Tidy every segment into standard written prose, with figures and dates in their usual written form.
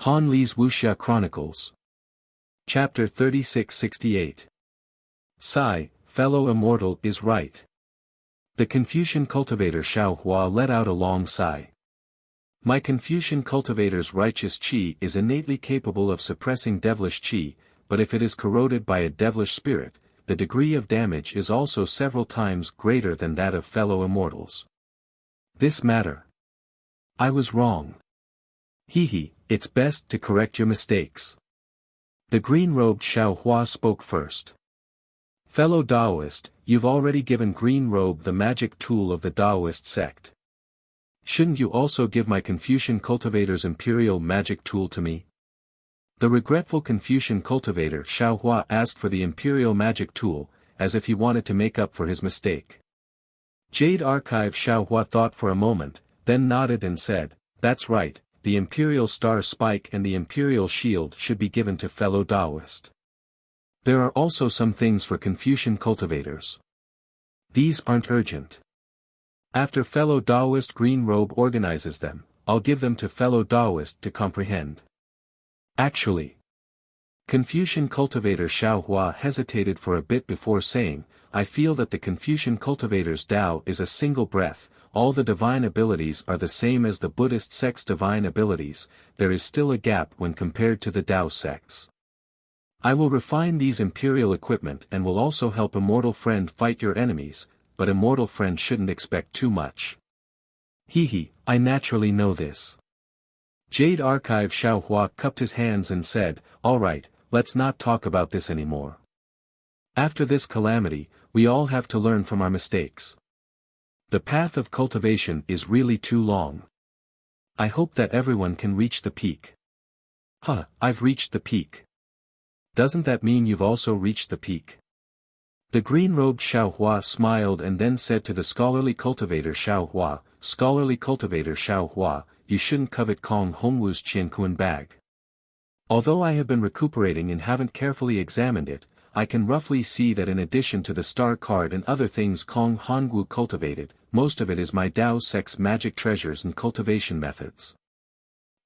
Han Li's Wuxia Chronicles. Chapter 3668. Sai, fellow immortal is right. The Confucian cultivator Xiao Hua let out a long sigh. My Confucian cultivator's righteous qi is innately capable of suppressing devilish qi, but if it is corroded by a devilish spirit, the degree of damage is also several times greater than that of fellow immortals. This matter. I was wrong. It's best to correct your mistakes. The green-robed Xiao Hua spoke first. Fellow Taoist, you've already given Green Robe the magic tool of the Taoist sect. Shouldn't you also give my Confucian cultivator's imperial magic tool to me? The regretful Confucian cultivator Xiao Hua asked for the imperial magic tool, as if he wanted to make up for his mistake. Jade Archive Xiao Hua thought for a moment, then nodded and said, "That's right, the imperial star spike and the imperial shield should be given to fellow Taoist. There are also some things for Confucian cultivators. These aren't urgent. After fellow Taoist Green Robe organizes them, I'll give them to fellow Taoist to comprehend." Actually, Confucian cultivator Xiao Hua hesitated for a bit before saying, "I feel that the Confucian cultivator's Tao is a single breath, all the divine abilities are the same as the Buddhist sect's divine abilities, there is still a gap when compared to the Tao sects. I will refine these imperial equipment and will also help Immortal Friend fight your enemies, but Immortal Friend shouldn't expect too much." I naturally know this. Jade Archive Xiao Hua cupped his hands and said, "All right, let's not talk about this anymore. After this calamity, we all have to learn from our mistakes. The path of cultivation is really too long. I hope that everyone can reach the peak." I've reached the peak. Doesn't that mean you've also reached the peak? The green-robed Xiao Hua smiled and then said to the scholarly cultivator Xiao Hua, "Scholarly cultivator Xiao Hua, you shouldn't covet Kong Hongwu's Qiankuan bag. Although I have been recuperating and haven't carefully examined it, I can roughly see that in addition to the star card and other things Kong Hongwu cultivated, most of it is my Tao sect's magic treasures and cultivation methods.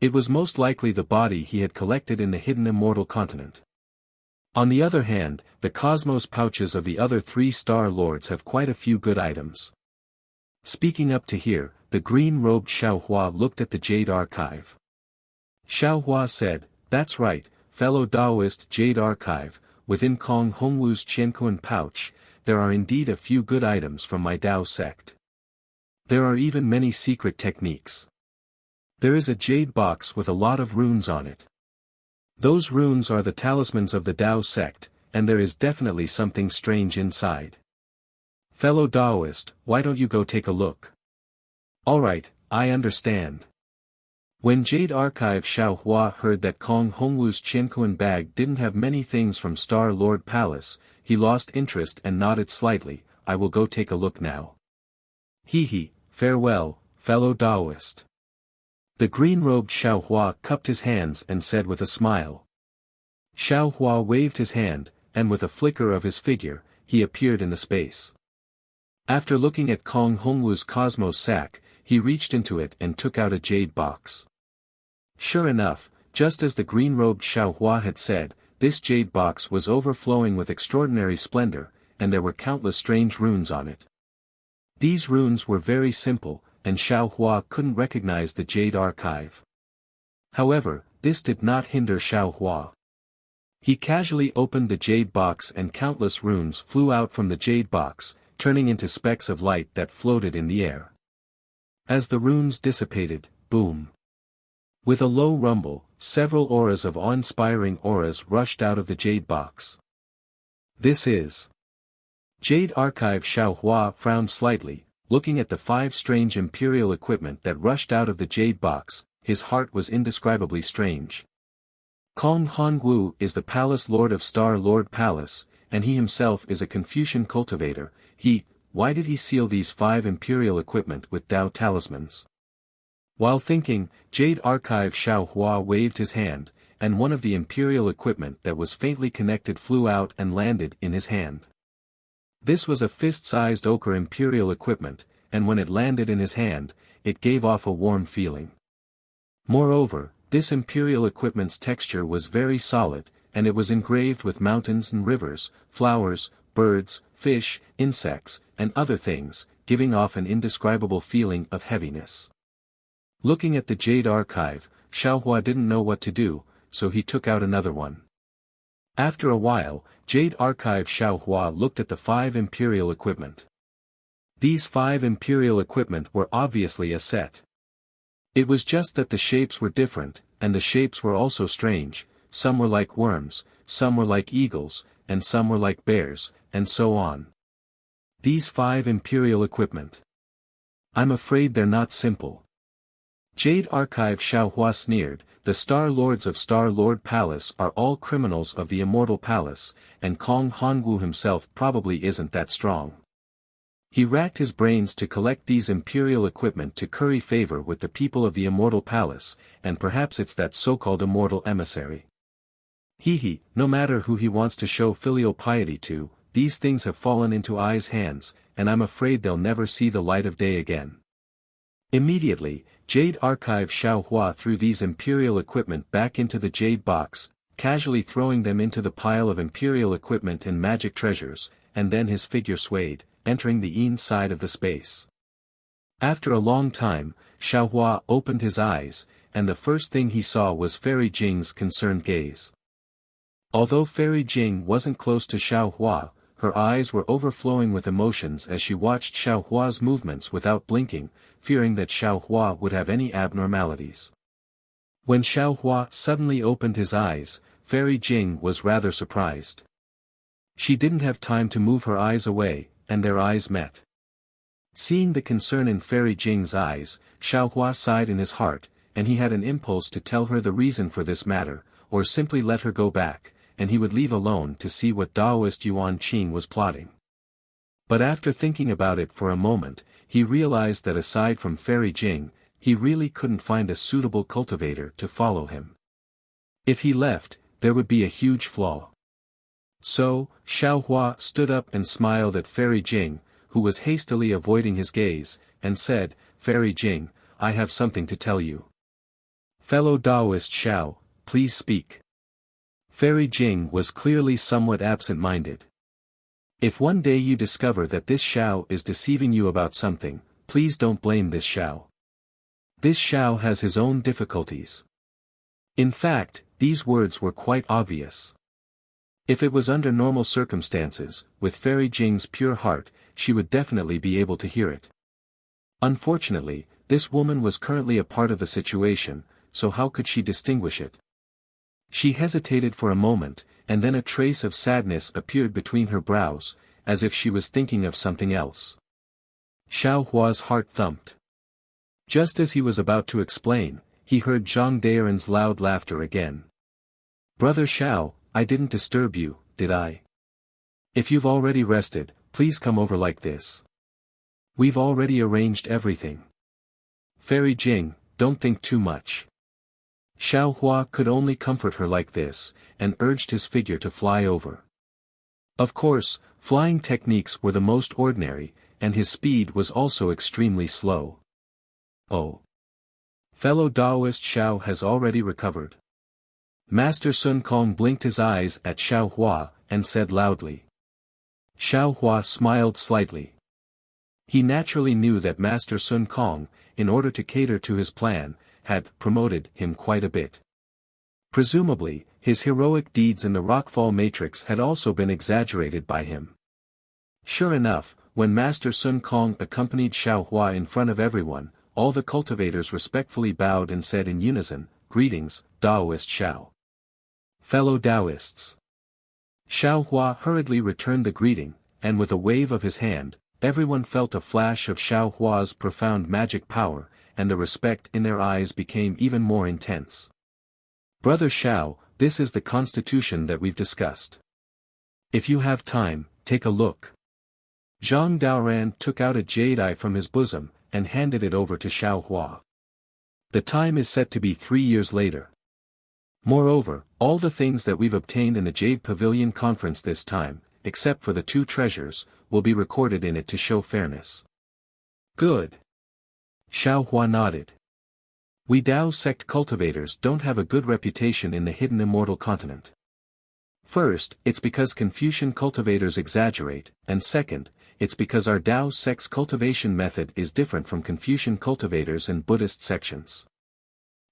It was most likely the body he had collected in the hidden immortal continent. On the other hand, the cosmos pouches of the other 3 star lords have quite a few good items." Speaking up to here, the green-robed Xiao Hua looked at the Jade Archive. Xiao Hua said, "That's right, fellow Taoist Jade Archive, within Kong Hongwu's Qiankuan pouch, there are indeed a few good items from my Tao sect. There are even many secret techniques. There is a jade box with a lot of runes on it. Those runes are the talismans of the Tao sect, and there is definitely something strange inside. Fellow Taoist, why don't you go take a look?" "Alright, I understand." When Jade Archive Xiao Hua heard that Kong Hongwu's Qiankuan bag didn't have many things from Star Lord Palace, he lost interest and nodded slightly, "I will go take a look now." Farewell, fellow Taoist." The green-robed Xiao Hua cupped his hands and said with a smile. Xiao Hua waved his hand, and with a flicker of his figure, he appeared in the space. After looking at Kong Hongwu's cosmos sack, he reached into it and took out a jade box. Sure enough, just as the green-robed Xiao Hua had said, this jade box was overflowing with extraordinary splendor, and there were countless strange runes on it. These runes were very simple, and Xiao Hua couldn't recognize the Jade Archive. However, this did not hinder Xiao Hua. He casually opened the jade box and countless runes flew out from the jade box, turning into specks of light that floated in the air. As the runes dissipated, boom. With a low rumble, several auras of awe-inspiring auras rushed out of the jade box. This is... Jade Archive Xiao Hua frowned slightly, looking at the 5 strange imperial equipment that rushed out of the jade box, his heart was indescribably strange. Kong Hongwu is the Palace Lord of Star Lord Palace, and he himself is a Confucian cultivator. Why did he seal these 5 imperial equipment with Tao talismans? While thinking, Jade Archive Xiao Hua waved his hand, and one of the imperial equipment that was faintly connected flew out and landed in his hand. This was a fist-sized ochre imperial equipment, and when it landed in his hand, it gave off a warm feeling. Moreover, this imperial equipment's texture was very solid, and it was engraved with mountains and rivers, flowers, birds, fish, insects, and other things, giving off an indescribable feeling of heaviness. Looking at the jade archive, Xiaohua didn't know what to do, so he took out another one. After a while, Jade Archive Xiaohua looked at the 5 imperial equipment. These 5 imperial equipment were obviously a set. It was just that the shapes were different, and the shapes were also strange. Some were like worms, some were like eagles, and some were like bears, and so on. These 5 imperial equipment. I'm afraid they're not simple. Jade Archive Xiaohua sneered, the Star Lords of Star Lord Palace are all criminals of the Immortal Palace, and Kong Hongwu himself probably isn't that strong. He racked his brains to collect these imperial equipment to curry favor with the people of the Immortal Palace, and perhaps it's that so-called immortal emissary. No matter who he wants to show filial piety to, these things have fallen into Ai's hands, and I'm afraid they'll never see the light of day again. Immediately, Jade Archive Xiaohua threw these imperial equipment back into the jade box, casually throwing them into the pile of imperial equipment and magic treasures, and then his figure swayed, entering the inside of the space. After a long time, Xiaohua opened his eyes, and the first thing he saw was Fairy Jing's concerned gaze. Although Fairy Jing wasn't close to Xiaohua, her eyes were overflowing with emotions as she watched Xiaohua's movements without blinking, fearing that Xiaohua would have any abnormalities. When Xiaohua suddenly opened his eyes, Fairy Jing was rather surprised. She didn't have time to move her eyes away, and their eyes met. Seeing the concern in Fairy Jing's eyes, Xiaohua sighed in his heart, and he had an impulse to tell her the reason for this matter, or simply let her go back, and he would leave alone to see what Taoist Yuan Qing was plotting. But after thinking about it for a moment, he realized that aside from Fairy Jing, he really couldn't find a suitable cultivator to follow him. If he left, there would be a huge flaw. So, Xiaohua stood up and smiled at Fairy Jing, who was hastily avoiding his gaze, and said, "Fairy Jing, I have something to tell you." "Fellow Taoist Xiao, please speak." Fairy Jing was clearly somewhat absent-minded. "If one day you discover that this Xiao is deceiving you about something, please don't blame this Xiao. This Xiao has his own difficulties." In fact, these words were quite obvious. If it was under normal circumstances, with Fairy Jing's pure heart, she would definitely be able to hear it. Unfortunately, this woman was currently a part of the situation, so how could she distinguish it? She hesitated for a moment, and then a trace of sadness appeared between her brows, as if she was thinking of something else. Xiaohua's heart thumped. Just as he was about to explain, he heard Zhang Daren's loud laughter again. "Brother Xiao, I didn't disturb you, did I? If you've already rested, please come over like this. We've already arranged everything. Fairy Jing, don't think too much." Xiaohua could only comfort her like this, and urged his figure to fly over. Of course, flying techniques were the most ordinary, and his speed was also extremely slow. "Oh. Fellow Taoist Xiao has already recovered." Master Sun Kong blinked his eyes at Xiaohua, and said loudly. Xiaohua smiled slightly. He naturally knew that Master Sun Kong, in order to cater to his plan, had promoted him quite a bit. Presumably, his heroic deeds in the Rockfall Matrix had also been exaggerated by him. Sure enough, when Master Sun Kong accompanied Xiaohua in front of everyone, all the cultivators respectfully bowed and said in unison, "Greetings, Taoist Xiao." "Fellow Taoists." Xiaohua hurriedly returned the greeting, and with a wave of his hand, everyone felt a flash of Xiaohua's profound magic power, and the respect in their eyes became even more intense. "Brother Xiao, this is the constitution that we've discussed. If you have time, take a look." Zhang Daoran took out a jade eye from his bosom, and handed it over to Xiaohua. "The time is set to be 3 years later. Moreover, all the things that we've obtained in the Jade Pavilion conference this time, except for the 2 treasures, will be recorded in it to show fairness." "Good." Xiaohua nodded. We Dao sect cultivators don't have a good reputation in the hidden immortal continent. First, it's because Confucian cultivators exaggerate, and second, it's because our Dao sect's cultivation method is different from Confucian cultivators and Buddhist sections.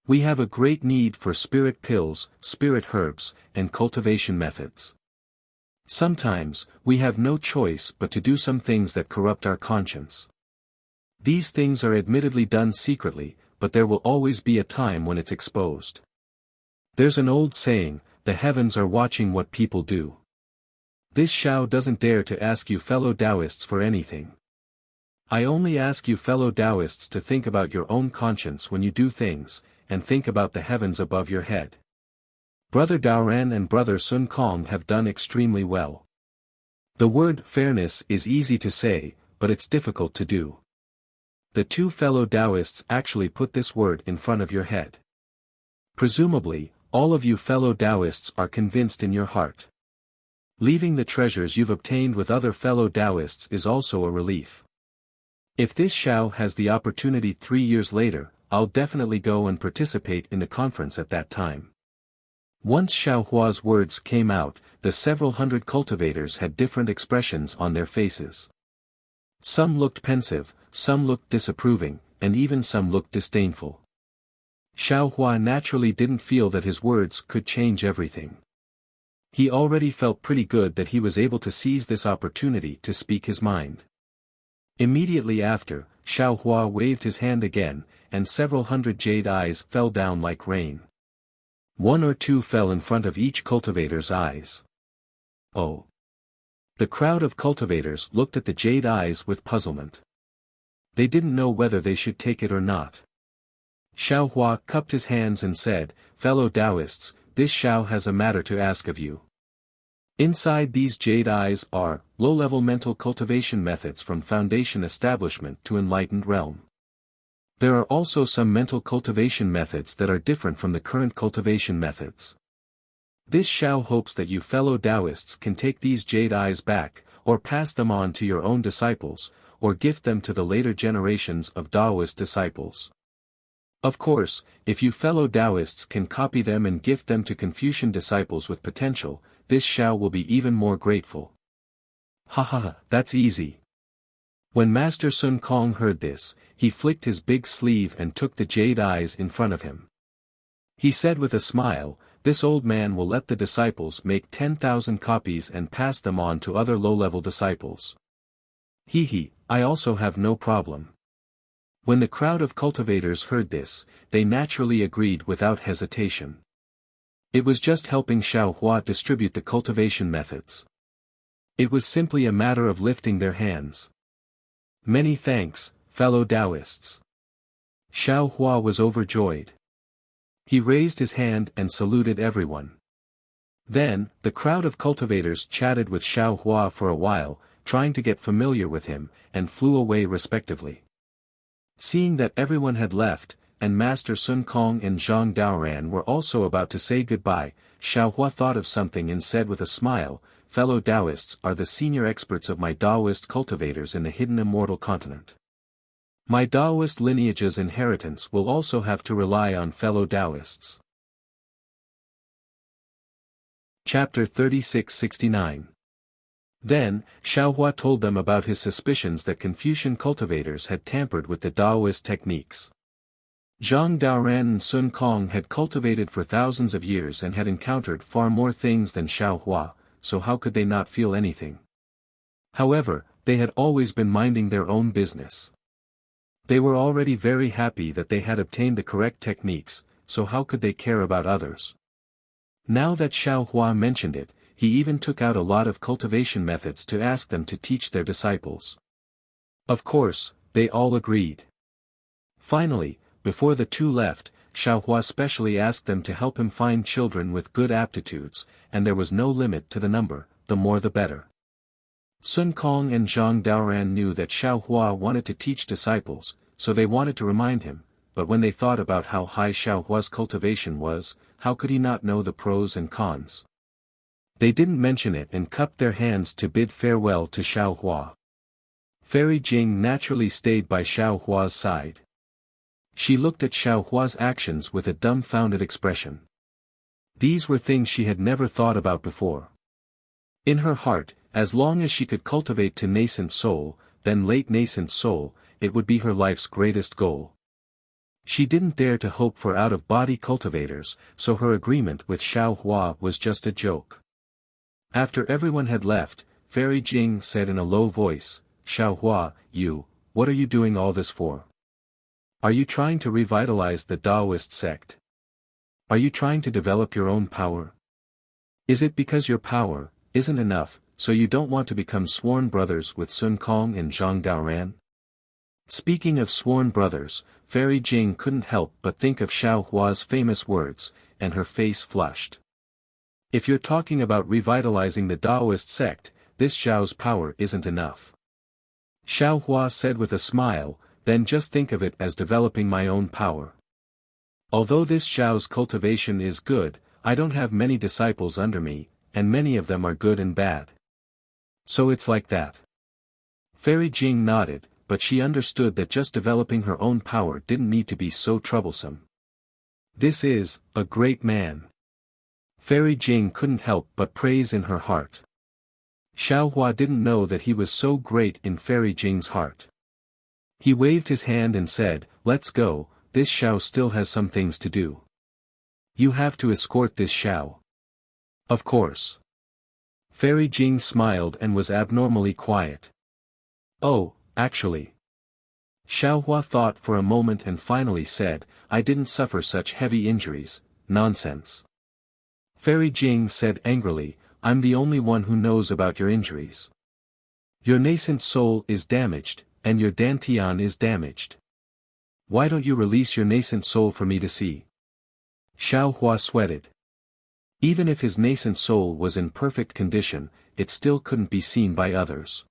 We have a great need for spirit pills, spirit herbs, and cultivation methods. Sometimes, we have no choice but to do some things that corrupt our conscience. These things are admittedly done secretly, but there will always be a time when it's exposed. There's an old saying, the heavens are watching what people do. This Shao doesn't dare to ask you fellow Taoists for anything. I only ask you fellow Taoists to think about your own conscience when you do things, and think about the heavens above your head. Brother Daoran and Brother Sun Kong have done extremely well. The word fairness is easy to say, but it's difficult to do. The two fellow Taoists actually put this word in front of your head. Presumably, all of you fellow Taoists are convinced in your heart. Leaving the treasures you've obtained with other fellow Taoists is also a relief. If this Shao has the opportunity 3 years later, I'll definitely go and participate in the conference at that time. Once Xiao Hua's words came out, the several hundred cultivators had different expressions on their faces. Some looked pensive, some looked disapproving, and even some looked disdainful. Xiao Hua naturally didn't feel that his words could change everything. He already felt pretty good that he was able to seize this opportunity to speak his mind. Immediately after, Xiao Hua waved his hand again, and several hundred jade eyes fell down like rain. 1 or 2 fell in front of each cultivator's eyes. Oh! The crowd of cultivators looked at the jade eyes with puzzlement. They didn't know whether they should take it or not. Xiao Hua cupped his hands and said, "Fellow Taoists, this Xiao has a matter to ask of you. Inside these jade eyes are low-level mental cultivation methods from foundation establishment to enlightened realm. There are also some mental cultivation methods that are different from the current cultivation methods. This Xiao hopes that you fellow Taoists can take these jade eyes back, or pass them on to your own disciples, or gift them to the later generations of Taoist disciples. Of course, if you fellow Taoists can copy them and gift them to Confucian disciples with potential, this Xiao will be even more grateful." "Ha ha ha, that's easy." When Master Sun Kong heard this, he flicked his big sleeve and took the jade eyes in front of him. He said with a smile, "This old man will let the disciples make 10,000 copies and pass them on to other low-level disciples. He, I also have no problem." When the crowd of cultivators heard this, they naturally agreed without hesitation. It was just helping Xiao Hua distribute the cultivation methods. It was simply a matter of lifting their hands. "Many thanks, fellow Taoists." Xiao Hua was overjoyed. He raised his hand and saluted everyone. Then, the crowd of cultivators chatted with Xiao Hua for a while, trying to get familiar with him, and flew away respectively. Seeing that everyone had left, and Master Sun Kong and Zhang Daoran were also about to say goodbye, Xiao Hua thought of something and said with a smile, "Fellow Taoists are the senior experts of my Taoist cultivators in the hidden immortal continent. My Taoist lineage's inheritance will also have to rely on fellow Taoists." Chapter 3669. Then, Xiao Hua told them about his suspicions that Confucian cultivators had tampered with the Taoist techniques. Zhang Daoran and Sun Kong had cultivated for thousands of years and had encountered far more things than Xiao Hua, so how could they not feel anything? However, they had always been minding their own business. They were already very happy that they had obtained the correct techniques, so how could they care about others? Now that Xiao Hua mentioned it, he even took out a lot of cultivation methods to ask them to teach their disciples. Of course, they all agreed. Finally, before the two left, Xiao Hua specially asked them to help him find children with good aptitudes, and there was no limit to the number, the more the better. Sun Kong and Zhang Daoran knew that Xiao Hua wanted to teach disciples, so they wanted to remind him, but when they thought about how high Xiao Hua's cultivation was, how could he not know the pros and cons? They didn't mention it and cupped their hands to bid farewell to Xiao Hua. Fairy Jing naturally stayed by Xiao Hua's side. She looked at Xiao Hua's actions with a dumbfounded expression. These were things she had never thought about before. In her heart, as long as she could cultivate to nascent soul, then late nascent soul, it would be her life's greatest goal. She didn't dare to hope for out-of-body cultivators, so her agreement with Xiao Hua was just a joke. After everyone had left, Fairy Jing said in a low voice, "Xiao Hua, what are you doing all this for? Are you trying to revitalize the Taoist sect? Are you trying to develop your own power? Is it because your power isn't enough, so you don't want to become sworn brothers with Sun Kong and Zhang Daoran?" Speaking of sworn brothers, Fairy Jing couldn't help but think of Xiao Hua's famous words, and her face flushed. If you're talking about revitalizing the Taoist sect, this Xiao's power isn't enough. Xiao Hua said with a smile, then just think of it as developing my own power. Although this Xiao's cultivation is good, I don't have many disciples under me, and many of them are good and bad. So it's like that. Fairy Jing nodded, but she understood that just developing her own power didn't need to be so troublesome. This is a great man. Fairy Jing couldn't help but praise in her heart. Xiao Hua didn't know that he was so great in Fairy Jing's heart. He waved his hand and said, "Let's go, this Xiao still has some things to do. You have to escort this Xiao." "Of course." Fairy Jing smiled and was abnormally quiet. "Oh, actually." Xiao Hua thought for a moment and finally said, "I didn't suffer such heavy injuries." "Nonsense." Fairy Jing said angrily, "I'm the only one who knows about your injuries. Your nascent soul is damaged, and your dantian is damaged. Why don't you release your nascent soul for me to see?" Xiao Hua sweated. Even if his nascent soul was in perfect condition, it still couldn't be seen by others.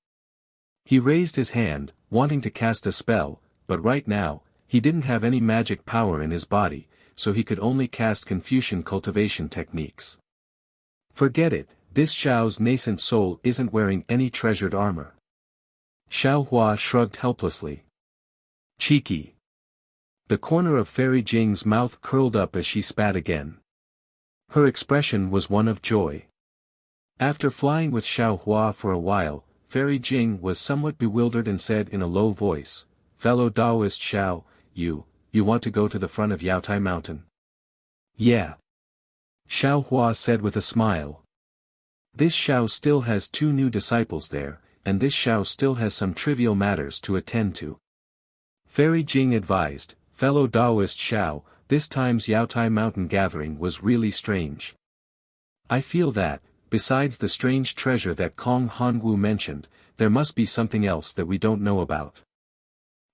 He raised his hand, wanting to cast a spell, but right now, he didn't have any magic power in his body, so he could only cast Confucian cultivation techniques. Forget it, this Xiao's nascent soul isn't wearing any treasured armor. Xiao Hua shrugged helplessly. Cheeky. The corner of Fairy Jing's mouth curled up as she spat again. Her expression was one of joy. After flying with Xiao Hua for a while, Fairy Jing was somewhat bewildered and said in a low voice, "Fellow Taoist Xiao, you want to go to the front of Yaotai Mountain?" "Yeah." Xiao Hua said with a smile. This Xiao still has 2 new disciples there, and this Xiao still has some trivial matters to attend to. Fairy Jing advised, "Fellow Taoist Xiao, this time's Yaotai Mountain gathering was really strange. I feel that, besides the strange treasure that Kong Hongwu mentioned, there must be something else that we don't know about.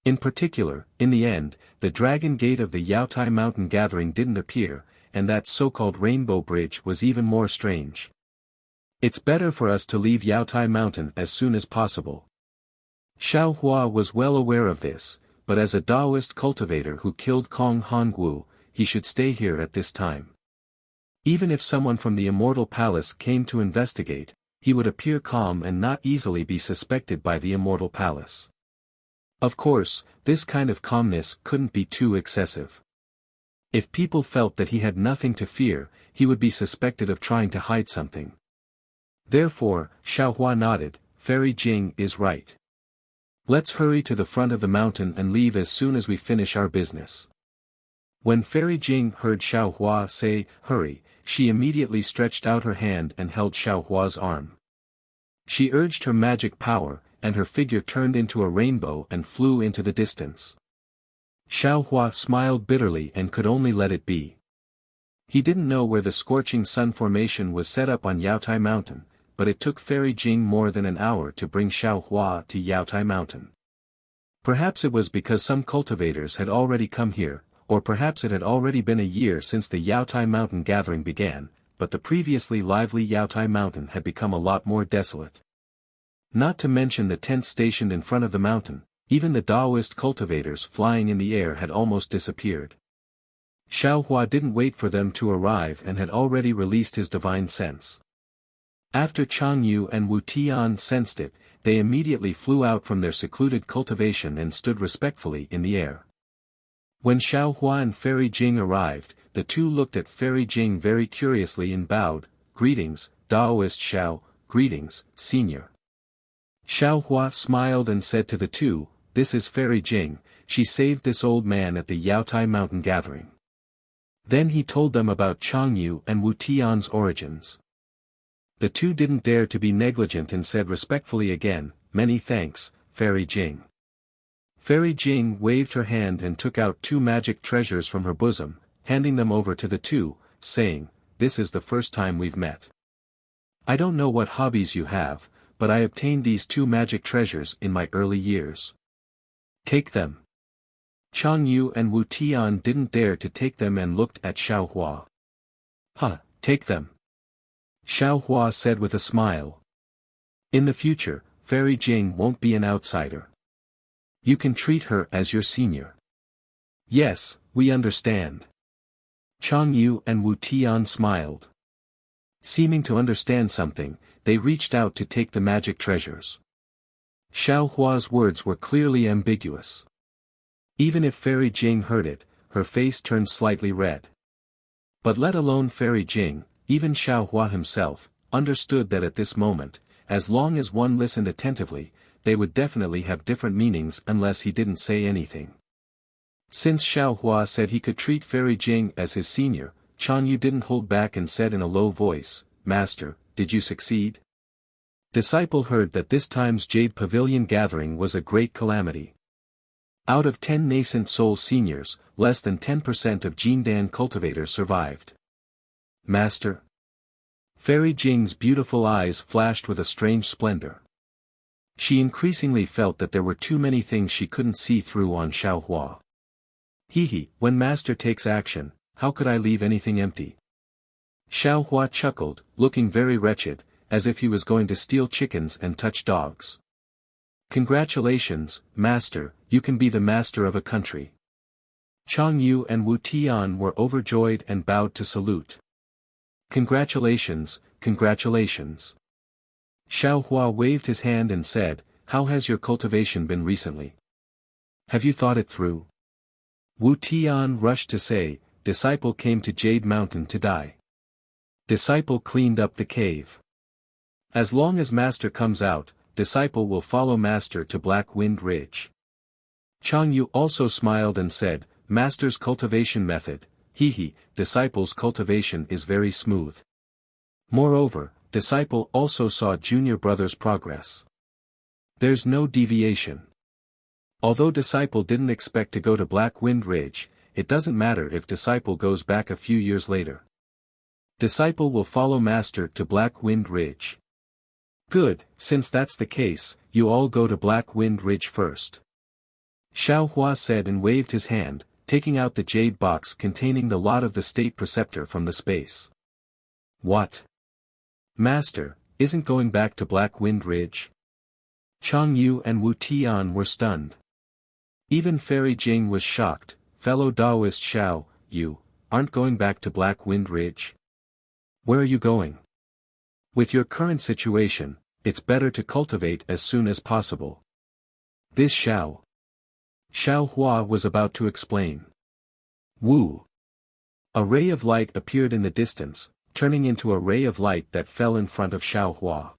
In particular, in the end, the Dragon Gate of the Yaotai Mountain gathering didn't appear, and that so-called Rainbow Bridge was even more strange. It's better for us to leave Yaotai Mountain as soon as possible." Xiao Hua was well aware of this, but as a Taoist cultivator who killed Kong Hongwu, he should stay here at this time. Even if someone from the Immortal Palace came to investigate, he would appear calm and not easily be suspected by the Immortal Palace. Of course, this kind of calmness couldn't be too excessive. If people felt that he had nothing to fear, he would be suspected of trying to hide something. Therefore, Xiao Hua nodded, "Fairy Jing is right. Let's hurry to the front of the mountain and leave as soon as we finish our business." When Fairy Jing heard Xiao Hua say, "Hurry," she immediately stretched out her hand and held Xiao Hua's arm. She urged her magic power, and her figure turned into a rainbow and flew into the distance. Xiao Hua smiled bitterly and could only let it be. He didn't know where the scorching sun formation was set up on Yaotai Mountain, but it took Fairy Jing more than an hour to bring Xiao Hua to Yaotai Mountain. Perhaps it was because some cultivators had already come here, or perhaps it had already been a year since the Yaotai Mountain gathering began, but the previously lively Yaotai Mountain had become a lot more desolate. Not to mention the tents stationed in front of the mountain, even the Taoist cultivators flying in the air had almost disappeared. Xiao Hua didn't wait for them to arrive and had already released his divine sense. After Chang Yu and Wu Tian sensed it, they immediately flew out from their secluded cultivation and stood respectfully in the air. When Xiao Hua and Fairy Jing arrived, the two looked at Fairy Jing very curiously and bowed. "Greetings, Daoist Xiao, greetings, senior." Xiao Hua smiled and said to the two, "This is Fairy Jing, she saved this old man at the Yaotai Mountain gathering." Then he told them about Changyu and Wu Tian's origins. The two didn't dare to be negligent and said respectfully again, "Many thanks, Fairy Jing." Fairy Jing waved her hand and took out two magic treasures from her bosom, handing them over to the two, saying, "This is the first time we've met. I don't know what hobbies you have, but I obtained these two magic treasures in my early years. Take them." Changyu and Wu Tian didn't dare to take them and looked at Xiao Hua. "Huh, take them," Xiao Hua said with a smile. "In the future, Fairy Jing won't be an outsider. You can treat her as your senior." "Yes, we understand." Changyu and Wu Tian smiled. Seeming to understand something, they reached out to take the magic treasures. Xiao Hua's words were clearly ambiguous. Even if Fairy Jing heard it, her face turned slightly red. But let alone Fairy Jing, even Xiao Hua himself, understood that at this moment, as long as one listened attentively, they would definitely have different meanings unless he didn't say anything. Since Xiao Hua said he could treat Fairy Jing as his senior, Changyu didn't hold back and said in a low voice, "Master, did you succeed?" Disciple heard that this time's Jade Pavilion gathering was a great calamity. Out of 10 nascent soul seniors, less than 10% of Jindan cultivators survived. "Master?" Fairy Jing's beautiful eyes flashed with a strange splendor. She increasingly felt that there were too many things she couldn't see through on Xiao Hua. "Hehe, when Master takes action, how could I leave anything empty?" Xiao Hua chuckled, looking very wretched, as if he was going to steal chickens and touch dogs. "Congratulations, Master, you can be the master of a country." Changyu and Wu Tian were overjoyed and bowed to salute. "Congratulations, congratulations." Xiao Hua waved his hand and said, "How has your cultivation been recently? Have you thought it through?" Wu Tian rushed to say, "Disciple came to Jade Mountain to die. Disciple cleaned up the cave. As long as Master comes out, Disciple will follow Master to Black Wind Ridge." Changyu also smiled and said, "Master's cultivation method, Disciple's cultivation is very smooth. Moreover, Disciple also saw junior brother's progress. There's no deviation. Although Disciple didn't expect to go to Black Wind Ridge, it doesn't matter if Disciple goes back a few years later. Disciple will follow Master to Black Wind Ridge." "Good, since that's the case, you all go to Black Wind Ridge first," Xiao Hua said and waved his hand, taking out the jade box containing the lot of the state preceptor from the space. "What? Master, isn't going back to Black Wind Ridge?" Changyu and Wu Tian were stunned. Even Fairy Jing was shocked. "Fellow Daoist Xiao, you aren't going back to Black Wind Ridge? Where are you going? With your current situation, it's better to cultivate as soon as possible." This Xiao Hua was about to explain. Woo! A ray of light appeared in the distance, turning into a ray of light that fell in front of Xiao Hua.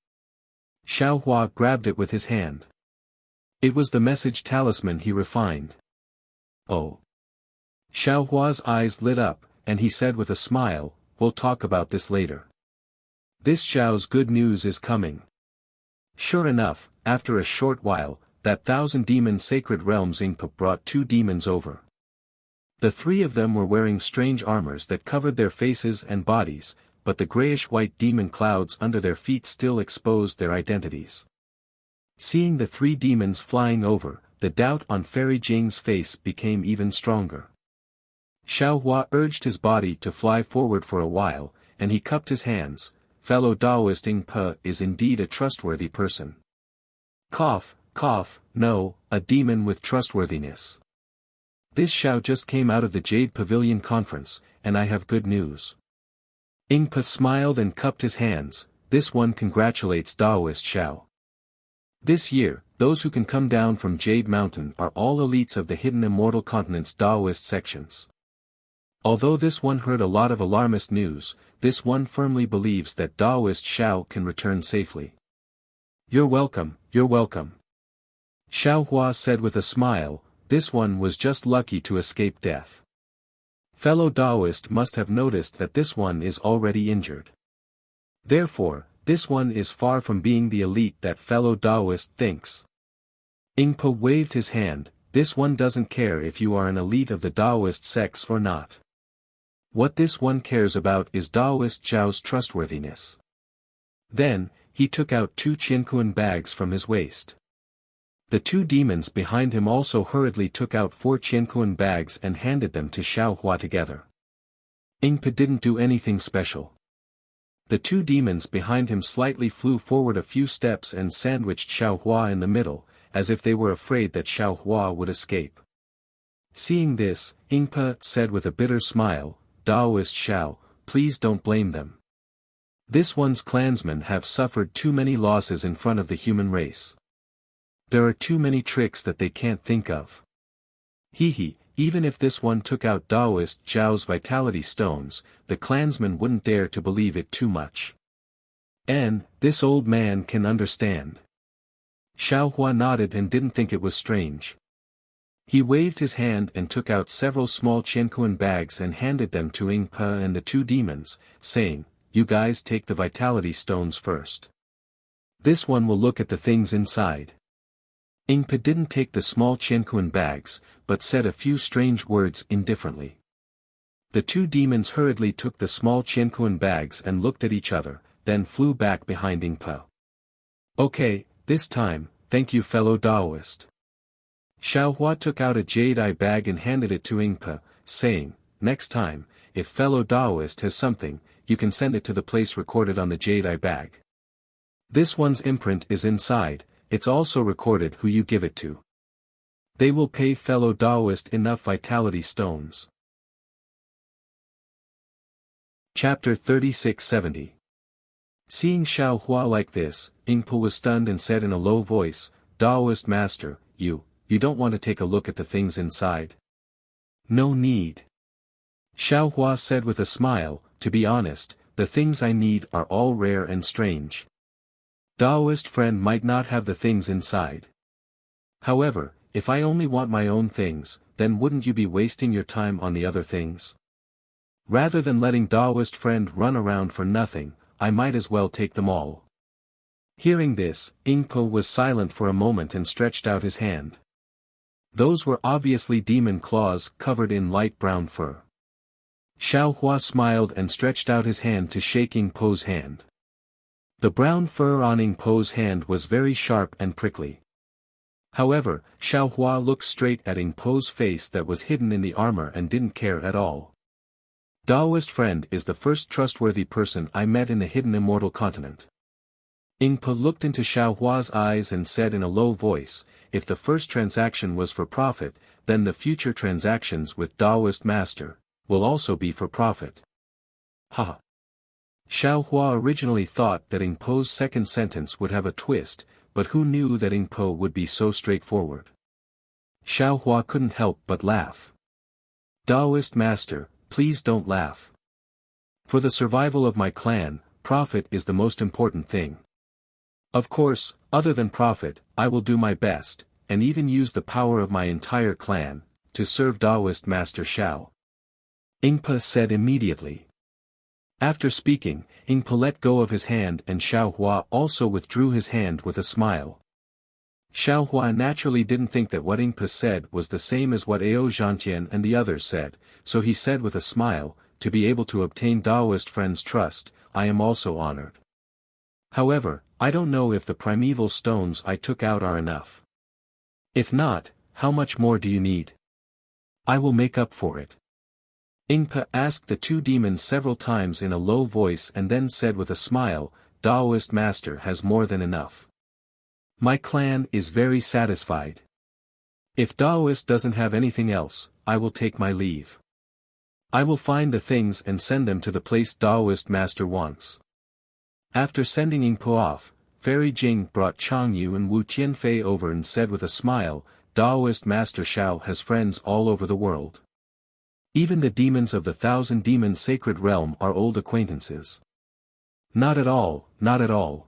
Xiao Hua grabbed it with his hand. It was the message talisman he refined. "Oh." Xiao Hua's eyes lit up, and he said with a smile, "We'll talk about this later. This Xiao's good news is coming." Sure enough, after a short while, that 1,000-demon sacred realms Ingpa brought 2 demons over. The 3 of them were wearing strange armors that covered their faces and bodies, but the grayish-white demon clouds under their feet still exposed their identities. Seeing the 3 demons flying over, the doubt on Fairy Jing's face became even stronger. Xiao Hua urged his body to fly forward for a while, and he cupped his hands. "Fellow Daoist Ingpa is indeed a trustworthy person." Cough, cough, no, a demon with trustworthiness. This Xiao just came out of the Jade Pavilion conference, and I have good news. Ingpa smiled and cupped his hands. "This one congratulates Daoist Xiao. This year, those who can come down from Jade Mountain are all elites of the hidden immortal continent's Taoist sections. Although this one heard a lot of alarmist news, this one firmly believes that Taoist Xiao can return safely. You're welcome, you're welcome. Xiao Hua said with a smile, this one was just lucky to escape death. Fellow Taoist must have noticed that this one is already injured. Therefore, this one is far from being the elite that fellow Taoist thinks. Ingpo waved his hand, this one doesn't care if you are an elite of the Taoist sects or not. What this one cares about is Taoist Zhao's trustworthiness. Then, he took out 2 Qiankuan bags from his waist. The 2 demons behind him also hurriedly took out 4 Qiankuan bags and handed them to Xiao Hua together. Ingpo didn't do anything special. The 2 demons behind him slightly flew forward a few steps and sandwiched Xiao Hua in the middle, as if they were afraid that Xiao Hua would escape. Seeing this, Ingpo said with a bitter smile, Taoist Xiao, please don't blame them. This one's clansmen have suffered too many losses in front of the human race. There are too many tricks that they can't think of. Hehe, even if this one took out Taoist Zhao's vitality stones, the clansmen wouldn't dare to believe it too much. And, this old man can understand. Xiao Hua nodded and didn't think it was strange. He waved his hand and took out several small Qiankuan bags and handed them to Ingpo and the 2 demons, saying, you guys take the vitality stones first. This one will look at the things inside. Ingpo didn't take the small Qiankuan bags, but said a few strange words indifferently. The 2 demons hurriedly took the small Qiankuan bags and looked at each other, then flew back behind Ingpo. Okay, this time, thank you fellow Taoist. Xiao Hua took out a jade-eye bag and handed it to Ingpo, saying, next time, if fellow Taoist has something, you can send it to the place recorded on the jade-eye bag. This one's imprint is inside, it's also recorded who you give it to. They will pay fellow Taoist enough vitality stones. Chapter 3670. Seeing Xiao Hua like this, Ingpo was stunned and said in a low voice, Taoist master, you don't want to take a look at the things inside? No need. Xiao Hua said with a smile, to be honest, the things I need are all rare and strange. Taoist friend might not have the things inside. However, if I only want my own things, then wouldn't you be wasting your time on the other things? Rather than letting Taoist friend run around for nothing, I might as well take them all. Hearing this, Ingpo was silent for a moment and stretched out his hand. Those were obviously demon claws covered in light brown fur. Xiao Hua smiled and stretched out his hand to shake Ingpo's hand. The brown fur on Ingpo's hand was very sharp and prickly. However, Xiao Hua looked straight at Ingpo's face that was hidden in the armor and didn't care at all. Taoist friend is the first trustworthy person I met in the hidden immortal continent. Ingpo looked into Xiao Hua's eyes and said in a low voice, if the first transaction was for profit, then the future transactions with Taoist master will also be for profit. Ha! Xiao Hua originally thought that Ingpo's second sentence would have a twist, but who knew that Ingpo would be so straightforward? Xiao Hua couldn't help but laugh. Taoist master, please don't laugh. For the survival of my clan, profit is the most important thing. Of course, other than profit, I will do my best, and even use the power of my entire clan, to serve Taoist Master Xiao. Ingpo said immediately. After speaking, Ingpo let go of his hand and Xiao Hua also withdrew his hand with a smile. Xiao Hua naturally didn't think that what Ingpo said was the same as what Ao Zhantian and the others said, so he said with a smile, to be able to obtain Taoist friend's trust, I am also honored. However, I don't know if the primeval stones I took out are enough. If not, how much more do you need? I will make up for it. Ingpo asked the 2 demons several times in a low voice and then said with a smile, Taoist master has more than enough. My clan is very satisfied. If Taoist doesn't have anything else, I will take my leave. I will find the things and send them to the place Taoist master wants. After sending Ingpo off, Fairy Jing brought Chang Yu and Wu Tianfei over and said with a smile, Daoist Master Shao has friends all over the world. Even the demons of the Thousand Demons Sacred Realm are old acquaintances. Not at all, not at all.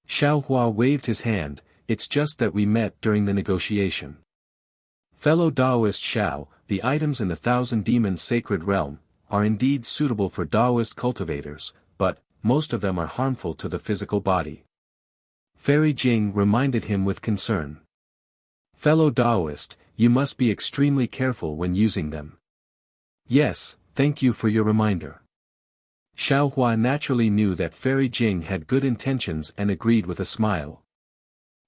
Xiao Hua waved his hand, it's just that we met during the negotiation. Fellow Daoist Shao, the items in the Thousand Demons Sacred Realm are indeed suitable for Daoist cultivators, but most of them are harmful to the physical body. Fairy Jing reminded him with concern. Fellow Daoist, you must be extremely careful when using them. Yes, thank you for your reminder. Xiao Hua naturally knew that Fairy Jing had good intentions and agreed with a smile.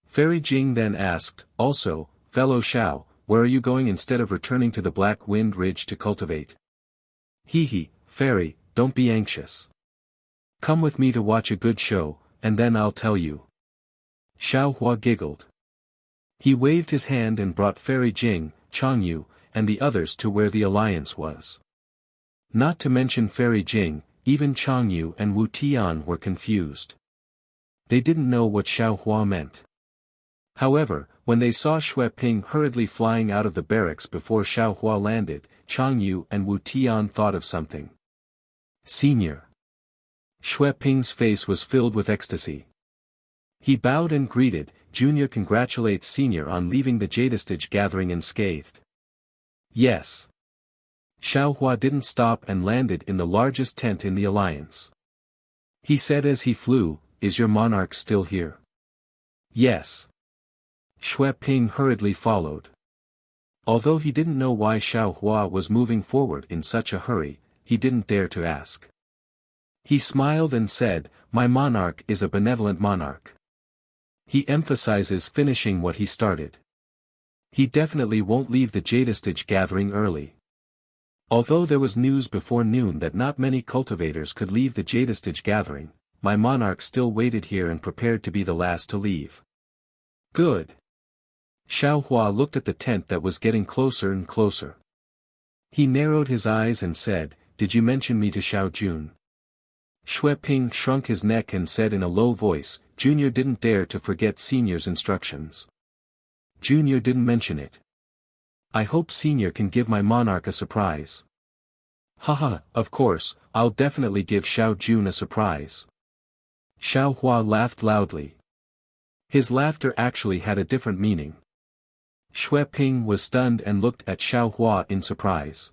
Fairy Jing then asked, also, Fellow Xiao, where are you going instead of returning to the Black Wind Ridge to cultivate? Hee, Fairy, don't be anxious. Come with me to watch a good show, and then I'll tell you. Xiao Hua giggled. He waved his hand and brought Fairy Jing, Chang Yu, and the others to where the alliance was. Not to mention Fairy Jing, even Chang Yu and Wu Tian were confused. They didn't know what Xiao Hua meant. However, when they saw Xue Ping hurriedly flying out of the barracks before Xiao Hua landed, Chang Yu and Wu Tian thought of something. Senior. Xue Ping's face was filled with ecstasy. He bowed and greeted, Junior congratulates Senior on leaving the Jadestage gathering unscathed. Yes. Xiao Hua didn't stop and landed in the largest tent in the alliance. He said as he flew, is your monarch still here? Yes. Xue Ping hurriedly followed. Although he didn't know why Xiao Hua was moving forward in such a hurry, he didn't dare to ask. He smiled and said, my monarch is a benevolent monarch. He emphasizes finishing what he started. He definitely won't leave the Jadestage gathering early. Although there was news before noon that not many cultivators could leave the Jadestage gathering, my monarch still waited here and prepared to be the last to leave. Good. Xiao Hua looked at the tent that was getting closer and closer. He narrowed his eyes and said, did you mention me to Xiao Jun? Xue Ping shrunk his neck and said in a low voice, Junior didn't dare to forget Senior's instructions. Junior didn't mention it. I hope Senior can give my monarch a surprise. Haha, of course, I'll definitely give Xiao Jun a surprise. Xiao Hua laughed loudly. His laughter actually had a different meaning. Xue Ping was stunned and looked at Xiao Hua in surprise.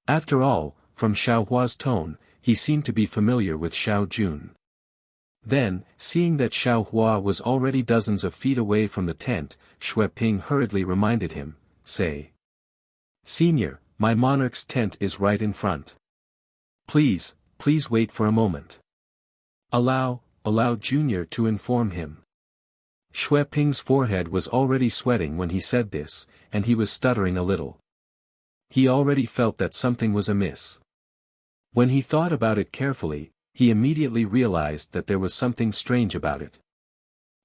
After all, from Xiao Hua's tone, he seemed to be familiar with Xiao Jun. Then, seeing that Xiao Hua was already dozens of feet away from the tent, Xue Ping hurriedly reminded him, say. Senior, my monarch's tent is right in front. Please wait for a moment. Allow Junior to inform him. Xue Ping's forehead was already sweating when he said this, and he was stuttering a little. He already felt that something was amiss. When he thought about it carefully, he immediately realized that there was something strange about it.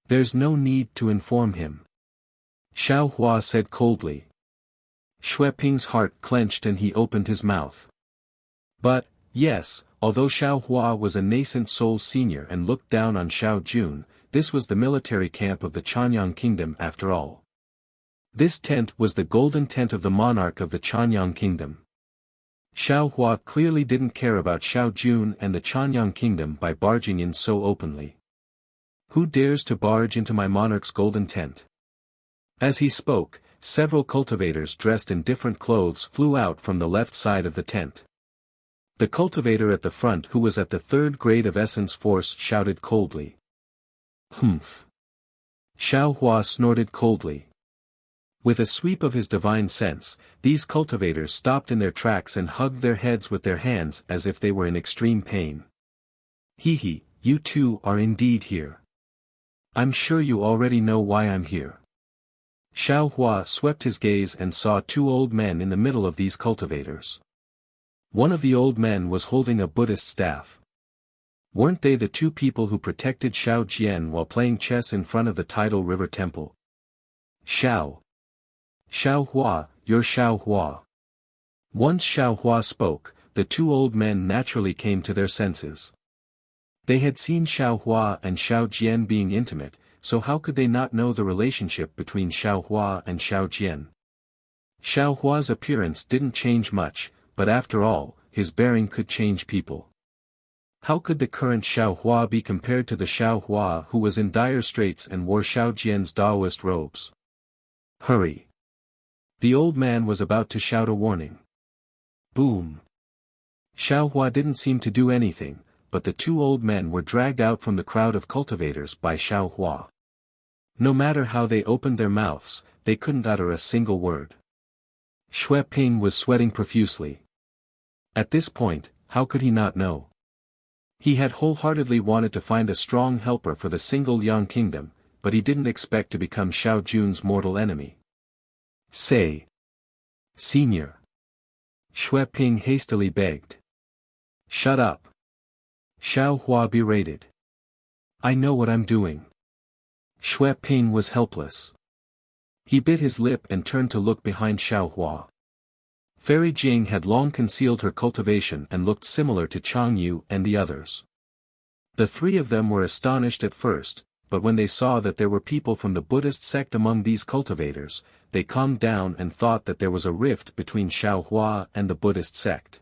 There's no need to inform him. Xiao Hua said coldly. Xue Ping's heart clenched and he opened his mouth. But, yes, although Xiao Hua was a nascent soul senior and looked down on Xiao Jun, this was the military camp of the Chanyang Kingdom after all. This tent was the golden tent of the monarch of the Chanyang Kingdom. Xiao Hua clearly didn't care about Xiao Jun and the Chanyang Kingdom by barging in so openly. Who dares to barge into my monarch's golden tent? As he spoke, several cultivators dressed in different clothes flew out from the left side of the tent. The cultivator at the front who was at the third grade of essence force shouted coldly. Humph. Xiao Hua snorted coldly. With a sweep of his divine sense, these cultivators stopped in their tracks and hugged their heads with their hands as if they were in extreme pain. Hee, you two are indeed here. I'm sure you already know why I'm here. Xiao Hua swept his gaze and saw two old men in the middle of these cultivators. One of the old men was holding a Buddhist staff. Weren't they the two people who protected Xiao Jian while playing chess in front of the tidal river temple? Xiao Hua, you're Xiao Hua. Once Xiao Hua spoke, the two old men naturally came to their senses. They had seen Xiao Hua and Xiao Jian being intimate, so how could they not know the relationship between Xiao Hua and Xiao Jian? Xiao Hua's appearance didn't change much, but after all, his bearing could change people. How could the current Xiao Hua be compared to the Xiao Hua who was in dire straits and wore Xiao Jian's Daoist robes? Hurry! The old man was about to shout a warning. Boom! Xiao Hua didn't seem to do anything, but the two old men were dragged out from the crowd of cultivators by Xiao Hua. No matter how they opened their mouths, they couldn't utter a single word. Xue Ping was sweating profusely. At this point, how could he not know? He had wholeheartedly wanted to find a strong helper for the single Yang kingdom, but he didn't expect to become Xiao Jun's mortal enemy. Say. Senior. Xue Ping hastily begged. Shut up. Xiao Hua berated. I know what I'm doing. Xue Ping was helpless. He bit his lip and turned to look behind Xiao Hua. Fairy Jing had long concealed her cultivation and looked similar to Chang Yu and the others. The three of them were astonished at first, but when they saw that there were people from the Buddhist sect among these cultivators, they calmed down and thought that there was a rift between Xiao Hua and the Buddhist sect.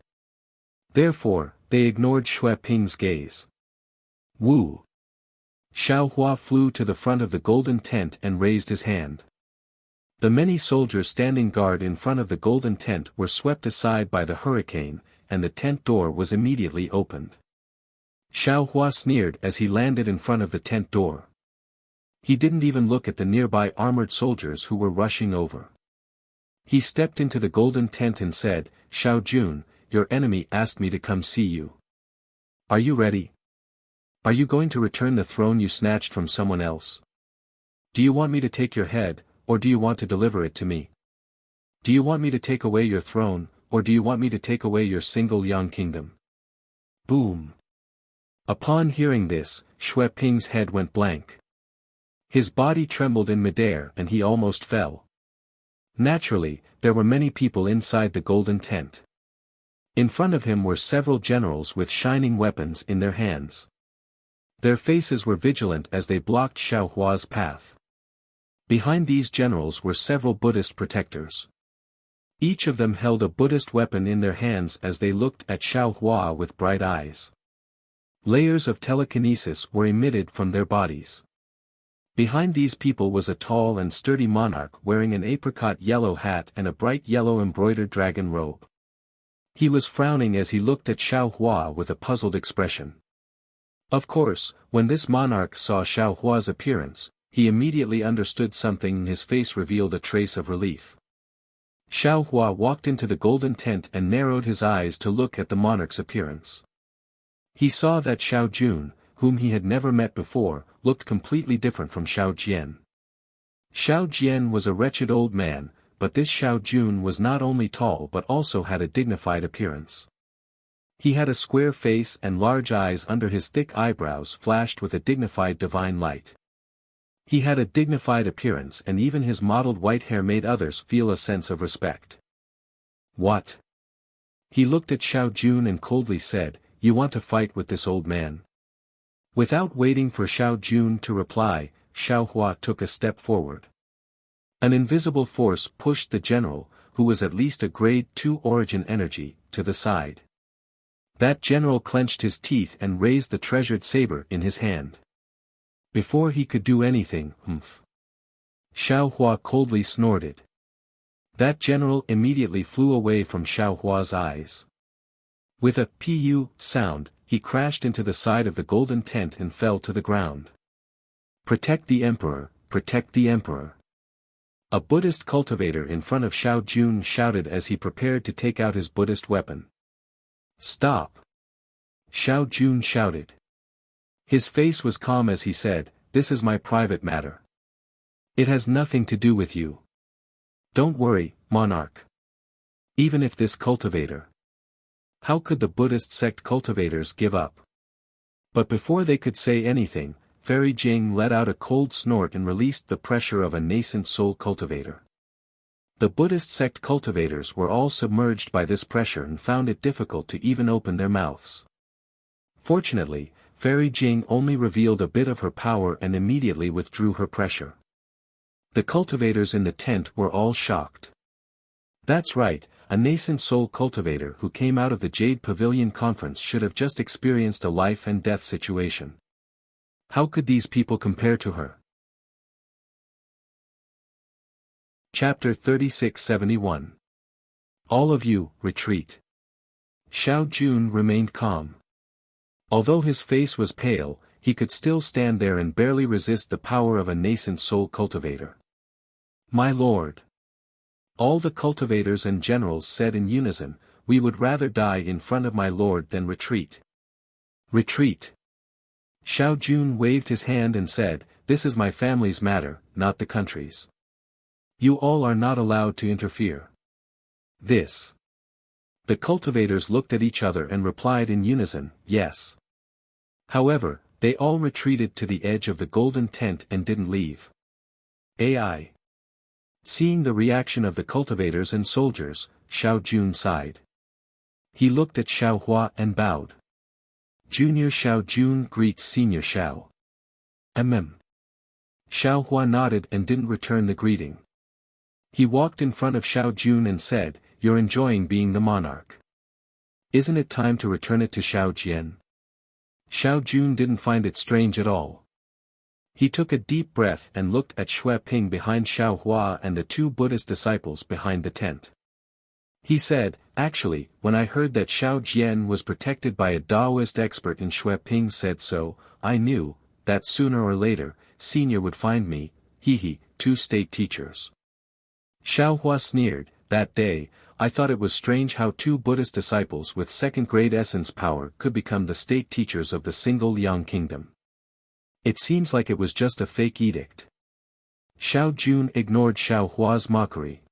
Therefore, they ignored Xue Ping's gaze. Wu! Xiao Hua flew to the front of the golden tent and raised his hand. The many soldiers standing guard in front of the golden tent were swept aside by the hurricane, and the tent door was immediately opened. Xiao Hua sneered as he landed in front of the tent door. He didn't even look at the nearby armored soldiers who were rushing over. He stepped into the golden tent and said, Xiao Jun, your enemy asked me to come see you. Are you ready? Are you going to return the throne you snatched from someone else? Do you want me to take your head, or do you want to deliver it to me? Do you want me to take away your throne, or do you want me to take away your single Yang kingdom? Boom! Upon hearing this, Xue Ping's head went blank. His body trembled in midair and he almost fell. Naturally, there were many people inside the golden tent. In front of him were several generals with shining weapons in their hands. Their faces were vigilant as they blocked Xiao Hua's path. Behind these generals were several Buddhist protectors. Each of them held a Buddhist weapon in their hands as they looked at Xiao Hua with bright eyes. Layers of telekinesis were emitted from their bodies. Behind these people was a tall and sturdy monarch wearing an apricot yellow hat and a bright yellow embroidered dragon robe. He was frowning as he looked at Xiao Hua with a puzzled expression. Of course, when this monarch saw Xiao Hua's appearance, he immediately understood something and his face revealed a trace of relief. Xiao Hua walked into the golden tent and narrowed his eyes to look at the monarch's appearance. He saw that Xiao Jun, whom he had never met before, looked completely different from Xiao Jian. Xiao Jian was a wretched old man, but this Xiao Jun was not only tall but also had a dignified appearance. He had a square face and large eyes under his thick eyebrows flashed with a dignified divine light. He had a dignified appearance and even his mottled white hair made others feel a sense of respect. What? He looked at Xiao Jun and coldly said, You want to fight with this old man? Without waiting for Xiao Jun to reply, Xiao Hua took a step forward. An invisible force pushed the general, who was at least a grade 2 origin energy, to the side. That general clenched his teeth and raised the treasured saber in his hand. Before he could do anything, Xiao Hua coldly snorted. That general immediately flew away from Xiao Hua's eyes. With a pu sound, he crashed into the side of the golden tent and fell to the ground. Protect the emperor, protect the emperor. A Buddhist cultivator in front of Xiao Jun shouted as he prepared to take out his Buddhist weapon. Stop! Xiao Jun shouted. His face was calm as he said, This is my private matter. It has nothing to do with you. Don't worry, monarch. Even if this cultivator. How could the Buddhist sect cultivators give up? But before they could say anything, Fairy Jing let out a cold snort and released the pressure of a nascent soul cultivator. The Buddhist sect cultivators were all submerged by this pressure and found it difficult to even open their mouths. Fortunately, Fairy Jing only revealed a bit of her power and immediately withdrew her pressure. The cultivators in the tent were all shocked. That's right, a nascent soul cultivator who came out of the Jade Pavilion conference should have just experienced a life and death situation. How could these people compare to her? Chapter 3671. All of you, retreat. Xiao Jun remained calm. Although his face was pale, he could still stand there and barely resist the power of a nascent soul cultivator. My lord. All the cultivators and generals said in unison, we would rather die in front of my lord than retreat. Retreat. Xiao Jun waved his hand and said, this is my family's matter, not the country's. You all are not allowed to interfere. This. The cultivators looked at each other and replied in unison, yes. However, they all retreated to the edge of the golden tent and didn't leave. AI. Seeing the reaction of the cultivators and soldiers, Xiao Jun sighed. He looked at Xiao Hua and bowed. Junior Xiao Jun greets Senior Xiao. Xiao Hua nodded and didn't return the greeting. He walked in front of Xiao Jun and said, you're enjoying being the monarch. Isn't it time to return it to Xiao Jian? Xiao Jun didn't find it strange at all. He took a deep breath and looked at Xue Ping behind Xiao Hua and the two Buddhist disciples behind the tent. He said, actually, when I heard that Xiao Jian was protected by a Taoist expert and Xue Ping said so, I knew, that sooner or later, Senior would find me, two state teachers. Xiao Hua sneered, that day, I thought it was strange how two Buddhist disciples with second-grade essence power could become the state teachers of the single Liang kingdom. It seems like it was just a fake edict. Xiao Jun ignored Xiao Hua's mockery.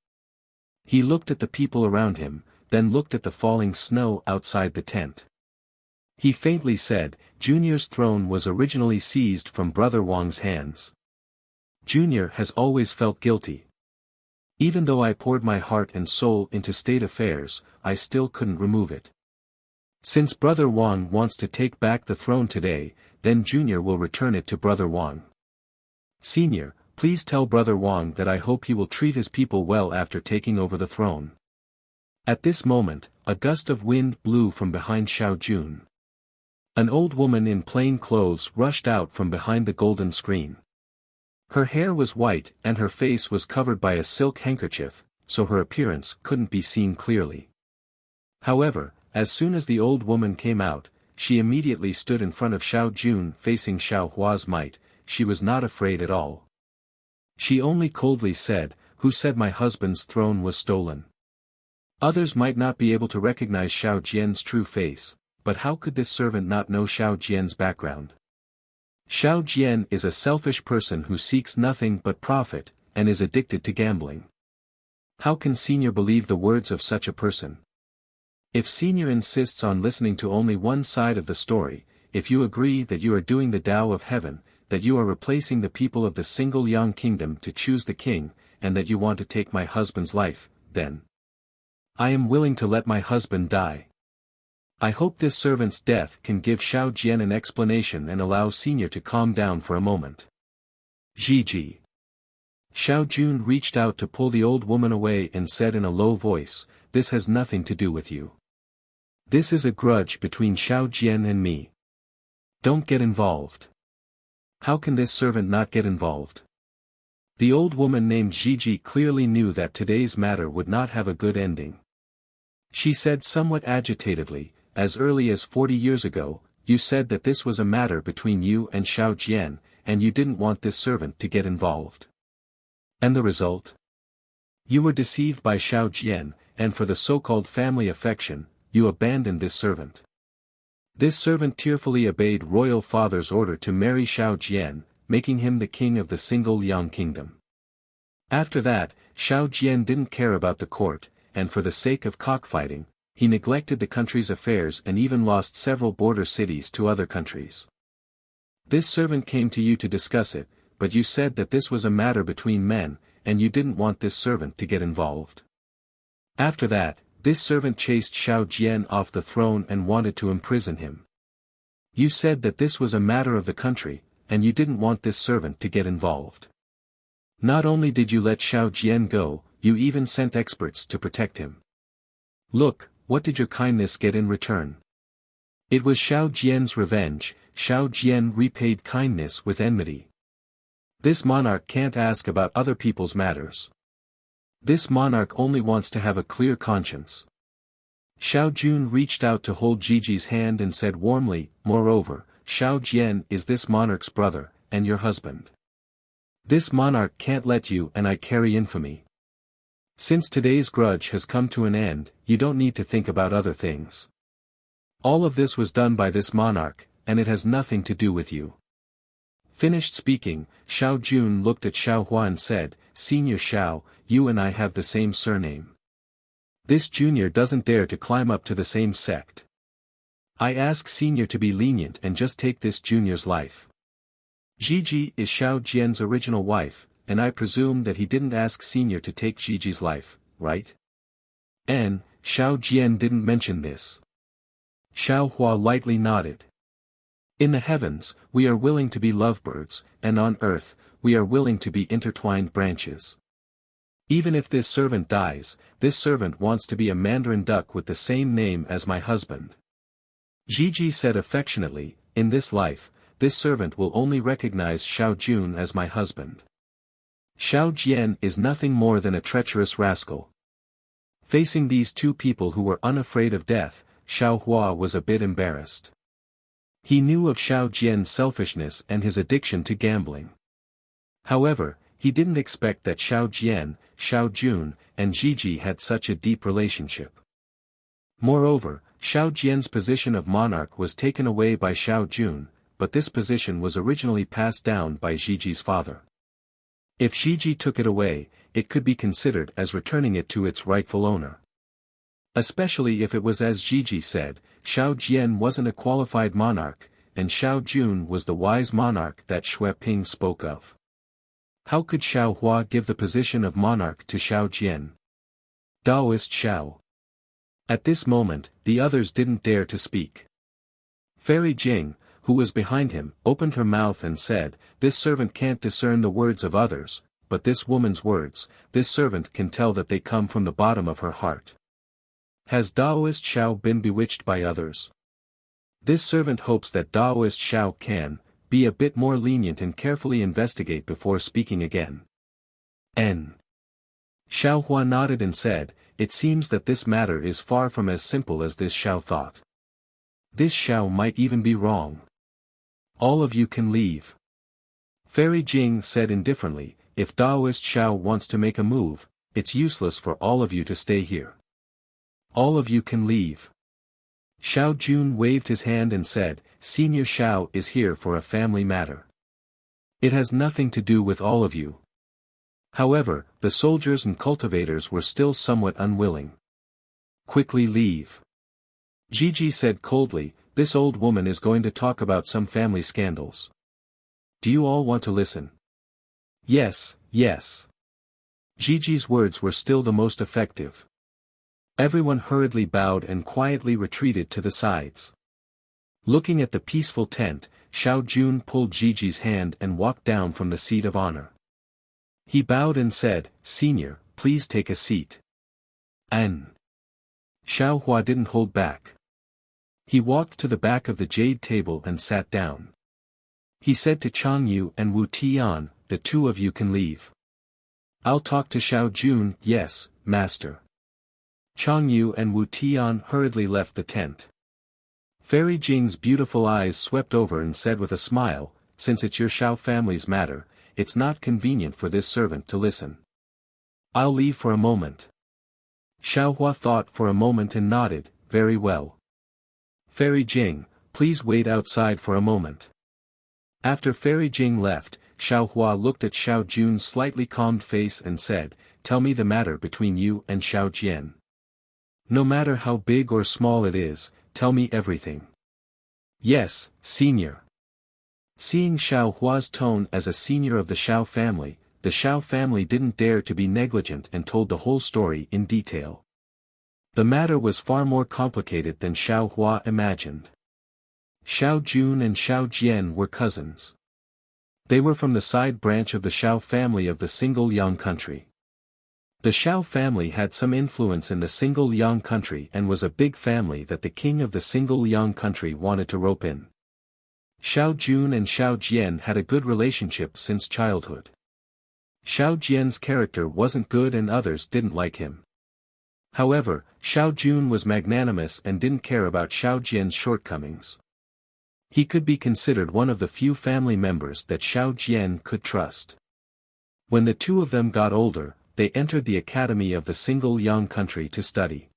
He looked at the people around him, then looked at the falling snow outside the tent. He faintly said, Junior's throne was originally seized from Brother Wang's hands. Junior has always felt guilty. Even though I poured my heart and soul into state affairs, I still couldn't remove it. Since Brother Wang wants to take back the throne today, then Junior will return it to Brother Wang. Senior, please tell Brother Wang that I hope he will treat his people well after taking over the throne. At this moment, a gust of wind blew from behind Xiao Jun. An old woman in plain clothes rushed out from behind the golden screen. Her hair was white and her face was covered by a silk handkerchief, so her appearance couldn't be seen clearly. However, as soon as the old woman came out, she immediately stood in front of Xiao Jun facing Xiao Hua's might. She was not afraid at all. She only coldly said, who said my husband's throne was stolen? Others might not be able to recognize Xiao Jian's true face, but how could this servant not know Xiao Jian's background? Xiao Jian is a selfish person who seeks nothing but profit, and is addicted to gambling. How can Senior believe the words of such a person? If Senior insists on listening to only one side of the story, if you agree that you are doing the Tao of Heaven, that you are replacing the people of the single Yang kingdom to choose the king, and that you want to take my husband's life, then I am willing to let my husband die. I hope this servant's death can give Xiao Jian an explanation and allow Senior to calm down for a moment. Gigi. Xiao Jun reached out to pull the old woman away and said in a low voice, this has nothing to do with you. This is a grudge between Xiao Jian and me. Don't get involved. How can this servant not get involved? The old woman named Gigi clearly knew that today's matter would not have a good ending. She said somewhat agitatedly, as early as 40 years ago, you said that this was a matter between you and Xiao Jian, and you didn't want this servant to get involved. And the result? You were deceived by Xiao Jian, and for the so-called family affection, you abandoned this servant. This servant tearfully obeyed royal father's order to marry Xiao Jian, making him the king of the single Liang kingdom. After that, Xiao Jian didn't care about the court, and for the sake of cockfighting, he neglected the country's affairs and even lost several border cities to other countries. This servant came to you to discuss it, but you said that this was a matter between men, and you didn't want this servant to get involved. After that, this servant chased Xiao Jian off the throne and wanted to imprison him. You said that this was a matter of the country, and you didn't want this servant to get involved. Not only did you let Xiao Jian go, you even sent experts to protect him. Look, what did your kindness get in return? It was Xiao Jian's revenge. Xiao Jian repaid kindness with enmity. This monarch can't ask about other people's matters. This monarch only wants to have a clear conscience. Xiao Jun reached out to hold Gigi's hand and said warmly, moreover, Xiao Jian is this monarch's brother, and your husband. This monarch can't let you and I carry infamy. Since today's grudge has come to an end, you don't need to think about other things. All of this was done by this monarch, and it has nothing to do with you. Finished speaking, Xiao Jun looked at Xiao Hua and said, Senior Xiao, you and I have the same surname. This junior doesn't dare to climb up to the same sect. I ask senior to be lenient and just take this junior's life. Gigi is Xiao Jian's original wife, and I presume that he didn't ask senior to take Gigi's life, right? And, Xiao Jian didn't mention this. Xiao Hua lightly nodded. In the heavens, we are willing to be lovebirds, and on earth, we are willing to be intertwined branches. Even if this servant dies, this servant wants to be a mandarin duck with the same name as my husband. Gigi said affectionately, in this life, this servant will only recognize Xiao Jun as my husband. Xiao Jian is nothing more than a treacherous rascal. Facing these two people who were unafraid of death, Xiao Hua was a bit embarrassed. He knew of Xiao Jian's selfishness and his addiction to gambling. However, he didn't expect that Xiao Jian, Xiao Jun, and Gigi had such a deep relationship. Moreover, Xiao Jian's position of monarch was taken away by Xiao Jun, but this position was originally passed down by Gigi's father. If Gigi took it away, it could be considered as returning it to its rightful owner. Especially if it was as Gigi said, Xiao Jian wasn't a qualified monarch, and Xiao Jun was the wise monarch that Xue Ping spoke of. How could Xiao Hua give the position of monarch to Xiao Jian? Daoist Xiao. At this moment, the others didn't dare to speak. Fairy Jing, who was behind him, opened her mouth and said, this servant can't discern the words of others, but this woman's words, this servant can tell that they come from the bottom of her heart. Has Daoist Xiao been bewitched by others? This servant hopes that Daoist Xiao can be a bit more lenient and carefully investigate before speaking again. N. Xiao Hua nodded and said, it seems that this matter is far from as simple as this Xiao thought. This Xiao might even be wrong. All of you can leave. Fairy Jing said indifferently, if Daoist Xiao wants to make a move, it's useless for all of you to stay here. All of you can leave. Xiao Jun waved his hand and said, Senior Xiao is here for a family matter. It has nothing to do with all of you. However, the soldiers and cultivators were still somewhat unwilling. Quickly leave. Gigi said coldly, this old woman is going to talk about some family scandals. Do you all want to listen? Yes, yes. Gigi's words were still the most effective. Everyone hurriedly bowed and quietly retreated to the sides. Looking at the peaceful tent, Xiao Jun pulled Gigi's hand and walked down from the seat of honor. He bowed and said, Senior, please take a seat. An. Xiao Hua didn't hold back. He walked to the back of the jade table and sat down. He said to Chang Yu and Wu Tian, the two of you can leave. I'll talk to Xiao Jun, yes, master. Chang Yu and Wu Tian hurriedly left the tent. Fairy Jing's beautiful eyes swept over and said with a smile, since it's your Xiao family's matter, it's not convenient for this servant to listen. I'll leave for a moment. Xiao Hua thought for a moment and nodded, very well. Fairy Jing, please wait outside for a moment. After Fairy Jing left, Xiao Hua looked at Xiao Jun's slightly calmed face and said, tell me the matter between you and Xiao Jian. No matter how big or small it is, tell me everything. Yes, senior. Seeing Xiao Hua's tone as a senior of the Xiao family, the Xiao family didn't dare to be negligent and told the whole story in detail. The matter was far more complicated than Xiao Hua imagined. Xiao Jun and Xiao Jian were cousins. They were from the side branch of the Xiao family of the Single Yang country. The Xiao family had some influence in the Single Yang country and was a big family that the king of the Single Yang country wanted to rope in. Xiao Jun and Xiao Jian had a good relationship since childhood. Xiao Jian's character wasn't good and others didn't like him. However, Xiao Jun was magnanimous and didn't care about Xiao Jian's shortcomings. He could be considered one of the few family members that Xiao Jian could trust. When the two of them got older, they entered the academy of the Single Yang country to study.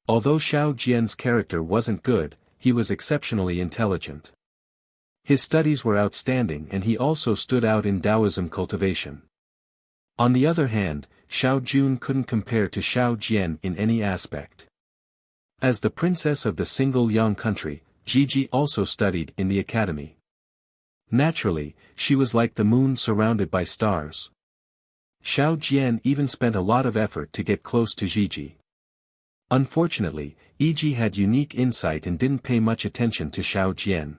Although Xiao Jian's character wasn't good, he was exceptionally intelligent. His studies were outstanding and he also stood out in Taoism cultivation. On the other hand, Xiao Jun couldn't compare to Xiao Jian in any aspect. As the princess of the Single Yang country, Gigi also studied in the academy. Naturally, she was like the moon surrounded by stars. Xiao Jian even spent a lot of effort to get close to Gigi. Unfortunately, Gigi had unique insight and didn't pay much attention to Xiao Jian.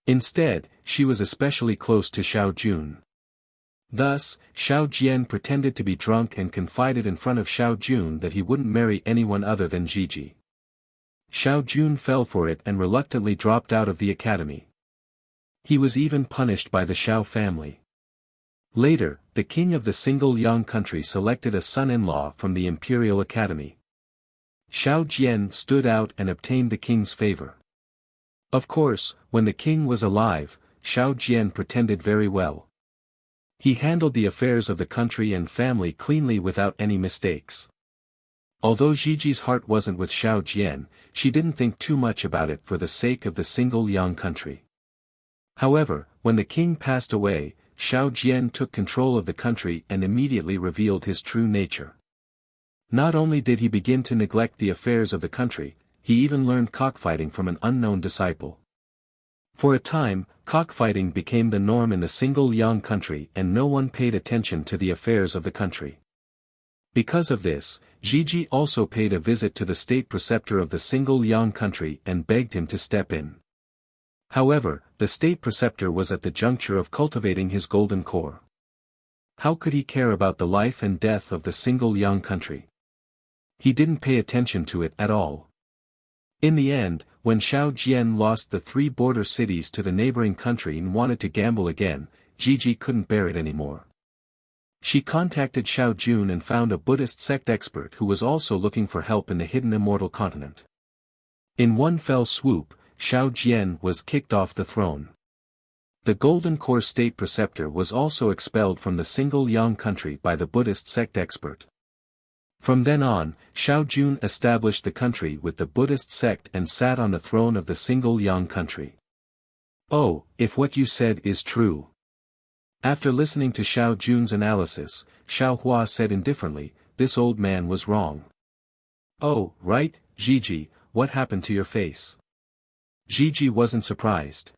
Instead, she was especially close to Xiao Jun. Thus, Xiao Jian pretended to be drunk and confided in front of Xiao Jun that he wouldn't marry anyone other than Gigi. Xiao Jun fell for it and reluctantly dropped out of the academy. He was even punished by the Xiao family. Later, the king of the Single Yang country selected a son-in-law from the imperial academy. Xiao Jian stood out and obtained the king's favor. Of course, when the king was alive, Xiao Jian pretended very well. He handled the affairs of the country and family cleanly without any mistakes. Although Gigi's heart wasn't with Xiao Jian, she didn't think too much about it for the sake of the Single Yang country. However, when the king passed away, Xiao Jian took control of the country and immediately revealed his true nature. Not only did he begin to neglect the affairs of the country, he even learned cockfighting from an unknown disciple. For a time, cockfighting became the norm in the Single Yang country and no one paid attention to the affairs of the country. Because of this, Gigi also paid a visit to the state preceptor of the Single Yang country and begged him to step in. However, the state preceptor was at the juncture of cultivating his golden core. How could he care about the life and death of the Single Yang country? He didn't pay attention to it at all. In the end, when Xiao Jian lost the 3 border cities to the neighboring country and wanted to gamble again, Gigi couldn't bear it anymore. She contacted Xiao Jun and found a Buddhist sect expert who was also looking for help in the hidden immortal continent. In one fell swoop, Xiao Jian was kicked off the throne. The Golden Core state preceptor was also expelled from the Single Yang country by the Buddhist sect expert. From then on, Xiao Jun established the country with the Buddhist sect and sat on the throne of the Single Yang country. Oh, if what you said is true. After listening to Xiao Jun's analysis, Xiao Hua said indifferently, this old man was wrong. Oh, right, Gigi, what happened to your face? Gigi wasn't surprised.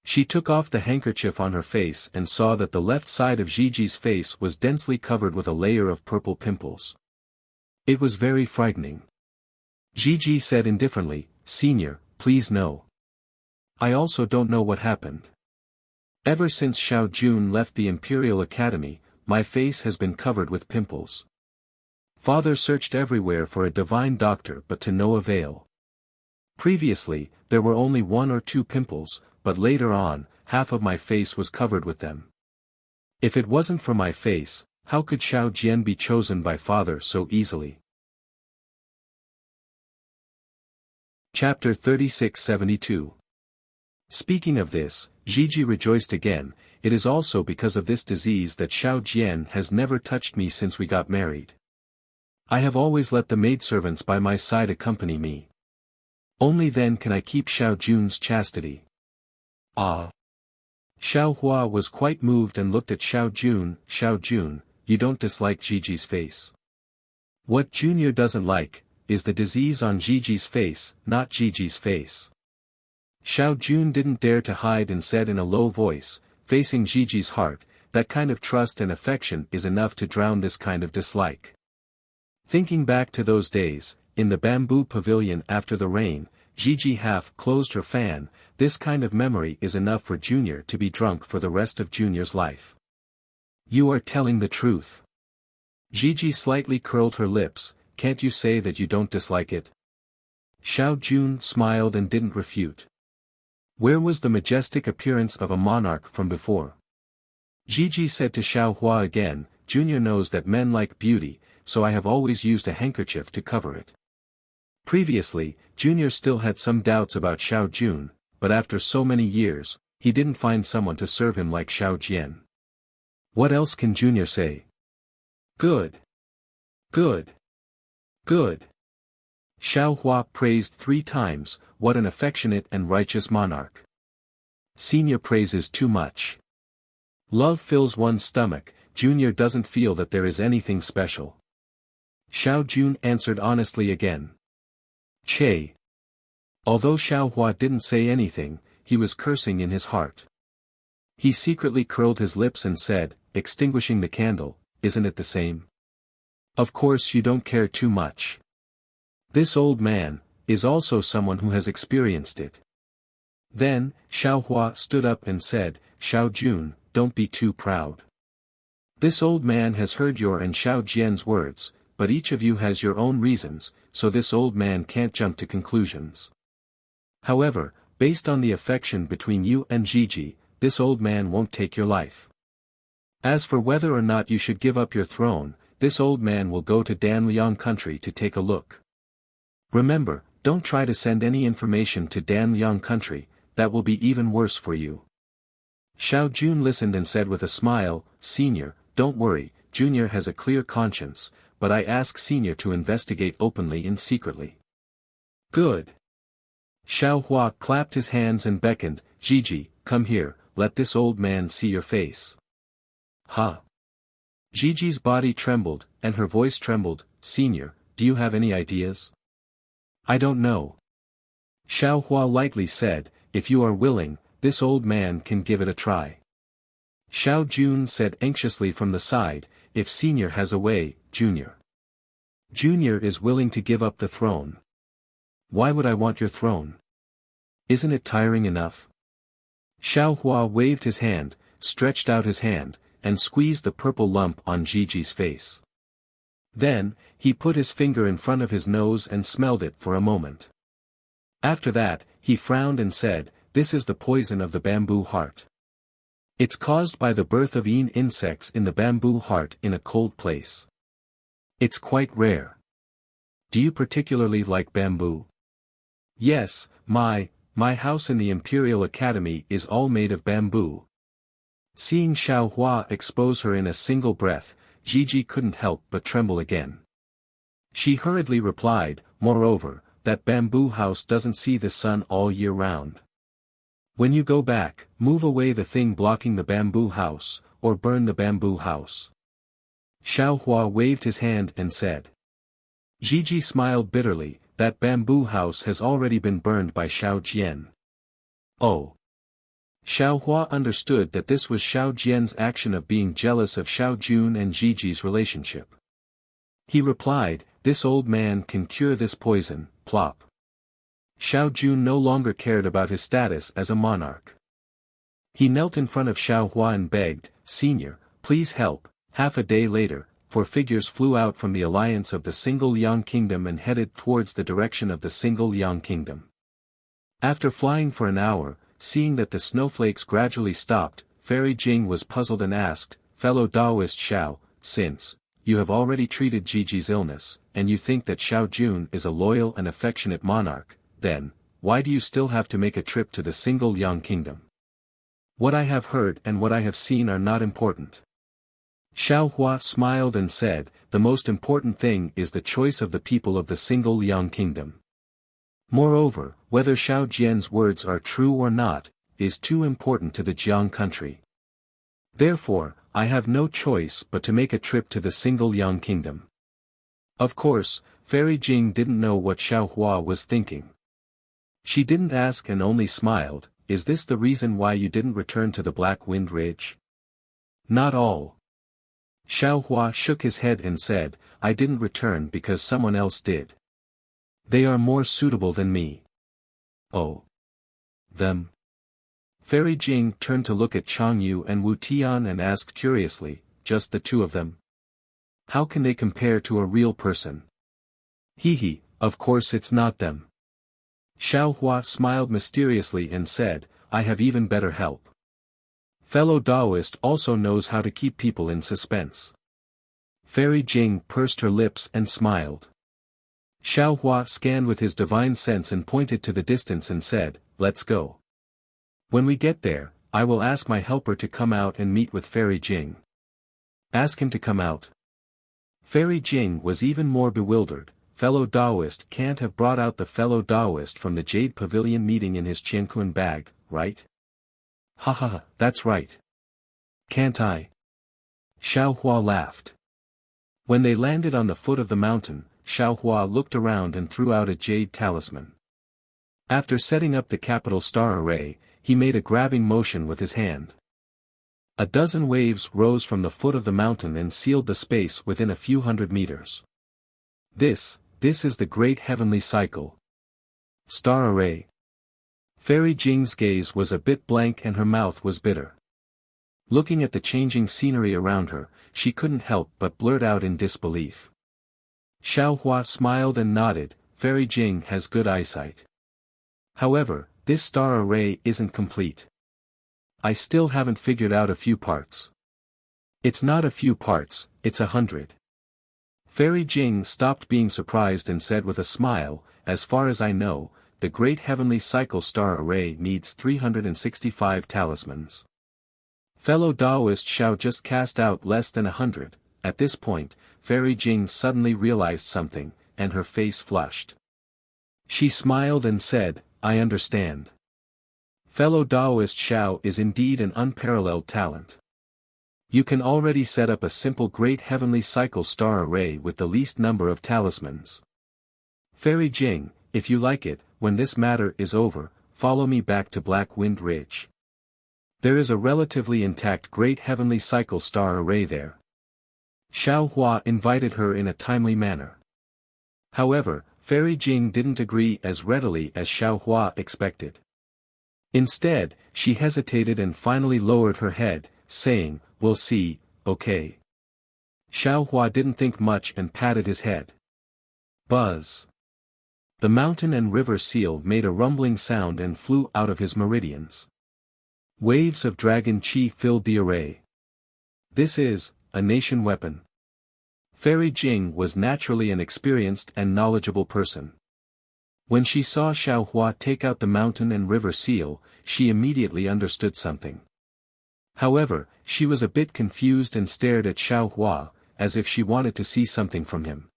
She took off the handkerchief on her face and saw that the left side of Gigi's face was densely covered with a layer of purple pimples. It was very frightening. Gigi said indifferently, Senior, please no. I also don't know what happened. Ever since Xiao Jun left the Imperial Academy, my face has been covered with pimples. Father searched everywhere for a divine doctor but to no avail. Previously, there were only 1 or 2 pimples, but later on, half of my face was covered with them. If it wasn't for my face, how could Xiao Jian be chosen by Father so easily? Chapter 3672. Speaking of this, Gigi rejoiced again, it is also because of this disease that Xiao Jian has never touched me since we got married. I have always let the maidservants by my side accompany me. Only then can I keep Xiao Jun's chastity. Ah! Xiao Hua was quite moved and looked at Xiao Jun. Xiao Jun, you don't dislike Gigi's face. What Junior doesn't like, is the disease on Gigi's face, not Gigi's face. Xiao Jun didn't dare to hide and said in a low voice, facing Gigi's heart, that kind of trust and affection is enough to drown this kind of dislike. Thinking back to those days, in the bamboo pavilion after the rain, Gigi half closed her fan. This kind of memory is enough for Junior to be drunk for the rest of Junior's life. You are telling the truth. Gigi slightly curled her lips. Can't you say that you don't dislike it? Xiao Jun smiled and didn't refute. Where was the majestic appearance of a monarch from before? Gigi said to Xiao Hua again, Junior knows that men like beauty, so I have always used a handkerchief to cover it. Previously, Junior still had some doubts about Xiao Jun, but after so many years, he didn't find someone to serve him like Xiao Jian. What else can Junior say? Good. Good. Good. Xiao Hua praised 3 times, what an affectionate and righteous monarch. Senior praises too much. Love fills one's stomach, Junior doesn't feel that there is anything special. Xiao Jun answered honestly again. Che. Although Xiao Hua didn't say anything, he was cursing in his heart. He secretly curled his lips and said, extinguishing the candle, isn't it the same? Of course you don't care too much. This old man is also someone who has experienced it. Then, Xiao Hua stood up and said, Xiao Jun, don't be too proud. This old man has heard your and Xiao Jian's words, but each of you has your own reasons, so this old man can't jump to conclusions. However, based on the affection between you and Gigi, this old man won't take your life. As for whether or not you should give up your throne, this old man will go to Danliang country to take a look. Remember, don't try to send any information to Danliang country, that will be even worse for you. Xiao Jun listened and said with a smile, Senior, don't worry, Junior has a clear conscience, but I ask Senior to investigate openly and secretly. Good. Xiao Hua clapped his hands and beckoned, Gigi, come here, let this old man see your face. Huh. Gigi's body trembled, and her voice trembled, Senior, do you have any ideas? I don't know. Xiao Hua lightly said, if you are willing, this old man can give it a try. Xiao Jun said anxiously from the side, if Senior has a way, Junior. Junior is willing to give up the throne. Why would I want your throne? Isn't it tiring enough? Xiao Hua waved his hand, stretched out his hand, and squeezed the purple lump on Gigi's face. Then, he put his finger in front of his nose and smelled it for a moment. After that, he frowned and said, this is the poison of the bamboo heart. It's caused by the birth of insects in the bamboo heart in a cold place. It's quite rare. Do you particularly like bamboo? Yes, my house in the Imperial Academy is all made of bamboo. Seeing Xiao Hua expose her in a single breath, Gigi couldn't help but tremble again. She hurriedly replied, moreover, that bamboo house doesn't see the sun all year round. When you go back, move away the thing blocking the bamboo house, or burn the bamboo house. Xiao Hua waved his hand and said. Gigi smiled bitterly, that bamboo house has already been burned by Xiao Jian. Oh. Xiao Hua understood that this was Xiao Jian's action of being jealous of Xiao Jun and Gigi's relationship. He replied, this old man can cure this poison, plop. Xiao Jun no longer cared about his status as a monarch. He knelt in front of Xiao Hua and begged, Senior, please help. Half a day later, 4 figures flew out from the alliance of the Single Yang Kingdom and headed towards the direction of the Single Yang Kingdom. After flying for an hour, seeing that the snowflakes gradually stopped, Fairy Jing was puzzled and asked, fellow Taoist Xiao, since you have already treated Gigi's illness, and you think that Xiao Jun is a loyal and affectionate monarch, then, why do you still have to make a trip to the Single Yang Kingdom? What I have heard and what I have seen are not important. Xiao Hua smiled and said, the most important thing is the choice of the people of the Single Yang Kingdom. Moreover, whether Xiao Jian's words are true or not, is too important to the Jiang country. Therefore, I have no choice but to make a trip to the Single Yang Kingdom. Of course, Fairy Jing didn't know what Xiao Hua was thinking. She didn't ask and only smiled, is this the reason why you didn't return to the Black Wind Ridge? Not all. Xiao Hua shook his head and said, I didn't return because someone else did. They are more suitable than me. Oh. Them. Fairy Jing turned to look at Chang Yu and Wu Tian and asked curiously, just the two of them? How can they compare to a real person? Hee, of course it's not them. Xiao Hua smiled mysteriously and said, I have even better help. Fellow Taoist also knows how to keep people in suspense. Fairy Jing pursed her lips and smiled. Xiao Hua scanned with his divine sense and pointed to the distance and said, let's go. When we get there, I will ask my helper to come out and meet with Fairy Jing. Ask him to come out. Fairy Jing was even more bewildered. Fellow Taoist can't have brought out the fellow Taoist from the Jade Pavilion meeting in his Qiankun bag, right? Ha, that's right. Can't I? Xiao Hua laughed. When they landed on the foot of the mountain, Xiao Hua looked around and threw out a jade talisman. After setting up the capital star array, he made a grabbing motion with his hand. A dozen waves rose from the foot of the mountain and sealed the space within a few hundred meters. This is the great heavenly cycle. Star array. Fairy Jing's gaze was a bit blank and her mouth was bitter. Looking at the changing scenery around her, she couldn't help but blurt out in disbelief. Xiao Hua smiled and nodded, Fairy Jing has good eyesight. However, this star array isn't complete. I still haven't figured out a few parts. It's not a few parts, it's 100. Fairy Jing stopped being surprised and said with a smile, as far as I know, the Great Heavenly Cycle Star Array needs 365 talismans. Fellow Taoist Xiao just cast out less than 100. At this point, Fairy Jing suddenly realized something, and her face flushed. She smiled and said, I understand. Fellow Taoist Xiao is indeed an unparalleled talent. You can already set up a simple Great Heavenly Cycle Star Array with the least number of talismans. Fairy Jing, if you like it, when this matter is over, follow me back to Black Wind Ridge. There is a relatively intact Great Heavenly Cycle Star Array there. Xiao Hua invited her in a timely manner. However, Fairy Jing didn't agree as readily as Xiao Hua expected. Instead, she hesitated and finally lowered her head, saying, we'll see, okay. Xiao Hua didn't think much and patted his head. Buzz. The mountain and river seal made a rumbling sound and flew out of his meridians. Waves of dragon chi filled the array. This is a nation weapon. Fairy Jing was naturally an experienced and knowledgeable person. When she saw Xiao Hua take out the mountain and river seal, she immediately understood something. However, she was a bit confused and stared at Xiao Hua, as if she wanted to see something from him.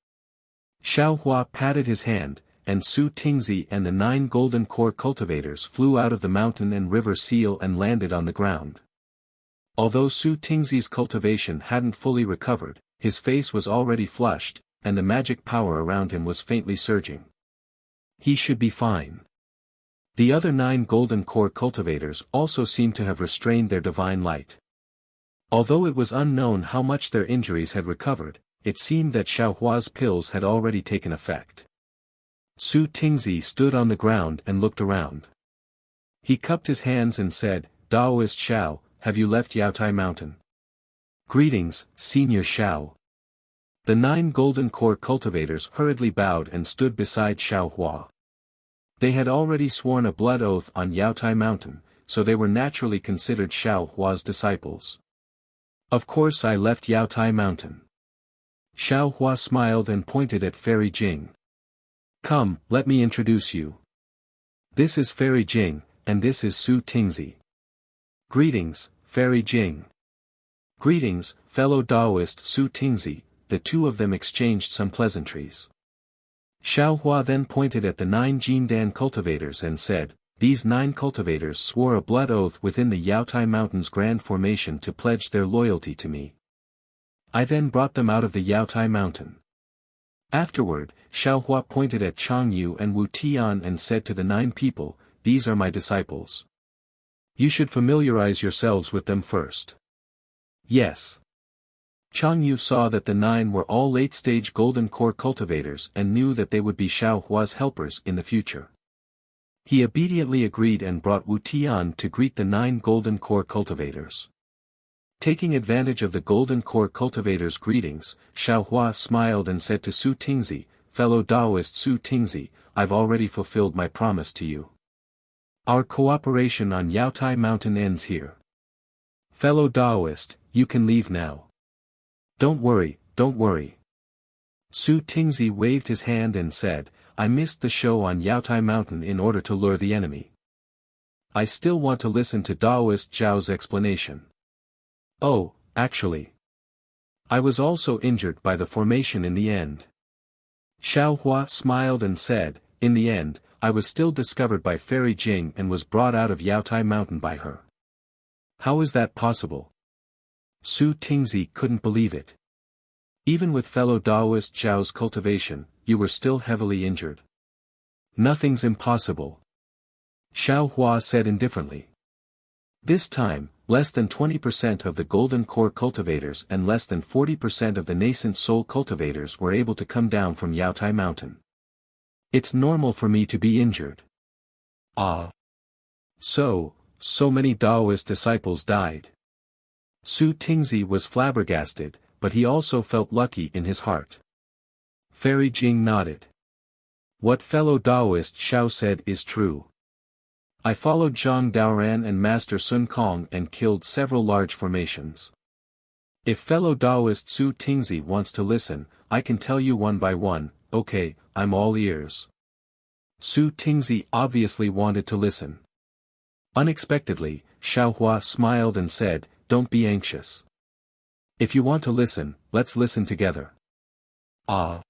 Xiao Hua patted his hand, and Su Tingzi and the 9 golden core cultivators flew out of the mountain and river seal and landed on the ground. Although Su Tingzi's cultivation hadn't fully recovered, his face was already flushed, and the magic power around him was faintly surging. He should be fine. The other 9 golden core cultivators also seemed to have restrained their divine light. Although it was unknown how much their injuries had recovered, it seemed that Xiao Hua's pills had already taken effect. Su Tingzi stood on the ground and looked around. He cupped his hands and said, Taoist Xiao, have you left Yaotai Mountain? Greetings, Senior Xiao. The 9 golden core cultivators hurriedly bowed and stood beside Xiao Hua. They had already sworn a blood oath on Yaotai Mountain, so they were naturally considered Xiao Hua's disciples. Of course I left Yaotai Mountain. Xiao Hua smiled and pointed at Fairy Jing. Come, let me introduce you. This is Fairy Jing, and this is Su Tingzi. Greetings, Fairy Jing. Greetings, fellow Taoist Su Tingzi. The two of them exchanged some pleasantries. Xiao Hua then pointed at the 9 Jindan cultivators and said, these 9 cultivators swore a blood oath within the Yaotai Mountain's Grand Formation to pledge their loyalty to me. I then brought them out of the Yaotai Mountain. Afterward, Xiao Hua pointed at Chang Yu and Wu Tian and said to the 9 people, these are my disciples. You should familiarize yourselves with them first. Yes. Chang Yu saw that the 9 were all late-stage golden core cultivators and knew that they would be Xiao Hua's helpers in the future. He obediently agreed and brought Wu Tian to greet the 9 golden core cultivators. Taking advantage of the golden core cultivators' greetings, Xiaohua smiled and said to Su Tingzi, "Fellow Taoist Su Tingzi, I've already fulfilled my promise to you. Our cooperation on Yaotai Mountain ends here. Fellow Taoist, you can leave now. Don't worry, don't worry." Su Tingzi waved his hand and said, "I missed the show on Yaotai Mountain in order to lure the enemy. I still want to listen to Taoist Zhao's explanation. Oh, actually, I was also injured by the formation in the end." Xiaohua smiled and said, "In the end, I was still discovered by Fairy Jing and was brought out of Yaotai Mountain by her." "How is that possible?" Su Tingzi couldn't believe it. "Even with fellow Taoist Zhao's cultivation, you were still heavily injured." "Nothing's impossible," Xiaohua said indifferently. This time, less than 20% of the golden core cultivators and less than 40% of the nascent soul cultivators were able to come down from Yaotai Mountain. "It's normal for me to be injured." "Ah. So many Taoist disciples died." Su Tingzi was flabbergasted, but he also felt lucky in his heart. Fairy Jing nodded. "What fellow Taoist Xiao said is true. I followed Zhang Daoran and Master Sun Kong and killed several large formations. If fellow Taoist Su Tingzi wants to listen, I can tell you one by one. Okay, I'm all ears." Su Tingzi obviously wanted to listen. Unexpectedly, Xiaohua smiled and said, "Don't be anxious. If you want to listen, let's listen together." "Ah.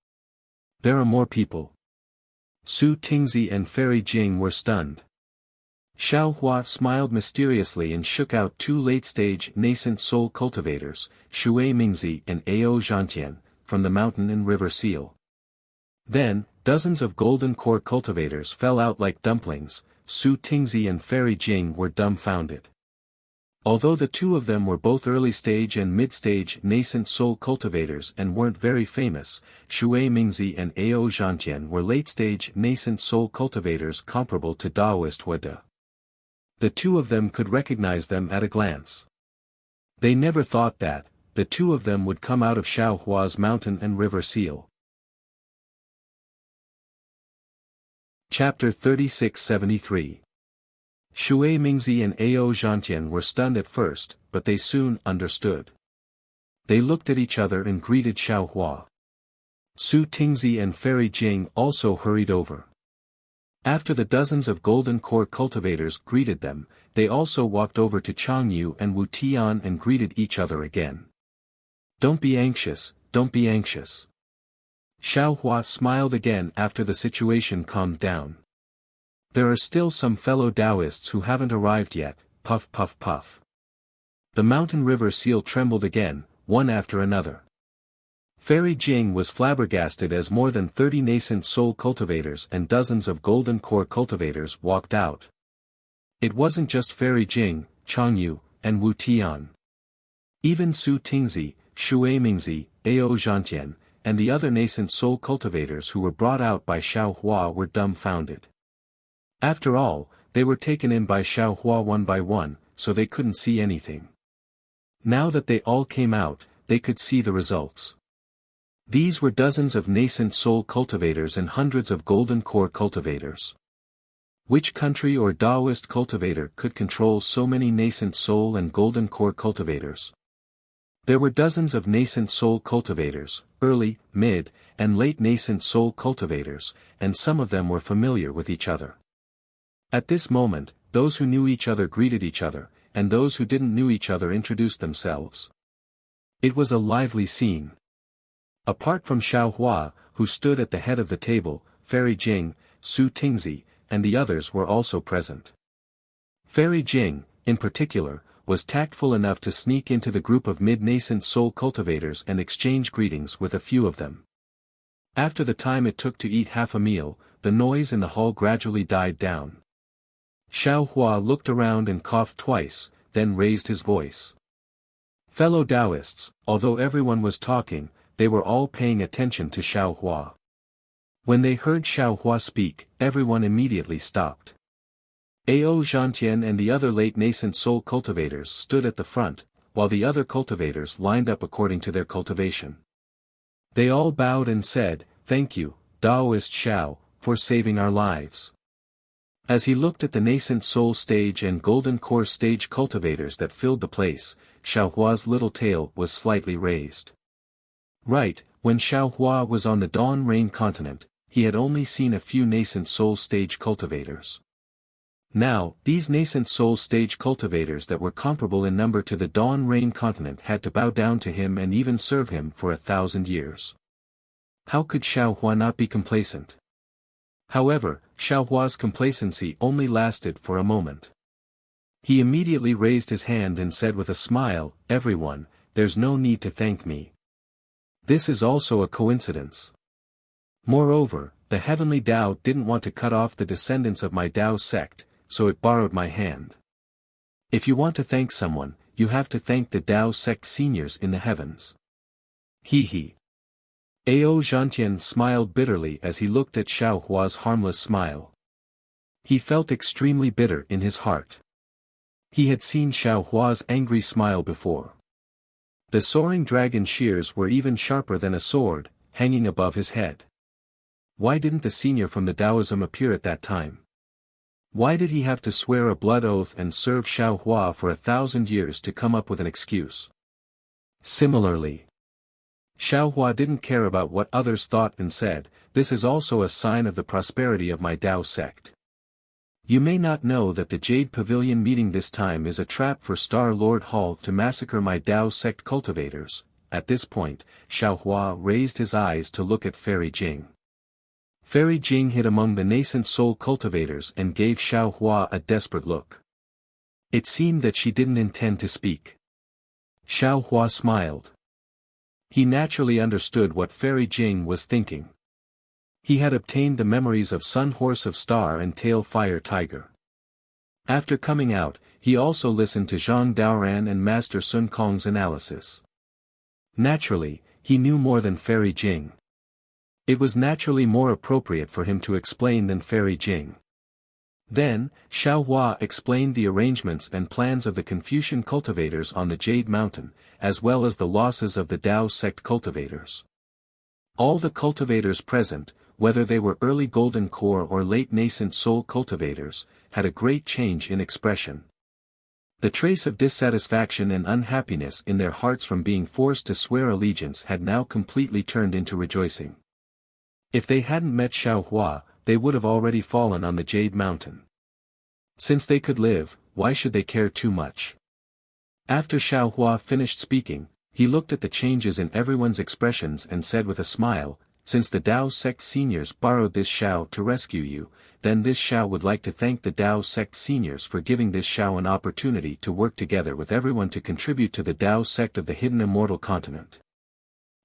There are more people." Su Tingzi and Fairy Jing were stunned. Xiaohua smiled mysteriously and shook out 2 late-stage nascent soul cultivators, Shui Mingzi and Ao Zhantian, from the mountain and river seal. Then, dozens of golden core cultivators fell out like dumplings. Su Tingzi and Fairy Jing were dumbfounded. Although the 2 of them were both early-stage and mid-stage nascent soul cultivators and weren't very famous, Shui Mingzi and Ao Zhantian were late-stage nascent soul cultivators comparable to Taoist Wada. The 2 of them could recognize them at a glance. They never thought that, the 2 of them would come out of Xiaohua's mountain and river seal. Chapter 3673. Shui Mingzi and Ao Zhantian were stunned at first, but they soon understood. They looked at each other and greeted Xiaohua. Su Tingzi and Fairy Jing also hurried over. After the dozens of golden core cultivators greeted them, they also walked over to Changyu and Wu Tian and greeted each other again. "Don't be anxious, don't be anxious." Xiaohua smiled again after the situation calmed down. "There are still some fellow Taoists who haven't arrived yet." Puff puff puff. The mountain river seal trembled again, one after another. Fairy Jing was flabbergasted as more than 30 nascent soul cultivators and dozens of golden core cultivators walked out. It wasn't just Fairy Jing, Changyu, and Wu Tian. Even Su Tingzi, Shui Mingzi, Ao Zhantian, and the other nascent soul cultivators who were brought out by Xiaohua were dumbfounded. After all, they were taken in by Xiaohua one by one, so they couldn't see anything. Now that they all came out, they could see the results. These were dozens of nascent soul cultivators and hundreds of golden core cultivators. Which country or Taoist cultivator could control so many nascent soul and golden core cultivators? There were dozens of nascent soul cultivators, early, mid, and late nascent soul cultivators, and some of them were familiar with each other. At this moment, those who knew each other greeted each other, and those who didn't know each other introduced themselves. It was a lively scene. Apart from Xiaohua, who stood at the head of the table, Fairy Jing, Su Tingzi, and the others were also present. Fairy Jing, in particular, was tactful enough to sneak into the group of mid-nascent soul cultivators and exchange greetings with a few of them. After the time it took to eat half a meal, the noise in the hall gradually died down. Xiaohua looked around and coughed twice, then raised his voice. Fellow Taoists, although everyone was talking, they were all paying attention to Xiaohua. When they heard Xiaohua speak, everyone immediately stopped. Ao Zhantian and the other late nascent soul cultivators stood at the front, while the other cultivators lined up according to their cultivation. They all bowed and said, "Thank you, Taoist Xiao, for saving our lives." As he looked at the nascent soul stage and golden core stage cultivators that filled the place, Xiao Hua's little tail was slightly raised. Right, when Xiao Hua was on the Dawn Rain continent, he had only seen a few nascent soul stage cultivators. Now, these nascent soul stage cultivators that were comparable in number to the Dawn Rain continent had to bow down to him and even serve him for 1,000 years. How could Xiao Hua not be complacent? However, Xiao Hua's complacency only lasted for a moment. He immediately raised his hand and said with a smile, "Everyone, there's no need to thank me. This is also a coincidence. Moreover, the heavenly Tao didn't want to cut off the descendants of my Tao sect, so it borrowed my hand. If you want to thank someone, you have to thank the Tao sect seniors in the heavens." He he. Ao Zhantian smiled bitterly as he looked at Xiao Hua's harmless smile. He felt extremely bitter in his heart. He had seen Xiao Hua's angry smile before. The soaring dragon shears were even sharper than a sword, hanging above his head. Why didn't the senior from the Taoism appear at that time? Why did he have to swear a blood oath and serve Xiao Hua for 1,000 years to come up with an excuse? Similarly, Xiao Hua didn't care about what others thought and said, "This is also a sign of the prosperity of my Tao sect. You may not know that the Jade Pavilion meeting this time is a trap for Star Lord Hall to massacre my Tao sect cultivators." At this point, Xiao Hua raised his eyes to look at Fairy Jing. Fairy Jing hid among the nascent soul cultivators and gave Xiao Hua a desperate look. It seemed that she didn't intend to speak. Xiao Hua smiled. He naturally understood what Fairy Jing was thinking. He had obtained the memories of Sun Horse of Star and Tail Fire Tiger. After coming out, he also listened to Zhang Daoran and Master Sun Kong's analysis. Naturally, he knew more than Fairy Jing. It was naturally more appropriate for him to explain than Fairy Jing. Then, Xiao Hua explained the arrangements and plans of the Confucian cultivators on the Jade Mountain, as well as the losses of the Tao sect cultivators. All the cultivators present, whether they were early golden core or late nascent soul cultivators, had a great change in expression. The trace of dissatisfaction and unhappiness in their hearts from being forced to swear allegiance had now completely turned into rejoicing. If they hadn't met Xiao Hua, they would have already fallen on the Jade Mountain. Since they could live, why should they care too much? After Xiao Hua finished speaking, he looked at the changes in everyone's expressions and said with a smile, "Since the Tao sect seniors borrowed this Xiao to rescue you, then this Xiao would like to thank the Tao sect seniors for giving this Xiao an opportunity to work together with everyone to contribute to the Tao sect of the hidden immortal continent."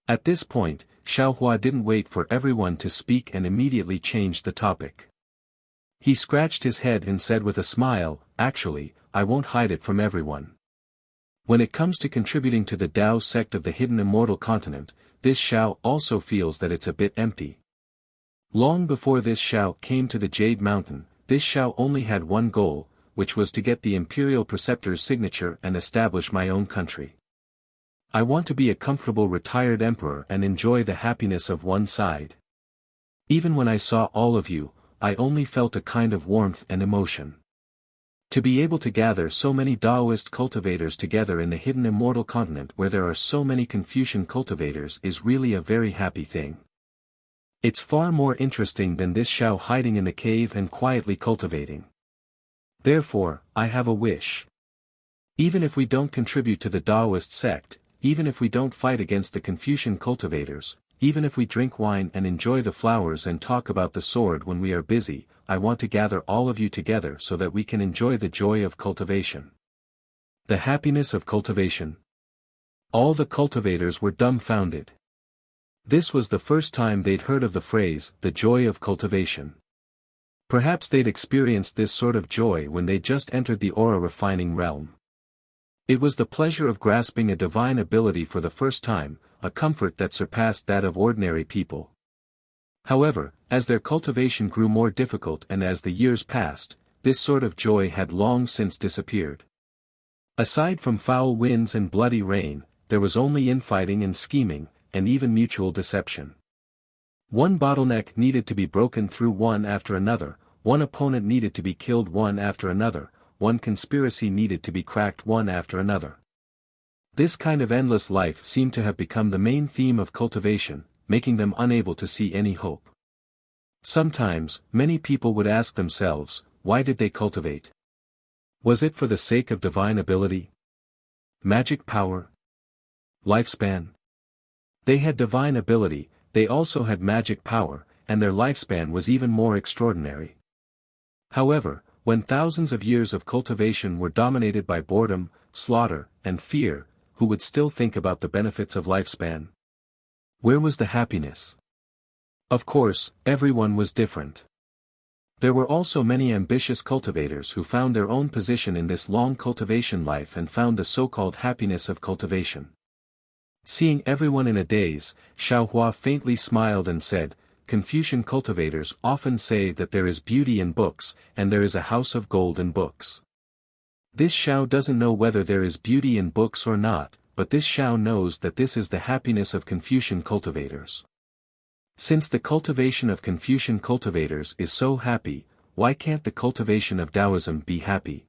At this point, Xiao Hua didn't wait for everyone to speak and immediately changed the topic. He scratched his head and said with a smile, "Actually, I won't hide it from everyone. When it comes to contributing to the Tao sect of the hidden immortal continent, this Xiao also feels that it's a bit empty. Long before this Xiao came to the Jade Mountain, this Xiao only had one goal, which was to get the Imperial Preceptor's signature and establish my own country. I want to be a comfortable retired emperor and enjoy the happiness of one side. Even when I saw all of you, I only felt a kind of warmth and emotion. To be able to gather so many Taoist cultivators together in the hidden immortal continent where there are so many Confucian cultivators is really a very happy thing. It's far more interesting than this Xiao hiding in the cave and quietly cultivating. Therefore, I have a wish. Even if we don't contribute to the Taoist sect, even if we don't fight against the Confucian cultivators, even if we drink wine and enjoy the flowers and talk about the sword when we are busy, I want to gather all of you together so that we can enjoy the joy of cultivation. The happiness of cultivation. All the cultivators were dumbfounded. This was the first time they'd heard of the phrase, the joy of cultivation. Perhaps they'd experienced this sort of joy when they just entered the aura refining realm. It was the pleasure of grasping a divine ability for the first time, a comfort that surpassed that of ordinary people. However, as their cultivation grew more difficult and as the years passed, this sort of joy had long since disappeared. Aside from foul winds and bloody rain, there was only infighting and scheming, and even mutual deception. One bottleneck needed to be broken through one after another, one opponent needed to be killed one after another, one conspiracy needed to be cracked one after another. This kind of endless life seemed to have become the main theme of cultivation, making them unable to see any hope. Sometimes, many people would ask themselves, why did they cultivate? Was it for the sake of divine ability? Magic power? Lifespan? They had divine ability, they also had magic power, and their lifespan was even more extraordinary. However, when thousands of years of cultivation were dominated by boredom, slaughter, and fear, who would still think about the benefits of lifespan? Where was the happiness? Of course, everyone was different. There were also many ambitious cultivators who found their own position in this long cultivation life and found the so-called happiness of cultivation. Seeing everyone in a daze, Xiaohua faintly smiled and said, Confucian cultivators often say that there is beauty in books, and there is a house of gold in books. This Xiao doesn't know whether there is beauty in books or not, but this Xiao knows that this is the happiness of Confucian cultivators. Since the cultivation of Confucian cultivators is so happy, why can't the cultivation of Taoism be happy?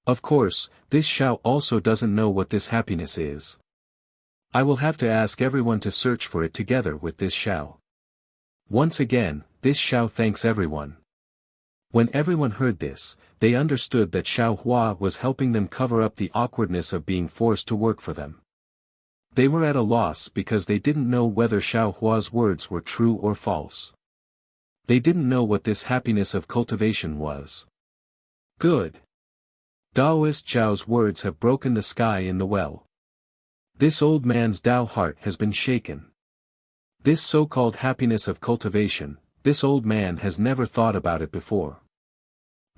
Of course, this Xiao also doesn't know what this happiness is. I will have to ask everyone to search for it together with this Xiao. Once again, this Xiao thanks everyone. When everyone heard this, they understood that Xiaohua was helping them cover up the awkwardness of being forced to work for them. They were at a loss because they didn't know whether Xiaohua's words were true or false. They didn't know what this happiness of cultivation was. Good. Taoist Zhao's words have broken the sky in the well. This old man's Tao heart has been shaken. This so-called happiness of cultivation, this old man has never thought about it before.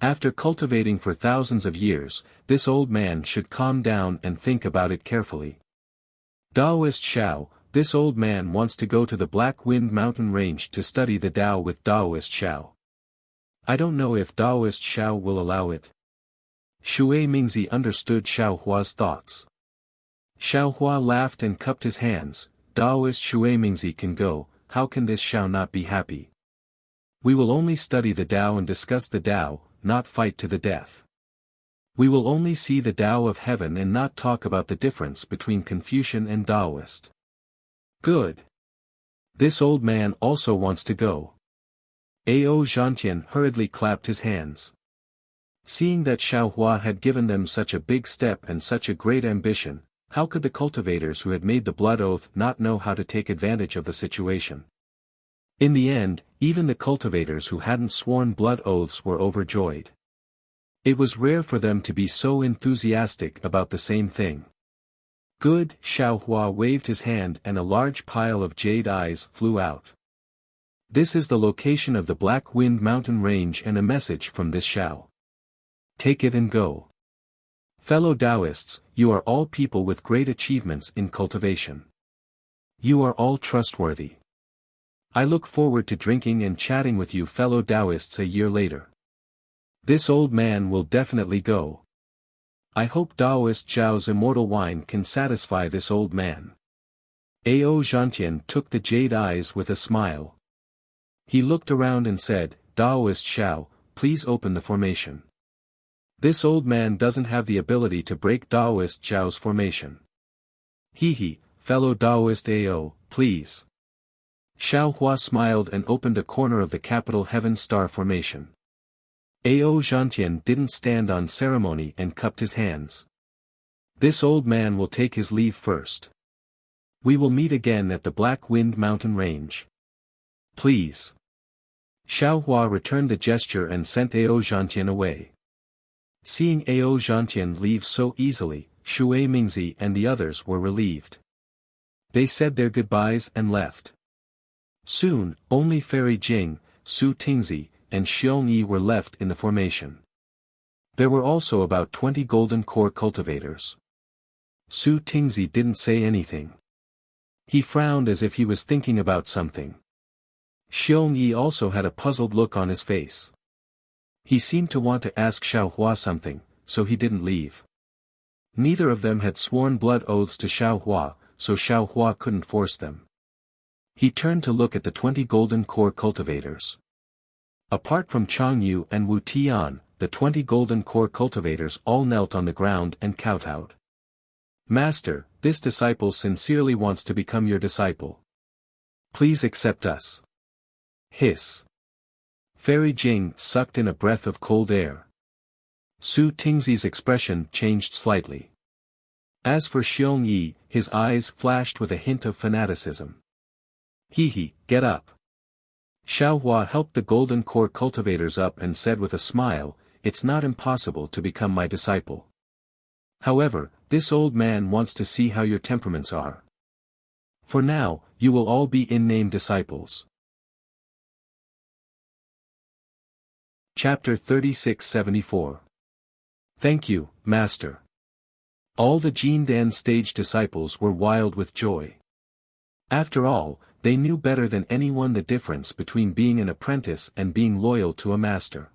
After cultivating for thousands of years, this old man should calm down and think about it carefully. Taoist Xiao, this old man wants to go to the Black Wind Mountain Range to study the Tao with Taoist Xiao. I don't know if Taoist Xiao will allow it. Xue Mingzi understood Xiaohua's thoughts. Xiaohua laughed and cupped his hands. Taoist Xue Mingzi can go, how can this Xiao not be happy? We will only study the Tao and discuss the Tao, not fight to the death. We will only see the Tao of heaven and not talk about the difference between Confucian and Taoist. Good. This old man also wants to go. Ao Zhantian hurriedly clapped his hands. Seeing that Xiaohua had given them such a big step and such a great ambition, how could the cultivators who had made the blood oath not know how to take advantage of the situation? In the end, even the cultivators who hadn't sworn blood oaths were overjoyed. It was rare for them to be so enthusiastic about the same thing. Good, Xiaohua waved his hand and a large pile of jade eyes flew out. This is the location of the Black Wind Mountain Range and a message from this Xiao. Take it and go. Fellow Taoists, you are all people with great achievements in cultivation. You are all trustworthy. I look forward to drinking and chatting with you fellow Taoists a year later. This old man will definitely go. I hope Taoist Zhao's immortal wine can satisfy this old man. Ao Zhantian took the jade eyes with a smile. He looked around and said, Taoist Xiao, please open the formation. This old man doesn't have the ability to break Taoist Zhao's formation. He, fellow Taoist Ao, please. Xiaohua smiled and opened a corner of the capital Heaven Star formation. Ao Zhantian didn't stand on ceremony and cupped his hands. This old man will take his leave first. We will meet again at the Black Wind Mountain Range. Please. Xiaohua returned the gesture and sent Ao Zhantian away. Seeing Ao Zhantian leave so easily, Xue Mingzi and the others were relieved. They said their goodbyes and left. Soon, only Fairy Jing, Su Tingzi, and Xiong Yi were left in the formation. There were also about 20 golden core cultivators. Su Tingzi didn't say anything. He frowned as if he was thinking about something. Xiong Yi also had a puzzled look on his face. He seemed to want to ask Xiaohua something, so he didn't leave. Neither of them had sworn blood oaths to Xiaohua, so Xiaohua couldn't force them. He turned to look at the 20 golden core cultivators. Apart from Changyu and Wu Tian, the 20 golden core cultivators all knelt on the ground and kowtowed. Master, this disciple sincerely wants to become your disciple. Please accept us. Hiss. Fairy Jing sucked in a breath of cold air. Su Tingzi's expression changed slightly. As for Xiong Yi, his eyes flashed with a hint of fanaticism. He, get up. Xiaohua helped the golden core cultivators up and said with a smile, it's not impossible to become my disciple. However, this old man wants to see how your temperaments are. For now, you will all be in-name disciples. Chapter 3674. Thank you, Master. All the Jindan stage disciples were wild with joy. After all, they knew better than anyone the difference between being an apprentice and being loyal to a master.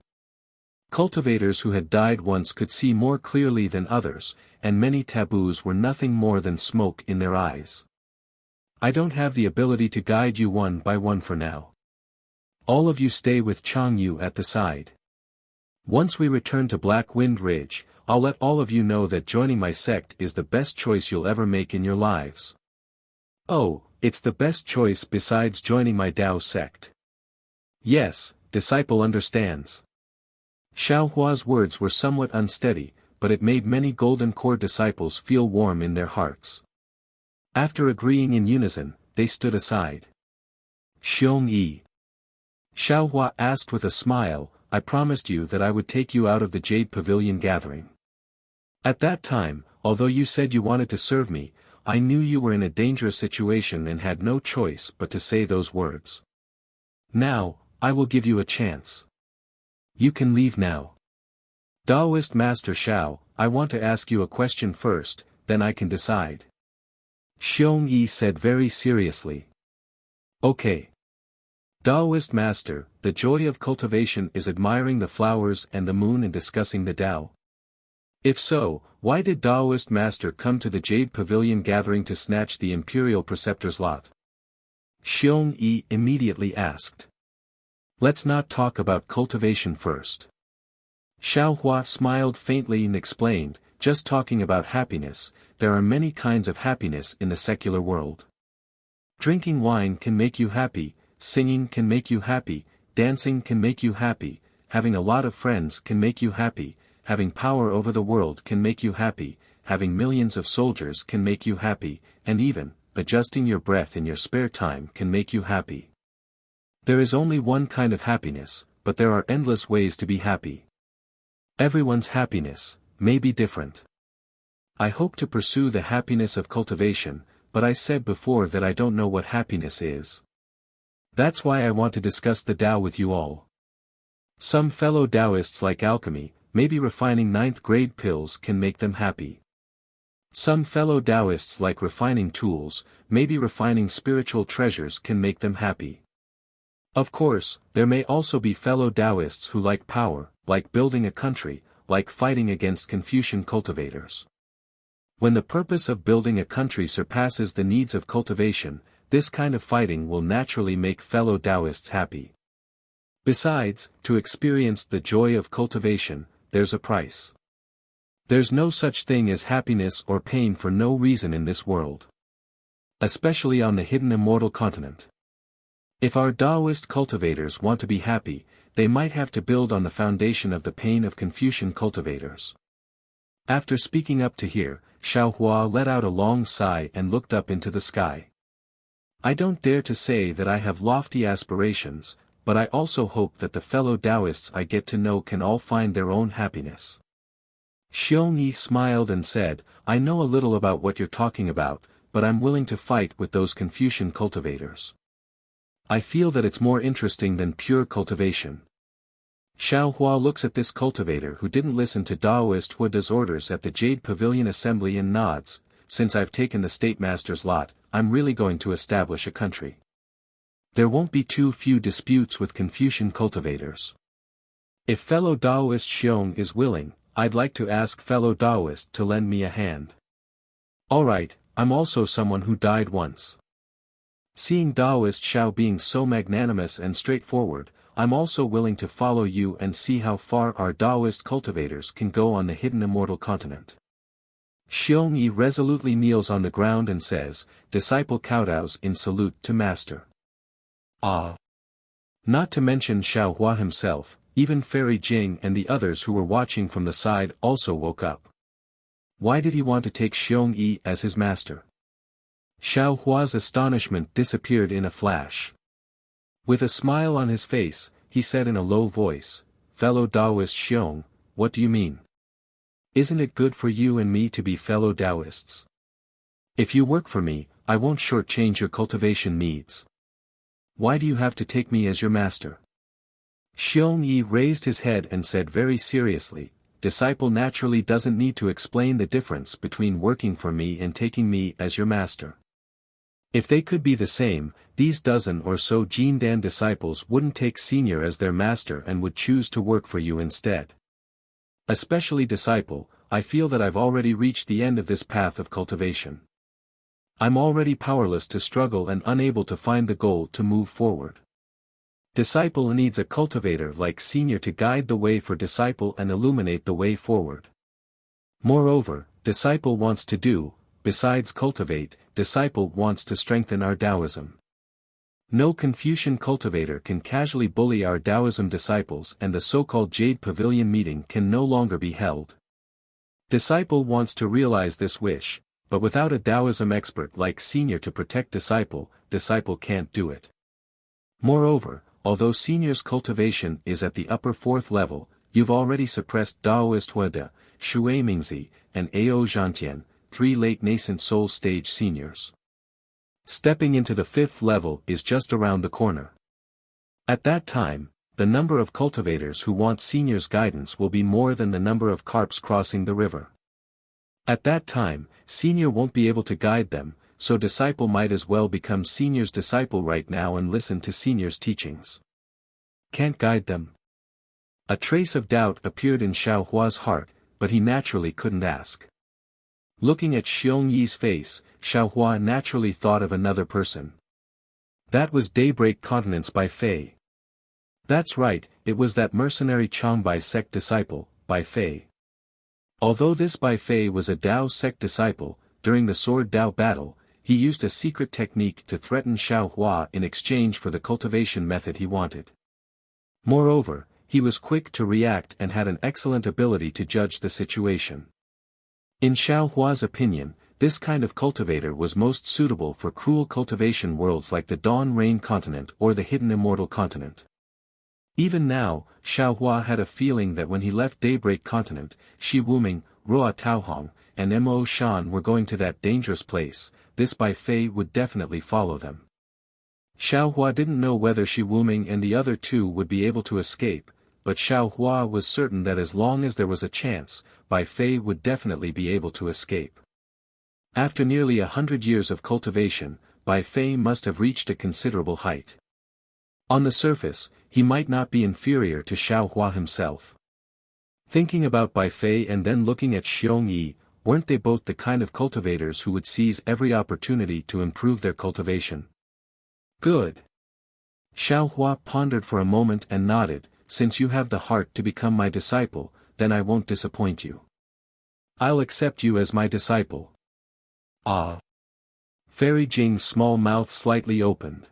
Cultivators who had died once could see more clearly than others, and many taboos were nothing more than smoke in their eyes. I don't have the ability to guide you one by one for now. All of you stay with Changyu at the side. Once we return to Black Wind Ridge, I'll let all of you know that joining my sect is the best choice you'll ever make in your lives. Oh, it's the best choice besides joining my Dao sect. Yes, disciple understands. Xiaohua's words were somewhat unsteady, but it made many golden core disciples feel warm in their hearts. After agreeing in unison, they stood aside. Xiong Yi. Xiaohua asked with a smile, I promised you that I would take you out of the Jade Pavilion gathering. At that time, although you said you wanted to serve me, I knew you were in a dangerous situation and had no choice but to say those words. Now, I will give you a chance. You can leave now. Taoist Master Xiao, I want to ask you a question first, then I can decide. Xiong Yi said very seriously. Okay. Taoist Master, the joy of cultivation is admiring the flowers and the moon and discussing the Tao. If so, why did Taoist Master come to the Jade Pavilion gathering to snatch the Imperial Preceptor's lot? Xiong Yi immediately asked. Let's not talk about cultivation first. Xiaohua smiled faintly and explained, just talking about happiness, there are many kinds of happiness in the secular world. Drinking wine can make you happy, singing can make you happy, dancing can make you happy, having a lot of friends can make you happy, having power over the world can make you happy, having millions of soldiers can make you happy, and even, adjusting your breath in your spare time can make you happy. There is only one kind of happiness, but there are endless ways to be happy. Everyone's happiness may be different. I hope to pursue the happiness of cultivation, but I said before that I don't know what happiness is. That's why I want to discuss the Tao with you all. Some fellow Taoists like alchemy, maybe refining 9th grade pills can make them happy. Some fellow Taoists like refining tools, maybe refining spiritual treasures can make them happy. Of course, there may also be fellow Taoists who like power, like building a country, like fighting against Confucian cultivators. When the purpose of building a country surpasses the needs of cultivation, this kind of fighting will naturally make fellow Taoists happy. Besides, to experience the joy of cultivation, there's a price. There's no such thing as happiness or pain for no reason in this world. Especially on the hidden immortal continent. If our Taoist cultivators want to be happy, they might have to build on the foundation of the pain of Confucian cultivators. After speaking up to here, Xiaohua let out a long sigh and looked up into the sky. I don't dare to say that I have lofty aspirations, but I also hope that the fellow Taoists I get to know can all find their own happiness. Xiong Yi smiled and said, I know a little about what you're talking about, but I'm willing to fight with those Confucian cultivators. I feel that it's more interesting than pure cultivation. Xiaohua looks at this cultivator who didn't listen to Taoist Huada's orders at the Jade Pavilion Assembly and nods, since I've taken the State Master's lot, I'm really going to establish a country. There won't be too few disputes with Confucian cultivators. If fellow Taoist Xiong is willing, I'd like to ask fellow Taoist to lend me a hand. Alright, I'm also someone who died once. Seeing Taoist Xiao being so magnanimous and straightforward, I'm also willing to follow you and see how far our Taoist cultivators can go on the hidden immortal continent. Xiong Yi resolutely kneels on the ground and says, disciple kowtows in salute to master. Ah! Not to mention Xiao Hua himself, even Fairy Jing and the others who were watching from the side also woke up. Why did he want to take Xiong Yi as his master? Xiao Hua's astonishment disappeared in a flash. With a smile on his face, he said in a low voice, fellow Taoist Xiong, what do you mean? Isn't it good for you and me to be fellow Taoists? If you work for me, I won't shortchange your cultivation needs. Why do you have to take me as your master? Xiong Yi raised his head and said very seriously, disciple naturally doesn't need to explain the difference between working for me and taking me as your master. If they could be the same, these dozen or so Jindan disciples wouldn't take senior as their master and would choose to work for you instead. Especially disciple, I feel that I've already reached the end of this path of cultivation. I'm already powerless to struggle and unable to find the goal to move forward. Disciple needs a cultivator like senior to guide the way for disciple and illuminate the way forward. Moreover, disciple wants to do, besides cultivate, disciple wants to strengthen our Taoism. No Confucian cultivator can casually bully our Taoism disciples and the so-called Jade Pavilion meeting can no longer be held. Disciple wants to realize this wish, but without a Taoism expert like senior to protect disciple, disciple can't do it. Moreover, although senior's cultivation is at the upper fourth level, you've already suppressed Daoist Huada, Shui Mingzi, and Ao Zhantian, 3 late nascent soul stage seniors. Stepping into the fifth level is just around the corner. At that time, the number of cultivators who want senior's guidance will be more than the number of carps crossing the river. At that time, senior won't be able to guide them, so disciple might as well become senior's disciple right now and listen to senior's teachings. Can't guide them? A trace of doubt appeared in Xiao Hua's heart, but he naturally couldn't ask. Looking at Xiong Yi's face, Xiao Hua naturally thought of another person. That was Daybreak Continents Bai Fei. That's right, it was that mercenary Changbai sect disciple, Bai Fei. Although this Bai Fei was a Dao sect disciple, during the Sword Dao battle, he used a secret technique to threaten Xiao Hua in exchange for the cultivation method he wanted. Moreover, he was quick to react and had an excellent ability to judge the situation. In Xiao Hua's opinion, this kind of cultivator was most suitable for cruel cultivation worlds like the Dawn Rain continent or the Hidden Immortal continent. Even now, Xiao Hua had a feeling that when he left Daybreak Continent, Shi Wuming, Roa Taohong, and Mo Shan were going to that dangerous place, this Bai Fei would definitely follow them. Xiao Hua didn't know whether Shi Wuming and the other two would be able to escape, but Xiao Hua was certain that as long as there was a chance, Bai Fei would definitely be able to escape. After nearly 100 years of cultivation, Bai Fei must have reached a considerable height. On the surface, he might not be inferior to Xiao Hua himself. Thinking about Bai Fei and then looking at Xiong Yi, weren't they both the kind of cultivators who would seize every opportunity to improve their cultivation? Good. Xiao Hua pondered for a moment and nodded, since you have the heart to become my disciple, then I won't disappoint you. I'll accept you as my disciple. Ah. Fairy Jing's small mouth slightly opened.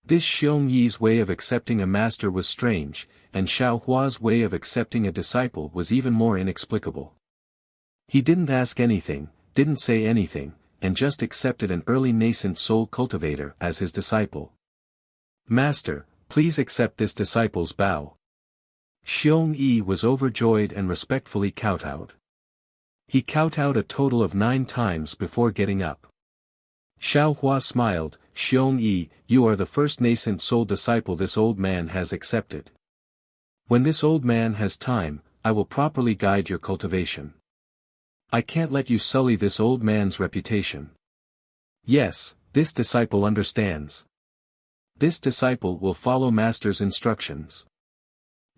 This Xiong Yi's way of accepting a master was strange, and Xiao Hua's way of accepting a disciple was even more inexplicable. He didn't ask anything, didn't say anything, and just accepted an early nascent soul cultivator as his disciple. Master, please accept this disciple's bow. Xiong Yi was overjoyed and respectfully kowtowed. He kowtowed a total of 9 times before getting up. Xiao Hua smiled, Xiong Yi, you are the first nascent soul disciple this old man has accepted. When this old man has time, I will properly guide your cultivation. I can't let you sully this old man's reputation. Yes, this disciple understands. This disciple will follow master's instructions.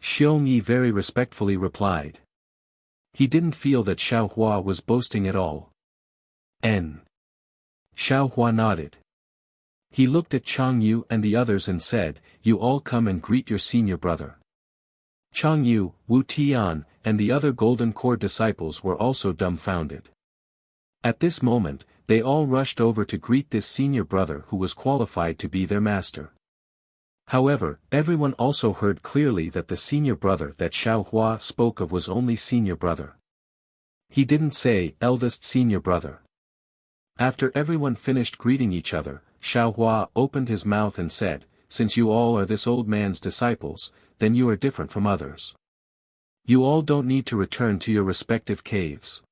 Xiong Yi very respectfully replied. He didn't feel that Xiao Hua was boasting at all. Xiao Hua nodded. He looked at Chang Yu and the others and said, "You all come and greet your senior brother." Chang Yu, Wu Tian, and the other Golden Core disciples were also dumbfounded. At this moment, they all rushed over to greet this senior brother who was qualified to be their master. However, everyone also heard clearly that the senior brother that Xiao Hua spoke of was only senior brother. He didn't say, eldest senior brother. After everyone finished greeting each other, Xiao Hua opened his mouth and said, "Since you all are this old man's disciples, then you are different from others. You all don't need to return to your respective caves.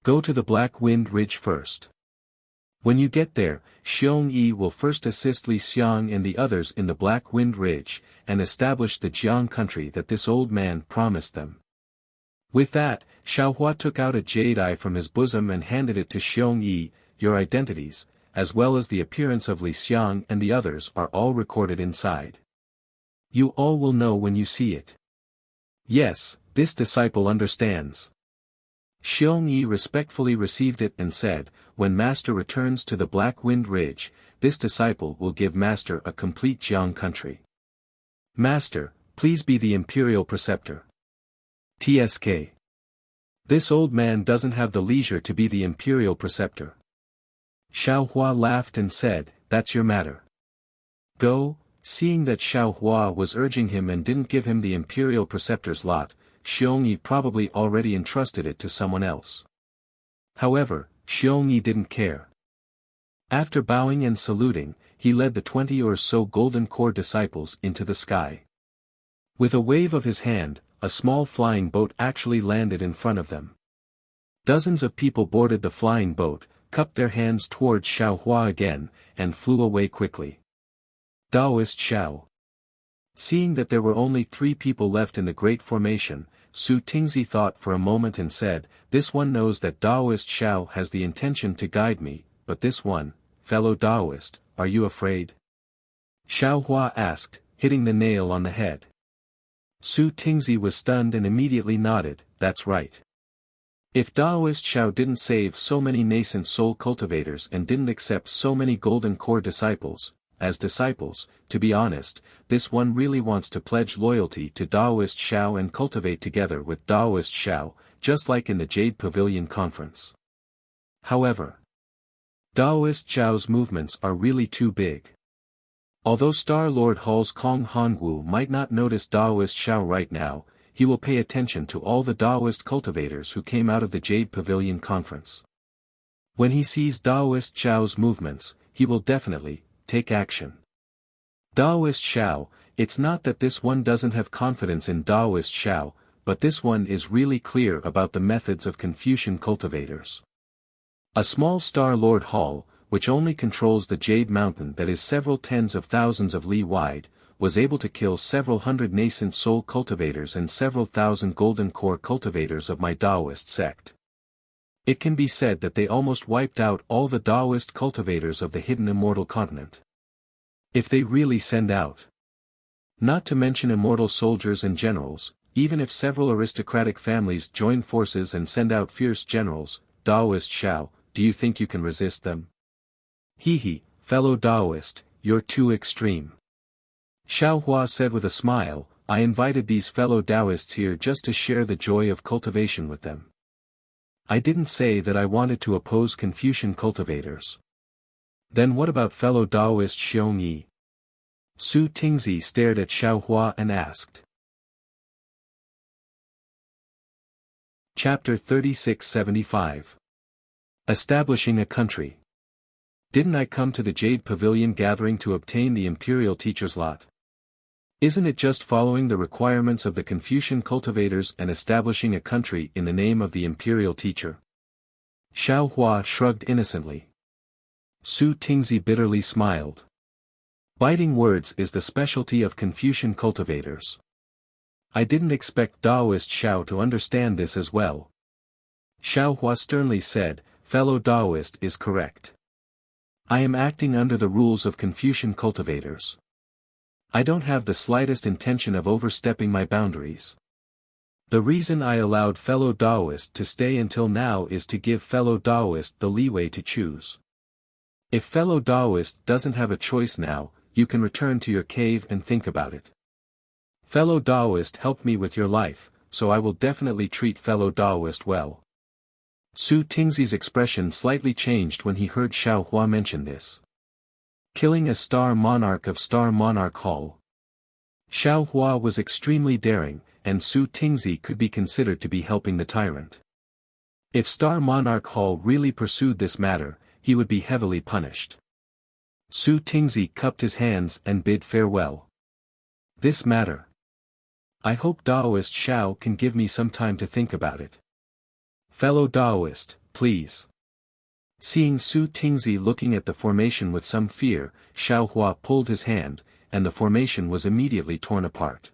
Go to the Black Wind Ridge first. When you get there, Xiong Yi will first assist Li Xiang and the others in the Black Wind Ridge, and establish the Jiang country that this old man promised them." With that, Xiao Hua took out a jade eye from his bosom and handed it to Xiong Yi. "Your identities, as well as the appearance of Li Xiang and the others are all recorded inside. You all will know when you see it." "Yes, this disciple understands." Xiong Yi respectfully received it and said, "When Master returns to the Black Wind Ridge, this disciple will give Master a complete Jiang country. Master, please be the imperial preceptor." TSK. This old man doesn't have the leisure to be the imperial preceptor. Xiao Hua laughed and said, "That's your matter. Go." Seeing that Xiao Hua was urging him and didn't give him the imperial preceptor's lot, Xiong Yi probably already entrusted it to someone else. However, Xiong Yi didn't care. After bowing and saluting, he led the 20 or so Golden Core disciples into the sky. With a wave of his hand, a small flying boat actually landed in front of them. Dozens of people boarded the flying boat, cupped their hands towards Xiao Hua again, and flew away quickly. Daoist Xiao. Seeing that there were only 3 people left in the Great Formation, Su Tingzi thought for a moment and said, "This one knows that Daoist Xiao has the intention to guide me, but this one, fellow Daoist, are you afraid?" Xiao Hua asked, hitting the nail on the head. Su Tingzi was stunned and immediately nodded, "That's right. If Daoist Xiao didn't save so many nascent soul cultivators and didn't accept so many Golden Core disciples, as disciples, to be honest, this one really wants to pledge loyalty to Daoist Xiao and cultivate together with Daoist Xiao, just like in the Jade Pavilion conference. However, Daoist Xiao's movements are really too big. Although Star Lord Hall's Kong Hongwu might not notice Daoist Xiao right now, he will pay attention to all the Daoist cultivators who came out of the Jade Pavilion conference. When he sees Daoist Xiao's movements, he will definitely take action. Daoist Xiao, it's not that this one doesn't have confidence in Daoist Xiao, but this one is really clear about the methods of Confucian cultivators. A small Star Lord Hall, which only controls the Jade Mountain that is several tens of thousands of li wide, was able to kill several hundred nascent soul cultivators and several thousand Golden Core cultivators of my Daoist sect. It can be said that they almost wiped out all the Daoist cultivators of the hidden immortal continent. If they really send out. Not to mention immortal soldiers and generals, even if several aristocratic families join forces and send out fierce generals, Daoist Xiao, do you think you can resist them? He, fellow Daoist, you're too extreme. Xiao Hua said with a smile, I invited these fellow Daoists here just to share the joy of cultivation with them. I didn't say that I wanted to oppose Confucian cultivators. Then what about fellow Daoist Xiong Yi? Su Tingzi stared at Xiao Hua and asked. Chapter 3675. Establishing a country. Didn't I come to the Jade Pavilion gathering to obtain the Imperial Teacher's lot? Isn't it just following the requirements of the Confucian cultivators and establishing a country in the name of the Imperial Teacher? Xiao Hua shrugged innocently. Su Tingzi bitterly smiled. Biting words is the specialty of Confucian cultivators. I didn't expect Daoist Xiao to understand this as well. Xiao Hua sternly said, fellow Daoist is correct. I am acting under the rules of Confucian cultivators. I don't have the slightest intention of overstepping my boundaries. The reason I allowed fellow Taoist to stay until now is to give fellow Taoist the leeway to choose. If fellow Taoist doesn't have a choice now, you can return to your cave and think about it. Fellow Taoist helped me with your life, so I will definitely treat fellow Taoist well. Su Tingzi's expression slightly changed when he heard Xiao Hua mention this. Killing a Star Monarch of Star Monarch Hall. Xiao Hua was extremely daring, and Su Tingzi could be considered to be helping the tyrant. If Star Monarch Hall really pursued this matter, he would be heavily punished. Su Tingzi cupped his hands and bid farewell. This matter. I hope Taoist Xiao can give me some time to think about it. Fellow Taoist, please. Seeing Su Tingzi looking at the formation with some fear, Xiao Hua pulled his hand, and the formation was immediately torn apart.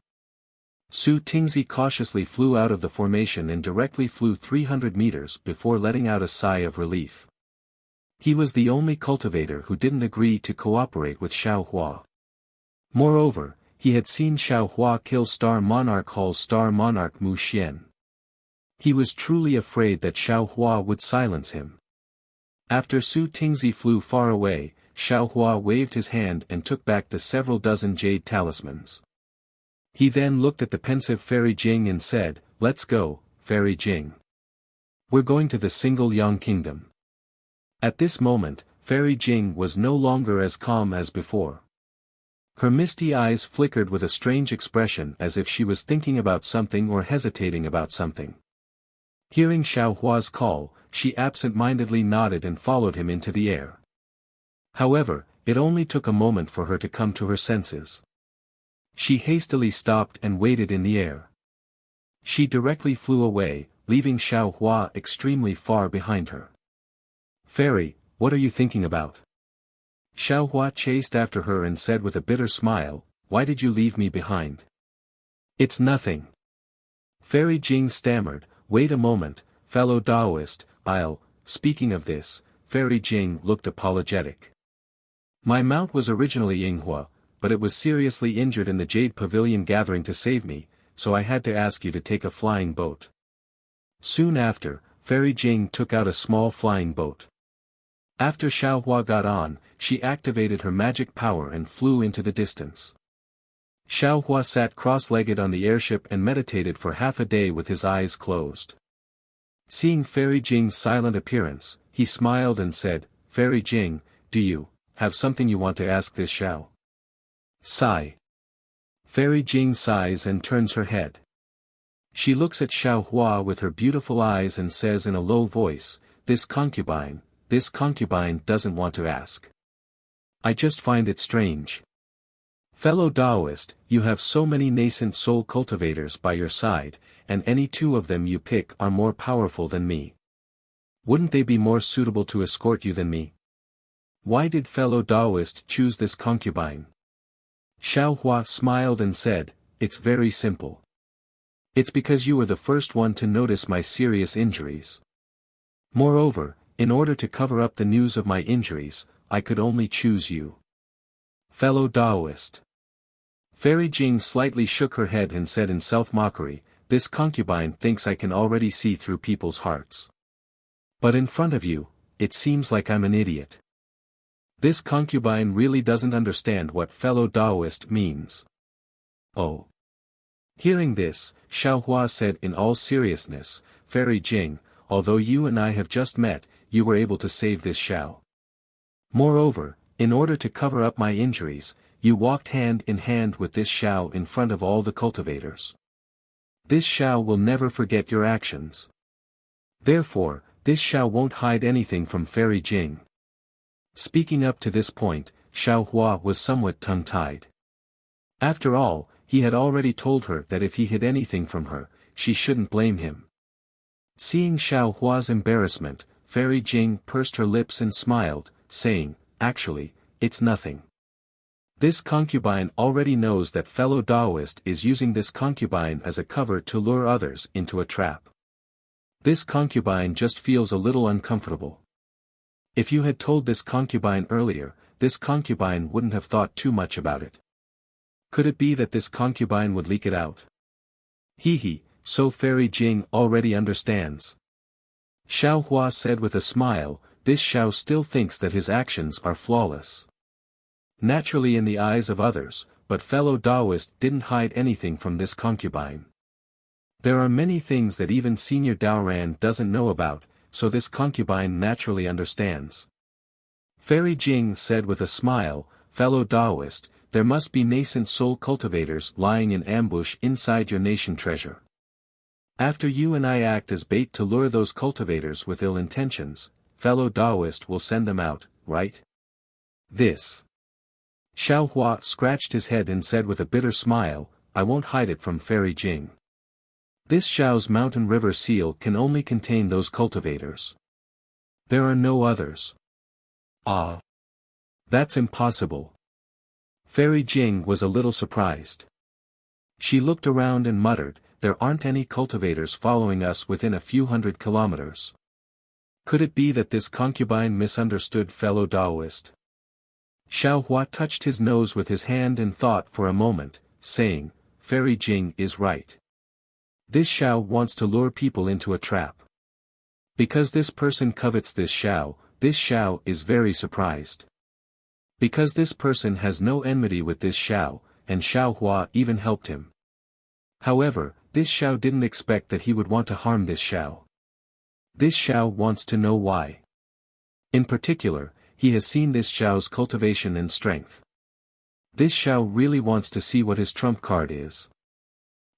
Su Tingzi cautiously flew out of the formation and directly flew 300 meters before letting out a sigh of relief. He was the only cultivator who didn't agree to cooperate with Xiao Hua. Moreover, he had seen Xiao Hua kill Star Monarch Hall's Star Monarch Mu Xian. He was truly afraid that Xiao Hua would silence him. After Su Tingzi flew far away, Xiao Hua waved his hand and took back the several dozen jade talismans. He then looked at the pensive Fairy Jing and said, "Let's go, Fairy Jing. We're going to the Single Yang Kingdom." At this moment, Fairy Jing was no longer as calm as before. Her misty eyes flickered with a strange expression as if she was thinking about something or hesitating about something. Hearing Xiao Hua's call, she absent-mindedly nodded and followed him into the air. However, it only took a moment for her to come to her senses. She hastily stopped and waited in the air. She directly flew away, leaving Xiao Hua extremely far behind her. "Fairy, what are you thinking about?" Xiao Hua chased after her and said with a bitter smile, "Why did you leave me behind?" "It's nothing." Fairy Jing stammered, "Wait a moment, fellow Taoist, speaking of this," Fairy Jing looked apologetic. "My mount was originally Yinghua, but it was seriously injured in the Jade Pavilion gathering to save me, so I had to ask you to take a flying boat." Soon after, Fairy Jing took out a small flying boat. After Xiao Hua got on, she activated her magic power and flew into the distance. Xiao Hua sat cross-legged on the airship and meditated for half a day with his eyes closed. Seeing Fairy Jing's silent appearance, he smiled and said, "Fairy Jing, do you have something you want to ask this Xiao?" Sigh. Fairy Jing sighs and turns her head. She looks at Xiao Hua with her beautiful eyes and says in a low voice, This concubine doesn't want to ask. I just find it strange. Fellow Taoist, you have so many nascent soul cultivators by your side, and any two of them you pick are more powerful than me. Wouldn't they be more suitable to escort you than me? Why did fellow Taoist choose this concubine? Xiao Hua smiled and said, "It's very simple. It's because you were the first one to notice my serious injuries. Moreover, in order to cover up the news of my injuries, I could only choose you." Fellow Taoist. Fairy Jing slightly shook her head and said in self-mockery, "This concubine thinks I can already see through people's hearts. But in front of you, it seems like I'm an idiot. This concubine really doesn't understand what fellow Taoist means." Oh. Hearing this, Xiao Hua said in all seriousness, "Fairy Jing, although you and I have just met, you were able to save this Xiao. Moreover, in order to cover up my injuries, you walked hand in hand with this Xiao in front of all the cultivators. This Xiao will never forget your actions. Therefore, this Xiao won't hide anything from Fairy Jing." Speaking up to this point, Xiao Hua was somewhat tongue-tied. After all, he had already told her that if he hid anything from her, she shouldn't blame him. Seeing Xiao Hua's embarrassment, Fairy Jing pursed her lips and smiled, saying, "Actually, it's nothing. This concubine already knows that fellow Taoist is using this concubine as a cover to lure others into a trap. This concubine just feels a little uncomfortable. If you had told this concubine earlier, this concubine wouldn't have thought too much about it. Could it be that this concubine would leak it out? He, so Fairy Jing already understands. Xiao Hua said with a smile, this Xiao still thinks that his actions are flawless. Naturally in the eyes of others, but fellow Taoist didn't hide anything from this concubine. There are many things that even Senior Daoran doesn't know about, so this concubine naturally understands. Fairy Jing said with a smile, fellow Taoist, there must be nascent soul cultivators lying in ambush inside your nation treasure. After you and I act as bait to lure those cultivators with ill intentions, fellow Taoist will send them out, right? This. Xiao Hua scratched his head and said with a bitter smile, I won't hide it from Fairy Jing. This Xiao's mountain river seal can only contain those cultivators. There are no others. Ah. That's impossible. Fairy Jing was a little surprised. She looked around and muttered, there aren't any cultivators following us within a few 100 kilometers. Could it be that this concubine misunderstood fellow Taoist? Xiao Hua touched his nose with his hand and thought for a moment, saying, Fairy Jing is right. This Xiao wants to lure people into a trap. Because this person covets this Xiao is very surprised. Because this person has no enmity with this Xiao, and Xiao Hua even helped him. However, this Xiao didn't expect that he would want to harm this Xiao. This Xiao wants to know why. In particular, he has seen this Xiao's cultivation and strength. This Xiao really wants to see what his trump card is.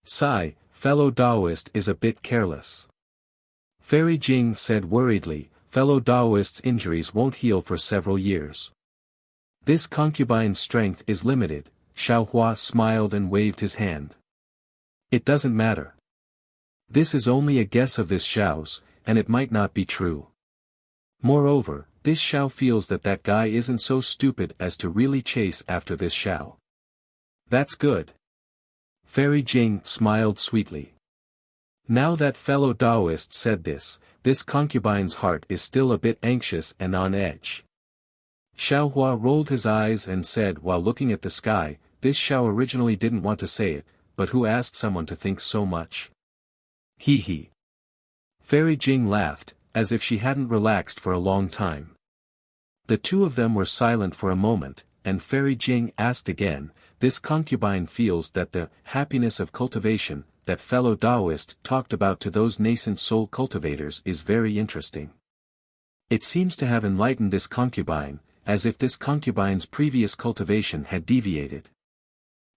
Sigh, fellow Taoist is a bit careless. Fairy Jing said worriedly, fellow Taoist's injuries won't heal for several years. This concubine's strength is limited, Xiao Hua smiled and waved his hand. It doesn't matter. This is only a guess of this Xiao's, and it might not be true. Moreover, this Xiao feels that that guy isn't so stupid as to really chase after this Xiao. That's good. Fairy Jing smiled sweetly. Now that fellow Taoist said this concubine's heart is still a bit anxious and on edge. Xiao Hua rolled his eyes and said while looking at the sky, this Xiao originally didn't want to say it, but who asked someone to think so much? He. Fairy Jing laughed, as if she hadn't relaxed for a long time. The two of them were silent for a moment, and Fairy Jing asked again, this concubine feels that the happiness of cultivation, that fellow Taoist talked about to those nascent soul cultivators is very interesting. It seems to have enlightened this concubine, as if this concubine's previous cultivation had deviated.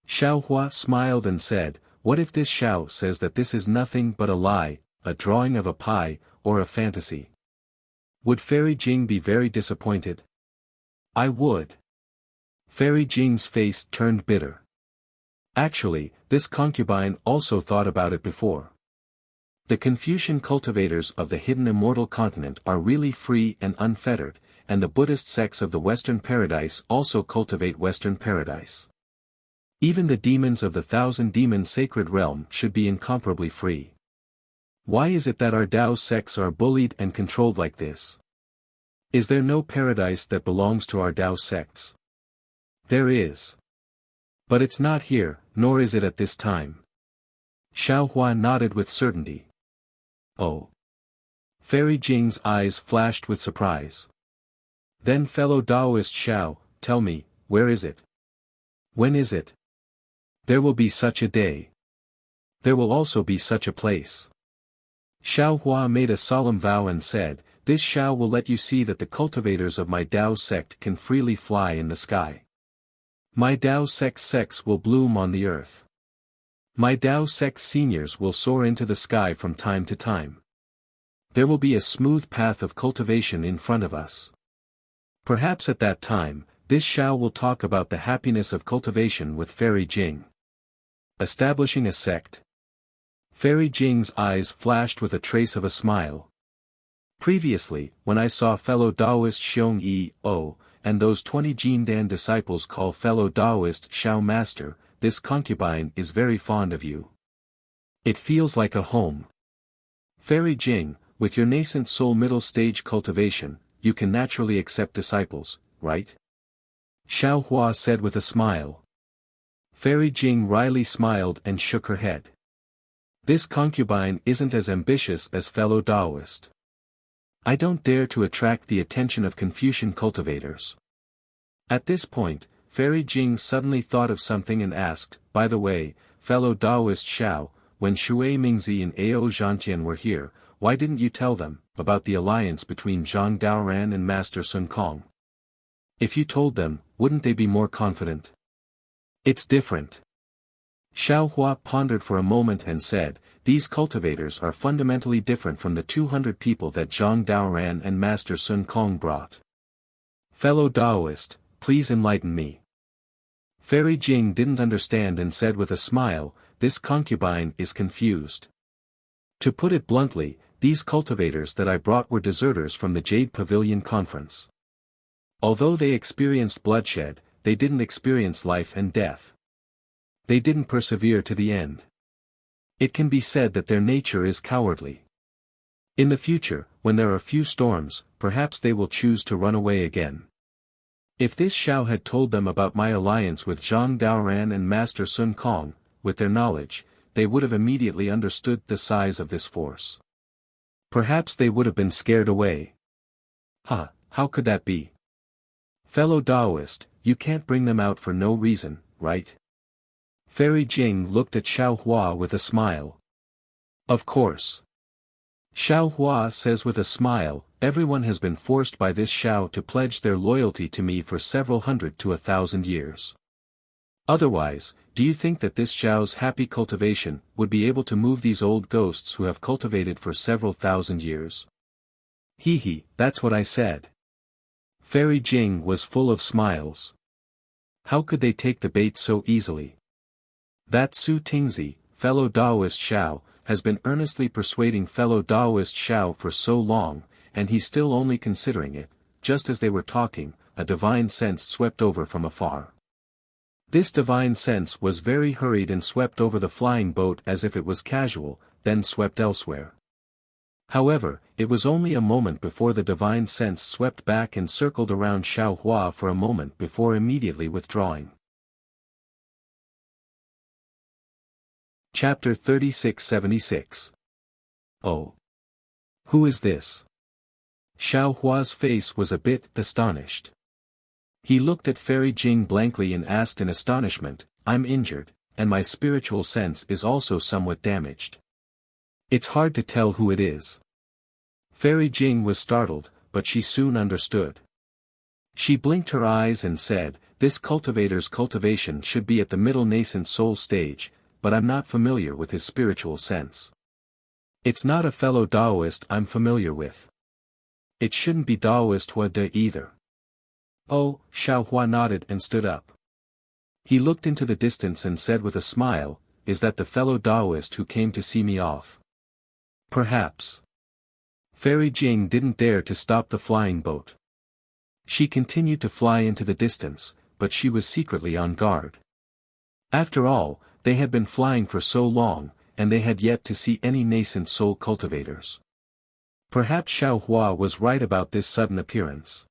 Xiao Hua smiled and said, what if this Xiao says that this is nothing but a lie, a drawing of a pie, or a fantasy? Would Fairy Jing be very disappointed? I would. Fairy Jing's face turned bitter. Actually, this concubine also thought about it before. The Confucian cultivators of the hidden immortal continent are really free and unfettered, and the Buddhist sects of the Western Paradise also cultivate Western Paradise. Even the demons of the Thousand Demon Sacred Realm should be incomparably free. Why is it that our Tao sects are bullied and controlled like this? Is there no paradise that belongs to our Tao sects? There is. But it's not here, nor is it at this time. Xiao Hua nodded with certainty. Oh. Fairy Jing's eyes flashed with surprise. Then fellow Taoist Xiao, tell me, where is it? When is it? There will be such a day. There will also be such a place. Xiao Hua made a solemn vow and said, this Xiao will let you see that the cultivators of my Tao sect can freely fly in the sky. My Tao sect's sects will bloom on the earth. My Tao sect's seniors will soar into the sky from time to time. There will be a smooth path of cultivation in front of us. Perhaps at that time, this Xiao will talk about the happiness of cultivation with Fairy Jing. Establishing a sect. Fairy Jing's eyes flashed with a trace of a smile. Previously, when I saw fellow Taoist Xiong Yi, and those 20 Jindan disciples call fellow Taoist Xiao Master, this concubine is very fond of you. It feels like a home. Fairy Jing, with your nascent soul middle stage cultivation, you can naturally accept disciples, right? Xiao Hua said with a smile. Fairy Jing wryly smiled and shook her head. This concubine isn't as ambitious as fellow Taoist. I don't dare to attract the attention of Confucian cultivators. At this point, Fairy Jing suddenly thought of something and asked, by the way, fellow Taoist Xiao, when Shui Mingzi and Ao Zhantian were here, why didn't you tell them about the alliance between Zhang Daoran and Master Sun Kong? If you told them, wouldn't they be more confident? It's different. Xiao Hua pondered for a moment and said, these cultivators are fundamentally different from the 200 people that Zhang Daoran and Master Sun Kong brought. Fellow Taoist, please enlighten me. Fairy Jing didn't understand and said with a smile, this concubine is confused. To put it bluntly, these cultivators that I brought were deserters from the Jade Pavilion conference. Although they experienced bloodshed, they didn't experience life and death. They didn't persevere to the end. It can be said that their nature is cowardly. In the future, when there are few storms, perhaps they will choose to run away again. If this Xiao had told them about my alliance with Zhang Daoran and Master Sun Kong, with their knowledge, they would have immediately understood the size of this force. Perhaps they would have been scared away. How could that be? Fellow Taoist, you can't bring them out for no reason, right? Fairy Jing looked at Xiao Hua with a smile. Of course. Xiao Hua says with a smile, everyone has been forced by this Xiao to pledge their loyalty to me for several hundred to 1,000 years. Otherwise, do you think that this Xiao's happy cultivation would be able to move these old ghosts who have cultivated for several thousand years? That's what I said. Fairy Jing was full of smiles. How could they take the bait so easily? That Su Tingzi, fellow Taoist Xiao, has been earnestly persuading fellow Taoist Xiao for so long, and he's still only considering it. Just as they were talking, a divine sense swept over from afar. This divine sense was very hurried and swept over the flying boat as if it was casual, then swept elsewhere. However, it was only a moment before the divine sense swept back and circled around Xiao Hua for a moment before immediately withdrawing. Chapter 3676. Oh. Who is this? Xiao Hua's face was a bit astonished. He looked at Fairy Jing blankly and asked in astonishment, I'm injured, and my spiritual sense is also somewhat damaged. It's hard to tell who it is. Fairy Jing was startled, but she soon understood. She blinked her eyes and said, this cultivator's cultivation should be at the middle nascent soul stage, but I'm not familiar with his spiritual sense. It's not a fellow Taoist I'm familiar with. It shouldn't be Taoist Hua De either. Oh, Xiao Hua nodded and stood up. He looked into the distance and said with a smile, is that the fellow Taoist who came to see me off? Perhaps. Fairy Jing didn't dare to stop the flying boat. She continued to fly into the distance, but she was secretly on guard. After all, they had been flying for so long, and they had yet to see any nascent soul cultivators. Perhaps Xiao Hua was right about this sudden appearance.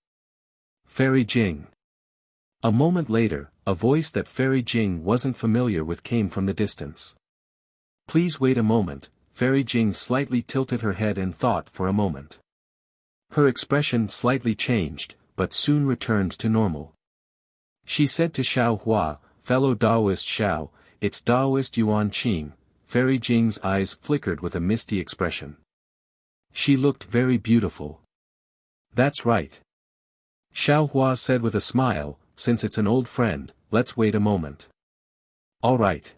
Fairy Jing. A moment later, a voice that Fairy Jing wasn't familiar with came from the distance. Please wait a moment. Fairy Jing slightly tilted her head and thought for a moment. Her expression slightly changed, but soon returned to normal. She said to Xiao Hua, fellow Taoist Xiao, it's Taoist Yuan Qing. Fairy Jing's eyes flickered with a misty expression. She looked very beautiful. That's right. Xiao Hua said with a smile, since it's an old friend, let's wait a moment. All right.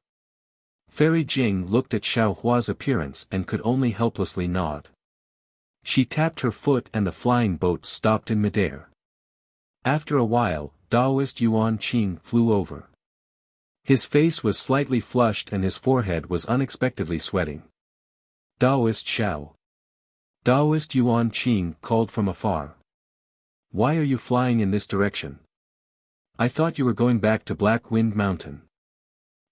Fairy Jing looked at Xiao Hua's appearance and could only helplessly nod. She tapped her foot and the flying boat stopped in midair. After a while, Taoist Yuan Qing flew over. His face was slightly flushed and his forehead was unexpectedly sweating. Taoist Xiao. Taoist Yuan Qing called from afar. Why are you flying in this direction? I thought you were going back to Black Wind Mountain.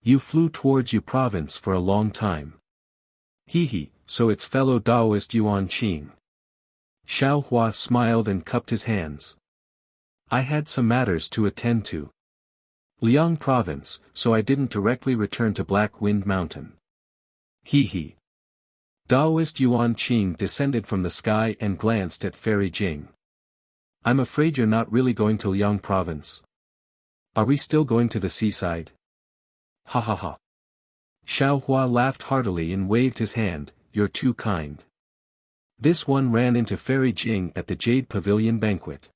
You flew towards Yu province for a long time. So it's fellow Taoist Yuan Qing. Xiao Hua smiled and cupped his hands. I had some matters to attend to. Liang province, so I didn't directly return to Black Wind Mountain. He. Daoist Yuan Qing descended from the sky and glanced at Fairy Jing. I'm afraid you're not really going to Liang province. Are we still going to the seaside? Ha ha ha. Xiao Hua laughed heartily and waved his hand, you're too kind. This one ran into Fairy Jing at the Jade Pavilion banquet.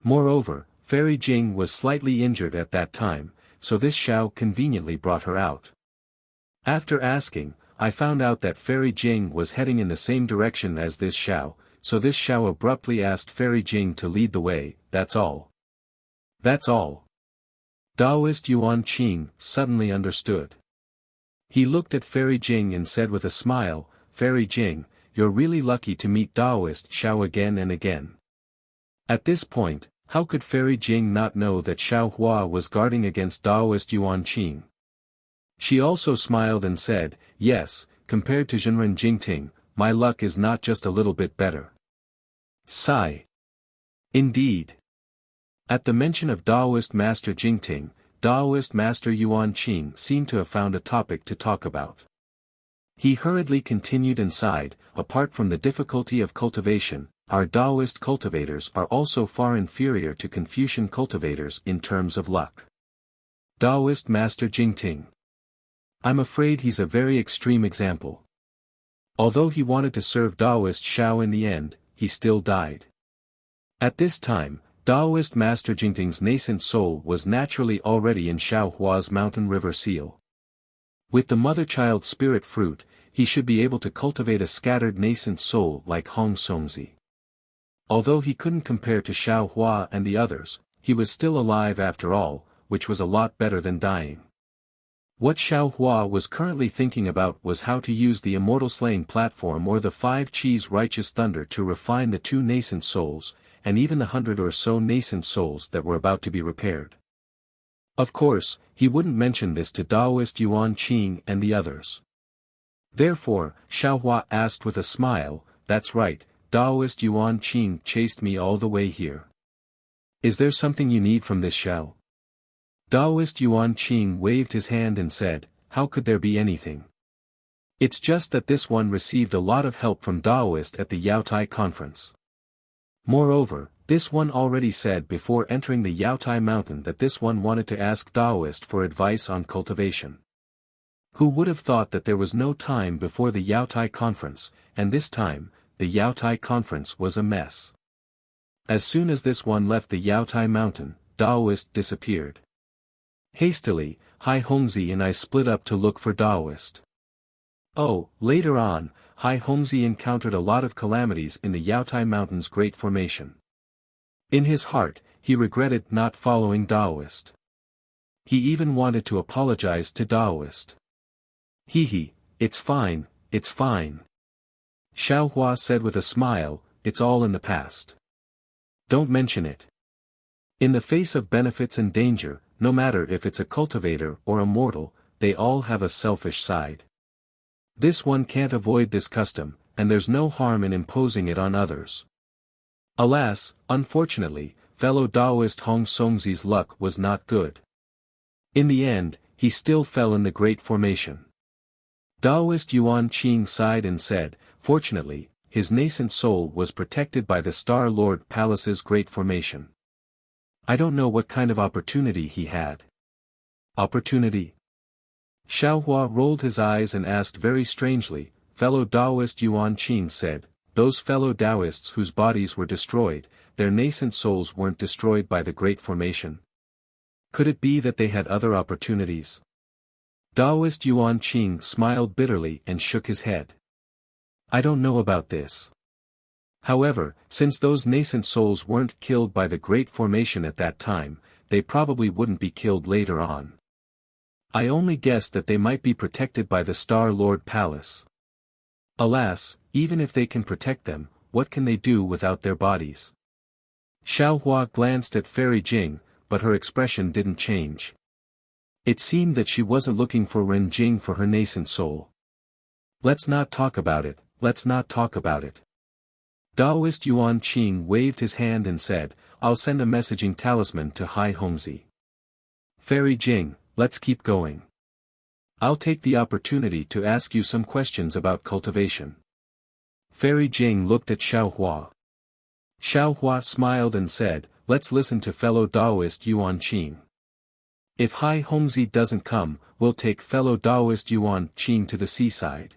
Moreover, Fairy Jing was slightly injured at that time, so this Xiao conveniently brought her out. After asking, I found out that Fairy Jing was heading in the same direction as this Xiao, so this Xiao abruptly asked Fairy Jing to lead the way, that's all. That's all. Daoist Yuan Qing suddenly understood. He looked at Fairy Jing and said with a smile, Fairy Jing, you're really lucky to meet Daoist Xiao again and again. At this point, how could Fairy Jing not know that Xiao Hua was guarding against Daoist Yuan Qing? She also smiled and said, yes, compared to Zhenren Jingting, my luck is not just a little bit better. Sigh. Indeed. At the mention of Daoist Master Jingting, Daoist Master Yuan Qing seemed to have found a topic to talk about. He hurriedly continued and sighed, apart from the difficulty of cultivation, our Daoist cultivators are also far inferior to Confucian cultivators in terms of luck. Daoist Master Jingting. I'm afraid he's a very extreme example. Although he wanted to serve Daoist Xiao in the end, he still died. At this time, Daoist Master Jingting's nascent soul was naturally already in Xiao Hua's mountain river seal. With the mother-child spirit fruit, he should be able to cultivate a scattered nascent soul like Hong Songzi. Although he couldn't compare to Xiao Hua and the others, he was still alive after all, which was a lot better than dying. What Xiao Hua was currently thinking about was how to use the immortal slaying platform or the 5 Qis righteous thunder to refine the 2 nascent souls, and even the 100 or so nascent souls that were about to be repaired. Of course, he wouldn't mention this to Daoist Yuan Qing and the others. Therefore, Xiao Hua asked with a smile, that's right, Daoist Yuan Qing chased me all the way here. Is there something you need from this Xiao? Daoist Yuan Qing waved his hand and said, how could there be anything? It's just that this one received a lot of help from Daoist at the Yaotai conference. Moreover, this one already said before entering the Yaotai mountain that this one wanted to ask Daoist for advice on cultivation. Who would have thought that there was no time before the Yaotai conference, and this time, the Yaotai conference was a mess. As soon as this one left the Yaotai mountain, Daoist disappeared. Hastily, Hai Hongzi and I split up to look for Daoist. Oh, later on, Hai Hongzi encountered a lot of calamities in the Yaotai Mountain's Great Formation. In his heart, he regretted not following Daoist. He even wanted to apologize to Daoist. It's fine, it's fine. Xiao Hua said with a smile, it's all in the past. Don't mention it. In the face of benefits and danger, no matter if it's a cultivator or a mortal, they all have a selfish side. This one can't avoid this custom, and there's no harm in imposing it on others. Alas, unfortunately, fellow Daoist Hong Songzi's luck was not good. In the end, he still fell in the Great Formation. Daoist Yuan Qing sighed and said, fortunately, his nascent soul was protected by the Star Lord Palace's Great Formation. I don't know what kind of opportunity he had. Opportunity? Xiao Hua rolled his eyes and asked very strangely, fellow Daoist Yuan Qing said, those fellow Daoists whose bodies were destroyed, their nascent souls weren't destroyed by the Great Formation. Could it be that they had other opportunities? Daoist Yuan Qing smiled bitterly and shook his head. I don't know about this. However, since those nascent souls weren't killed by the Great Formation at that time, they probably wouldn't be killed later on. I only guess that they might be protected by the Star Lord Palace. Alas, even if they can protect them, what can they do without their bodies? Xiao Hua glanced at Fairy Jing, but her expression didn't change. It seemed that she wasn't looking for Ren Jing for her nascent soul. Let's not talk about it, let's not talk about it. Daoist Yuan Qing waved his hand and said, I'll send a messaging talisman to Hai Hongzi. Fairy Jing, let's keep going. I'll take the opportunity to ask you some questions about cultivation. Fairy Jing looked at Xiaohua. Xiaohua smiled and said, let's listen to fellow Taoist Yuan Qing. If Hai Hongzi doesn't come, we'll take fellow Taoist Yuan Qing to the seaside.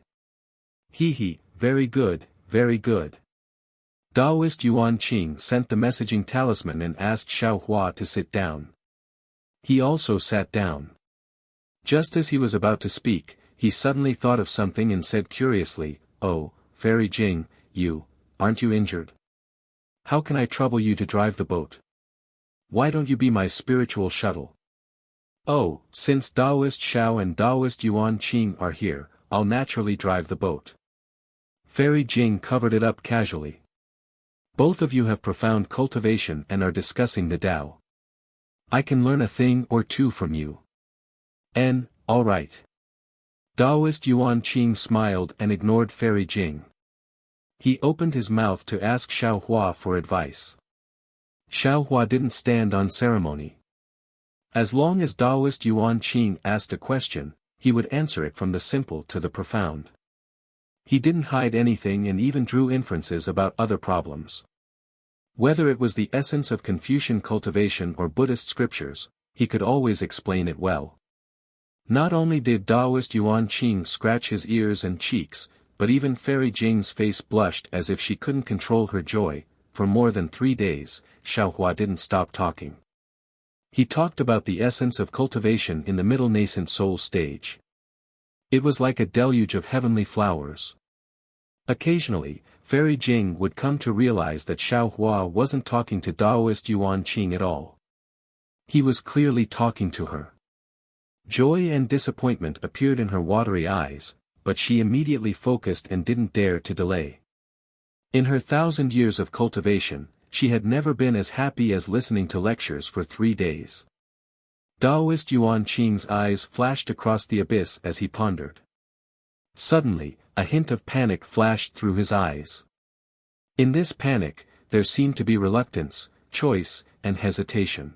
Hee, very good, very good. Taoist Yuan Qing sent the messaging talisman and asked Xiaohua to sit down. He also sat down. Just as he was about to speak, he suddenly thought of something and said curiously, oh, Fairy Jing, aren't you injured? How can I trouble you to drive the boat? Why don't you be my spiritual shuttle? Oh, since Taoist Xiao and Taoist Yuan Qing are here, I'll naturally drive the boat. Fairy Jing covered it up casually. Both of you have profound cultivation and are discussing the Tao. I can learn a thing or two from you. All right. Taoist Yuan Qing smiled and ignored Fairy Jing. He opened his mouth to ask Xiaohua for advice. Xiaohua didn't stand on ceremony. As long as Taoist Yuan Qing asked a question, he would answer it from the simple to the profound. He didn't hide anything and even drew inferences about other problems. Whether it was the essence of Confucian cultivation or Buddhist scriptures, he could always explain it well. Not only did Taoist Yuan Qing scratch his ears and cheeks, but even Fairy Jing's face blushed as if she couldn't control her joy. For more than 3 days, Xiaohua didn't stop talking. He talked about the essence of cultivation in the middle nascent soul stage. It was like a deluge of heavenly flowers. Occasionally, Fairy Jing would come to realize that Xiaohua wasn't talking to Taoist Yuan Qing at all. He was clearly talking to her. Joy and disappointment appeared in her watery eyes, but she immediately focused and didn't dare to delay. In her 1,000 years of cultivation, she had never been as happy as listening to lectures for 3 days. Taoist Yuan Qing's eyes flashed across the abyss as he pondered. Suddenly, a hint of panic flashed through his eyes. In this panic, there seemed to be reluctance, choice, and hesitation.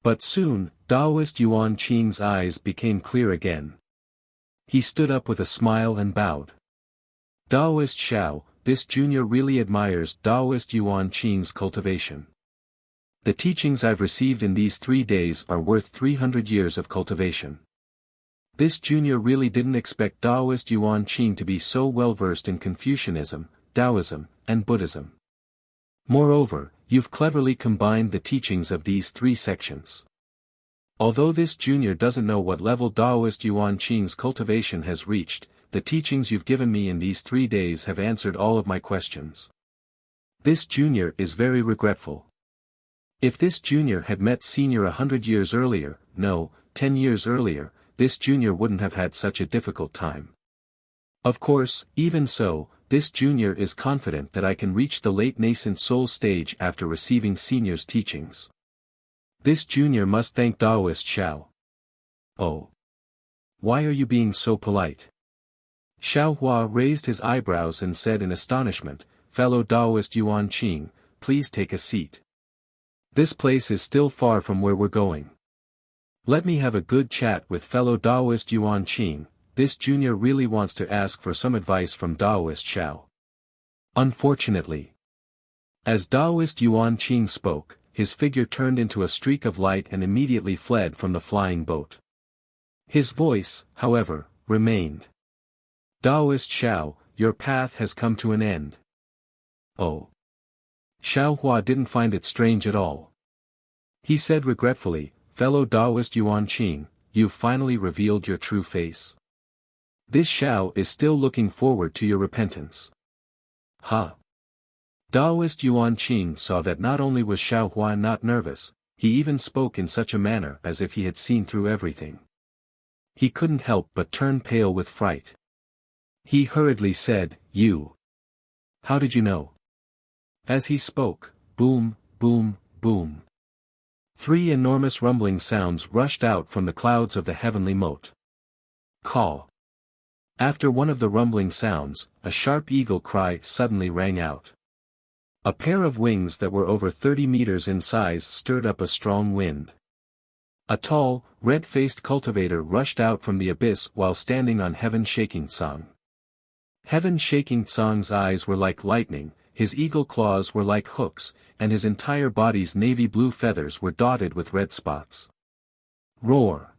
But soon, Taoist Yuan Qing's eyes became clear again. He stood up with a smile and bowed. Taoist Xiao, this junior really admires Taoist Yuan Qing's cultivation. The teachings I've received in these 3 days are worth 300 years of cultivation. This junior really didn't expect Taoist Yuan Qing to be so well versed in Confucianism, Taoism, and Buddhism. Moreover, you've cleverly combined the teachings of these 3 sections. Although this junior doesn't know what level Taoist Yuan Qing's cultivation has reached, the teachings you've given me in these 3 days have answered all of my questions. This junior is very regretful. If this junior had met senior 100 years earlier, no, 10 years earlier, this junior wouldn't have had such a difficult time. Of course, even so, this junior is confident that I can reach the late nascent soul stage after receiving senior's teachings. This junior must thank Taoist Xiao. Oh. Why are you being so polite? Xiaohua raised his eyebrows and said in astonishment, fellow Taoist Yuan Qing, please take a seat. This place is still far from where we're going. Let me have a good chat with fellow Taoist Yuan Qing. This junior really wants to ask for some advice from Taoist Xiao. Unfortunately. As Taoist Yuan Qing spoke, his figure turned into a streak of light and immediately fled from the flying boat. His voice, however, remained. Taoist Xiao, your path has come to an end. Oh. Xiaohua didn't find it strange at all. He said regretfully, fellow Taoist Yuan Qing, you've finally revealed your true face. This Xiao is still looking forward to your repentance. Ha! Taoist Yuan Qing saw that not only was Xiaohua not nervous, he even spoke in such a manner as if he had seen through everything. He couldn't help but turn pale with fright. He hurriedly said, You. How did you know? As he spoke, boom, boom, boom. 3 enormous rumbling sounds rushed out from the clouds of the heavenly moat. Caw. After one of the rumbling sounds, a sharp eagle cry suddenly rang out. A pair of wings that were over 30 meters in size stirred up a strong wind. A tall, red-faced cultivator rushed out from the abyss while standing on Heaven-shaking Tsang. Heaven-shaking Tsang's eyes were like lightning, his eagle claws were like hooks, and his entire body's navy blue feathers were dotted with red spots. Roar!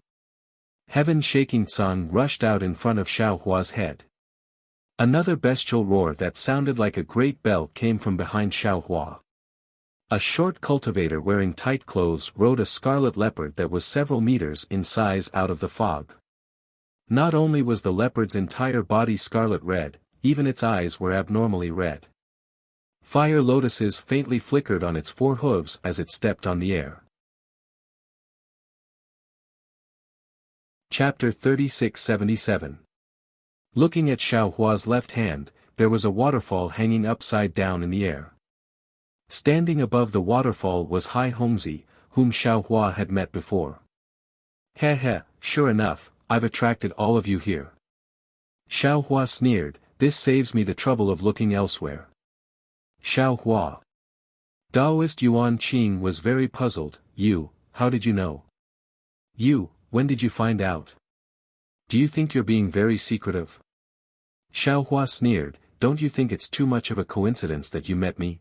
Heaven-shaking Tsang rushed out in front of Xiaohua's head. Another bestial roar that sounded like a great bell came from behind Xiaohua. A short cultivator wearing tight clothes rode a scarlet leopard that was several meters in size out of the fog. Not only was the leopard's entire body scarlet red, even its eyes were abnormally red. Fire lotuses faintly flickered on its four hooves as it stepped on the air. Chapter 3677. Looking at Xiaohua's left hand, there was a waterfall hanging upside down in the air. Standing above the waterfall was Hai Hongzi, whom Xiaohua had met before. "Heh heh, sure enough, I've attracted all of you here." Xiaohua sneered, "This saves me the trouble of looking elsewhere." Xiaohua. Taoist Yuan Qing was very puzzled. "You, how did you know? You, when did you find out? Do you think you're being very secretive?" Xiaohua sneered, "Don't you think it's too much of a coincidence that you met me?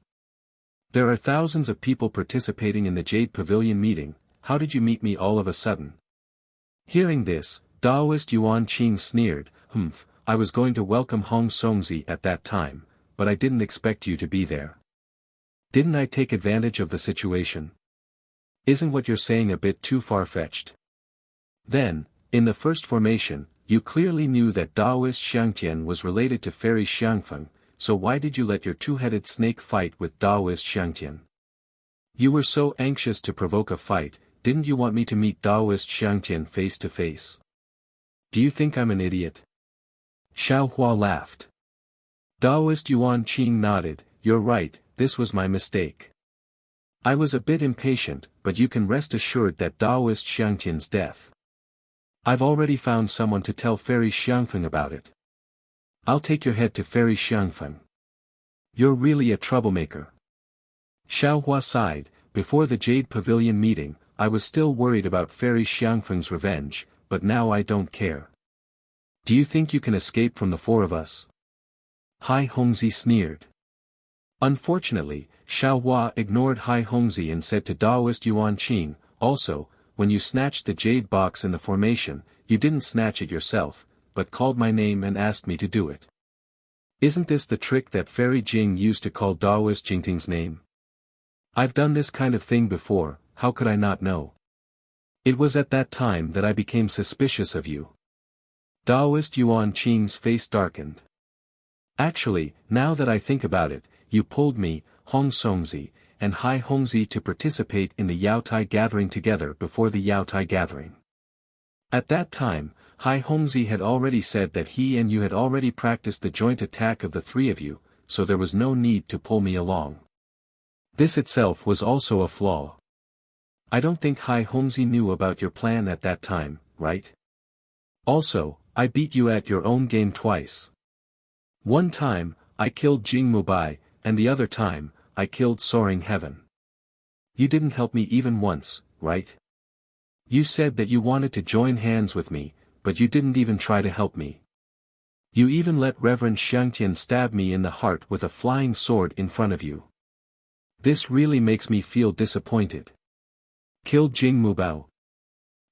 There are thousands of people participating in the Jade Pavilion meeting, how did you meet me all of a sudden?" Hearing this, Taoist Yuan Qing sneered, I was going to welcome Hong Songzi at that time, but I didn't expect you to be there. Didn't I take advantage of the situation? Isn't what you're saying a bit too far-fetched? Then, in the first formation, you clearly knew that Taoist Xiangtian was related to Fairy Xiangfeng, so why did you let your two-headed snake fight with Taoist Xiangtian? You were so anxious to provoke a fight, didn't you want me to meet Taoist Xiangtian face to face? Do you think I'm an idiot? Xiaohua laughed. Taoist Yuan Qing nodded, "You're right, this was my mistake. I was a bit impatient, but you can rest assured that Taoist Xiangtian's death. I've already found someone to tell Fairy Xiangfeng about it. I'll take your head to Fairy Xiangfeng. You're really a troublemaker." Xiaohua sighed, "Before the Jade Pavilion meeting, I was still worried about Fairy Xiangfeng's revenge, but now I don't care. Do you think you can escape from the four of us?" Hai Hongzi sneered. Unfortunately, Xiaohua ignored Hai Hongzi and said to Taoist Yuan Qing, "Also, when you snatched the jade box in the formation, you didn't snatch it yourself, but called my name and asked me to do it. Isn't this the trick that Fairy Jing used to call Taoist Jingting's name? I've done this kind of thing before, how could I not know? It was at that time that I became suspicious of you." Taoist Yuan Qing's face darkened. "Actually, now that I think about it, you pulled me, Hong Songzi, and Hai Hongzi to participate in the Yaotai gathering together before the Yaotai gathering. At that time, Hai Hongzi had already said that he and you had already practiced the joint attack of the three of you, so there was no need to pull me along. This itself was also a flaw. I don't think Hai Hongzi knew about your plan at that time, right? Also, I beat you at your own game twice. One time, I killed Jing Mubai, and the other time, I killed Soaring Heaven. You didn't help me even once, right? You said that you wanted to join hands with me, but you didn't even try to help me. You even let Reverend Xiangtian stab me in the heart with a flying sword in front of you. This really makes me feel disappointed. Killed Jing Mubao."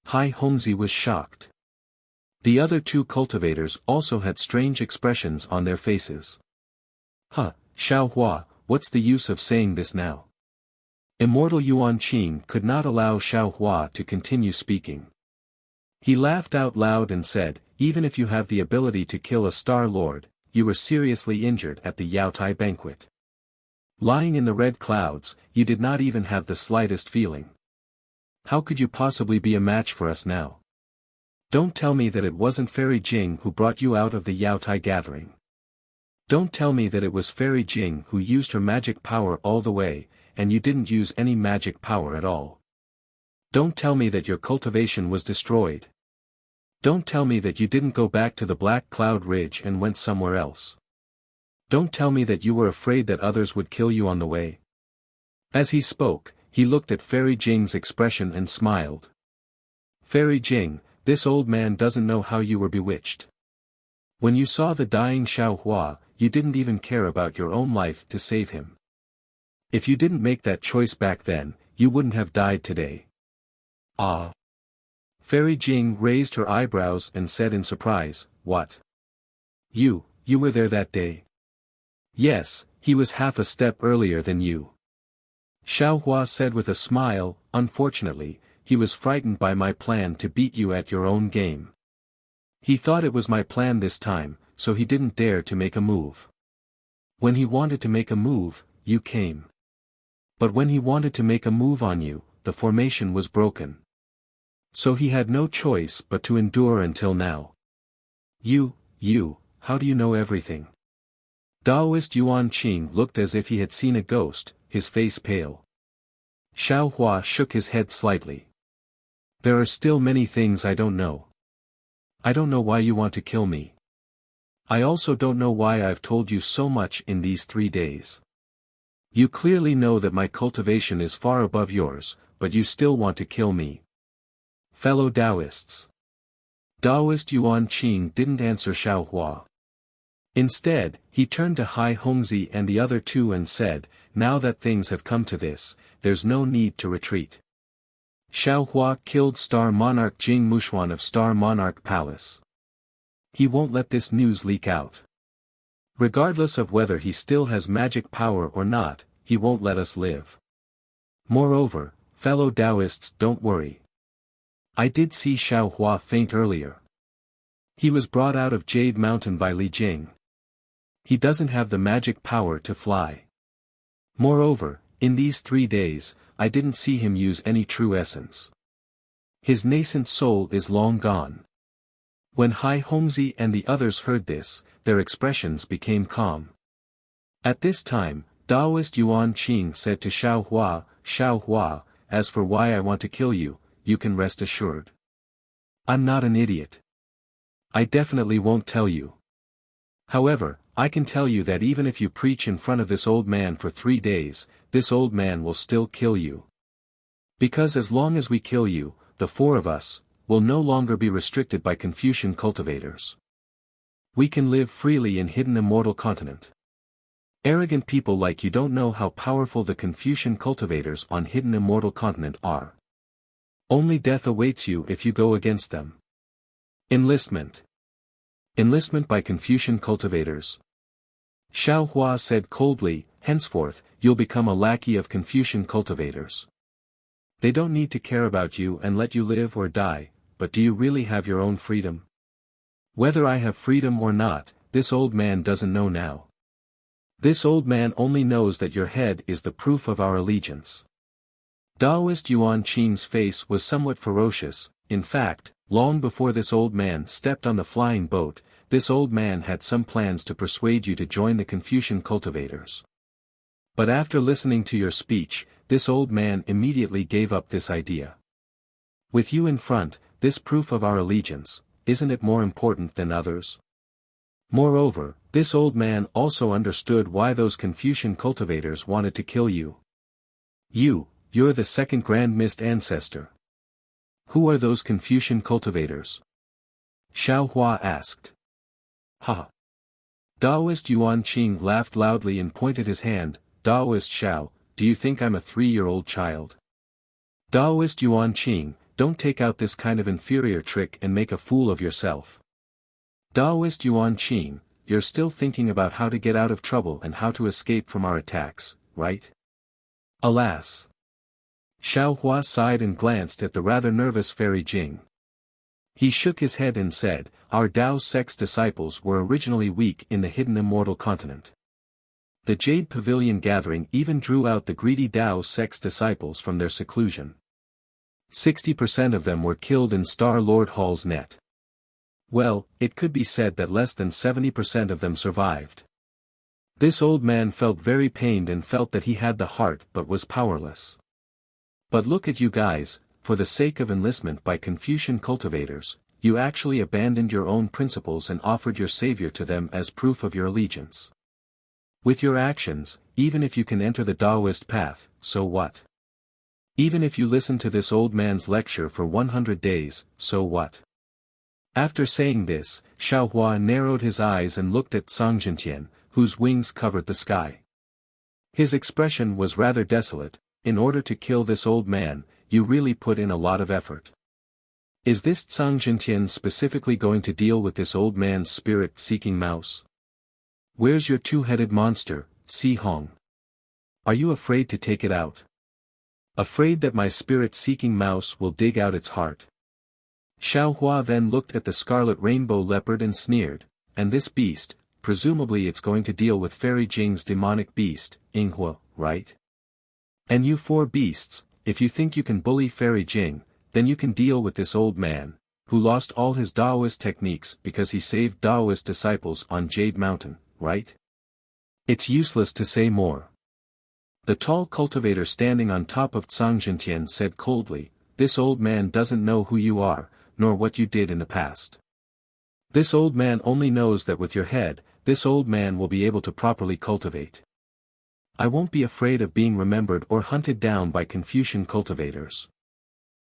Hai Hongzi was shocked. The other two cultivators also had strange expressions on their faces. Xiaohua, what's the use of saying this now?" Immortal Yuan Qing could not allow Xiaohua to continue speaking. He laughed out loud and said, "Even if you have the ability to kill a Star Lord, you were seriously injured at the Yaotai banquet. Lying in the red clouds, you did not even have the slightest feeling. How could you possibly be a match for us now? Don't tell me that it wasn't Fairy Jing who brought you out of the Yaotai gathering. Don't tell me that it was Fairy Jing who used her magic power all the way, and you didn't use any magic power at all. Don't tell me that your cultivation was destroyed. Don't tell me that you didn't go back to the Black Cloud Ridge and went somewhere else. Don't tell me that you were afraid that others would kill you on the way." As he spoke, he looked at Fairy Jing's expression and smiled. Fairy Jing, this old man doesn't know how you were bewitched. When you saw the dying Xiao Hua, you didn't even care about your own life to save him. If you didn't make that choice back then, you wouldn't have died today. Ah. Fairy Jing raised her eyebrows and said in surprise, what? You were there that day? Yes, he was half a step earlier than you. Xiao Hua said with a smile, unfortunately, he was frightened by my plan to beat you at your own game. He thought it was my plan this time, so he didn't dare to make a move. When he wanted to make a move, you came. But when he wanted to make a move on you, the formation was broken. So he had no choice but to endure until now. How do you know everything? Daoist Yuan Qing looked as if he had seen a ghost, his face pale. Xiao Hua shook his head slightly. There are still many things I don't know. I don't know why you want to kill me. I also don't know why I've told you so much in these 3 days. You clearly know that my cultivation is far above yours, but you still want to kill me. Fellow Taoists. Daoist Yuan Qing didn't answer Xiao Hua. Instead, he turned to Hai Hongzi and the other two and said, now that things have come to this, there's no need to retreat. Xiao Hua killed Star Monarch Jing Mushuan of Star Monarch Palace. He won't let this news leak out. Regardless of whether he still has magic power or not, he won't let us live. Moreover, fellow Taoists, don't worry. I did see Xiao Hua faint earlier. He was brought out of Jade Mountain by Li Jing. He doesn't have the magic power to fly. Moreover, in these 3 days, I didn't see him use any true essence. His nascent soul is long gone. When Hai Hongzi and the others heard this, their expressions became calm. At this time, Daoist Yuan Qing said to Xiao Hua, as for why I want to kill you, you can rest assured. I'm not an idiot. I definitely won't tell you. However, I can tell you that even if you preach in front of this old man for 3 days, this old man will still kill you. Because as long as we kill you, the 4 of us, will no longer be restricted by Confucian cultivators. We can live freely in hidden immortal continent. Arrogant people like you don't know how powerful the Confucian cultivators on hidden immortal continent are. Only death awaits you if you go against them. Enlistment. Enlistment by Confucian cultivators. Xiao Hua said coldly, henceforth, you'll become a lackey of Confucian cultivators. They don't need to care about you and let you live or die, but do you really have your own freedom? Whether I have freedom or not, this old man doesn't know now. This old man only knows that your head is the proof of our allegiance. Daoist Yuan Qing's face was somewhat ferocious. In fact, long before this old man stepped on the flying boat, this old man had some plans to persuade you to join the Confucian cultivators. But after listening to your speech, this old man immediately gave up this idea. With you in front, this proof of our allegiance, isn't it more important than others? Moreover, this old man also understood why those Confucian cultivators wanted to kill you. You're the second Grand Mist ancestor. Who are those Confucian cultivators? Xiao Hua asked. Ha! Daoist Yuan Qing laughed loudly and pointed his hand. Daoist Xiao, do you think I'm a 3-year-old child? Daoist Yuan Qing, don't take out this kind of inferior trick and make a fool of yourself. Daoist Yuan Qing, you're still thinking about how to get out of trouble and how to escape from our attacks, right? Alas! Xiao Hua sighed and glanced at the rather nervous Fairy Jing. He shook his head and said, our Dao sect's disciples were originally weak in the hidden immortal continent. The Jade Pavilion gathering even drew out the greedy Dao sect's disciples from their seclusion. 60% of them were killed in Star Lord Hall's net. Well, it could be said that less than 70% of them survived. This old man felt very pained and felt that he had the heart but was powerless. But look at you guys, for the sake of enlistment by Confucian cultivators, you actually abandoned your own principles and offered your savior to them as proof of your allegiance. With your actions, even if you can enter the Taoist path, so what? Even if you listen to this old man's lecture for 100 days, so what? After saying this, Xiaohua narrowed his eyes and looked at Song Jintian, whose wings covered the sky. His expression was rather desolate. In order to kill this old man, you really put in a lot of effort. Is this Song Jintian specifically going to deal with this old man's spirit-seeking mouse? Where's your two-headed monster, Si Hong? Are you afraid to take it out? Afraid that my spirit-seeking mouse will dig out its heart? Xiaohua then looked at the scarlet rainbow leopard and sneered, and this beast, presumably it's going to deal with Fairy Jing's demonic beast, Yinghua, right? And you four beasts, if you think you can bully Fairy Jing, then you can deal with this old man, who lost all his Daoist techniques because he saved Daoist disciples on Jade Mountain, right? It's useless to say more. The tall cultivator standing on top of Song Jintian said coldly, this old man doesn't know who you are, nor what you did in the past. This old man only knows that with your head, this old man will be able to properly cultivate. I won't be afraid of being remembered or hunted down by Confucian cultivators.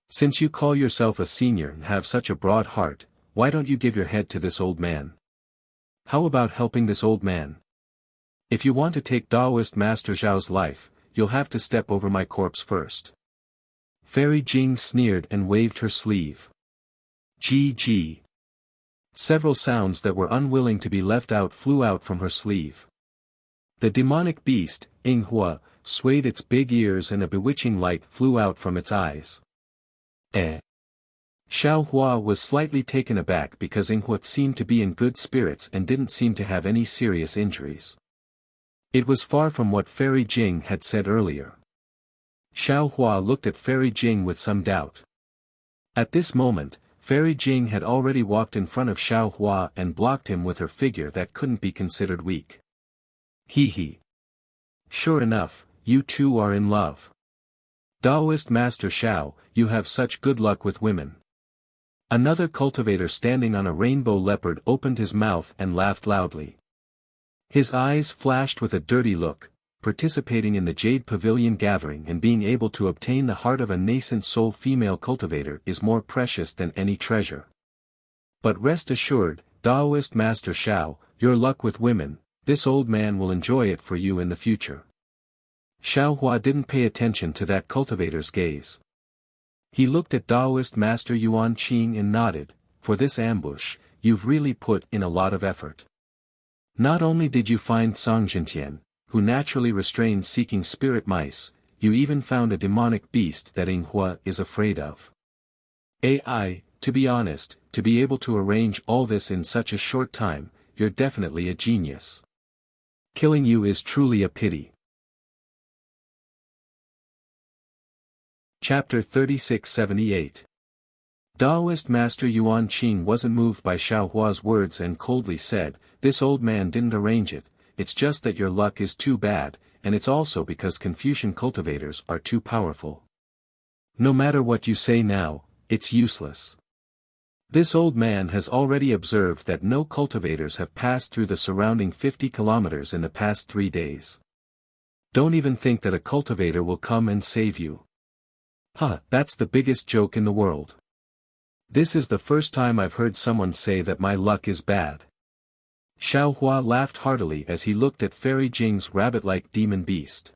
Since you call yourself a senior and have such a broad heart, why don't you give your head to this old man? How about helping this old man? If you want to take Daoist Master Zhao's life, you'll have to step over my corpse first. Fairy Jing sneered and waved her sleeve. Gee. Several sounds that were unwilling to be left out flew out from her sleeve. The demonic beast, Yinghua, swayed its big ears and a bewitching light flew out from its eyes. Xiaohua was slightly taken aback because Yinghua seemed to be in good spirits and didn't seem to have any serious injuries. It was far from what Fairy Jing had said earlier. Xiaohua looked at Fairy Jing with some doubt. At this moment, Fairy Jing had already walked in front of Xiaohua and blocked him with her figure that couldn't be considered weak. Hee. Sure enough, you two are in love. Daoist Master Xiao, you have such good luck with women. Another cultivator standing on a rainbow leopard opened his mouth and laughed loudly. His eyes flashed with a dirty look. Participating in the Jade Pavilion gathering and being able to obtain the heart of a nascent soul female cultivator is more precious than any treasure. But rest assured, Daoist Master Xiao, your luck with women, this old man will enjoy it for you in the future. Xiaohua didn't pay attention to that cultivator's gaze. He looked at Daoist Master Yuan Qing and nodded, for this ambush, you've really put in a lot of effort. Not only did you find Song Jintian, who naturally restrains seeking spirit mice, you even found a demonic beast that Yinghua is afraid of. To be honest, to be able to arrange all this in such a short time, you're definitely a genius. Killing you is truly a pity. Chapter 3678. Daoist Master Yuan Qing wasn't moved by Xiaohua's words and coldly said, this old man didn't arrange it. It's just that your luck is too bad, and it's also because Confucian cultivators are too powerful. No matter what you say now, it's useless. This old man has already observed that no cultivators have passed through the surrounding 50 kilometers in the past 3 days. Don't even think that a cultivator will come and save you. That's the biggest joke in the world. This is the first time I've heard someone say that my luck is bad. Xiaohua laughed heartily as he looked at Fairy Jing's rabbit-like demon beast.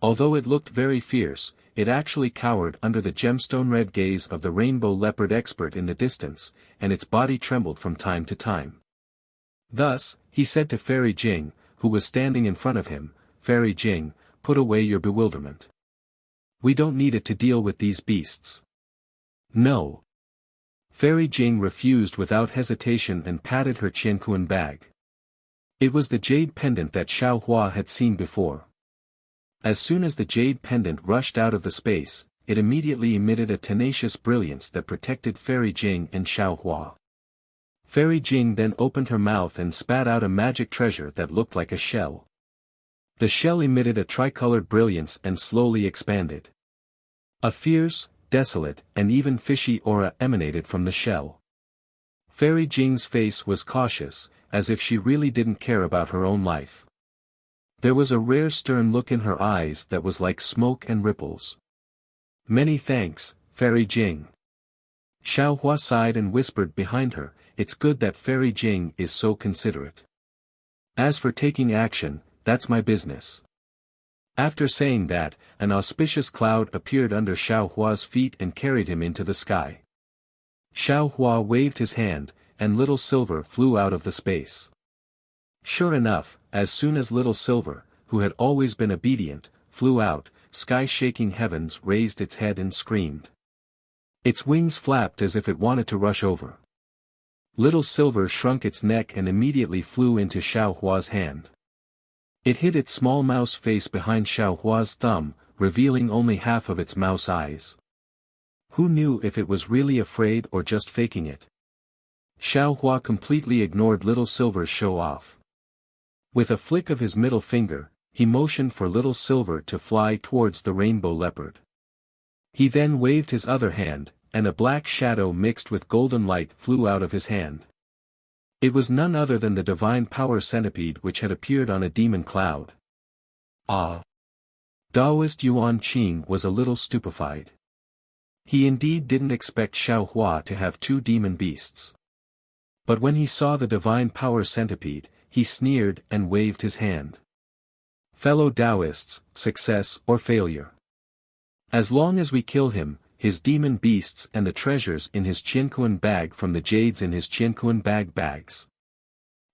Although it looked very fierce, it actually cowered under the gemstone-red gaze of the rainbow leopard expert in the distance, and its body trembled from time to time. Thus, he said to Fairy Jing, who was standing in front of him, Fairy Jing, put away your bewilderment. We don't need it to deal with these beasts. No. Fairy Jing refused without hesitation and patted her Qiankuan bag. It was the jade pendant that Xiaohua had seen before. As soon as the jade pendant rushed out of the space, it immediately emitted a tenacious brilliance that protected Fairy Jing and Xiaohua. Fairy Jing then opened her mouth and spat out a magic treasure that looked like a shell. The shell emitted a tricolored brilliance and slowly expanded. A fierce, desolate, and even fishy aura emanated from the shell. Fairy Jing's face was cautious, as if she really didn't care about her own life. There was a rare stern look in her eyes that was like smoke and ripples. Many thanks, Fairy Jing. Xiao Hua sighed and whispered behind her, it's good that Fairy Jing is so considerate. As for taking action, that's my business. After saying that, an auspicious cloud appeared under Xiao Hua's feet and carried him into the sky. Xiao Hua waved his hand, and Little Silver flew out of the space. Sure enough, as soon as Little Silver, who had always been obedient, flew out, sky-shaking heavens raised its head and screamed. Its wings flapped as if it wanted to rush over. Little Silver shrunk its neck and immediately flew into Xiao Hua's hand. It hid its small mouse face behind Xiao Hua's thumb, revealing only half of its mouse eyes. Who knew if it was really afraid or just faking it? Xiao Hua completely ignored Little Silver's show-off. With a flick of his middle finger, he motioned for Little Silver to fly towards the rainbow leopard. He then waved his other hand, and a black shadow mixed with golden light flew out of his hand. It was none other than the divine power centipede which had appeared on a demon cloud. Ah! Taoist Yuan Qing was a little stupefied. He indeed didn't expect Xiao Hua to have two demon beasts. But when he saw the divine power centipede, he sneered and waved his hand. Fellow Taoists, success or failure. As long as we kill him, his demon beasts and the treasures in his Qiankuan bag from the jades in his Qiankuan bags.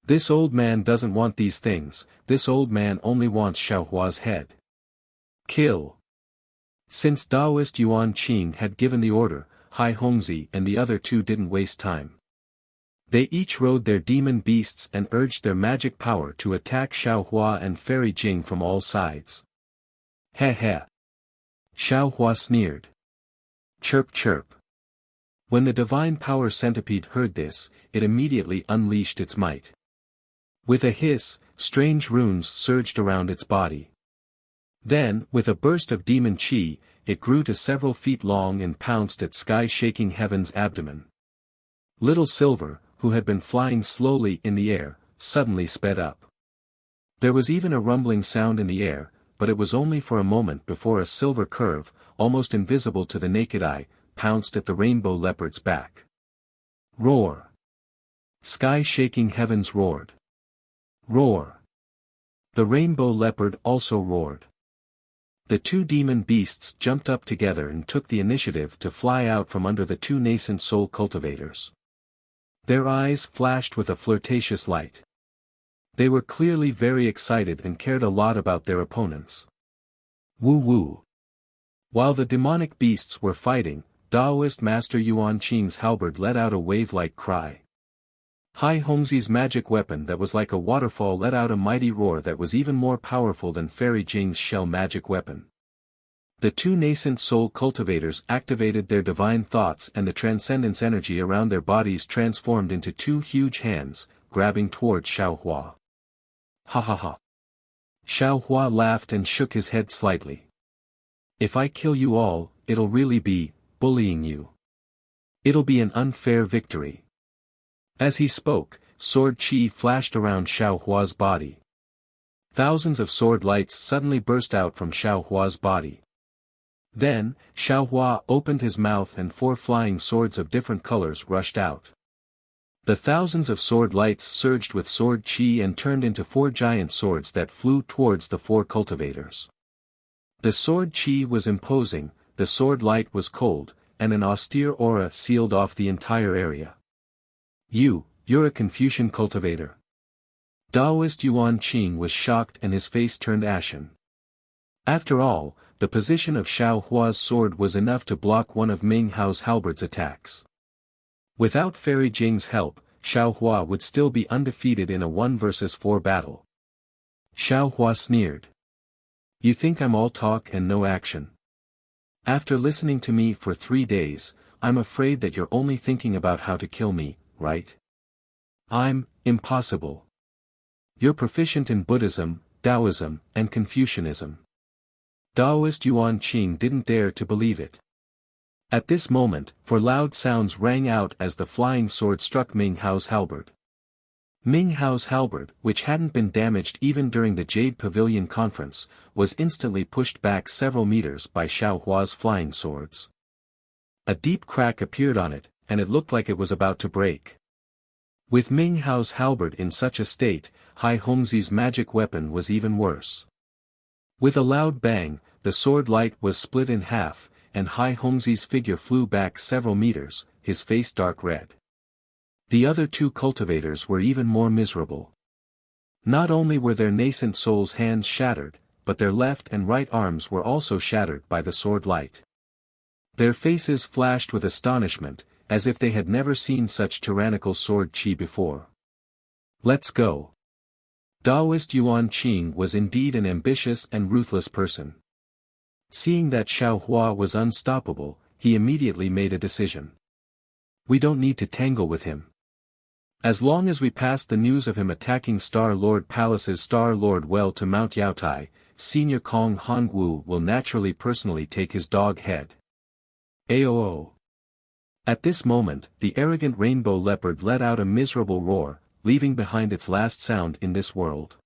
This old man doesn't want these things, this old man only wants Xiao Hua's head. Kill. Since Taoist Yuan Qing had given the order, Hai Hongzi and the other two didn't waste time. They each rode their demon beasts and urged their magic power to attack Xiao Hua and Fairy Jing from all sides. Heh heh. Xiao Hua sneered. Chirp chirp. When the divine power centipede heard this, it immediately unleashed its might. With a hiss, strange runes surged around its body. Then, with a burst of demon chi, it grew to several feet long and pounced at sky-shaking heaven's abdomen. Little Silver, who had been flying slowly in the air, suddenly sped up. There was even a rumbling sound in the air, but it was only for a moment before a silver curve, almost invisible to the naked eye, pounced at the rainbow leopard's back. Roar! Sky-shaking heavens roared. Roar! The rainbow leopard also roared. The two demon beasts jumped up together and took the initiative to fly out from under the two nascent soul cultivators. Their eyes flashed with a flirtatious light. They were clearly very excited and cared a lot about their opponents. Woo woo! While the demonic beasts were fighting, Taoist Master Yuan Qing's halberd let out a wave-like cry. Hai Hongzi's magic weapon that was like a waterfall let out a mighty roar that was even more powerful than Fairy Jing's shell magic weapon. The two nascent soul cultivators activated their divine thoughts and the transcendence energy around their bodies transformed into two huge hands, grabbing towards Xiao Hua. Ha ha ha. Xiao Hua laughed and shook his head slightly. If I kill you all, it'll really be bullying you. It'll be an unfair victory. As he spoke, sword chi flashed around Xiao Hua's body. Thousands of sword lights suddenly burst out from Xiao Hua's body. Then, Xiao Hua opened his mouth and 4 flying swords of different colors rushed out. The thousands of sword lights surged with sword chi and turned into 4 giant swords that flew towards the 4 cultivators. The sword chi was imposing, the sword light was cold, and an austere aura sealed off the entire area. You're a Confucian cultivator. Taoist Yuan Qing was shocked and his face turned ashen. After all, the position of Xiao Hua's sword was enough to block one of Ming Hao's halberd's attacks. Without Fairy Jing's help, Xiao Hua would still be undefeated in a 1 versus 4 battle. Xiao Hua sneered. You think I'm all talk and no action? After listening to me for 3 days, I'm afraid that you're only thinking about how to kill me, right? I'm impossible. You're proficient in Buddhism, Taoism, and Confucianism. Taoist Yuan Qing didn't dare to believe it. At this moment, 4 loud sounds rang out as the flying sword struck Ming Hao's halberd. Ming Hao's halberd, which hadn't been damaged even during the Jade Pavilion conference, was instantly pushed back several meters by Xiao Hua's flying swords. A deep crack appeared on it, and it looked like it was about to break. With Ming Hao's halberd in such a state, Hai Hongzi's magic weapon was even worse. With a loud bang, the sword light was split in half, and Hai Hongzi's figure flew back several meters, his face dark red. The other two cultivators were even more miserable. Not only were their nascent soul's hands shattered, but their left and right arms were also shattered by the sword light. Their faces flashed with astonishment, as if they had never seen such tyrannical sword chi before. Let's go. Taoist Yuan Qing was indeed an ambitious and ruthless person. Seeing that Xiao Hua was unstoppable, he immediately made a decision. We don't need to tangle with him. As long as we pass the news of him attacking Star Lord Palace's Star Lord well to Mount Yaotai, Senior Kong Hongwu will naturally personally take his dog head. Aoo. At this moment, the arrogant rainbow leopard let out a miserable roar, leaving behind its last sound in this world.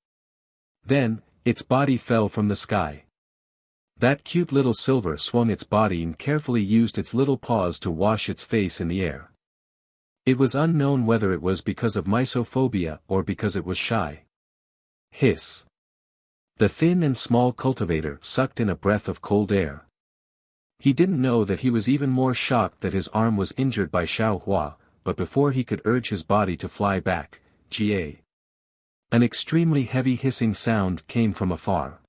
Then, its body fell from the sky. That cute little silver swung its body and carefully used its little paws to wash its face in the air. It was unknown whether it was because of mysophobia or because it was shy. Hiss. The thin and small cultivator sucked in a breath of cold air. He didn't know that he was even more shocked that his arm was injured by Xiao Hua, but before he could urge his body to fly back, Ga. An extremely heavy hissing sound came from afar.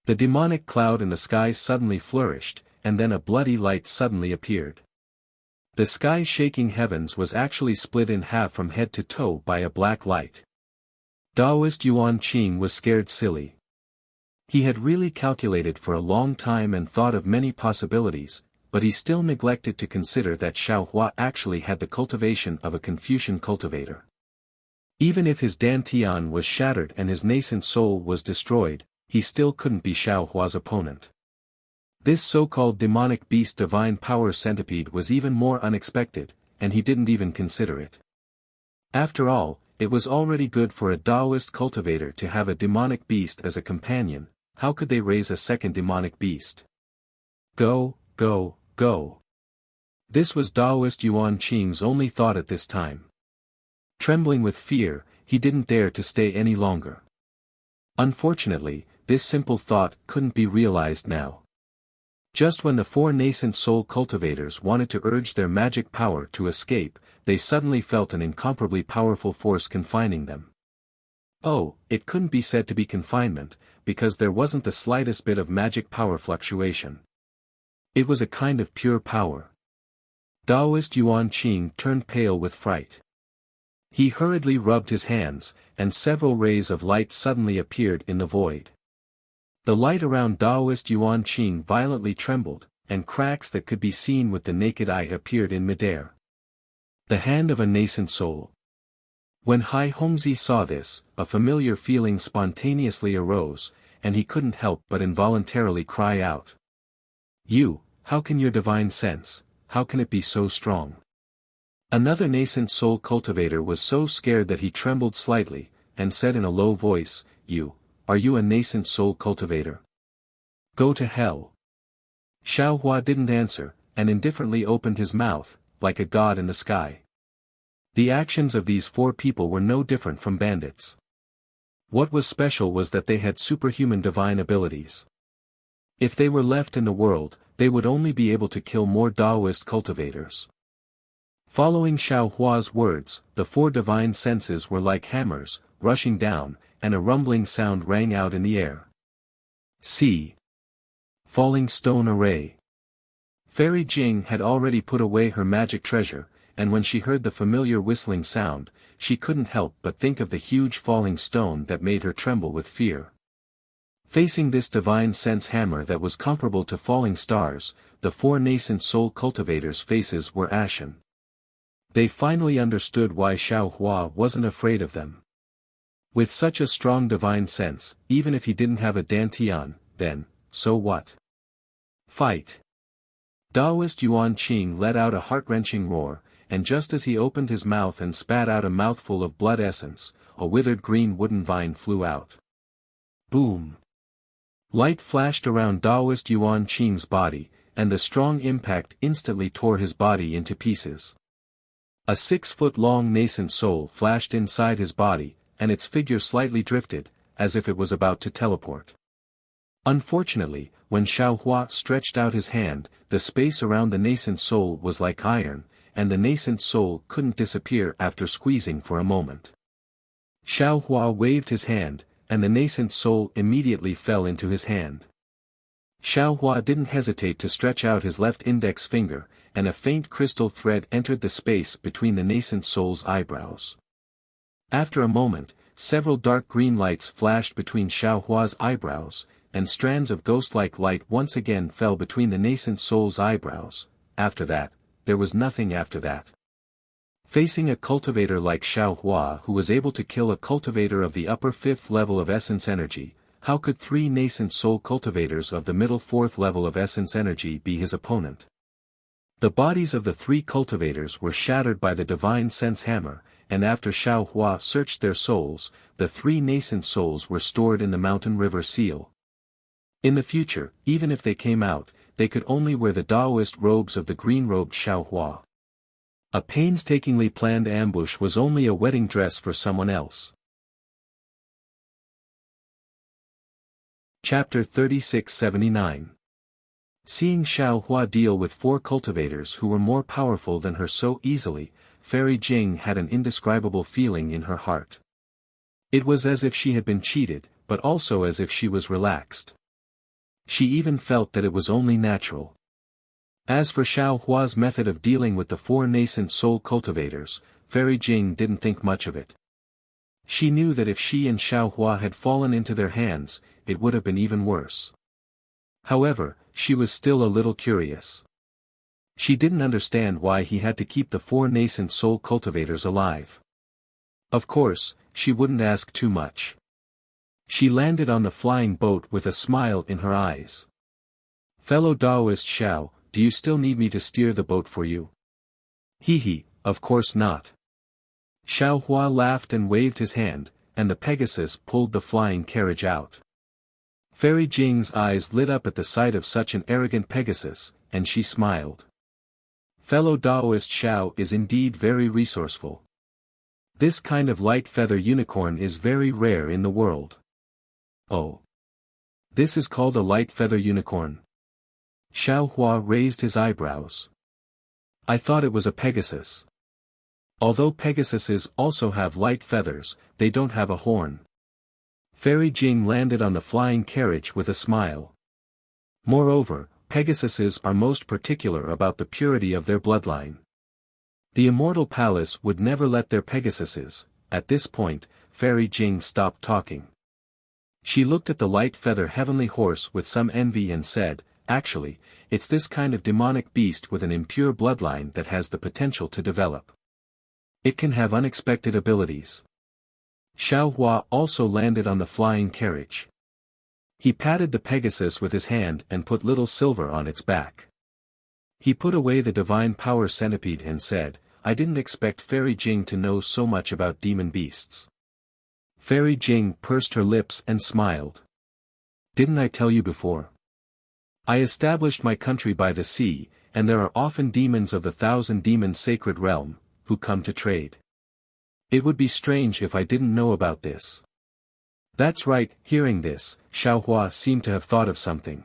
The demonic cloud in the sky suddenly flourished, and then a bloody light suddenly appeared. The sky-shaking heavens was actually split in half from head to toe by a black light. Taoist Yuan Qing was scared silly. He had really calculated for a long time and thought of many possibilities, but he still neglected to consider that Xiao Hua actually had the cultivation of a Confucian cultivator. Even if his dantian was shattered and his nascent soul was destroyed, he still couldn't be Xiao Hua's opponent. This so-called demonic beast divine power centipede was even more unexpected, and he didn't even consider it. After all, it was already good for a Taoist cultivator to have a demonic beast as a companion. How could they raise a second demonic beast? Go, go, go. This was Taoist Yuan Qing's only thought at this time. Trembling with fear, he didn't dare to stay any longer. Unfortunately, this simple thought couldn't be realized now. Just when the four nascent soul cultivators wanted to urge their magic power to escape, they suddenly felt an incomparably powerful force confining them. Oh, it couldn't be said to be confinement, because there wasn't the slightest bit of magic power fluctuation. It was a kind of pure power. Taoist Yuan Qing turned pale with fright. He hurriedly rubbed his hands, and several rays of light suddenly appeared in the void. The light around Taoist Yuan Qing violently trembled, and cracks that could be seen with the naked eye appeared in midair. The hand of a nascent soul. When Hai Hongzi saw this, a familiar feeling spontaneously arose, and he couldn't help but involuntarily cry out. You, how can your divine sense, how can it be so strong? Another nascent soul cultivator was so scared that he trembled slightly, and said in a low voice, Are you a nascent soul cultivator? Go to hell. Xiao Hua didn't answer, and indifferently opened his mouth, like a god in the sky. The actions of these four people were no different from bandits. What was special was that they had superhuman divine abilities. If they were left in the world, they would only be able to kill more Taoist cultivators. Following Xiao Hua's words, the four divine senses were like hammers, rushing down, and a rumbling sound rang out in the air. See. Falling stone array. Fairy Jing had already put away her magic treasure, and when she heard the familiar whistling sound, she couldn't help but think of the huge falling stone that made her tremble with fear. Facing this divine sense hammer that was comparable to falling stars, the four nascent soul cultivators' faces were ashen. They finally understood why Xiao Hua wasn't afraid of them. With such a strong divine sense, even if he didn't have a dantian, then, so what? Fight! Taoist Yuan Qing let out a heart-wrenching roar, and just as he opened his mouth and spat out a mouthful of blood essence, a withered green wooden vine flew out. Boom! Light flashed around Daoist Yuan Qing's body, and the strong impact instantly tore his body into pieces. A 6-foot-long nascent soul flashed inside his body, and its figure slightly drifted, as if it was about to teleport. Unfortunately, when Xiaohua stretched out his hand, the space around the nascent soul was like iron, and the nascent soul couldn't disappear after squeezing for a moment. Xiaohua waved his hand, and the nascent soul immediately fell into his hand. Xiaohua didn't hesitate to stretch out his left index finger, and a faint crystal thread entered the space between the nascent soul's eyebrows. After a moment, several dark green lights flashed between Xiaohua's eyebrows, and strands of ghost-like light once again fell between the nascent soul's eyebrows. After that, there was nothing after that. Facing a cultivator like Xiaohua who was able to kill a cultivator of the upper 5th level of essence energy, how could 3 nascent soul cultivators of the middle 4th level of essence energy be his opponent? The bodies of the 3 cultivators were shattered by the divine sense hammer, and after Xiaohua searched their souls, the 3 nascent souls were stored in the mountain river seal. In the future, even if they came out, they could only wear the Daoist robes of the green-robed Xiaohua. A painstakingly planned ambush was only a wedding dress for someone else. Chapter 3679. Seeing Xiaohua deal with 4 cultivators who were more powerful than her so easily, Fairy Jing had an indescribable feeling in her heart. It was as if she had been cheated, but also as if she was relaxed. She even felt that it was only natural. As for Xiaohua's method of dealing with the 4 nascent soul cultivators, Fairy Jing didn't think much of it. She knew that if she and Xiaohua had fallen into their hands, it would have been even worse. However, she was still a little curious. She didn't understand why he had to keep the 4 nascent soul cultivators alive. Of course, she wouldn't ask too much. She landed on the flying boat with a smile in her eyes. "Fellow Daoist Xiao, do you still need me to steer the boat for you?" "Hee, of course not." Xiaohua laughed and waved his hand, and the Pegasus pulled the flying carriage out. Fairy Jing's eyes lit up at the sight of such an arrogant Pegasus, and she smiled. Fellow Daoist Xiao is indeed very resourceful. This kind of light feather unicorn is very rare in the world. Oh. This is called a light feather unicorn? Xiaohua raised his eyebrows. I thought it was a Pegasus. Although Pegasuses also have light feathers, they don't have a horn. Fairy Jing landed on the flying carriage with a smile. Moreover, Pegasuses are most particular about the purity of their bloodline. The Immortal Palace would never let their Pegasuses. At this point, Fairy Jing stopped talking. She looked at the light feather heavenly horse with some envy and said, "Actually, it's this kind of demonic beast with an impure bloodline that has the potential to develop. It can have unexpected abilities." Xiaohua also landed on the flying carriage. He patted the Pegasus with his hand and put little silver on its back. He put away the divine power centipede and said, "I didn't expect Fairy Jing to know so much about demon beasts." Fairy Jing pursed her lips and smiled. "Didn't I tell you before? I established my country by the sea, and there are often demons of the 1,000 demons sacred realm, who come to trade. It would be strange if I didn't know about this." That's right. Hearing this, Xiaohua seemed to have thought of something.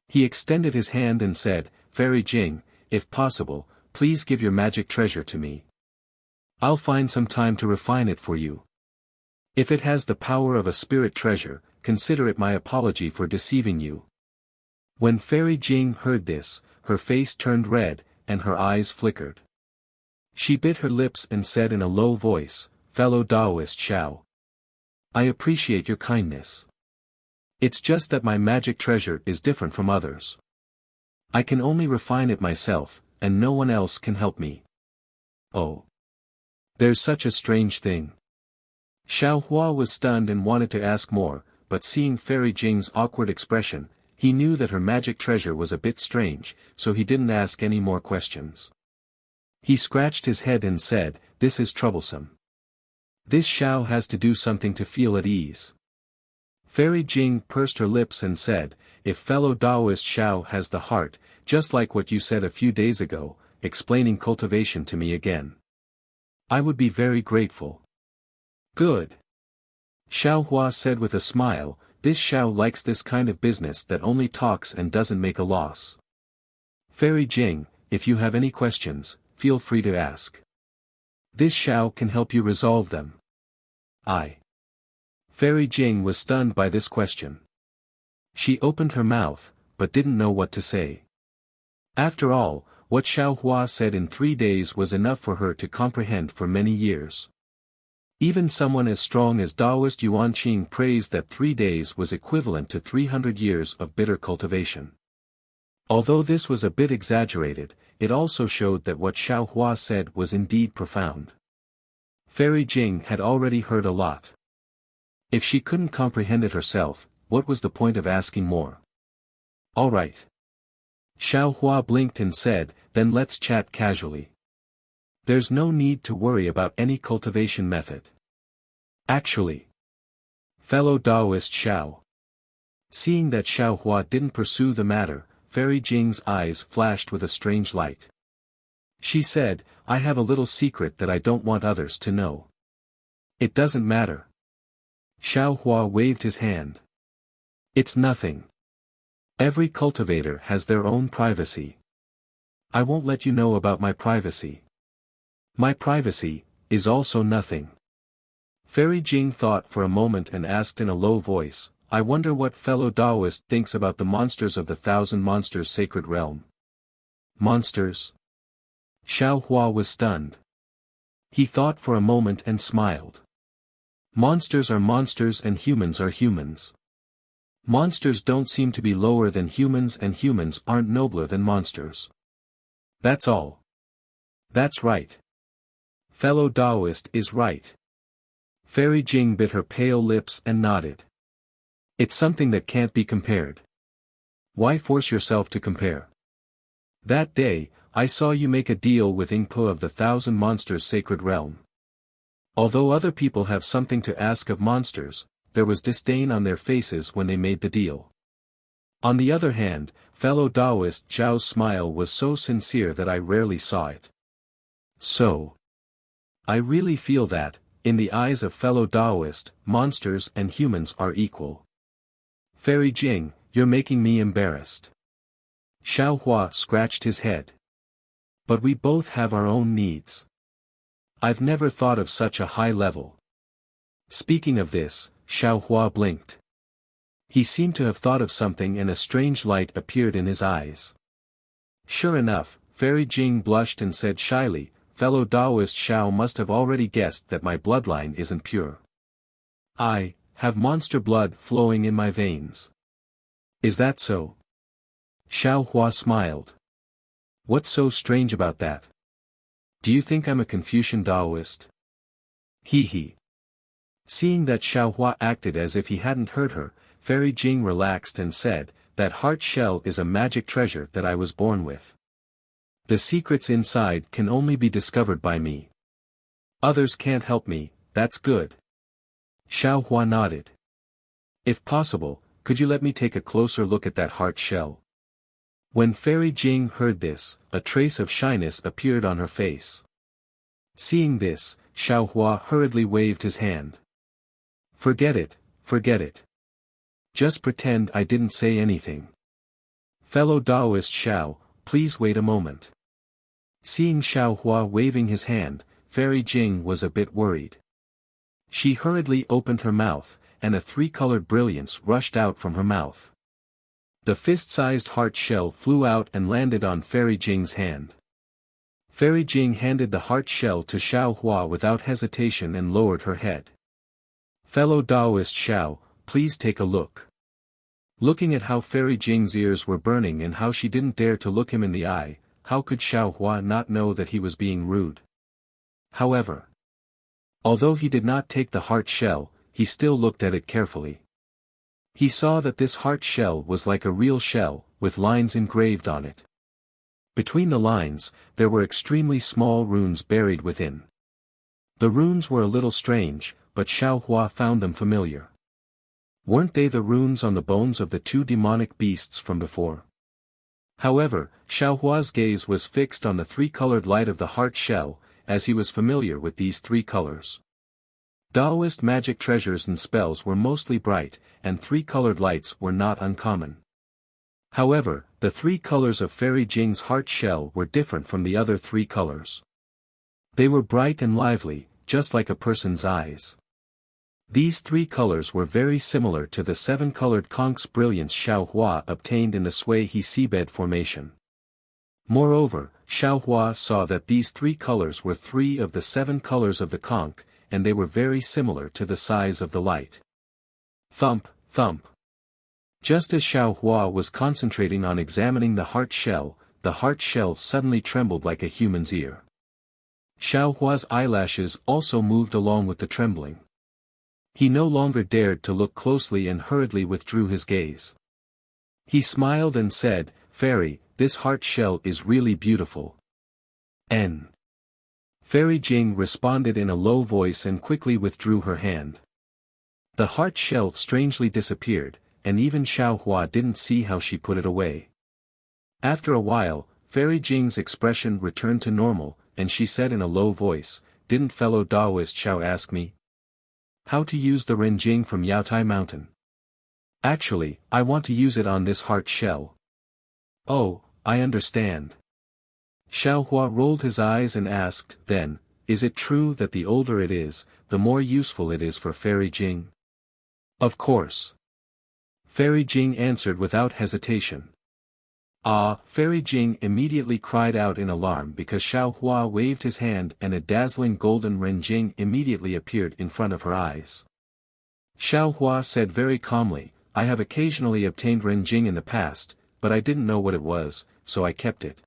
He extended his hand and said, "Fairy Jing, if possible, please give your magic treasure to me. I'll find some time to refine it for you. If it has the power of a spirit treasure, consider it my apology for deceiving you." When Fairy Jing heard this, her face turned red, and her eyes flickered. She bit her lips and said in a low voice, "Fellow Daoist Xiao, I appreciate your kindness. It's just that my magic treasure is different from others. I can only refine it myself, and no one else can help me." "Oh. There's such a strange thing." Xiaohua was stunned and wanted to ask more, but seeing Fairy Jing's awkward expression, he knew that her magic treasure was a bit strange, so he didn't ask any more questions. He scratched his head and said, "This is troublesome. This Xiao has to do something to feel at ease." Fairy Jing pursed her lips and said, "If fellow Taoist Xiao has the heart, just like what you said a few days ago, explaining cultivation to me again, I would be very grateful." "Good," Xiao Hua said with a smile, "this Xiao likes this kind of business that only talks and doesn't make a loss. Fairy Jing, if you have any questions, feel free to ask. This Xiao can help you resolve them." Fairy Jing was stunned by this question. She opened her mouth, but didn't know what to say. After all, what Xiao Hua said in 3 days was enough for her to comprehend for many years. Even someone as strong as Taoist Yuan Qing praised that 3 days was equivalent to 300 years of bitter cultivation. Although this was a bit exaggerated, it also showed that what Xiao Hua said was indeed profound. Fairy Jing had already heard a lot. If she couldn't comprehend it herself, what was the point of asking more? "All right." Xiao Hua blinked and said, "Then let's chat casually. There's no need to worry about any cultivation method. Actually, fellow Taoist Xiao." Seeing that Xiao Hua didn't pursue the matter, Fairy Jing's eyes flashed with a strange light. She said, "I have a little secret that I don't want others to know." "It doesn't matter." Xiao Hua waved his hand. "It's nothing. Every cultivator has their own privacy. I won't let you know about my privacy. My privacy is also nothing." Fairy Jing thought for a moment and asked in a low voice, "I wonder what fellow Taoist thinks about the monsters of the 1,000 Monsters Sacred Realm." "Monsters?" Xiao Hua was stunned. He thought for a moment and smiled. "Monsters are monsters and humans are humans. Monsters don't seem to be lower than humans and humans aren't nobler than monsters. That's all." "That's right. Fellow Taoist is right." Fairy Jing bit her pale lips and nodded. "It's something that can't be compared. Why force yourself to compare? That day, I saw you make a deal with Ingpo of the 1,000 Monsters Sacred Realm. Although other people have something to ask of monsters, there was disdain on their faces when they made the deal. On the other hand, fellow Taoist Zhao's smile was so sincere that I rarely saw it. So, I really feel that, in the eyes of fellow Taoist, monsters and humans are equal." "Fairy Jing, you're making me embarrassed." Xiao Hua scratched his head. "But we both have our own needs. I've never thought of such a high level." Speaking of this, Xiao Hua blinked. He seemed to have thought of something and a strange light appeared in his eyes. Sure enough, Fairy Jing blushed and said shyly, "Fellow Taoist Xiao must have already guessed that my bloodline isn't pure. I have monster blood flowing in my veins." "Is that so?" Xiao Hua smiled. "What's so strange about that? Do you think I'm a Confucian Taoist?" He. Seeing that Xiao Hua acted as if he hadn't heard her, Fairy Jing relaxed and said, "That heart shell is a magic treasure that I was born with. The secrets inside can only be discovered by me. Others can't help me, that's good." Xiao Hua nodded. "If possible, could you let me take a closer look at that heart shell?" When Fairy Jing heard this, a trace of shyness appeared on her face. Seeing this, Xiao Hua hurriedly waved his hand. Forget it, forget it. Just pretend I didn't say anything. Fellow Taoist Xiao, please wait a moment." Seeing Xiao Hua waving his hand, Fairy Jing was a bit worried. She hurriedly opened her mouth, and a 3-colored brilliance rushed out from her mouth. The fist-sized heart shell flew out and landed on Fairy Jing's hand. Fairy Jing handed the heart shell to Xiao Hua without hesitation and lowered her head. "Fellow Taoist Xiao, please take a look." Looking at how Fairy Jing's ears were burning and how she didn't dare to look him in the eye, how could Xiao Hua not know that he was being rude? However, although he did not take the heart shell, he still looked at it carefully. He saw that this heart shell was like a real shell, with lines engraved on it. Between the lines, there were extremely small runes buried within. The runes were a little strange, but Xiaohua found them familiar. Weren't they the runes on the bones of the two demonic beasts from before? However, Xiaohua's gaze was fixed on the three-colored light of the heart shell, as he was familiar with these three colors. Daoist magic treasures and spells were mostly bright, and three-colored lights were not uncommon. However, the three colors of Fairy Jing's heart shell were different from the other three colors. They were bright and lively, just like a person's eyes. These three colors were very similar to the seven-colored conch's brilliance Xiaohua obtained in the Sui-He seabed formation. Moreover, Xiaohua saw that these three colors were three of the seven colors of the conch, and they were very similar to the size of the light. Thump, thump. Just as Xiaohua was concentrating on examining the heart shell suddenly trembled like a human's ear. Xiaohua's eyelashes also moved along with the trembling. He no longer dared to look closely and hurriedly withdrew his gaze. He smiled and said, "Fairy, this heart shell is really beautiful." N. Fairy Jing responded in a low voice and quickly withdrew her hand. The heart shell strangely disappeared, and even Xiaohua didn't see how she put it away. After a while, Fairy Jing's expression returned to normal, and she said in a low voice, "Didn't fellow Daoist Xiao ask me how to use the Renjing from Yaotai Mountain? Actually, I want to use it on this heart shell." "Oh, I understand." Xiaohua rolled his eyes and asked, "Then, is it true that the older it is, the more useful it is for Fairy Jing?" "Of course." Fairy Jing answered without hesitation. "Ah!" Fairy Jing immediately cried out in alarm because Xiaohua waved his hand and a dazzling golden Renjing immediately appeared in front of her eyes. Xiaohua said very calmly, "I have occasionally obtained Renjing in the past, but I didn't know what it was, so I kept it.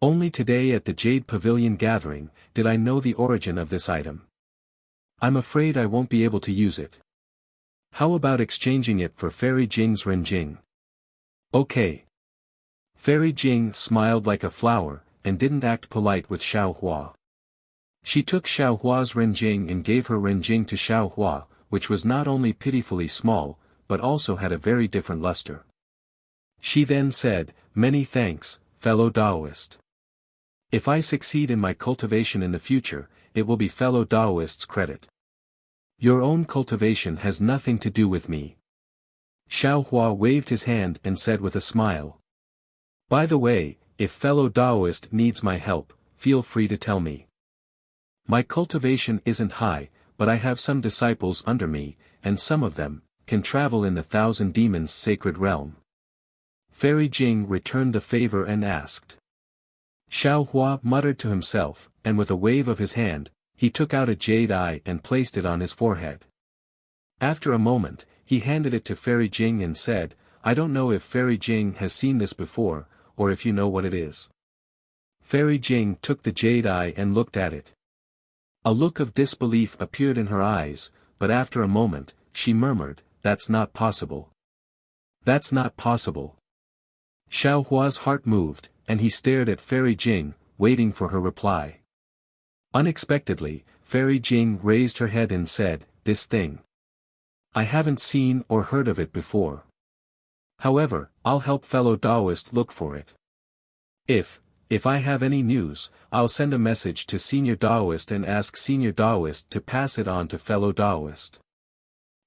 Only today at the Jade Pavilion gathering, did I know the origin of this item. I'm afraid I won't be able to use it. How about exchanging it for Fairy Jing's Renjing?" "Okay." Fairy Jing smiled like a flower, and didn't act polite with Xiaohua. She took Xiaohua's Renjing and gave her Renjing to Xiaohua, which was not only pitifully small, but also had a very different luster. She then said, "Many thanks, fellow Daoist. If I succeed in my cultivation in the future, it will be fellow Daoist's credit. Your own cultivation has nothing to do with me." Xiaohua waved his hand and said with a smile, "By the way, if fellow Daoist needs my help, feel free to tell me. My cultivation isn't high, but I have some disciples under me, and some of them can travel in the Thousand Demons' sacred realm." Fairy Jing returned the favor and asked. Xiaohua muttered to himself, and with a wave of his hand, he took out a jade eye and placed it on his forehead. After a moment, he handed it to Fairy Jing and said, "I don't know if Fairy Jing has seen this before, or if you know what it is." Fairy Jing took the jade eye and looked at it. A look of disbelief appeared in her eyes, but after a moment, she murmured, "That's not possible. That's not possible." Xiaohua's heart moved, and he stared at Fairy Jing, waiting for her reply. Unexpectedly, Fairy Jing raised her head and said, "This thing. I haven't seen or heard of it before. However, I'll help fellow Daoist look for it. If I have any news, I'll send a message to Senior Daoist and ask Senior Daoist to pass it on to fellow Daoist."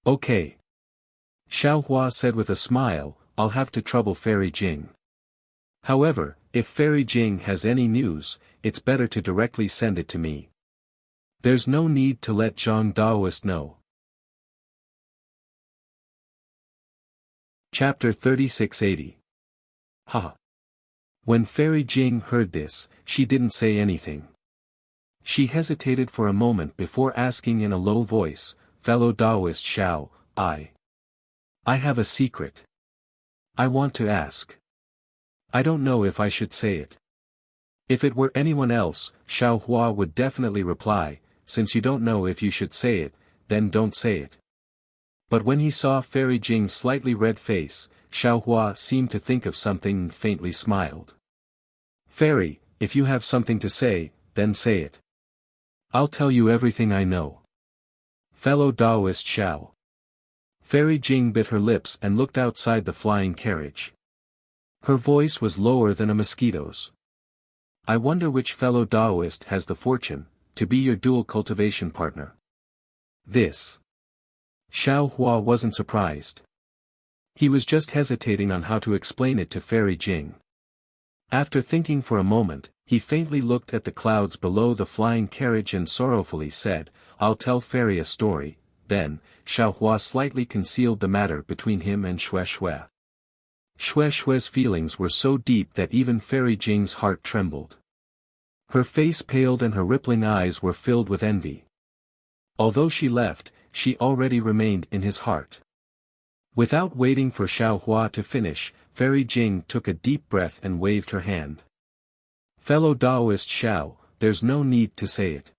"Okay." Xiaohua said with a smile, "I'll have to trouble Fairy Jing. However, if Fairy Jing has any news, it's better to directly send it to me. There's no need to let Zhang Daoist know." Chapter 3680. Ha! When Fairy Jing heard this, she didn't say anything. She hesitated for a moment before asking in a low voice, "Fellow Daoist Xiao, I have a secret. I want to ask. I don't know if I should say it." If it were anyone else, Xiaohua would definitely reply, "Since you don't know if you should say it, then don't say it." But when he saw Fairy Jing's slightly red face, Xiaohua seemed to think of something and faintly smiled. Fairy, if you have something to say, then say it. I'll tell you everything I know. Fellow Taoist Xiao. Fairy Jing bit her lips and looked outside the flying carriage. Her voice was lower than a mosquito's. I wonder which fellow Taoist has the fortune to be your dual cultivation partner. This. Xiao Hua wasn't surprised. He was just hesitating on how to explain it to Fairy Jing. After thinking for a moment, he faintly looked at the clouds below the flying carriage and sorrowfully said, I'll tell Fairy a story. Then, Xiao Hua slightly concealed the matter between him and Xue Xue. Xue Xue's feelings were so deep that even Fairy Jing's heart trembled. Her face paled and her rippling eyes were filled with envy. Although she left, she already remained in his heart. Without waiting for Xiao Hua to finish, Fairy Jing took a deep breath and waved her hand. Fellow Taoist Xiao, there's no need to say it.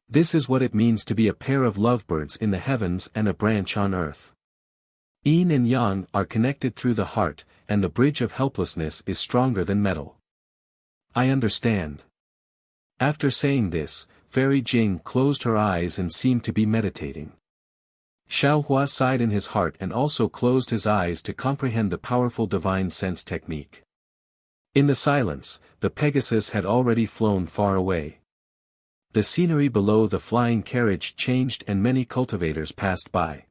This is what it means to be a pair of lovebirds in the heavens and a branch on earth. Yin and Yang are connected through the heart, and the bridge of helplessness is stronger than metal. I understand. After saying this, Fairy Jing closed her eyes and seemed to be meditating. Xiao Hua sighed in his heart and also closed his eyes to comprehend the powerful divine sense technique. In the silence, the Pegasus had already flown far away. The scenery below the flying carriage changed and many cultivators passed by.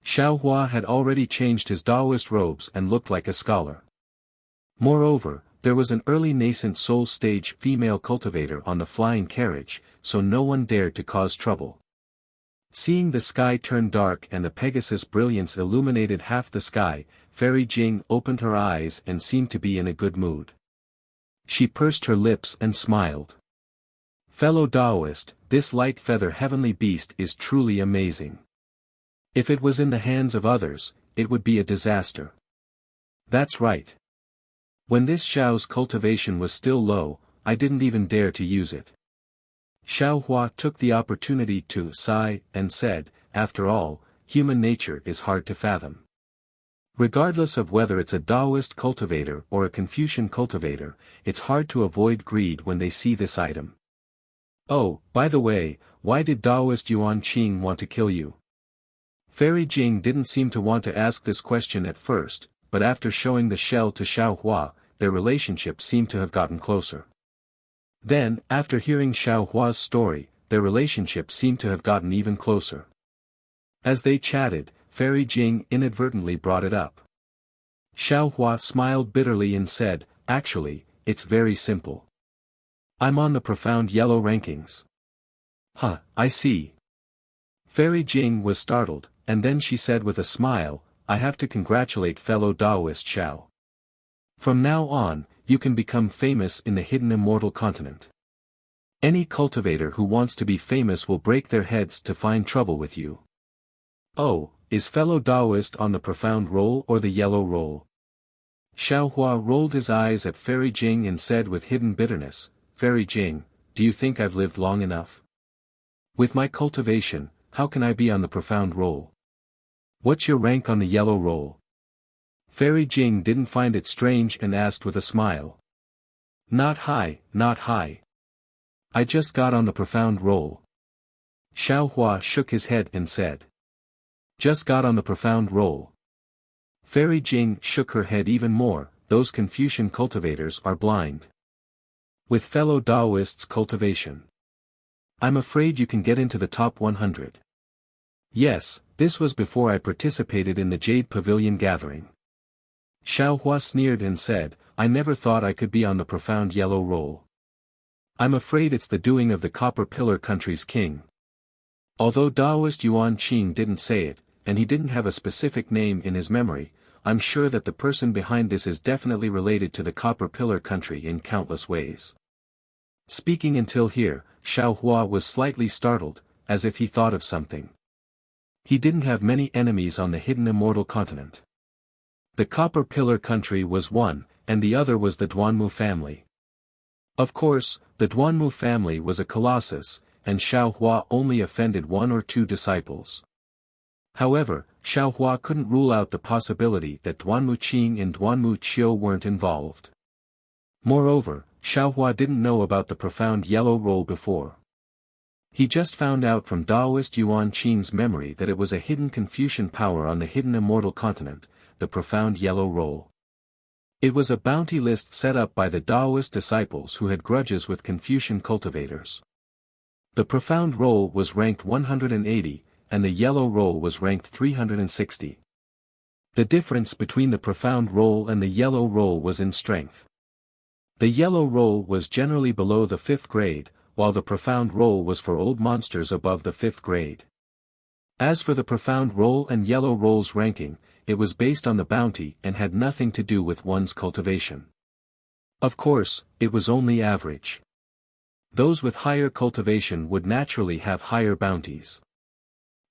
Xiao Hua had already changed his Taoist robes and looked like a scholar. Moreover, there was an early nascent soul stage female cultivator on the flying carriage, so no one dared to cause trouble. Seeing the sky turn dark and the Pegasus' brilliance illuminated half the sky, Fairy Jing opened her eyes and seemed to be in a good mood. She pursed her lips and smiled. Fellow Taoist, this light feather heavenly beast is truly amazing. If it was in the hands of others, it would be a disaster. That's right. When this Xiao's cultivation was still low, I didn't even dare to use it. Xiao Hua took the opportunity to sigh and said, after all, human nature is hard to fathom. Regardless of whether it's a Taoist cultivator or a Confucian cultivator, it's hard to avoid greed when they see this item. Oh, by the way, why did Taoist Yuan Qing want to kill you? Fairy Jing didn't seem to want to ask this question at first, but after showing the shell to Xiao Hua, their relationship seemed to have gotten closer. Then, after hearing Xiao Hua's story, their relationship seemed to have gotten even closer. As they chatted, Fairy Jing inadvertently brought it up. Xiao Hua smiled bitterly and said, actually, it's very simple. I'm on the profound yellow rankings. Huh, I see. Fairy Jing was startled, and then she said with a smile, I have to congratulate fellow Taoist Xiao. From now on, you can become famous in the hidden immortal continent. Any cultivator who wants to be famous will break their heads to find trouble with you. Oh, is fellow Taoist on the profound roll or the yellow roll? Xiao Hua rolled his eyes at Fairy Jing and said with hidden bitterness, Fairy Jing, do you think I've lived long enough? With my cultivation, how can I be on the profound roll? What's your rank on the yellow roll? Fairy Jing didn't find it strange and asked with a smile. Not high, not high. I just got on the profound roll. Xiao Hua shook his head and said. Just got on the profound roll. Fairy Jing shook her head even more, those Confucian cultivators are blind. With fellow Taoists' cultivation. I'm afraid you can get into the top 100. Yes, this was before I participated in the Jade Pavilion gathering. Xiao Hua sneered and said, I never thought I could be on the profound yellow roll. I'm afraid it's the doing of the Copper Pillar country's king. Although Taoist Yuan Qing didn't say it, and he didn't have a specific name in his memory, I'm sure that the person behind this is definitely related to the Copper Pillar country in countless ways. Speaking until here, Xiao Hua was slightly startled, as if he thought of something. He didn't have many enemies on the hidden immortal continent. The Copper Pillar country was one, and the other was the Duanmu family. Of course, the Duanmu family was a colossus, and Xiao Hua only offended one or two disciples. However, Xiao Hua couldn't rule out the possibility that Duanmu Qing and Duanmu Qiu weren't involved. Moreover, Xiaohua didn't know about the profound yellow roll before. He just found out from Taoist Yuan Qing's memory that it was a hidden Confucian power on the hidden immortal continent, the profound yellow roll. It was a bounty list set up by the Taoist disciples who had grudges with Confucian cultivators. The profound roll was ranked 180, and the yellow roll was ranked 360. The difference between the profound roll and the yellow roll was in strength. The yellow roll was generally below the 5th grade, while the profound roll was for old monsters above the 5th grade. As for the profound roll and yellow roll's ranking, it was based on the bounty and had nothing to do with one's cultivation. Of course, it was only average. Those with higher cultivation would naturally have higher bounties.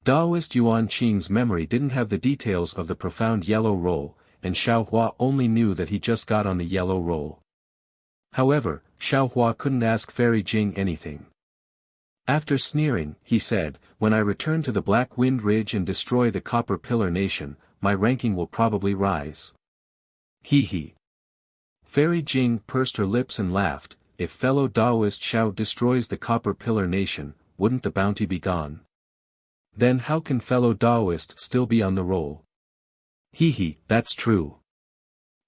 Taoist Yuan Qing's memory didn't have the details of the profound yellow roll, and Xiaohua only knew that he just got on the yellow roll. However, Xiaohua couldn't ask Fairy Jing anything. After sneering, he said, "When I return to the Black Wind Ridge and destroy the Copper Pillar Nation, my ranking will probably rise." Hee hee. Fairy Jing pursed her lips and laughed. If fellow Taoist Xiao destroys the Copper Pillar Nation, wouldn't the bounty be gone? Then how can fellow Taoist still be on the roll? Hee hee, that's true.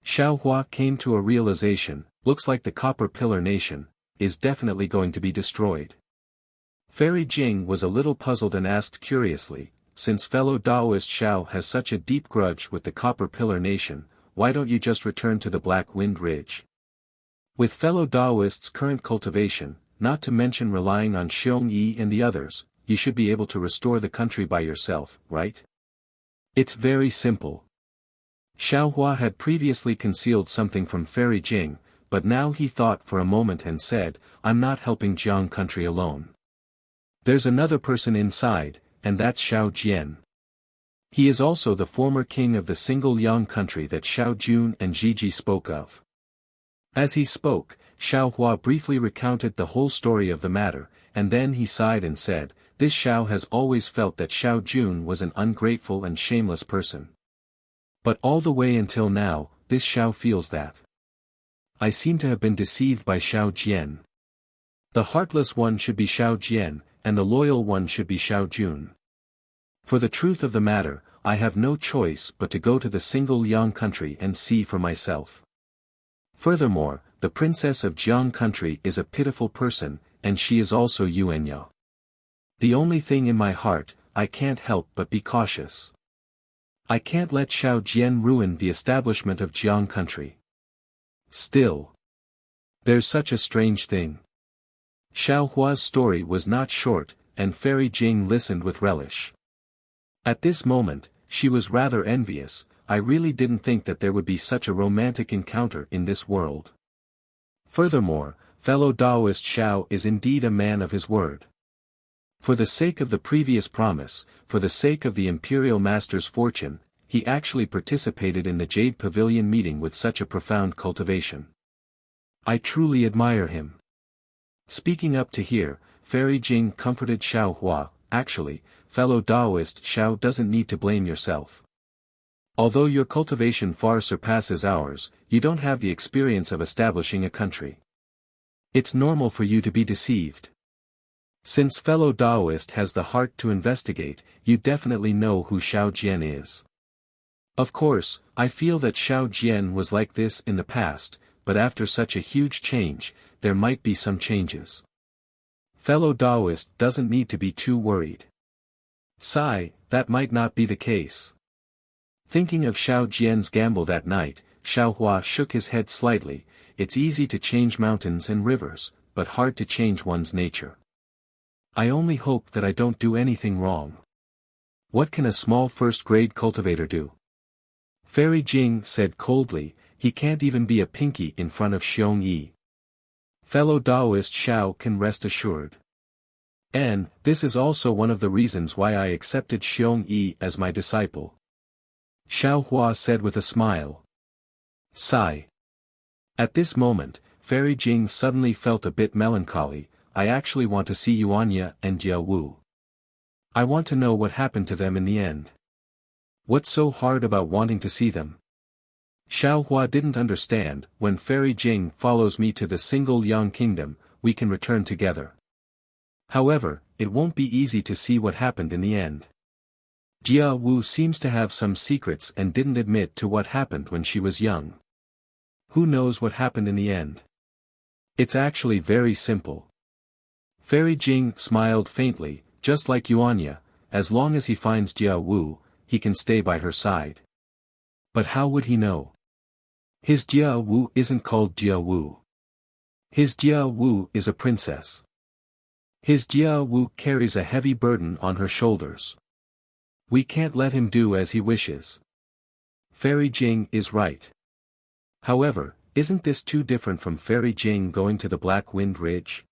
Xiaohua came to a realization, looks like the Copper Pillar Nation is definitely going to be destroyed. Fairy Jing was a little puzzled and asked curiously, since fellow Taoist Xiao has such a deep grudge with the Copper Pillar Nation, why don't you just return to the Black Wind Ridge? With fellow Taoist's current cultivation, not to mention relying on Xiong Yi and the others, you should be able to restore the country by yourself, right? It's very simple. Xiaohua had previously concealed something from Fairy Jing, but now he thought for a moment and said, "I'm not helping Jiang country alone. There's another person inside, and that's Xiao Jian. He is also the former king of the single Yang country that Xiao Jun and Jiji spoke of." As he spoke, Xiaohua briefly recounted the whole story of the matter, and then he sighed and said, "This Xiao has always felt that Xiao Jun was an ungrateful and shameless person. But all the way until now, this Xiao feels that. I seem to have been deceived by Xiao Jian. The heartless one should be Xiao Jian, and the loyal one should be Xiao Jun. For the truth of the matter, I have no choice but to go to the single Yang country and see for myself. Furthermore, the princess of Jiang country is a pitiful person, and she is also Yuanya. The only thing in my heart, I can't help but be cautious. I can't let Xiao Jian ruin the establishment of Jiang country. Still, there's such a strange thing." Xiaohua's story was not short, and Fairy Jing listened with relish. At this moment, she was rather envious. "I really didn't think that there would be such a romantic encounter in this world. Furthermore, fellow Taoist Xiao is indeed a man of his word. For the sake of the previous promise, for the sake of the Imperial Master's fortune, he actually participated in the Jade Pavilion meeting with such a profound cultivation. I truly admire him." Speaking up to here, Fairy Jing comforted Xiaohua, "Actually, fellow Taoist Xiao doesn't need to blame yourself. Although your cultivation far surpasses ours, you don't have the experience of establishing a country. It's normal for you to be deceived. Since fellow Taoist has the heart to investigate, you definitely know who Xiao Jian is. Of course, I feel that Xiao Jian was like this in the past, but after such a huge change, there might be some changes. Fellow Taoist doesn't need to be too worried. Sigh, that might not be the case." Thinking of Xiao Jian's gamble that night, Xiaohua shook his head slightly. It's easy to change mountains and rivers, but hard to change one's nature. I only hope that I don't do anything wrong. What can a small first-grade cultivator do? Fairy Jing said coldly, he can't even be a pinky in front of Xiong Yi. Fellow Taoist Xiao can rest assured. And, this is also one of the reasons why I accepted Xiong Yi as my disciple. Xiaohua said with a smile. Sigh. At this moment, Fairy Jing suddenly felt a bit melancholy. I actually want to see Yuanya and Jia Wu. I want to know what happened to them in the end. What's so hard about wanting to see them? Xiao Hua didn't understand. When Fairy Jing follows me to the single Yang Kingdom, we can return together. However, it won't be easy to see what happened in the end. Jia Wu seems to have some secrets and didn't admit to what happened when she was young. Who knows what happened in the end? It's actually very simple. Fairy Jing smiled faintly, just like Yuanya. As long as he finds Jia Wu, he can stay by her side. But how would he know? His Jia Wu isn't called Jia Wu. His Jia Wu is a princess. His Jia Wu carries a heavy burden on her shoulders. We can't let him do as he wishes. Fairy Jing is right. However, isn't this too different from Fairy Jing going to the Black Wind Ridge?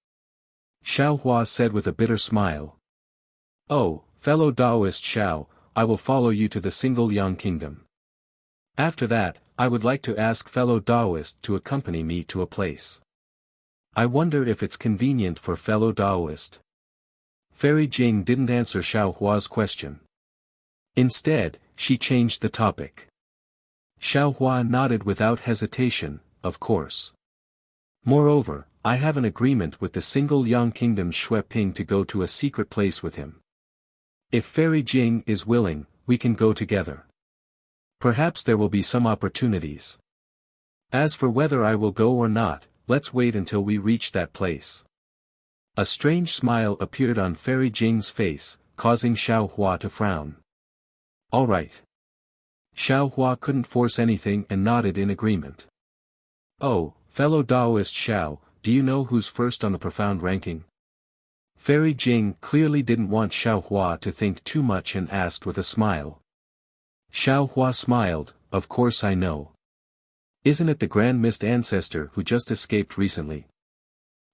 Xiao Hua said with a bitter smile. Oh, fellow Taoist Xiao, I will follow you to the single Yang Kingdom. After that, I would like to ask fellow Taoist to accompany me to a place. I wonder if it's convenient for fellow Taoist. Fairy Jing didn't answer Xiao Hua's question. Instead, she changed the topic. Xiao Hua nodded without hesitation, of course. Moreover, I have an agreement with the single Yang Kingdom's Shui Ping to go to a secret place with him. If Fairy Jing is willing, we can go together. Perhaps there will be some opportunities. As for whether I will go or not, let's wait until we reach that place. A strange smile appeared on Fairy Jing's face, causing Xiao Hua to frown. All right. Xiao Hua couldn't force anything and nodded in agreement. Oh, fellow Taoist Xiao, do you know who's first on the profound ranking? Fairy Jing clearly didn't want Xiao Hua to think too much and asked with a smile. Xiao Hua smiled, of course I know. Isn't it the Grand Mist Ancestor who just escaped recently?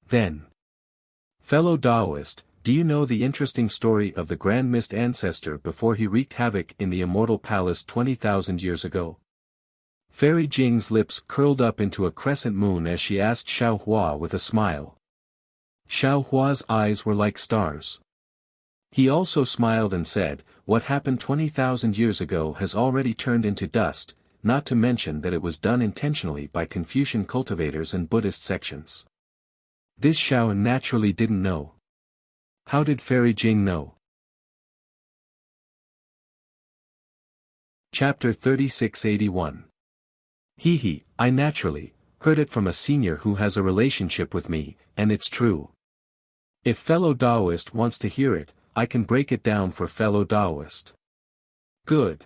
Then. Fellow Taoist, do you know the interesting story of the Grand Mist Ancestor before he wreaked havoc in the Immortal Palace 20,000 years ago? Fairy Jing's lips curled up into a crescent moon as she asked Xiao Hua with a smile. Xiao Hua's eyes were like stars. He also smiled and said, what happened 20,000 years ago has already turned into dust, not to mention that it was done intentionally by Confucian cultivators and Buddhist sections. This Xiao naturally didn't know. How did Fairy Jing know? Chapter 3681. He, I naturally, heard it from a senior who has a relationship with me, and it's true. If fellow Taoist wants to hear it, I can break it down for fellow Taoist. Good.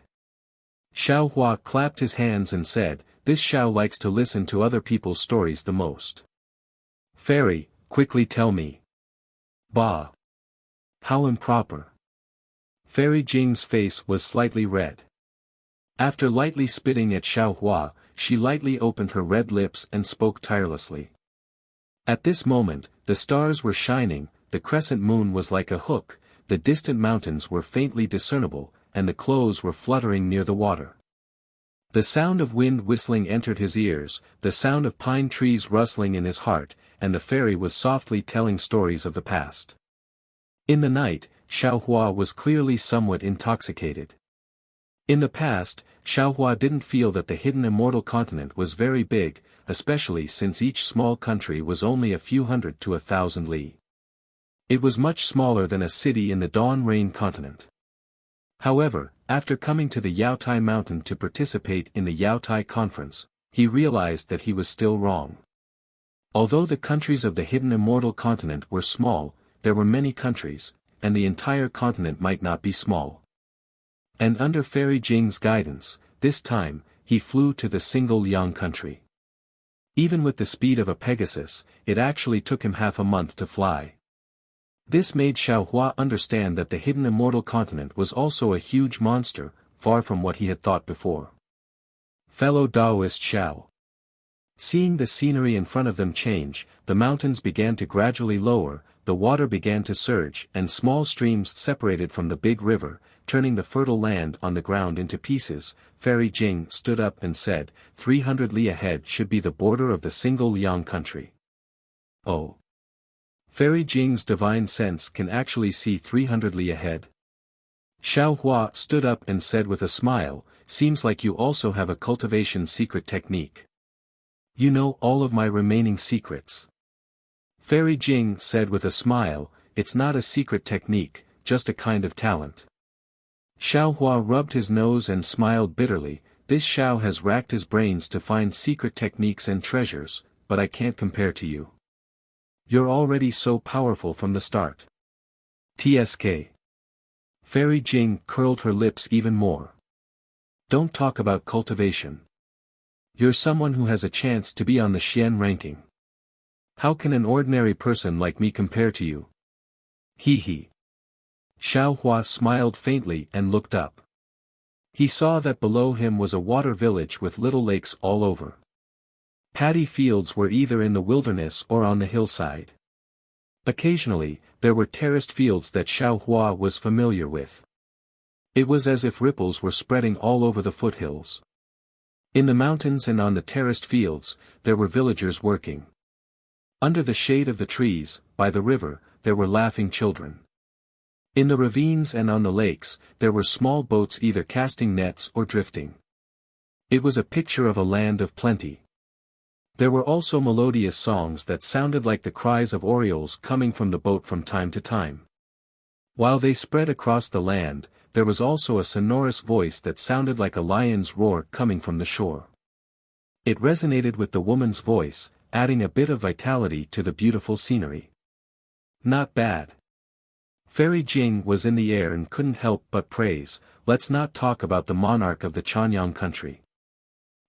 Xiao Hua clapped his hands and said, this Xiao likes to listen to other people's stories the most. Fairy, quickly tell me. Bah. How improper. Fairy Jing's face was slightly red. After lightly spitting at Xiao Hua, she lightly opened her red lips and spoke tirelessly. At this moment, the stars were shining, the crescent moon was like a hook, the distant mountains were faintly discernible, and the clothes were fluttering near the water. The sound of wind whistling entered his ears, the sound of pine trees rustling in his heart, and the fairy was softly telling stories of the past. In the night, Xiao Hua was clearly somewhat intoxicated. In the past, Xiao Hua didn't feel that the hidden immortal continent was very big, especially since each small country was only a few hundred to 1,000 li. It was much smaller than a city in the Dawn Rain continent. However, after coming to the Yaotai mountain to participate in the Yaotai conference, he realized that he was still wrong. Although the countries of the hidden immortal continent were small, there were many countries, and the entire continent might not be small. And under Fairy Jing's guidance, this time, he flew to the single Yang country. Even with the speed of a Pegasus, it actually took him half a month to fly. This made Xiao Hua understand that the hidden immortal continent was also a huge monster, far from what he had thought before. Fellow Taoist Xiao. Seeing the scenery in front of them change, the mountains began to gradually lower, the water began to surge, and small streams separated from the big river, turning the fertile land on the ground into pieces. Fairy Jing stood up and said, 300 li ahead should be the border of the single Yang country. Oh. Fairy Jing's divine sense can actually see 300 li ahead. Xiao Hua stood up and said with a smile, seems like you also have a cultivation secret technique. You know all of my remaining secrets. Fairy Jing said with a smile, it's not a secret technique, just a kind of talent. Xiao Hua rubbed his nose and smiled bitterly, this Xiao has racked his brains to find secret techniques and treasures, but I can't compare to you. You're already so powerful from the start. TSK. Fairy Jing curled her lips even more. Don't talk about cultivation. You're someone who has a chance to be on the Xian ranking. How can an ordinary person like me compare to you? Hee hee. Xiao Hua smiled faintly and looked up. He saw that below him was a water village with little lakes all over. Paddy fields were either in the wilderness or on the hillside. Occasionally, there were terraced fields that Xiao Hua was familiar with. It was as if ripples were spreading all over the foothills. In the mountains and on the terraced fields, there were villagers working. Under the shade of the trees, by the river, there were laughing children. In the ravines and on the lakes, there were small boats either casting nets or drifting. It was a picture of a land of plenty. There were also melodious songs that sounded like the cries of orioles coming from the boat from time to time. While they spread across the land, there was also a sonorous voice that sounded like a lion's roar coming from the shore. It resonated with the woman's voice, adding a bit of vitality to the beautiful scenery. Not bad. Fairy Jing was in the air and couldn't help but praise, let's not talk about the monarch of the Chanyang country.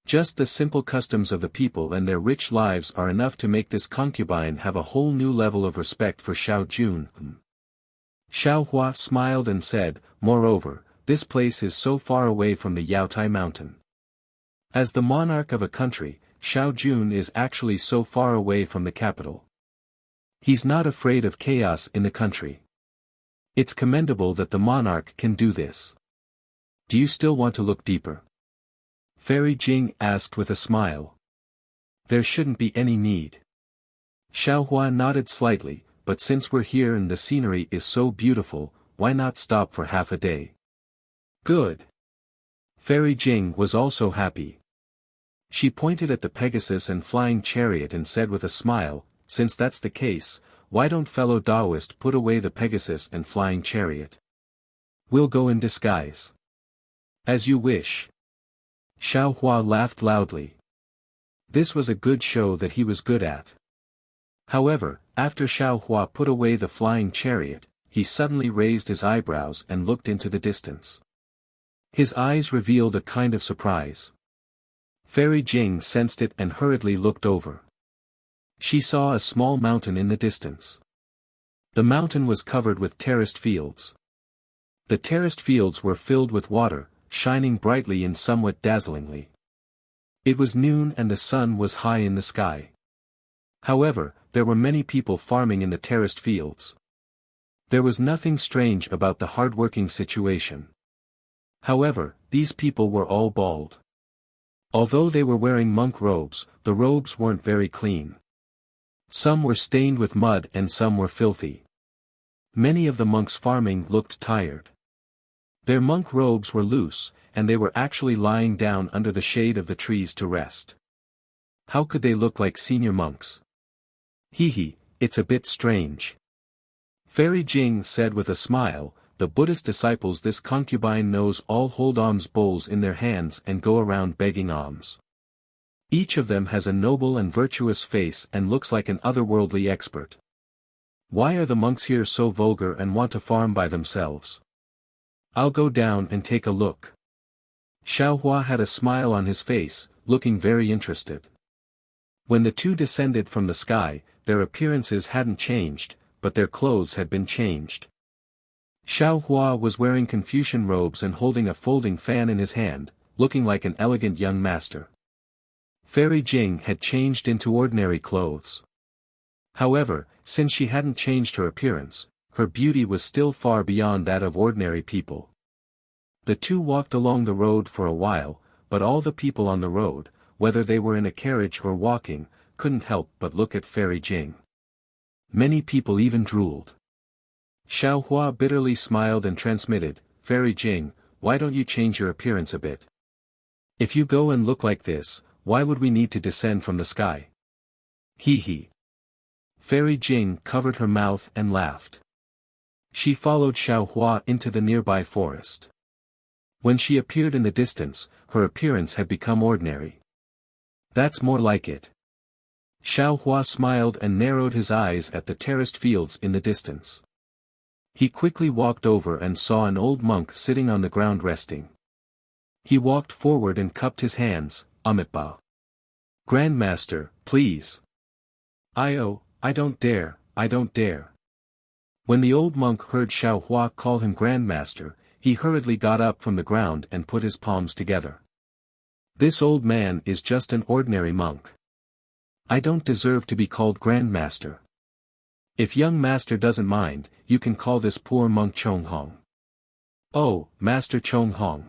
Just the simple customs of the people and their rich lives are enough to make this concubine have a whole new level of respect for Xiao Jun. Xiao Hua smiled and said, moreover, this place is so far away from the Yaotai mountain. As the monarch of a country, Xiao Jun is actually so far away from the capital. He's not afraid of chaos in the country. It's commendable that the monarch can do this. Do you still want to look deeper? Fairy Jing asked with a smile. There shouldn't be any need. Xiao Hua nodded slightly, but since we're here and the scenery is so beautiful, why not stop for half a day? Good. Fairy Jing was also happy. She pointed at the Pegasus and flying chariot and said with a smile, since that's the case, why don't fellow Taoist put away the Pegasus and flying chariot? We'll go in disguise. As you wish. Xiao Hua laughed loudly. This was a good show that he was good at. However, after Xiao Hua put away the flying chariot, he suddenly raised his eyebrows and looked into the distance. His eyes revealed a kind of surprise. Fairy Jing sensed it and hurriedly looked over. She saw a small mountain in the distance. The mountain was covered with terraced fields. The terraced fields were filled with water, shining brightly and somewhat dazzlingly. It was noon and the sun was high in the sky. However, there were many people farming in the terraced fields. There was nothing strange about the hard-working situation. However, these people were all bald. Although they were wearing monk robes, the robes weren't very clean. Some were stained with mud and some were filthy. Many of the monks farming looked tired. Their monk robes were loose, and they were actually lying down under the shade of the trees to rest. How could they look like senior monks? Hee hee, it's a bit strange. Fairy Jing said with a smile, the Buddhist disciples this concubine knows all hold alms bowls in their hands and go around begging alms. Each of them has a noble and virtuous face and looks like an otherworldly expert. Why are the monks here so vulgar and want to farm by themselves? I'll go down and take a look. Xiao Hua had a smile on his face, looking very interested. When the two descended from the sky, their appearances hadn't changed, but their clothes had been changed. Xiao Hua was wearing Confucian robes and holding a folding fan in his hand, looking like an elegant young master. Fairy Jing had changed into ordinary clothes. However, since she hadn't changed her appearance, her beauty was still far beyond that of ordinary people. The two walked along the road for a while, but all the people on the road, whether they were in a carriage or walking, couldn't help but look at Fairy Jing. Many people even drooled. Xiao Hua bitterly smiled and transmitted, Fairy Jing, why don't you change your appearance a bit? If you go and look like this, why would we need to descend from the sky? Hee hee. Fairy Jing covered her mouth and laughed. She followed Xiaohua into the nearby forest. When she appeared in the distance, her appearance had become ordinary. That's more like it. Xiaohua smiled and narrowed his eyes at the terraced fields in the distance. He quickly walked over and saw an old monk sitting on the ground resting. He walked forward and cupped his hands, Amitba. Grandmaster, please. I don't dare, I don't dare. When the old monk heard Xiaohua call him Grandmaster, he hurriedly got up from the ground and put his palms together. This old man is just an ordinary monk. I don't deserve to be called Grandmaster. If young master doesn't mind, you can call this poor monk Chonghong. Oh, Master Chonghong.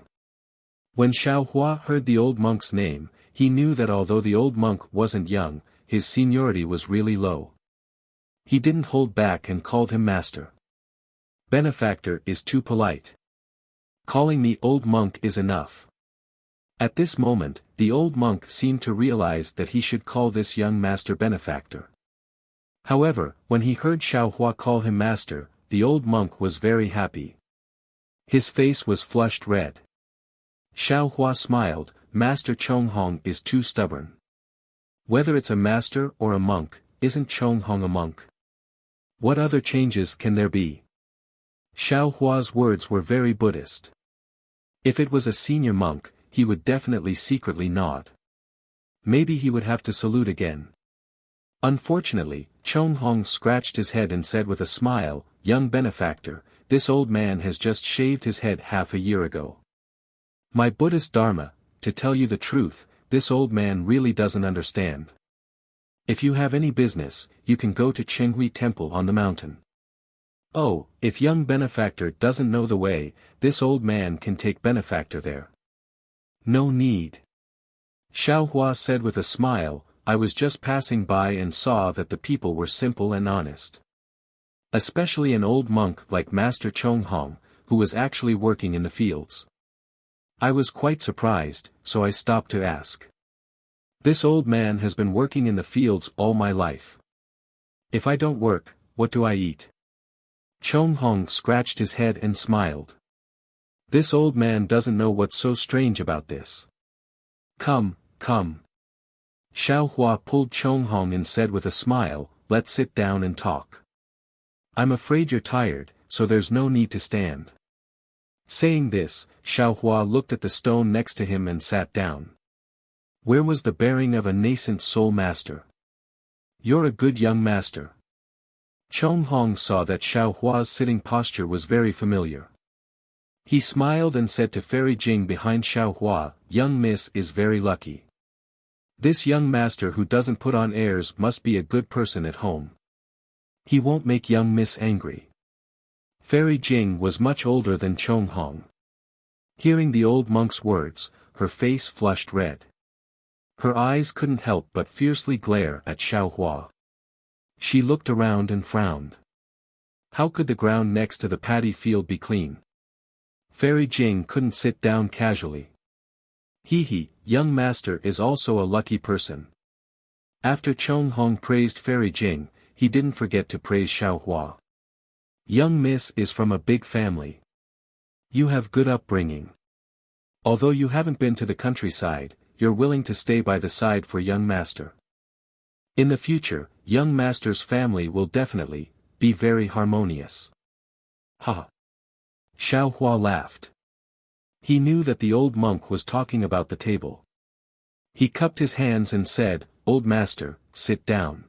When Xiaohua heard the old monk's name, he knew that although the old monk wasn't young, his seniority was really low. He didn't hold back and called him master. Benefactor is too polite. Calling me old monk is enough. At this moment, the old monk seemed to realize that he should call this young master benefactor. However, when he heard Xiaohua call him master, the old monk was very happy. His face was flushed red. Xiaohua smiled, Master Chonghong is too stubborn. Whether it's a master or a monk, isn't Chonghong a monk? What other changes can there be? Xiaohua's words were very Buddhist. If it was a senior monk, he would definitely secretly nod. Maybe he would have to salute again. Unfortunately, Chonghong scratched his head and said with a smile, young benefactor, this old man has just shaved his head half a year ago. My Buddhist Dharma, to tell you the truth, this old man really doesn't understand. If you have any business, you can go to Chenghui Temple on the mountain. Oh, if young benefactor doesn't know the way, this old man can take benefactor there. No need. Xiaohua said with a smile, I was just passing by and saw that the people were simple and honest. Especially an old monk like Master Chonghong, who was actually working in the fields. I was quite surprised, so I stopped to ask. This old man has been working in the fields all my life. If I don't work, what do I eat? Chonghong scratched his head and smiled. This old man doesn't know what's so strange about this. Come, come. Xiaohua pulled Chonghong and said with a smile, let's sit down and talk. I'm afraid you're tired, so there's no need to stand. Saying this, Xiaohua looked at the stone next to him and sat down. Where was the bearing of a nascent soul master? You're a good young master. Chonghong saw that Xiaohua's sitting posture was very familiar. He smiled and said to Fairy Jing behind Xiaohua, young miss is very lucky. This young master who doesn't put on airs must be a good person at home. He won't make young miss angry. Fairy Jing was much older than Chonghong. Hearing the old monk's words, her face flushed red. Her eyes couldn't help but fiercely glare at Xiaohua. She looked around and frowned. How could the ground next to the paddy field be clean? Fairy Jing couldn't sit down casually. Hee hee, young master is also a lucky person. After Chonghong praised Fairy Jing, he didn't forget to praise Xiaohua. Young miss is from a big family. You have good upbringing. Although you haven't been to the countryside, you're willing to stay by the side for young master. In the future, young master's family will definitely be very harmonious. Ha! Xiaohua laughed. He knew that the old monk was talking about the table. He cupped his hands and said, old master, sit down.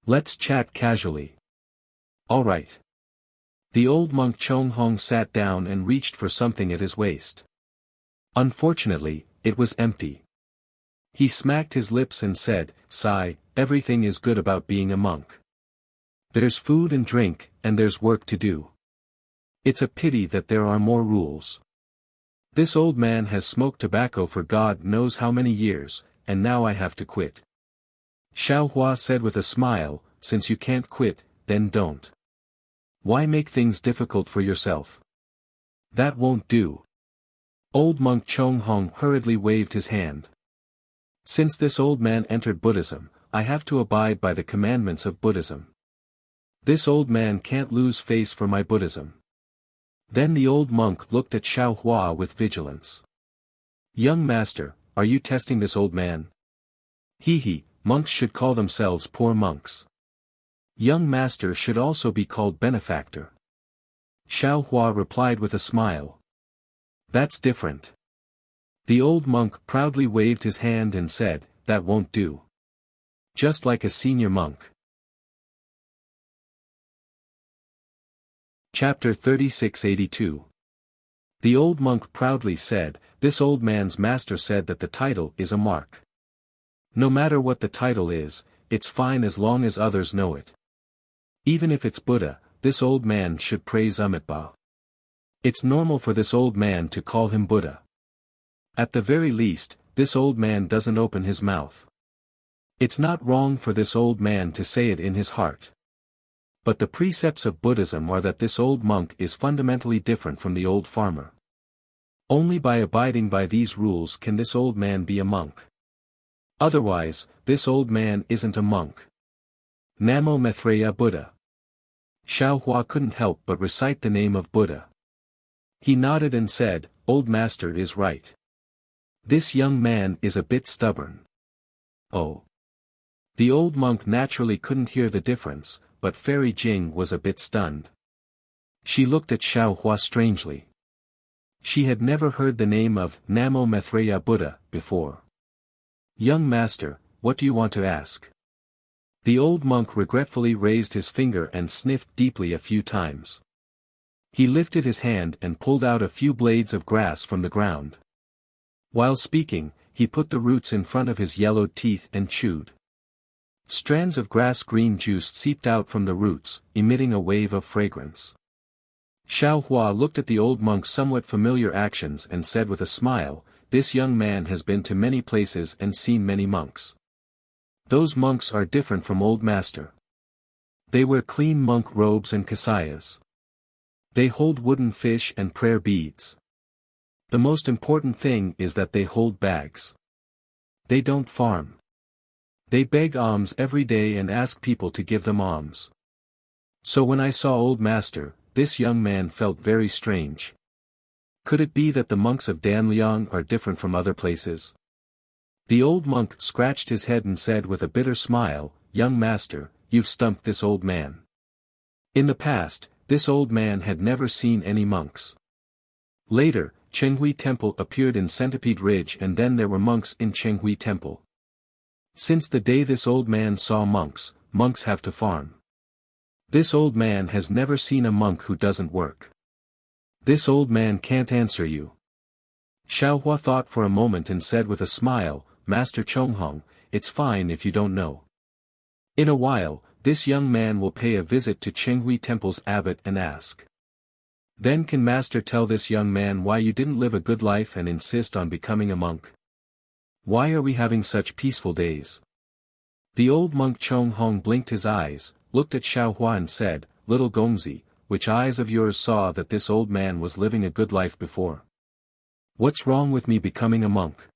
Let's chat casually. All right. The old monk Chonghong sat down and reached for something at his waist. Unfortunately, it was empty. He smacked his lips and said, sigh, everything is good about being a monk. There's food and drink, and there's work to do. It's a pity that there are more rules. This old man has smoked tobacco for God knows how many years, and now I have to quit. Xiaohua said with a smile, since you can't quit, then don't. Why make things difficult for yourself? That won't do. Old monk Chong Hong hurriedly waved his hand. Since this old man entered Buddhism, I have to abide by the commandments of Buddhism. This old man can't lose face for my Buddhism. Then the old monk looked at Xiao Hua with vigilance. Young master, are you testing this old man? He, monks should call themselves poor monks. Young master should also be called benefactor. Xiao Hua replied with a smile. That's different. The old monk proudly waved his hand and said, that won't do. Just like a senior monk. Chapter 3682. The old monk proudly said, this old man's master said that the title is a mark. No matter what the title is, it's fine as long as others know it. Even if it's Buddha, this old man should praise Amitabha. It's normal for this old man to call him Buddha. At the very least, this old man doesn't open his mouth. It's not wrong for this old man to say it in his heart. But the precepts of Buddhism are that this old monk is fundamentally different from the old farmer. Only by abiding by these rules can this old man be a monk. Otherwise, this old man isn't a monk. Namo Maitreya Buddha. Xiao Hua couldn't help but recite the name of Buddha. He nodded and said, old master is right. This young man is a bit stubborn. Oh. The old monk naturally couldn't hear the difference, but Fairy Jing was a bit stunned. She looked at Xiao Hua strangely. She had never heard the name of Namo Maitreya Buddha before. Young master, what do you want to ask? The old monk regretfully raised his finger and sniffed deeply a few times. He lifted his hand and pulled out a few blades of grass from the ground. While speaking, he put the roots in front of his yellowed teeth and chewed. Strands of grass-green juice seeped out from the roots, emitting a wave of fragrance. Xiao Hua looked at the old monk's somewhat familiar actions and said with a smile, this young man has been to many places and seen many monks. Those monks are different from old master. They wear clean monk robes and kasayas. They hold wooden fish and prayer beads. The most important thing is that they hold bags. They don't farm. They beg alms every day and ask people to give them alms. So when I saw old master, this young man felt very strange. Could it be that the monks of Danliang are different from other places? The old monk scratched his head and said with a bitter smile, young master, you've stumped this old man. In the past, this old man had never seen any monks. Later, Chenghui Temple appeared in Centipede Ridge and then there were monks in Chenghui Temple. Since the day this old man saw monks, monks have to farm. This old man has never seen a monk who doesn't work. This old man can't answer you. Xiao Hua thought for a moment and said with a smile, Master Chonghong, it's fine if you don't know. In a while, this young man will pay a visit to Chenghui Temple's abbot and ask. Then can Master tell this young man why you didn't live a good life and insist on becoming a monk? Why are we having such peaceful days? The old monk Chonghong blinked his eyes, looked at Xiao Hua and said, little Gongzi, which eyes of yours saw that this old man was living a good life before? What's wrong with me becoming a monk?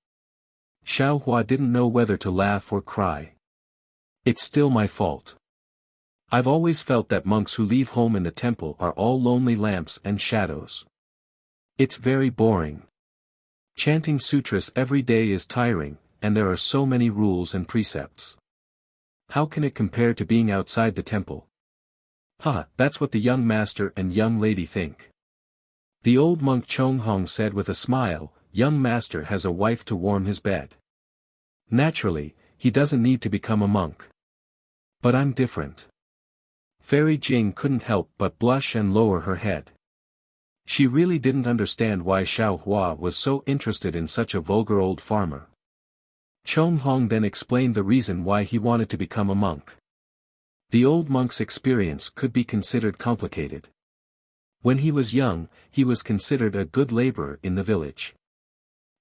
Xiao Hua didn't know whether to laugh or cry. It's still my fault. I've always felt that monks who leave home in the temple are all lonely lamps and shadows. It's very boring. Chanting sutras every day is tiring, and there are so many rules and precepts. How can it compare to being outside the temple? That's what the young master and young lady think. The old monk Chonghong said with a smile, young master has a wife to warm his bed. Naturally, he doesn't need to become a monk. But I'm different. Fairy Jing couldn't help but blush and lower her head. She really didn't understand why Xiao Hua was so interested in such a vulgar old farmer. Chonghong then explained the reason why he wanted to become a monk. The old monk's experience could be considered complicated. When he was young, he was considered a good laborer in the village.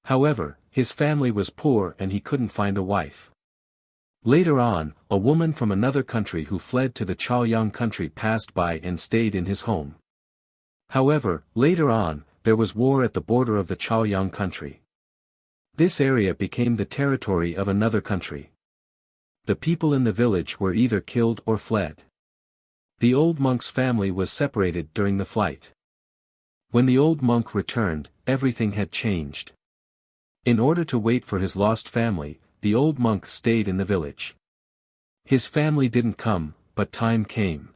However, his family was poor and he couldn't find a wife. Later on, a woman from another country who fled to the Chaoyang country passed by and stayed in his home. However, later on, there was war at the border of the Chaoyang country. This area became the territory of another country. The people in the village were either killed or fled. The old monk's family was separated during the flight. When the old monk returned, everything had changed. In order to wait for his lost family, the old monk stayed in the village. His family didn't come, but time came.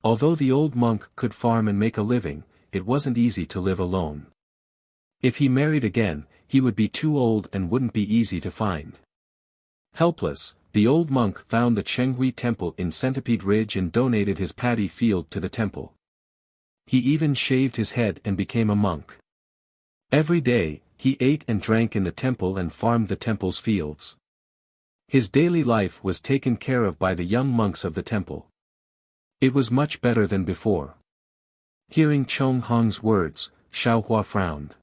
Although the old monk could farm and make a living, it wasn't easy to live alone. If he married again, he would be too old and wouldn't be easy to find. Helpless, the old monk found the Chenghui temple in Centipede Ridge and donated his paddy field to the temple. He even shaved his head and became a monk. Every day, he ate and drank in the temple and farmed the temple's fields. His daily life was taken care of by the young monks of the temple. It was much better than before. Hearing Chong Hong's words, Xiaohua frowned.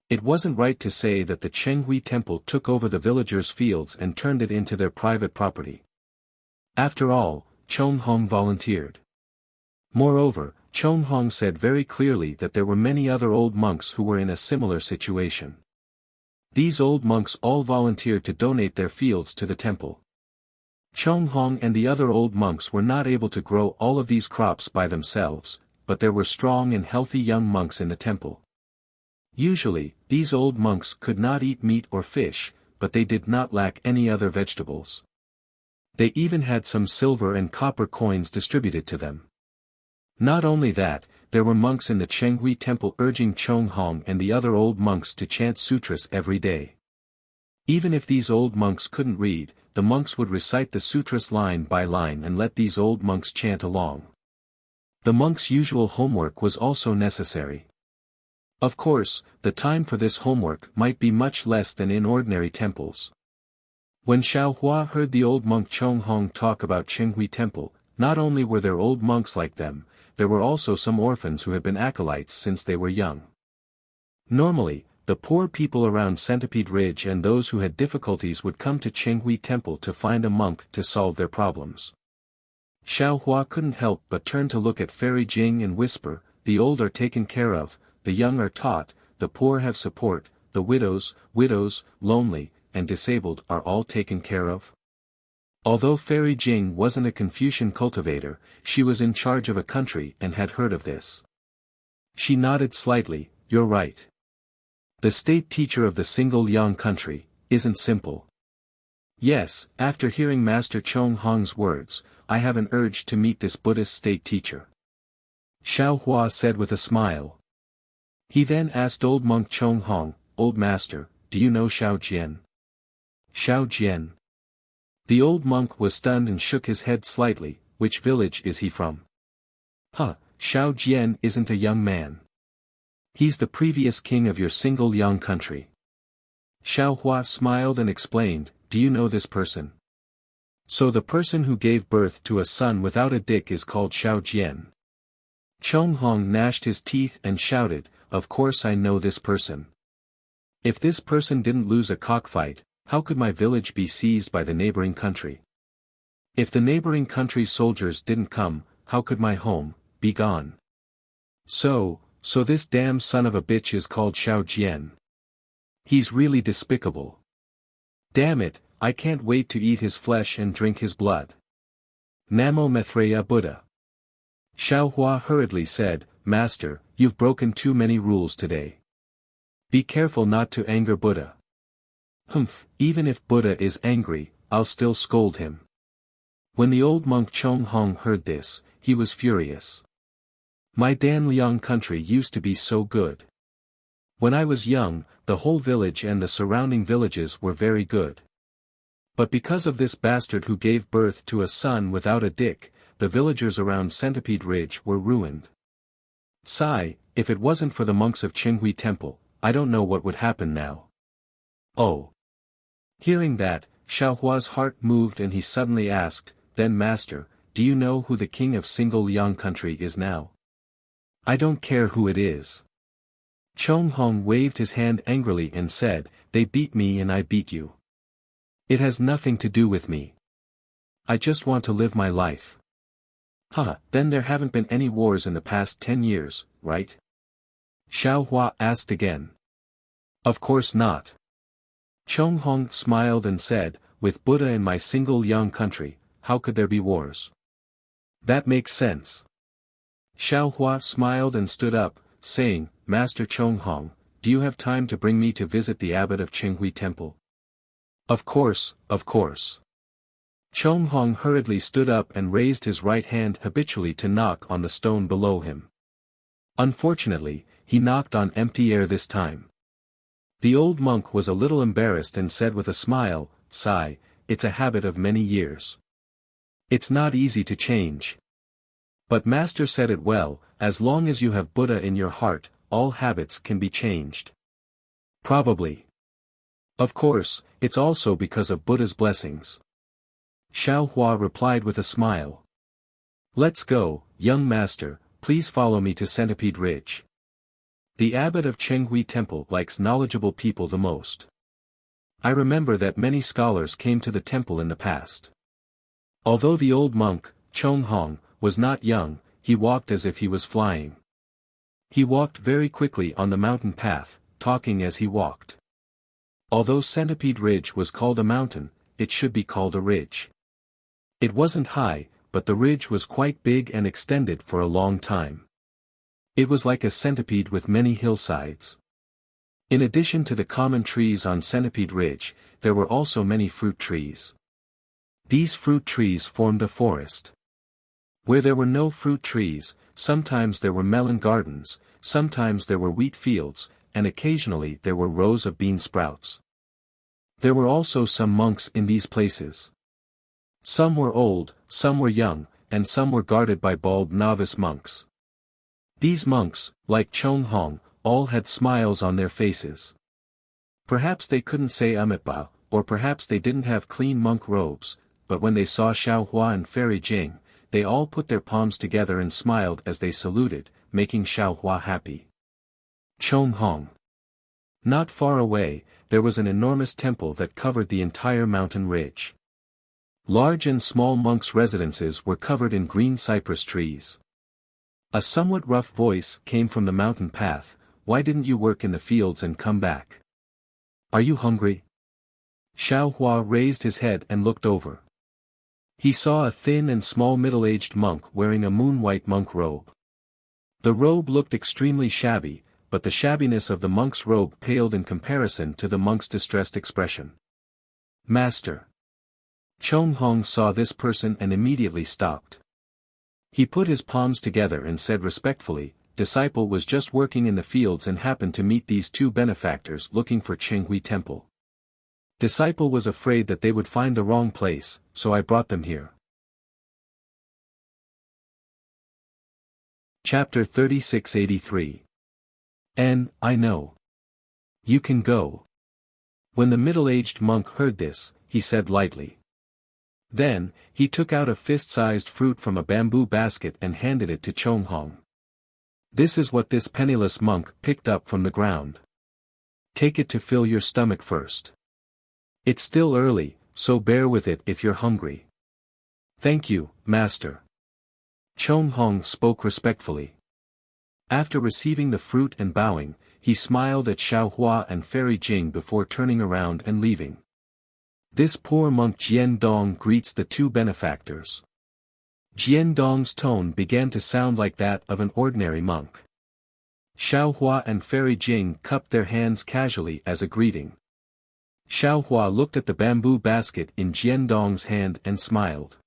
It wasn't right to say that the Chenghui temple took over the villagers' fields and turned it into their private property. After all, Chong Hong volunteered. Moreover, Chong Hong said very clearly that there were many other old monks who were in a similar situation. These old monks all volunteered to donate their fields to the temple. Chong Hong and the other old monks were not able to grow all of these crops by themselves, but there were strong and healthy young monks in the temple. Usually, these old monks could not eat meat or fish, but they did not lack any other vegetables. They even had some silver and copper coins distributed to them. Not only that, there were monks in the Chenghui temple urging Chong Hong and the other old monks to chant sutras every day. Even if these old monks couldn't read, the monks would recite the sutras line by line and let these old monks chant along. The monks' usual homework was also necessary. Of course, the time for this homework might be much less than in ordinary temples. When Xiaohua heard the old monk Chong Hong talk about Chenghui temple, not only were there old monks like them, there were also some orphans who had been acolytes since they were young. Normally, the poor people around Centipede Ridge and those who had difficulties would come to Chenghui temple to find a monk to solve their problems. Xiaohua couldn't help but turn to look at Fairy Jing and whisper, "The old are taken care of, the young are taught, the poor have support, the widows, lonely, and disabled are all taken care of." Although Fairy Jing wasn't a Confucian cultivator, she was in charge of a country and had heard of this. She nodded slightly, "You're right. The state teacher of the single Yang country isn't simple." Yes, after hearing Master Chong Hong's words, I have an urge to meet this Buddhist state teacher. Xiaohua said with a smile. He then asked old monk Chong Hong, "Old master, do you know Xiao Jian?" Xiao Jian. The old monk was stunned and shook his head slightly. "Which village is he from?" "Huh, Xiao Jian isn't a young man. He's the previous king of your single Yang country." Xiaohua smiled and explained, "Do you know this person?" "So the person who gave birth to a son without a dick is called Xiao Jian." Chong Hong gnashed his teeth and shouted, "Of course I know this person. If this person didn't lose a cockfight, how could my village be seized by the neighboring country? If the neighboring country's soldiers didn't come, how could my home be gone? So this damn son of a bitch is called Xiao Jian. He's really despicable. Damn it, I can't wait to eat his flesh and drink his blood. Namo Maitreya Buddha." Xiaohua hurriedly said, "Master, you've broken too many rules today. Be careful not to anger Buddha." "Humph, even if Buddha is angry, I'll still scold him." When the old monk Chong Hong heard this, he was furious. "My Dan Liang country used to be so good. When I was young, the whole village and the surrounding villages were very good. But because of this bastard who gave birth to a son without a dick, the villagers around Centipede Ridge were ruined. Sigh, if it wasn't for the monks of Chenghui Temple, I don't know what would happen now." "Oh." Hearing that, Xiaohua's heart moved and he suddenly asked, "Then master, do you know who the king of single Yang country is now?" "I don't care who it is." Chong Hong waved his hand angrily and said, "They beat me and I beat you. It has nothing to do with me. I just want to live my life." "Then there haven't been any wars in the past 10 years, right?" Xiaohua asked again. Of course not. Chonghong smiled and said, with Buddha in my single young country, how could there be wars? That makes sense. Xiaohua smiled and stood up, saying, Master Chonghong, do you have time to bring me to visit the abbot of Qinghui Temple? Of course, of course. Chonghong hurriedly stood up and raised his right hand habitually to knock on the stone below him. Unfortunately, he knocked on empty air this time. The old monk was a little embarrassed and said with a smile, Sigh, it's a habit of many years. It's not easy to change. But Master said it well, as long as you have Buddha in your heart, all habits can be changed. Probably. Of course, it's also because of Buddha's blessings. Xiaohua replied with a smile. Let's go, young master, please follow me to Centipede Ridge. The abbot of Qinghui Temple likes knowledgeable people the most. I remember that many scholars came to the temple in the past. Although the old monk, Chonghong, was not young, he walked as if he was flying. He walked very quickly on the mountain path, talking as he walked. Although Centipede Ridge was called a mountain, it should be called a ridge. It wasn't high, but the ridge was quite big and extended for a long time. It was like a centipede with many hillsides. In addition to the common trees on Centipede Ridge, there were also many fruit trees. These fruit trees formed a forest. Where there were no fruit trees, sometimes there were melon gardens, sometimes there were wheat fields, and occasionally there were rows of bean sprouts. There were also some monks in these places. Some were old, some were young, and some were guarded by bald novice monks. These monks, like Chonghong, all had smiles on their faces. Perhaps they couldn't say Amitabha, or perhaps they didn't have clean monk robes, but when they saw Xiaohua and Fairy Jing, they all put their palms together and smiled as they saluted, making Xiaohua happy. Chonghong. Not far away, there was an enormous temple that covered the entire mountain ridge. Large and small monks' residences were covered in green cypress trees. A somewhat rough voice came from the mountain path, Why didn't you work in the fields and come back? Are you hungry? Xiaohua raised his head and looked over. He saw a thin and small middle-aged monk wearing a moon-white monk robe. The robe looked extremely shabby, but the shabbiness of the monk's robe paled in comparison to the monk's distressed expression. Master. Chonghong saw this person and immediately stopped. He put his palms together and said respectfully, Disciple was just working in the fields and happened to meet these two benefactors looking for Qinghui Temple. Disciple was afraid that they would find the wrong place, so I brought them here. Chapter 3683. I know. You can go. When the middle-aged monk heard this, he said lightly. Then, he took out a fist-sized fruit from a bamboo basket and handed it to Chonghong. This is what this penniless monk picked up from the ground. Take it to fill your stomach first. It's still early, so bear with it if you're hungry. Thank you, Master. Chonghong spoke respectfully. After receiving the fruit and bowing, he smiled at Xiaohua and Fairy Jing before turning around and leaving. This poor monk Jiandong greets the two benefactors. Jiandong's tone began to sound like that of an ordinary monk. Xiaohua and Fairy Jing cupped their hands casually as a greeting. Xiaohua looked at the bamboo basket in Jiandong's hand and smiled.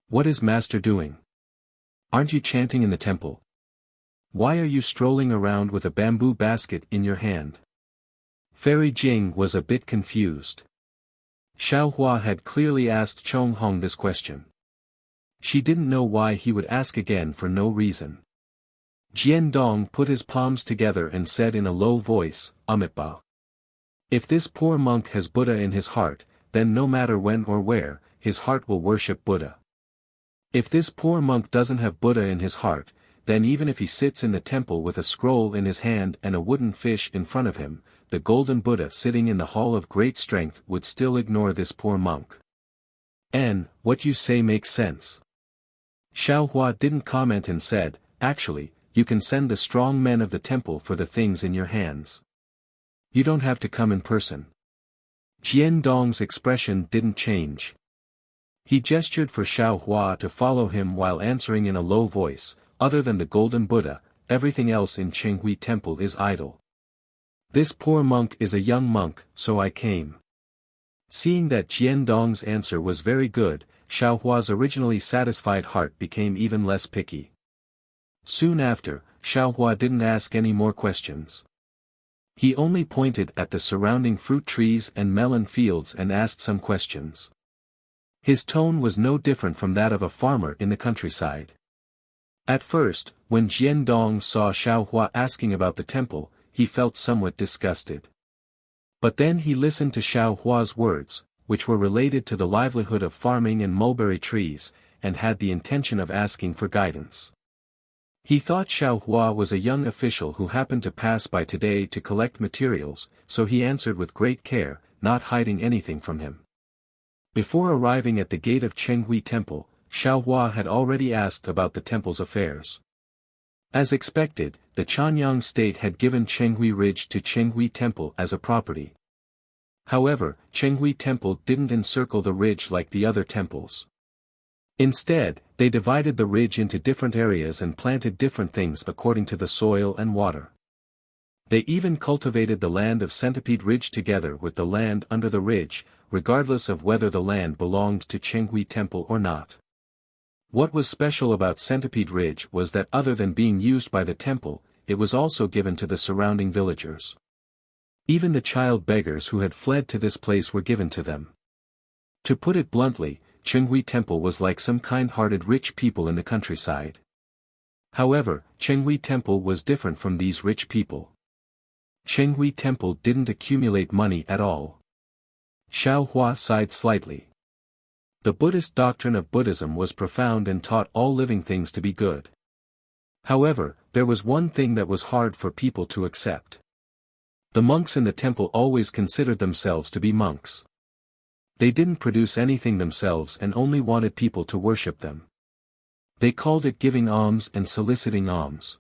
What is Master doing? Aren't you chanting in the temple? Why are you strolling around with a bamboo basket in your hand? Fairy Jing was a bit confused. Xiaohua had clearly asked Chonghong this question. She didn't know why he would ask again for no reason. Jiandong put his palms together and said in a low voice, Amitabha. If this poor monk has Buddha in his heart, then no matter when or where, his heart will worship Buddha. If this poor monk doesn't have Buddha in his heart, then even if he sits in the temple with a scroll in his hand and a wooden fish in front of him, the golden Buddha sitting in the hall of great strength would still ignore this poor monk. What you say makes sense. Xiaohua didn't comment and said, Actually, you can send the strong men of the temple for the things in your hands. You don't have to come in person. Jian Dong's expression didn't change. He gestured for Xiao Hua to follow him while answering in a low voice, other than the Golden Buddha, everything else in Qinghui Temple is idle. This poor monk is a young monk, so I came. Seeing that Jian Dong's answer was very good, Xiao Hua's originally satisfied heart became even less picky. Soon after, Xiao Hua didn't ask any more questions. He only pointed at the surrounding fruit trees and melon fields and asked some questions. His tone was no different from that of a farmer in the countryside. At first, when Jian Dong saw Xiao Hua asking about the temple, he felt somewhat disgusted. But then he listened to Xiao Hua's words, which were related to the livelihood of farming and mulberry trees, and had the intention of asking for guidance. He thought Xiao Hua was a young official who happened to pass by today to collect materials, so he answered with great care, not hiding anything from him. Before arriving at the gate of Qinghui Temple, Xiao Hua had already asked about the temple's affairs. As expected, the Chanyang state had given Qinghui Ridge to Qinghui Temple as a property. However, Qinghui Temple didn't encircle the ridge like the other temples. Instead, they divided the ridge into different areas and planted different things according to the soil and water. They even cultivated the land of Centipede Ridge together with the land under the ridge, regardless of whether the land belonged to Qinghui Temple or not. What was special about Centipede Ridge was that other than being used by the temple, it was also given to the surrounding villagers. Even the child beggars who had fled to this place were given to them. To put it bluntly, Qinghui Temple was like some kind-hearted rich people in the countryside. However, Qinghui Temple was different from these rich people. Qinghui Temple didn't accumulate money at all. Xiao Hua sighed slightly. The Buddhist doctrine of Buddhism was profound and taught all living things to be good. However, there was one thing that was hard for people to accept. The monks in the temple always considered themselves to be monks. They didn't produce anything themselves and only wanted people to worship them. They called it giving alms and soliciting alms.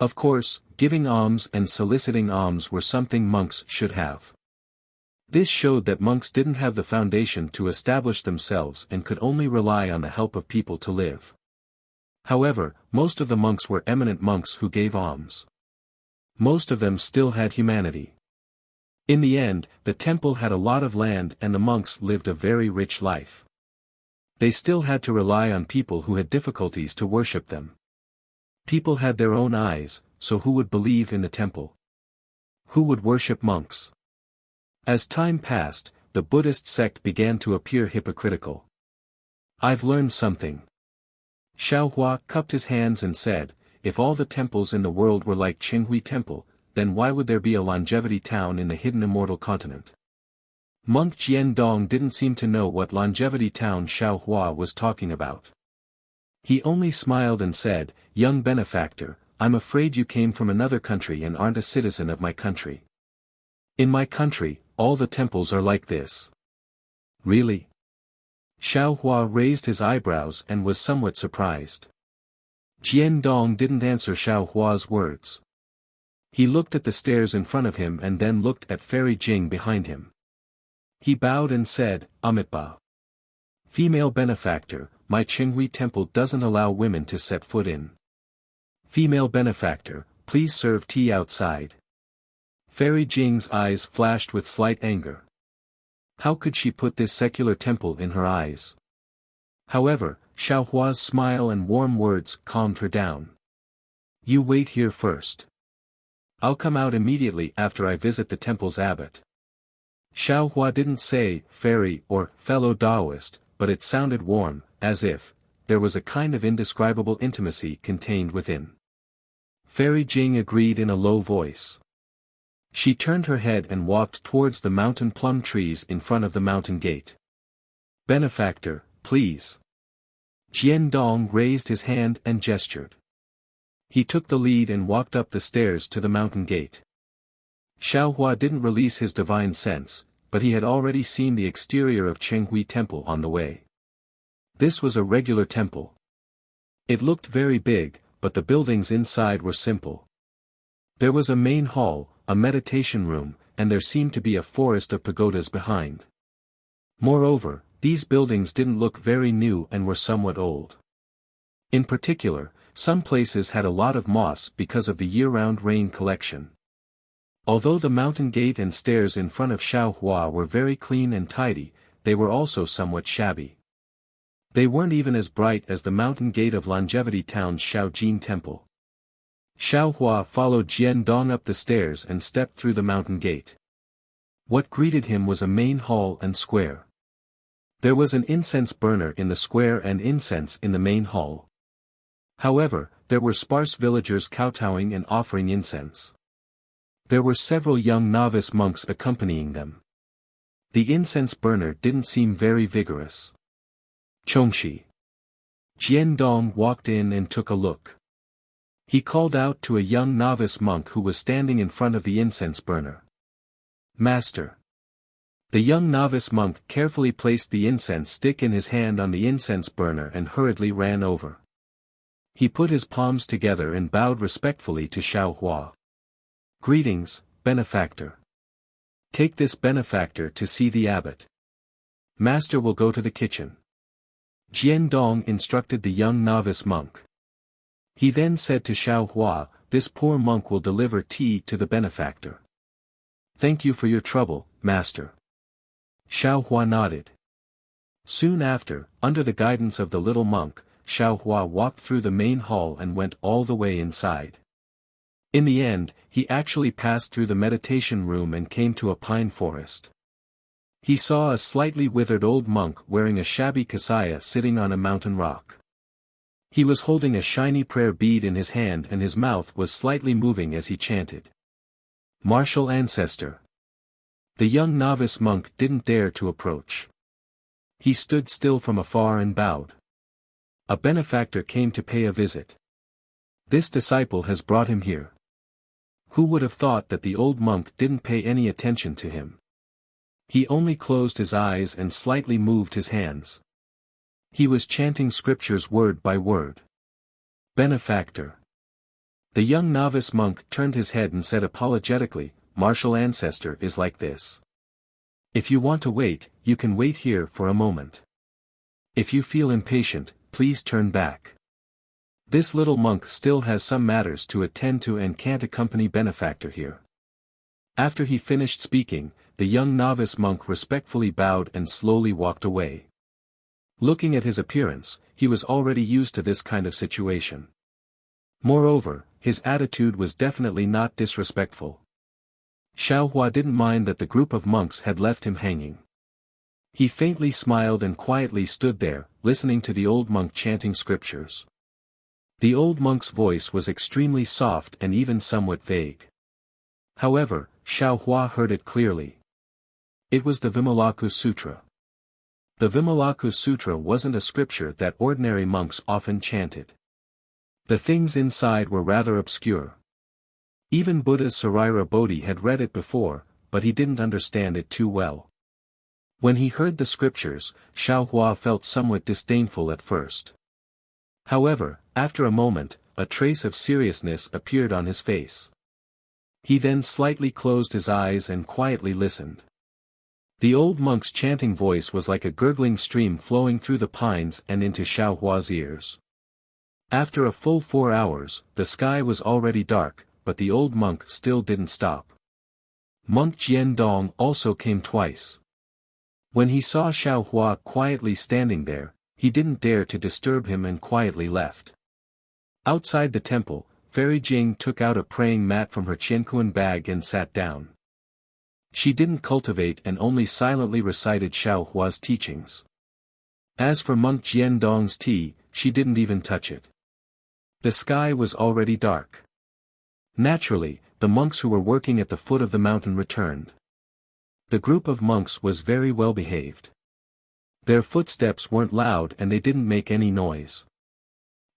Of course, giving alms and soliciting alms were something monks should have. This showed that monks didn't have the foundation to establish themselves and could only rely on the help of people to live. However, most of the monks were eminent monks who gave alms. Most of them still had humanity. In the end, the temple had a lot of land and the monks lived a very rich life. They still had to rely on people who had difficulties to worship them. People had their own eyes, so who would believe in the temple? Who would worship monks? As time passed, the Buddhist sect began to appear hypocritical. I've learned something. Xiao Hua cupped his hands and said, if all the temples in the world were like Qinghui Temple, then why would there be a longevity town in the hidden immortal continent? Monk Jian Dong didn't seem to know what longevity town Xiao Hua was talking about. He only smiled and said, young benefactor, I'm afraid you came from another country and aren't a citizen of my country. In my country, all the temples are like this. Really? Xiao Hua raised his eyebrows and was somewhat surprised. Jian Dong didn't answer Xiao Hua's words. He looked at the stairs in front of him and then looked at Fairy Jing behind him. He bowed and said, Amitabha. Female benefactor, my Qinghui Temple doesn't allow women to set foot in. Female benefactor, please serve tea outside. Fairy Jing's eyes flashed with slight anger. How could she put this secular temple in her eyes? However, Xiao Hua's smile and warm words calmed her down. You wait here first. I'll come out immediately after I visit the temple's abbot. Xiao Hua didn't say, fairy or fellow Taoist, but it sounded warm, as if there was a kind of indescribable intimacy contained within. Fairy Jing agreed in a low voice. She turned her head and walked towards the mountain plum trees in front of the mountain gate. Benefactor, please. Jian Dong raised his hand and gestured. He took the lead and walked up the stairs to the mountain gate. Xiao Hua didn't release his divine sense, but he had already seen the exterior of Qinghui Temple on the way. This was a regular temple. It looked very big, but the buildings inside were simple. There was a main hall, a meditation room, and there seemed to be a forest of pagodas behind. Moreover, these buildings didn't look very new and were somewhat old. In particular, some places had a lot of moss because of the year-round rain collection. Although the mountain gate and stairs in front of Xiaohua were very clean and tidy, they were also somewhat shabby. They weren't even as bright as the mountain gate of Longevity Town's Shaojin Temple. Xiaohua followed Jian Dong up the stairs and stepped through the mountain gate. What greeted him was a main hall and square. There was an incense burner in the square and incense in the main hall. However, there were sparse villagers kowtowing and offering incense. There were several young novice monks accompanying them. The incense burner didn't seem very vigorous. Chongshi. Jian Dong walked in and took a look. He called out to a young novice monk who was standing in front of the incense burner. Master. The young novice monk carefully placed the incense stick in his hand on the incense burner and hurriedly ran over. He put his palms together and bowed respectfully to Xiaohua. Greetings, benefactor. Take this benefactor to see the abbot. Master will go to the kitchen. Jian Dong instructed the young novice monk. He then said to Xiaohua, this poor monk will deliver tea to the benefactor. Thank you for your trouble, master. Xiaohua nodded. Soon after, under the guidance of the little monk, Xiaohua walked through the main hall and went all the way inside. In the end, he actually passed through the meditation room and came to a pine forest. He saw a slightly withered old monk wearing a shabby kasaya sitting on a mountain rock. He was holding a shiny prayer bead in his hand and his mouth was slightly moving as he chanted. Martial ancestor. The young novice monk didn't dare to approach. He stood still from afar and bowed. A benefactor came to pay a visit. This disciple has brought him here. Who would have thought that the old monk didn't pay any attention to him? He only closed his eyes and slightly moved his hands. He was chanting scriptures word by word. Benefactor. The young novice monk turned his head and said apologetically, Martial ancestor is like this. If you want to wait, you can wait here for a moment. If you feel impatient, please turn back. This little monk still has some matters to attend to and can't accompany benefactor here. After he finished speaking, the young novice monk respectfully bowed and slowly walked away. Looking at his appearance, he was already used to this kind of situation. Moreover, his attitude was definitely not disrespectful. Xiaohua didn't mind that the group of monks had left him hanging. He faintly smiled and quietly stood there, listening to the old monk chanting scriptures. The old monk's voice was extremely soft and even somewhat vague. However, Xiaohua heard it clearly. It was the Vimalaku Sutra. The Vimalaku Sutra wasn't a scripture that ordinary monks often chanted. The things inside were rather obscure. Even Buddha's Sarira Bodhi had read it before, but he didn't understand it too well. When he heard the scriptures, Xiaohua felt somewhat disdainful at first. However, after a moment, a trace of seriousness appeared on his face. He then slightly closed his eyes and quietly listened. The old monk's chanting voice was like a gurgling stream flowing through the pines and into Xiaohua's ears. After a full 4 hours, the sky was already dark, but the old monk still didn't stop. Monk Jian Dong also came twice. When he saw Xiaohua quietly standing there, he didn't dare to disturb him and quietly left. Outside the temple, Fairy Jing took out a praying mat from her Qiankuan bag and sat down. She didn't cultivate and only silently recited Xiaohua's teachings. As for monk Jian Dong's tea, she didn't even touch it. The sky was already dark. Naturally, the monks who were working at the foot of the mountain returned. The group of monks was very well behaved. Their footsteps weren't loud and they didn't make any noise.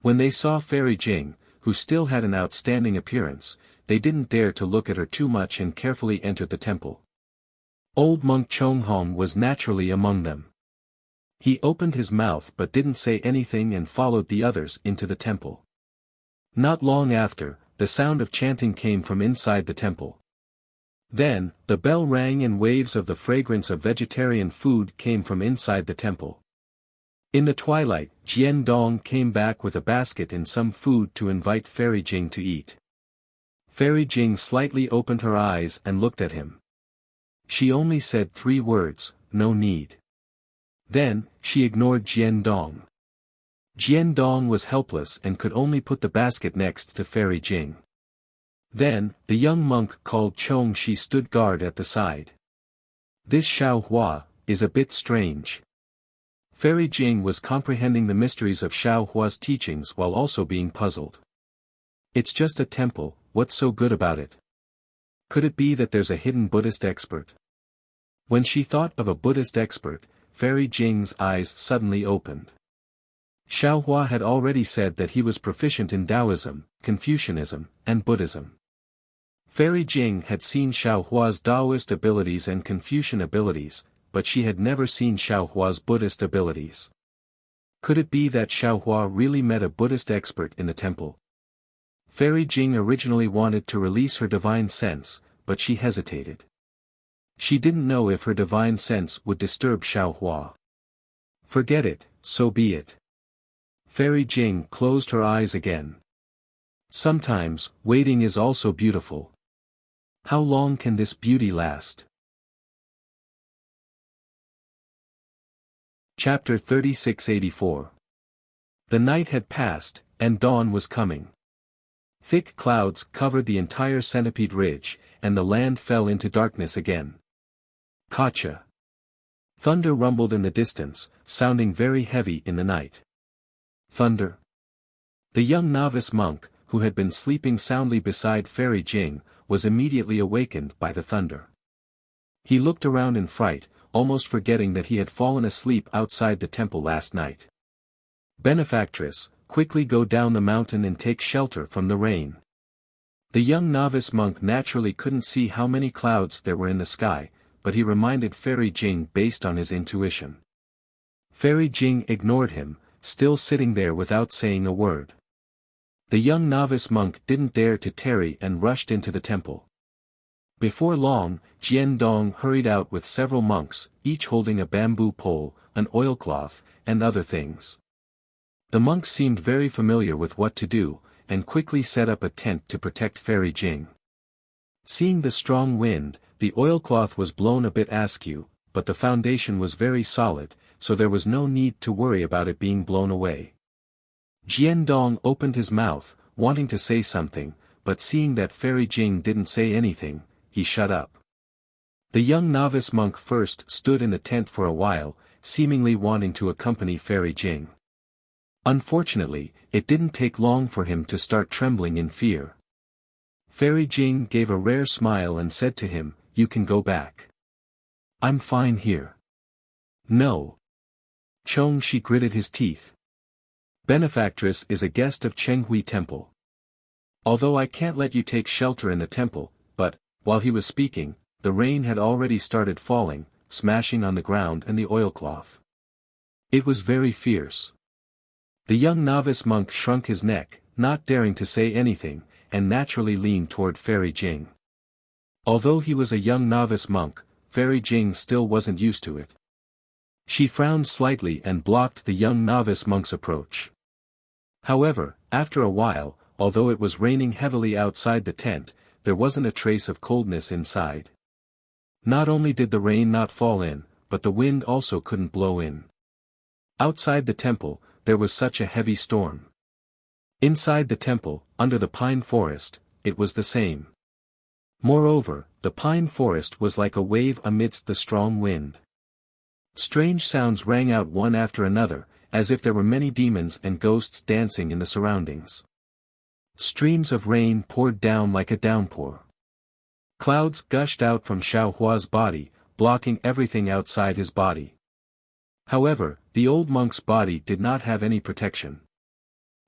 When they saw Fairy Jing, who still had an outstanding appearance, they didn't dare to look at her too much and carefully entered the temple. Old monk Chonghong was naturally among them. He opened his mouth but didn't say anything and followed the others into the temple. Not long after, the sound of chanting came from inside the temple. Then, the bell rang and waves of the fragrance of vegetarian food came from inside the temple. In the twilight, Jian Dong came back with a basket and some food to invite Fairy Jing to eat. Fairy Jing slightly opened her eyes and looked at him. She only said 3 words, "No need." Then, she ignored Jian Dong. Jian Dong was helpless and could only put the basket next to Fairy Jing. Then, the young monk called Chong Shi stood guard at the side. "This Xiao Hua is a bit strange." Fairy Jing was comprehending the mysteries of Xiao Hua's teachings while also being puzzled. "It's just a temple, what's so good about it? Could it be that there's a hidden Buddhist expert?" When she thought of a Buddhist expert, Fairy Jing's eyes suddenly opened. Xiao Hua had already said that he was proficient in Taoism, Confucianism, and Buddhism. Fairy Jing had seen Xiao Hua's Taoist abilities and Confucian abilities, but she had never seen Xiao Hua's Buddhist abilities. Could it be that Xiao Hua really met a Buddhist expert in the temple? Fairy Jing originally wanted to release her divine sense, but she hesitated. She didn't know if her divine sense would disturb Xiao Hua. Forget it, so be it. Fairy Jing closed her eyes again. Sometimes, waiting is also beautiful. How long can this beauty last? Chapter 3684. The night had passed, and dawn was coming. Thick clouds covered the entire Centipede Ridge, and the land fell into darkness again. Gotcha. Thunder rumbled in the distance, sounding very heavy in the night. Thunder. The young novice monk, who had been sleeping soundly beside Fairy Jing, was immediately awakened by the thunder. He looked around in fright, almost forgetting that he had fallen asleep outside the temple last night. "Benefactress, quickly go down the mountain and take shelter from the rain." The young novice monk naturally couldn't see how many clouds there were in the sky, but he reminded Fairy Jing based on his intuition. Fairy Jing ignored him, still sitting there without saying a word. The young novice monk didn't dare to tarry and rushed into the temple. Before long, Jian Dong hurried out with several monks, each holding a bamboo pole, an oilcloth, and other things. The monks seemed very familiar with what to do, and quickly set up a tent to protect Fairy Jing. Seeing the strong wind, the oilcloth was blown a bit askew, but the foundation was very solid, so there was no need to worry about it being blown away. Jian Dong opened his mouth, wanting to say something, but seeing that Fairy Jing didn't say anything, he shut up. The young novice monk first stood in the tent for a while, seemingly wanting to accompany Fairy Jing. Unfortunately, it didn't take long for him to start trembling in fear. Fairy Jing gave a rare smile and said to him, "You can go back. I'm fine here." "No." Chong Shi gritted his teeth. "Benefactress is a guest of Chenghui Temple. Although I can't let you take shelter in the temple," but, while he was speaking, the rain had already started falling, smashing on the ground and the oilcloth. It was very fierce. The young novice monk shrunk his neck, not daring to say anything, and naturally leaned toward Fairy Jing. Although he was a young novice monk, Fairy Jing still wasn't used to it. She frowned slightly and blocked the young novice monk's approach. However, after a while, although it was raining heavily outside the tent, there wasn't a trace of coldness inside. Not only did the rain not fall in, but the wind also couldn't blow in. Outside the temple, there was such a heavy storm. Inside the temple, under the pine forest, it was the same. Moreover, the pine forest was like a wave amidst the strong wind. Strange sounds rang out one after another, as if there were many demons and ghosts dancing in the surroundings. Streams of rain poured down like a downpour. Clouds gushed out from Xiao Hua's body, blocking everything outside his body. However, the old monk's body did not have any protection.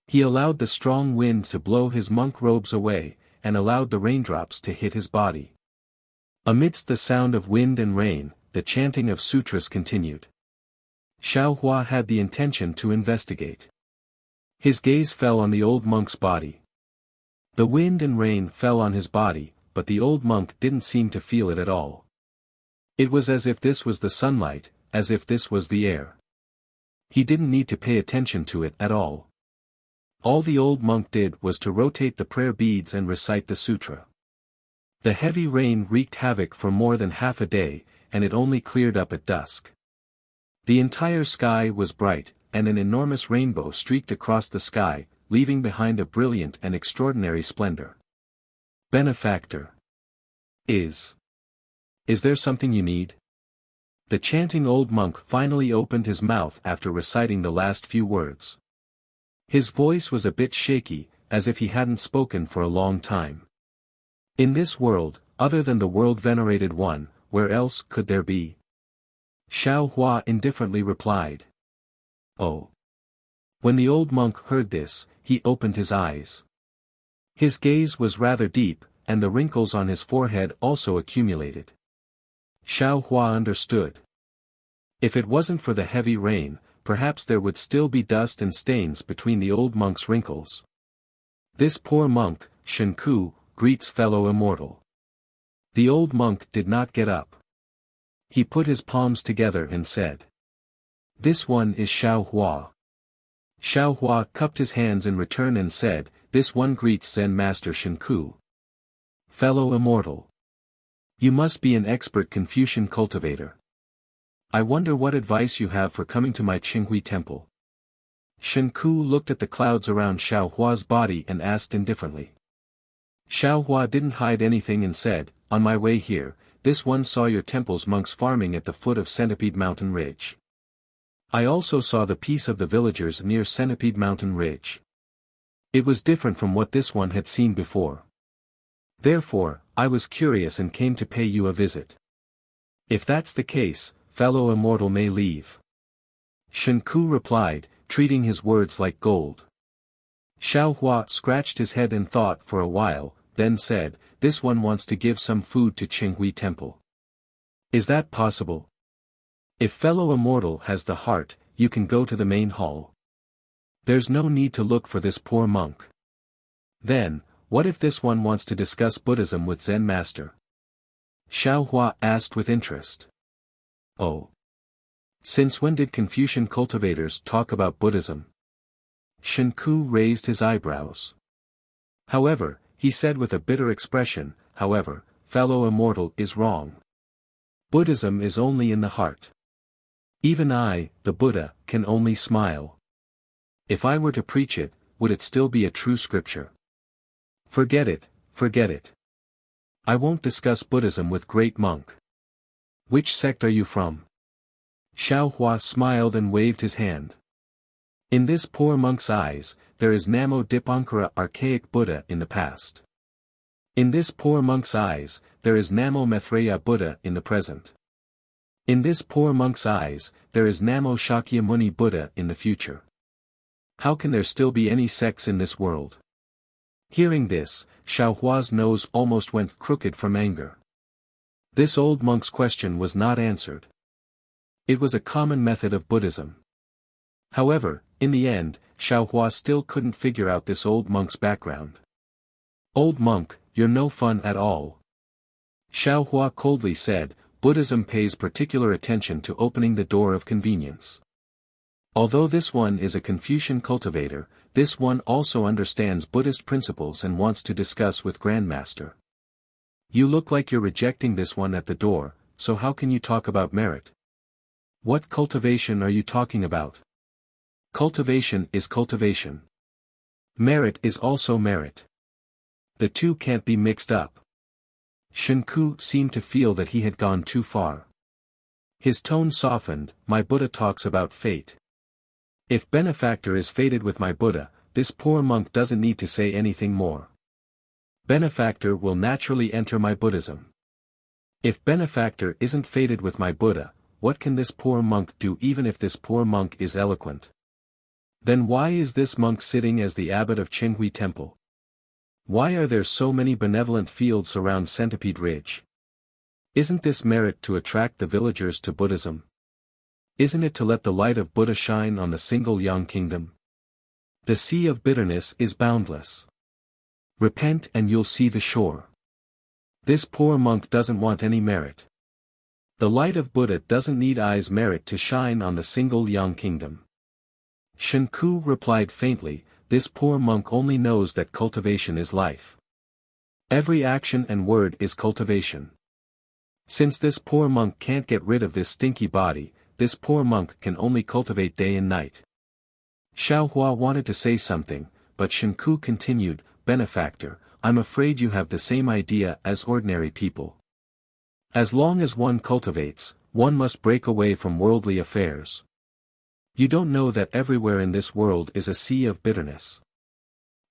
He allowed the strong wind to blow his monk robes away, and allowed the raindrops to hit his body. Amidst the sound of wind and rain, the chanting of sutras continued. Xiao Hua had the intention to investigate. His gaze fell on the old monk's body. The wind and rain fell on his body, but the old monk didn't seem to feel it at all. It was as if this was the sunlight, as if this was the air. He didn't need to pay attention to it at all. All the old monk did was to rotate the prayer beads and recite the sutra. The heavy rain wreaked havoc for more than half a day, and it only cleared up at dusk. The entire sky was bright, and an enormous rainbow streaked across the sky, leaving behind a brilliant and extraordinary splendor. Benefactor. Is there something you need? The chanting old monk finally opened his mouth after reciting the last few words. His voice was a bit shaky, as if he hadn't spoken for a long time. In this world, other than the world-venerated one, where else could there be? Xiao Hua indifferently replied. Oh. When the old monk heard this, he opened his eyes. His gaze was rather deep, and the wrinkles on his forehead also accumulated. Xiao Hua understood. If it wasn't for the heavy rain, perhaps there would still be dust and stains between the old monk's wrinkles. This poor monk, Shenku, greets fellow immortal. The old monk did not get up. He put his palms together and said. This one is Xiao Hua. Xiao Hua cupped his hands in return and said, This one greets Zen Master Shenku. Fellow immortal. You must be an expert Confucian cultivator. I wonder what advice you have for coming to my Qinghui temple. Shenku looked at the clouds around Xiao Hua's body and asked indifferently. Xiao Hua didn't hide anything and said, On my way here, this one saw your temple's monks farming at the foot of Centipede Mountain Ridge. I also saw the peace of the villagers near Centipede Mountain Ridge. It was different from what this one had seen before. Therefore, I was curious and came to pay you a visit. If that's the case, fellow immortal may leave. Shenku replied, treating his words like gold. Xiao Hua scratched his head and thought for a while, then said, This one wants to give some food to Qinghui Temple. Is that possible? If fellow immortal has the heart, you can go to the main hall. There's no need to look for this poor monk. Then, what if this one wants to discuss Buddhism with Zen Master? Xiao Hua asked with interest. Oh. Since when did Confucian cultivators talk about Buddhism? Shenku raised his eyebrows. However, he said with a bitter expression, however, fellow immortal is wrong. Buddhism is only in the heart. Even I, the Buddha, can only smile. If I were to preach it, would it still be a true scripture? Forget it, forget it. I won't discuss Buddhism with great monk. Which sect are you from? Xiao Hua smiled and waved his hand. In this poor monk's eyes, there is Namo Dipankara archaic Buddha in the past. In this poor monk's eyes, there is Namo Maitreya Buddha in the present. In this poor monk's eyes, there is Namo Shakyamuni Buddha in the future. How can there still be any sects in this world? Hearing this, Xiao Hua's nose almost went crooked from anger. This old monk's question was not answered. It was a common method of Buddhism. However, in the end, Xiao Hua still couldn't figure out this old monk's background. Old monk, you're no fun at all. Xiao Hua coldly said, Buddhism pays particular attention to opening the door of convenience. Although this one is a Confucian cultivator, this one also understands Buddhist principles and wants to discuss with Grandmaster. You look like you're rejecting this one at the door, so how can you talk about merit? What cultivation are you talking about? Cultivation is cultivation. Merit is also merit. The two can't be mixed up. Shenku seemed to feel that he had gone too far. His tone softened, My Buddha talks about fate. If benefactor is fated with my Buddha, this poor monk doesn't need to say anything more. Benefactor will naturally enter my Buddhism. If benefactor isn't fated with my Buddha, what can this poor monk do even if this poor monk is eloquent? Then why is this monk sitting as the abbot of Qinghui Temple? Why are there so many benevolent fields around Centipede Ridge? Isn't this merit to attract the villagers to Buddhism? Isn't it to let the light of Buddha shine on the single Yang kingdom? The sea of bitterness is boundless. Repent and you'll see the shore. This poor monk doesn't want any merit. The light of Buddha doesn't need eyes merit to shine on the single Yang kingdom. Shenku replied faintly, this poor monk only knows that cultivation is life. Every action and word is cultivation. Since this poor monk can't get rid of this stinky body, this poor monk can only cultivate day and night. Xiaohua wanted to say something, but Shenku continued, benefactor, I'm afraid you have the same idea as ordinary people. As long as one cultivates, one must break away from worldly affairs. You don't know that everywhere in this world is a sea of bitterness.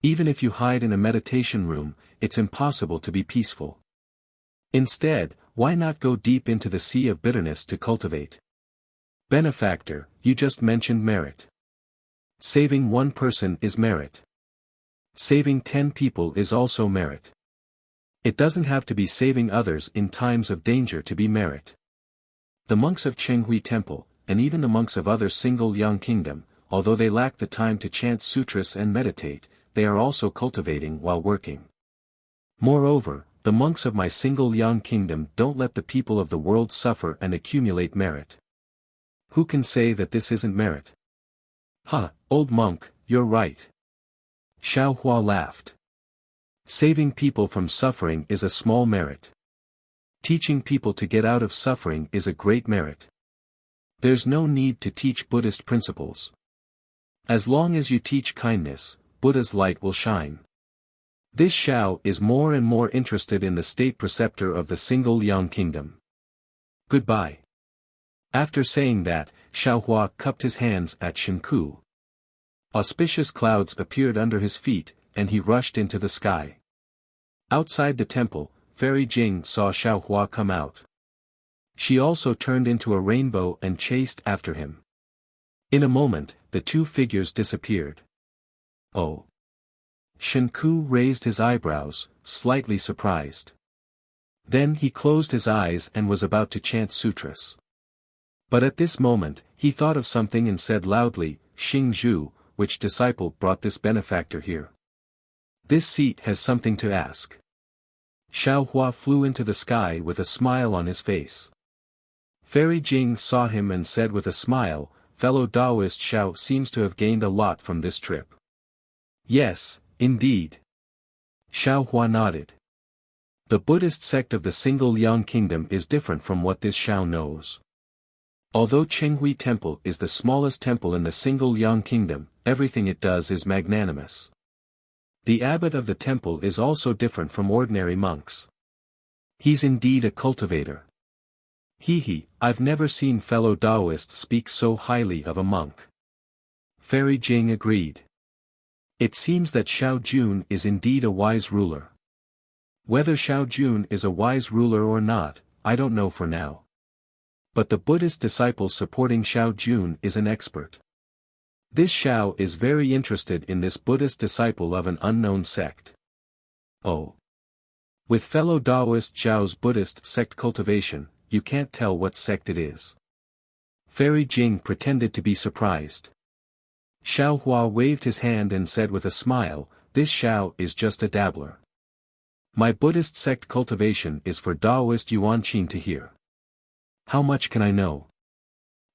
Even if you hide in a meditation room, it's impossible to be peaceful. Instead, why not go deep into the sea of bitterness to cultivate? Benefactor, you just mentioned merit. Saving one person is merit. Saving 10 people is also merit. It doesn't have to be saving others in times of danger to be merit. The monks of Chenghui Temple, and even the monks of other single Yang kingdom, although they lack the time to chant sutras and meditate, they are also cultivating while working. Moreover, the monks of my single Yang kingdom don't let the people of the world suffer and accumulate merit. Who can say that this isn't merit? Ha, old monk, you're right. Xiaohua laughed. Saving people from suffering is a small merit. Teaching people to get out of suffering is a great merit. There's no need to teach Buddhist principles. As long as you teach kindness, Buddha's light will shine. This Xiao is more and more interested in the state preceptor of the single Yang kingdom. Goodbye. After saying that, Xiaohua cupped his hands at Shenku. Auspicious clouds appeared under his feet, and he rushed into the sky. Outside the temple, Fairy Jing saw Xiaohua come out. She also turned into a rainbow and chased after him. In a moment, the two figures disappeared. Oh. Shenku raised his eyebrows, slightly surprised. Then he closed his eyes and was about to chant sutras. But at this moment, he thought of something and said loudly, Xing Zhu, which disciple brought this benefactor here? This seat has something to ask. Xiaohua flew into the sky with a smile on his face. Fairy Jing saw him and said with a smile, fellow Taoist Xiao seems to have gained a lot from this trip. Yes, indeed. Xiaohua nodded. The Buddhist sect of the single Yang kingdom is different from what this Xiao knows. Although Chenghui Temple is the smallest temple in the single Yang kingdom, everything it does is magnanimous. The abbot of the temple is also different from ordinary monks. He's indeed a cultivator. I've never seen fellow Taoists speak so highly of a monk. Fairy Jing agreed. It seems that Xiao Jun is indeed a wise ruler. Whether Xiao Jun is a wise ruler or not, I don't know for now. But the Buddhist disciple supporting Xiao Jun is an expert. This Xiao is very interested in this Buddhist disciple of an unknown sect. Oh. With fellow Taoist Xiao's Buddhist sect cultivation, you can't tell what sect it is. Fairy Jing pretended to be surprised. Xiaohua waved his hand and said with a smile, this Xiao is just a dabbler. My Buddhist sect cultivation is for Taoist Yuanqing to hear. How much can I know?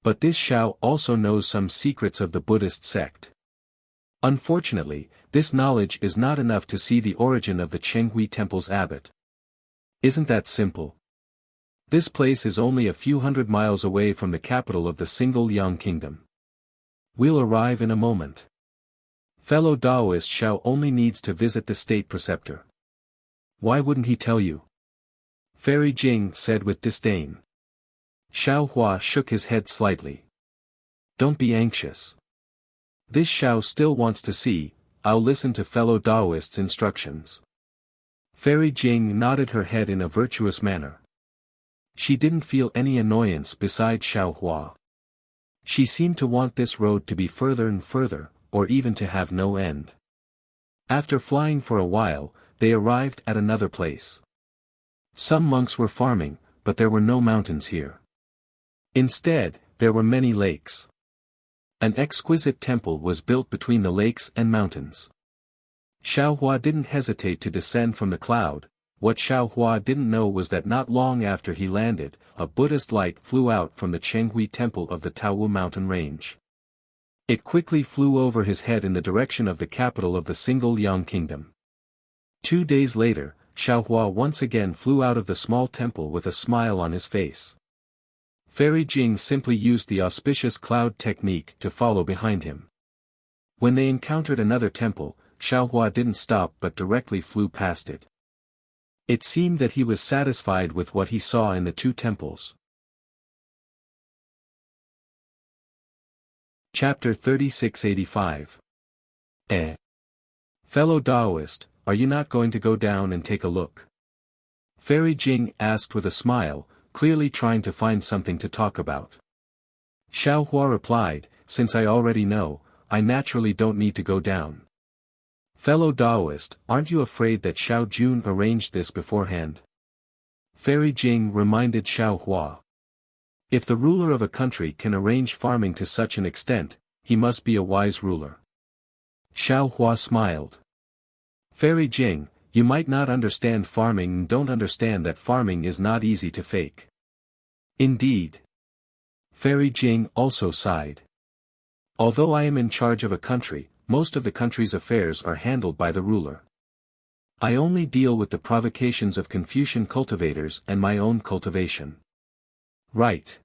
But this Xiao also knows some secrets of the Buddhist sect. Unfortunately, this knowledge is not enough to see the origin of the Chenghui Temple's abbot. Isn't that simple? This place is only a few hundred miles away from the capital of the single Yang kingdom. We'll arrive in a moment. Fellow Taoist Xiao only needs to visit the state preceptor. Why wouldn't he tell you? Fairy Jing said with disdain. Xiaohua shook his head slightly. Don't be anxious. This Xiao still wants to see, I'll listen to fellow Taoist's instructions. Fairy Jing nodded her head in a virtuous manner. She didn't feel any annoyance beside Xiaohua. She seemed to want this road to be further and further, or even to have no end. After flying for a while, they arrived at another place. Some monks were farming, but there were no mountains here. Instead, there were many lakes. An exquisite temple was built between the lakes and mountains. Xiao Hua didn't hesitate to descend from the cloud. What Xiao Hua didn't know was that not long after he landed, a Buddhist light flew out from the Chenghui temple of the Taowu mountain range. It quickly flew over his head in the direction of the capital of the single Liang kingdom. 2 days later, Xiao Hua once again flew out of the small temple with a smile on his face. Fairy Jing simply used the auspicious cloud technique to follow behind him. When they encountered another temple, Xiao Hua didn't stop but directly flew past it. It seemed that he was satisfied with what he saw in the 2 temples. Chapter 3685. Fellow Taoist, are you not going to go down and take a look? Fairy Jing asked with a smile, clearly trying to find something to talk about. Xiao Hua replied, since I already know, I naturally don't need to go down. Fellow Taoist, aren't you afraid that Xiao Jun arranged this beforehand? Fairy Jing reminded Xiao Hua. If the ruler of a country can arrange farming to such an extent, he must be a wise ruler. Xiao Hua smiled. Fairy Jing, you might not understand farming and don't understand that farming is not easy to fake. Indeed. Fairy Jing also sighed. Although I am in charge of a country, most of the country's affairs are handled by the ruler. I only deal with the provocations of Confucian cultivators and my own cultivation. Right.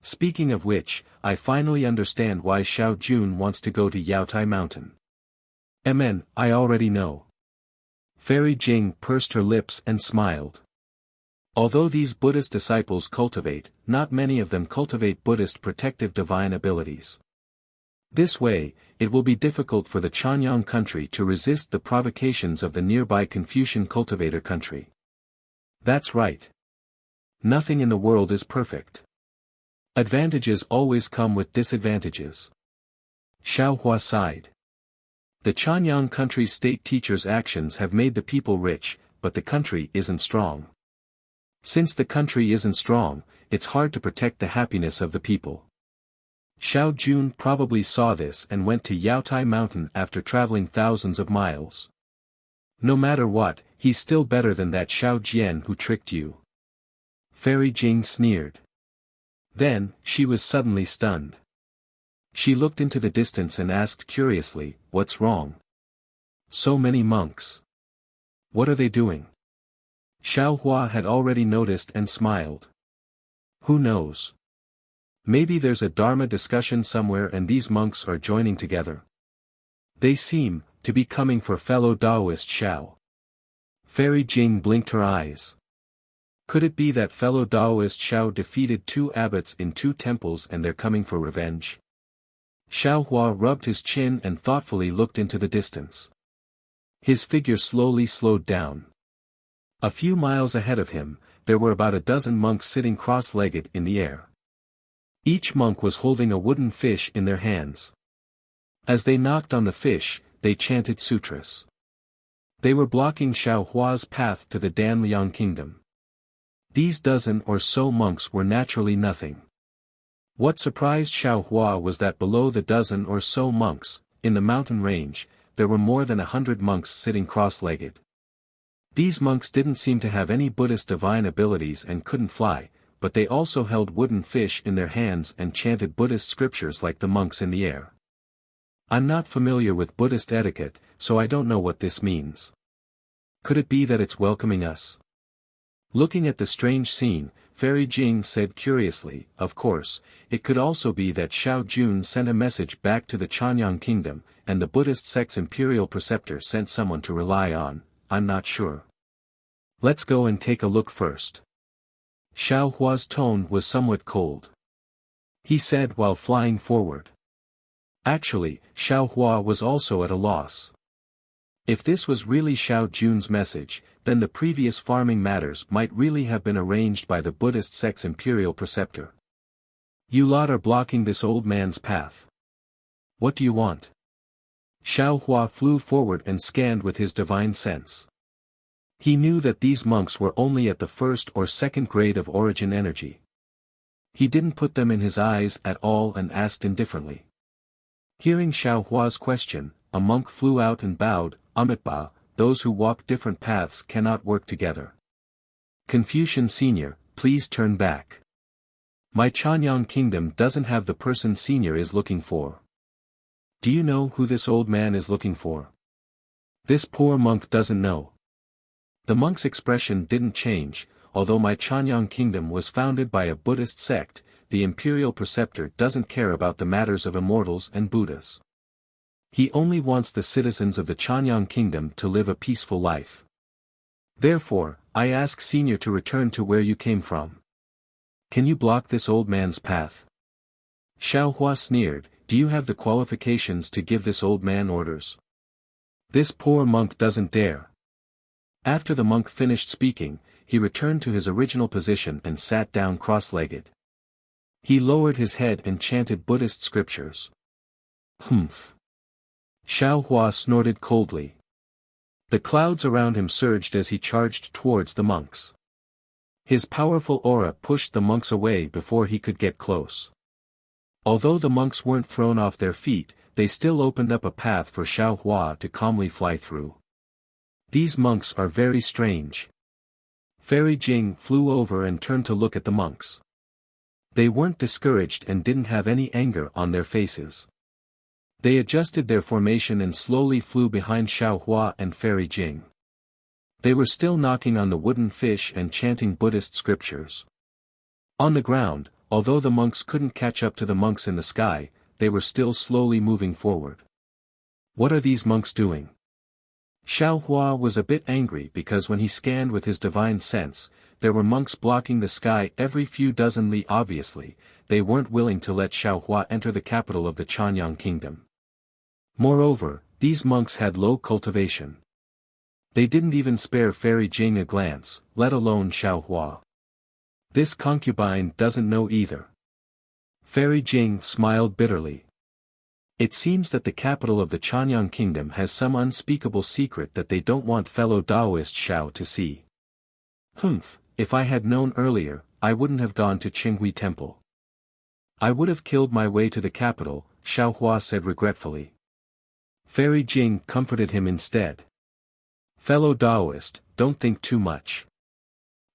Speaking of which, I finally understand why Xiao Jun wants to go to Yaotai Mountain. I already know. Fairy Jing pursed her lips and smiled. Although these Buddhist disciples cultivate, not many of them cultivate Buddhist protective divine abilities. This way, it will be difficult for the Chanyang country to resist the provocations of the nearby Confucian cultivator country. That's right. Nothing in the world is perfect. Advantages always come with disadvantages. Xiao Hua sighed. The Chanyang country's state teachers' actions have made the people rich, but the country isn't strong. Since the country isn't strong, it's hard to protect the happiness of the people. Xiao Jun probably saw this and went to Yaotai Mountain after traveling thousands of miles. No matter what, he's still better than that Xiao Jian who tricked you. Fairy Jing sneered. Then, she was suddenly stunned. She looked into the distance and asked curiously, what's wrong? So many monks. What are they doing? Xiao Hua had already noticed and smiled. Who knows? Maybe there's a Dharma discussion somewhere and these monks are joining together. They seem to be coming for fellow Taoist Xiao. Fairy Jing blinked her eyes. Could it be that fellow Taoist Xiao defeated 2 abbots in 2 temples and they're coming for revenge? Xiao Hua rubbed his chin and thoughtfully looked into the distance. His figure slowly slowed down. A few miles ahead of him, there were about a dozen monks sitting cross-legged in the air. Each monk was holding a wooden fish in their hands. As they knocked on the fish, they chanted sutras. They were blocking Xiao Hua's path to the Danliang kingdom. These dozen or so monks were naturally nothing. What surprised Xiao Hua was that below the dozen or so monks, in the mountain range, there were more than 100 monks sitting cross-legged. These monks didn't seem to have any Buddhist divine abilities and couldn't fly, but they also held wooden fish in their hands and chanted Buddhist scriptures like the monks in the air. I'm not familiar with Buddhist etiquette, so I don't know what this means. Could it be that it's welcoming us? Looking at the strange scene, Fairy Jing said curiously, of course, it could also be that Xiao Jun sent a message back to the Chanyang kingdom, and the Buddhist sect's imperial preceptor sent someone to rely on, I'm not sure. Let's go and take a look first. Xiao Hua's tone was somewhat cold. He said while flying forward. Actually, Xiao Hua was also at a loss. If this was really Xiao Jun's message, then the previous farming matters might really have been arranged by the Buddhist sect's imperial preceptor. You lot are blocking this old man's path. What do you want? Xiao Hua flew forward and scanned with his divine sense. He knew that these monks were only at the 1st or 2nd grade of origin energy. He didn't put them in his eyes at all and asked indifferently. Hearing Xiao Hua's question, a monk flew out and bowed, Amitba, those who walk different paths cannot work together. Confucian Senior, please turn back. My Chanyang kingdom doesn't have the person Senior is looking for. Do you know who this old man is looking for? This poor monk doesn't know. The monk's expression didn't change. Although my Chanyang kingdom was founded by a Buddhist sect, the imperial preceptor doesn't care about the matters of immortals and Buddhas. He only wants the citizens of the Chanyang kingdom to live a peaceful life. Therefore, I ask Senior to return to where you came from. Can you block this old man's path? Xiao Hua sneered, do you have the qualifications to give this old man orders? This poor monk doesn't dare. After the monk finished speaking, he returned to his original position and sat down cross-legged. He lowered his head and chanted Buddhist scriptures. Humph. Xiao Hua snorted coldly. The clouds around him surged as he charged towards the monks. His powerful aura pushed the monks away before he could get close. Although the monks weren't thrown off their feet, they still opened up a path for Xiao Hua to calmly fly through. These monks are very strange. Fairy Jing flew over and turned to look at the monks. They weren't discouraged and didn't have any anger on their faces. They adjusted their formation and slowly flew behind Xiao Hua and Fairy Jing. They were still knocking on the wooden fish and chanting Buddhist scriptures. On the ground, although the monks couldn't catch up to the monks in the sky, they were still slowly moving forward. What are these monks doing? Xiao Hua was a bit angry because when he scanned with his divine sense, there were monks blocking the sky every few dozen li. Obviously, they weren't willing to let Xiao Hua enter the capital of the Chanyang kingdom. Moreover, these monks had low cultivation. They didn't even spare Fairy Jing a glance, let alone Xiao Hua. This concubine doesn't know either. Fairy Jing smiled bitterly. It seems that the capital of the Chanyang kingdom has some unspeakable secret that they don't want fellow Taoist Xiao to see. Humph, if I had known earlier, I wouldn't have gone to Qinghui Temple. I would have killed my way to the capital, Xiao Hua said regretfully. Fairy Jing comforted him instead. Fellow Taoist, don't think too much.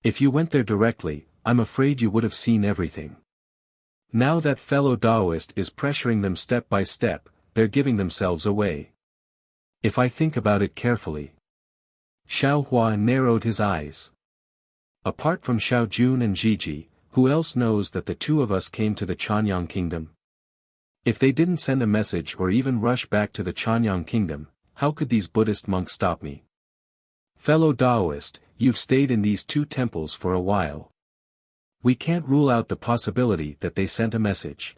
If you went there directly, I'm afraid you would have seen everything. Now that fellow Taoist is pressuring them step by step, they're giving themselves away. If I think about it carefully. Xiao Hua narrowed his eyes. Apart from Xiao Jun and Jiji, who else knows that the two of us came to the Chanyang kingdom? If they didn't send a message or even rush back to the Chanyang kingdom, how could these Buddhist monks stop me? Fellow Taoist, you've stayed in these two temples for a while. We can't rule out the possibility that they sent a message.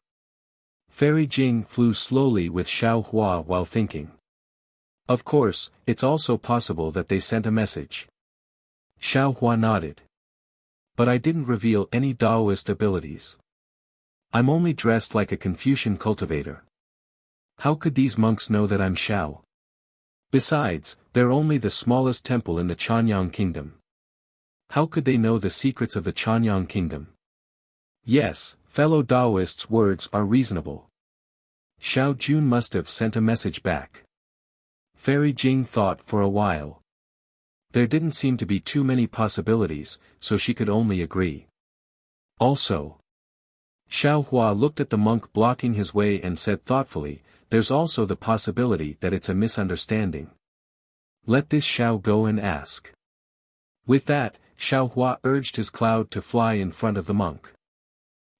Fairy Jing flew slowly with Xiao Hua while thinking. Of course, it's also possible that they sent a message. Xiao Hua nodded. But I didn't reveal any Taoist abilities. I'm only dressed like a Confucian cultivator. How could these monks know that I'm Xiao? Besides, they're only the smallest temple in the Chanyang kingdom. How could they know the secrets of the Chanyang kingdom? Yes, fellow Taoists' words are reasonable. Xiao Jun must have sent a message back. Fairy Jing thought for a while. There didn't seem to be too many possibilities, so she could only agree. Also, Xiao Hua looked at the monk blocking his way and said thoughtfully, there's also the possibility that it's a misunderstanding. Let this Xiao go and ask. With that, Xiao Hua urged his cloud to fly in front of the monk.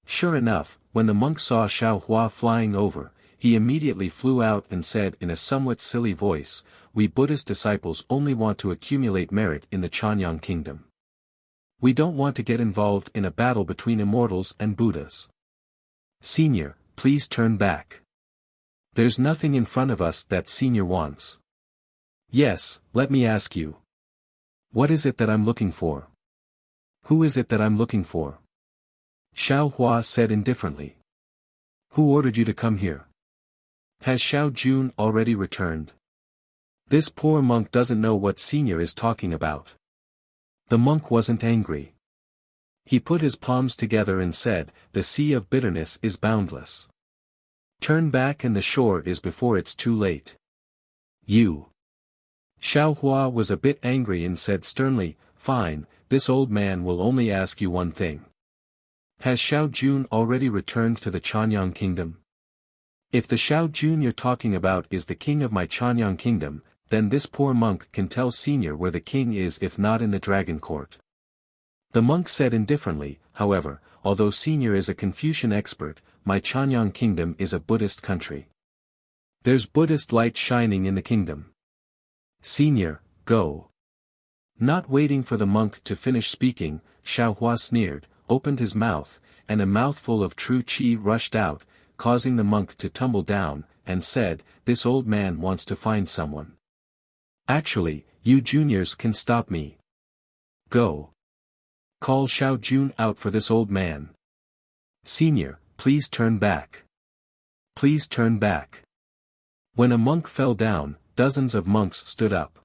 Sure enough, when the monk saw Xiao Hua flying over, he immediately flew out and said in a somewhat silly voice, we Buddhist disciples only want to accumulate merit in the Chanyang kingdom. We don't want to get involved in a battle between immortals and Buddhas. Senior, please turn back. There's nothing in front of us that Senior wants. Yes, let me ask you. What is it that I'm looking for? Who is it that I'm looking for? Xiao Hua said indifferently. Who ordered you to come here? Has Xiao Jun already returned? This poor monk doesn't know what Senior is talking about. The monk wasn't angry. He put his palms together and said, the sea of bitterness is boundless. Turn back and the shore is before it's too late. You. Xiao Hua was a bit angry and said sternly, "Fine, this old man will only ask you one thing. Has Xiao Jun already returned to the Chanyang kingdom? If the Xiao Jun you're talking about is the king of my Chanyang kingdom, then this poor monk can tell senior where the king is if not in the dragon court." The monk said indifferently, "However, although senior is a Confucian expert, my Chanyang kingdom is a Buddhist country. There's Buddhist light shining in the kingdom. Senior, go." Not waiting for the monk to finish speaking, Xiao Hua sneered, opened his mouth, and a mouthful of true qi rushed out, causing the monk to tumble down, and said, "This old man wants to find someone. Actually, you juniors can stop me. Go. Call Xiao Jun out for this old man. Senior, please turn back. Please turn back." When a monk fell down, dozens of monks stood up.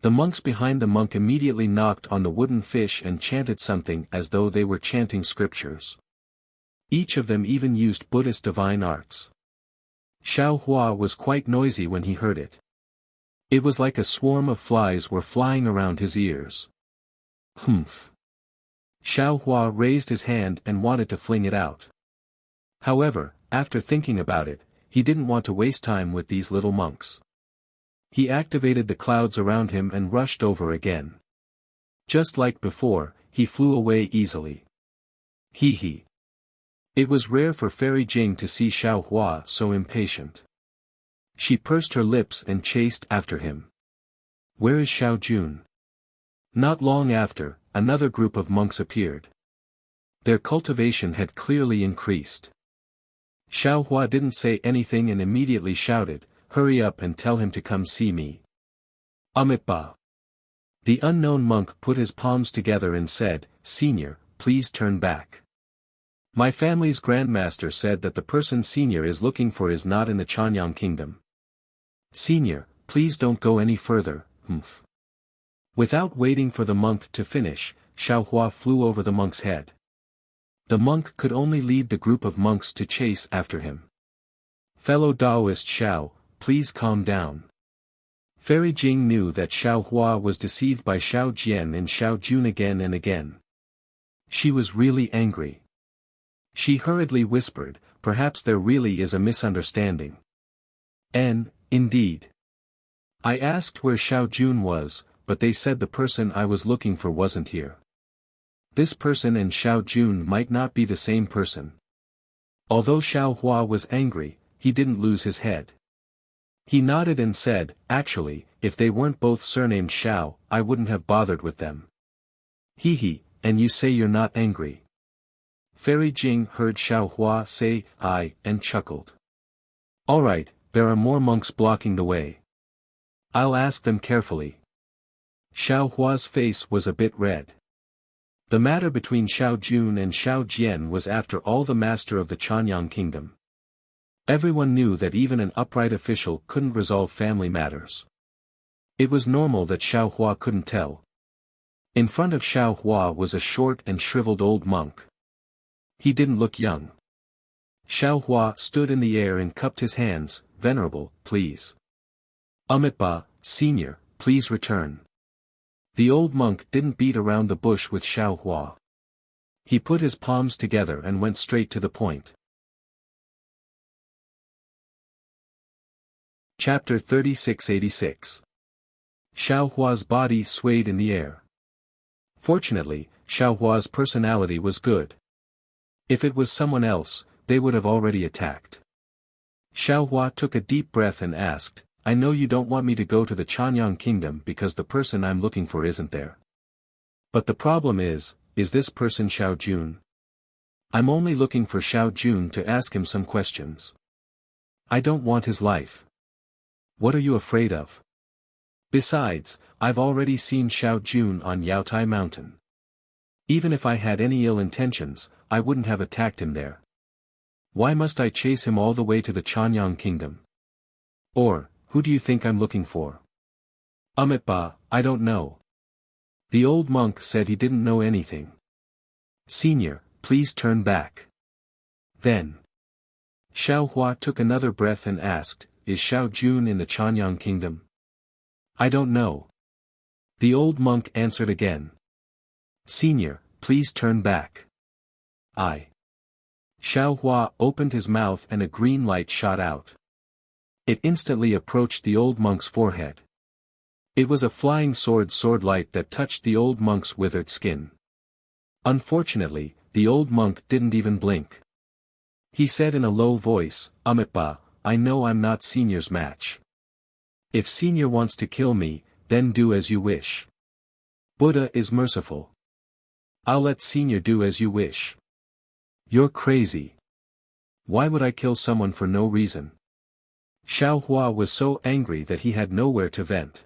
The monks behind the monk immediately knocked on the wooden fish and chanted something as though they were chanting scriptures. Each of them even used Buddhist divine arts. Xiao Hua was quite noisy when he heard it. It was like a swarm of flies were flying around his ears. Humph. Xiao Hua raised his hand and wanted to fling it out. However, after thinking about it, he didn't want to waste time with these little monks. He activated the clouds around him and rushed over again. Just like before, he flew away easily. Hee hee. It was rare for Fairy Jing to see Xiao Hua so impatient. She pursed her lips and chased after him. Where is Xiao Jun? Not long after, another group of monks appeared. Their cultivation had clearly increased. Xiao Hua didn't say anything and immediately shouted, "Hurry up and tell him to come see me." Amitba. The unknown monk put his palms together and said, "Senior, please turn back. My family's grandmaster said that the person senior is looking for is not in the Chanyang kingdom. Senior, please don't go any further." Humph. Without waiting for the monk to finish, Xiao Hua flew over the monk's head. The monk could only lead the group of monks to chase after him. "Fellow Taoist Xiao, please calm down." Fairy Jing knew that Xiao Hua was deceived by Xiao Jian and Xiao Jun again and again. She was really angry. She hurriedly whispered, "Perhaps there really is a misunderstanding. And, indeed. I asked where Xiao Jun was, but they said the person I was looking for wasn't here. This person and Xiao Jun might not be the same person." Although Xiao Hua was angry, he didn't lose his head. He nodded and said, "Actually, if they weren't both surnamed Xiao, I wouldn't have bothered with them." "Hee hee, and you say you're not angry?" Fairy Jing heard Xiao Hua say, "I," and chuckled. "All right, there are more monks blocking the way. I'll ask them carefully." Xiao Hua's face was a bit red. The matter between Xiao Jun and Xiao Jian was after all the master of the Chanyang kingdom. Everyone knew that even an upright official couldn't resolve family matters. It was normal that Xiao Hua couldn't tell. In front of Xiao Hua was a short and shriveled old monk. He didn't look young. Xiao Hua stood in the air and cupped his hands, "Venerable, please. Amitba, Senior, please return." The old monk didn't beat around the bush with Xiao Hua. He put his palms together and went straight to the point. Chapter 3686. Xiao Hua's body swayed in the air. Fortunately, Xiao Hua's personality was good. If it was someone else, they would have already attacked. Xiao Hua took a deep breath and asked, "I know you don't want me to go to the Chanyang kingdom because the person I'm looking for isn't there. But the problem is this person Xiao Jun? I'm only looking for Xiao Jun to ask him some questions. I don't want his life. What are you afraid of? Besides, I've already seen Xiao Jun on Yaotai Mountain. Even if I had any ill intentions, I wouldn't have attacked him there. Why must I chase him all the way to the Chanyang kingdom? Or, who do you think I'm looking for?" "Amitba, I don't know." The old monk said he didn't know anything. "Senior, please turn back." Then Xiao Hua took another breath and asked, "Is Xiao Jun in the Chanyang kingdom?" I don't know. The old monk answered again. Senior, please turn back. Xiao Hua opened his mouth and a green light shot out. It instantly approached the old monk's forehead. It was a flying sword light that touched the old monk's withered skin. Unfortunately, the old monk didn't even blink. He said in a low voice, Amitba, I know I'm not Senior's match. If Senior wants to kill me, then do as you wish. Buddha is merciful. I'll let Senior do as you wish. You're crazy. Why would I kill someone for no reason? Xiao Hua was so angry that he had nowhere to vent.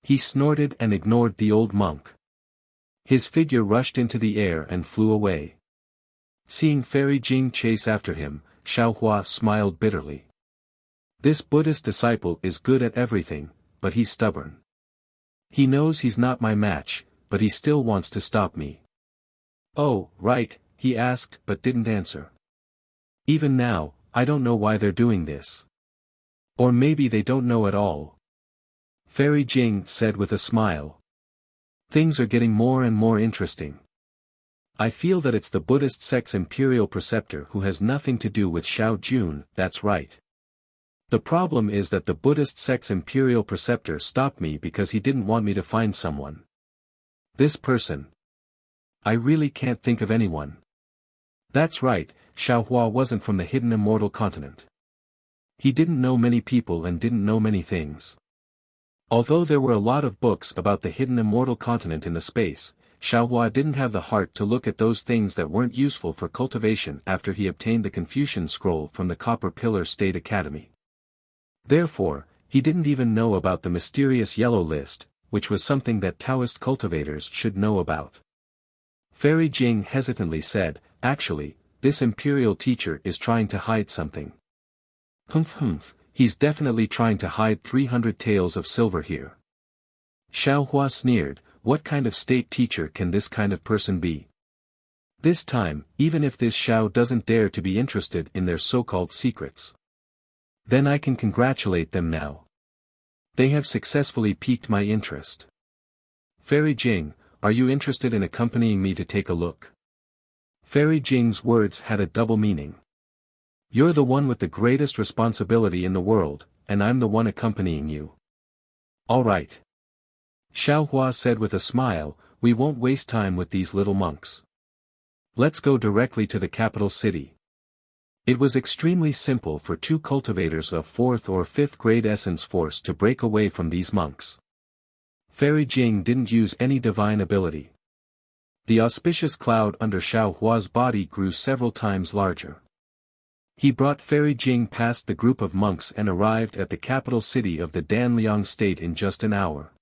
He snorted and ignored the old monk. His figure rushed into the air and flew away. Seeing Fairy Jing chase after him, Xiao Hua smiled bitterly. This Buddhist disciple is good at everything, but he's stubborn. He knows he's not my match, but he still wants to stop me. Oh, right, he asked but didn't answer. Even now, I don't know why they're doing this. Or maybe they don't know at all. Fairy Jing said with a smile. Things are getting more and more interesting. I feel that it's the Buddhist sect's imperial preceptor who has nothing to do with Xiao Jun, that's right. The problem is that the Buddhist sect's imperial preceptor stopped me because he didn't want me to find someone. This person. I really can't think of anyone. That's right, Xiao Hua wasn't from the hidden immortal continent. He didn't know many people and didn't know many things. Although there were a lot of books about the hidden immortal continent in the space, Xiao Hua didn't have the heart to look at those things that weren't useful for cultivation after he obtained the Confucian scroll from the Copper Pillar State Academy. Therefore, he didn't even know about the mysterious yellow list, which was something that Taoist cultivators should know about. Fairy Jing hesitantly said, actually, this imperial teacher is trying to hide something. Humph, he's definitely trying to hide 300 taels of silver here. Xiao Hua sneered, what kind of state teacher can this kind of person be? This time, even if this Xiao doesn't dare to be interested in their so-called secrets, then I can congratulate them now. They have successfully piqued my interest. Fairy Jing, are you interested in accompanying me to take a look? Fairy Jing's words had a double meaning. You're the one with the greatest responsibility in the world, and I'm the one accompanying you. All right. Xiao Hua said with a smile, we won't waste time with these little monks. Let's go directly to the capital city. It was extremely simple for two cultivators of 4th or 5th grade essence force to break away from these monks. Fairy Jing didn't use any divine ability. The auspicious cloud under Xiao Hua's body grew several times larger. He brought Fairy Jing past the group of monks and arrived at the capital city of the Danliang state in just an hour.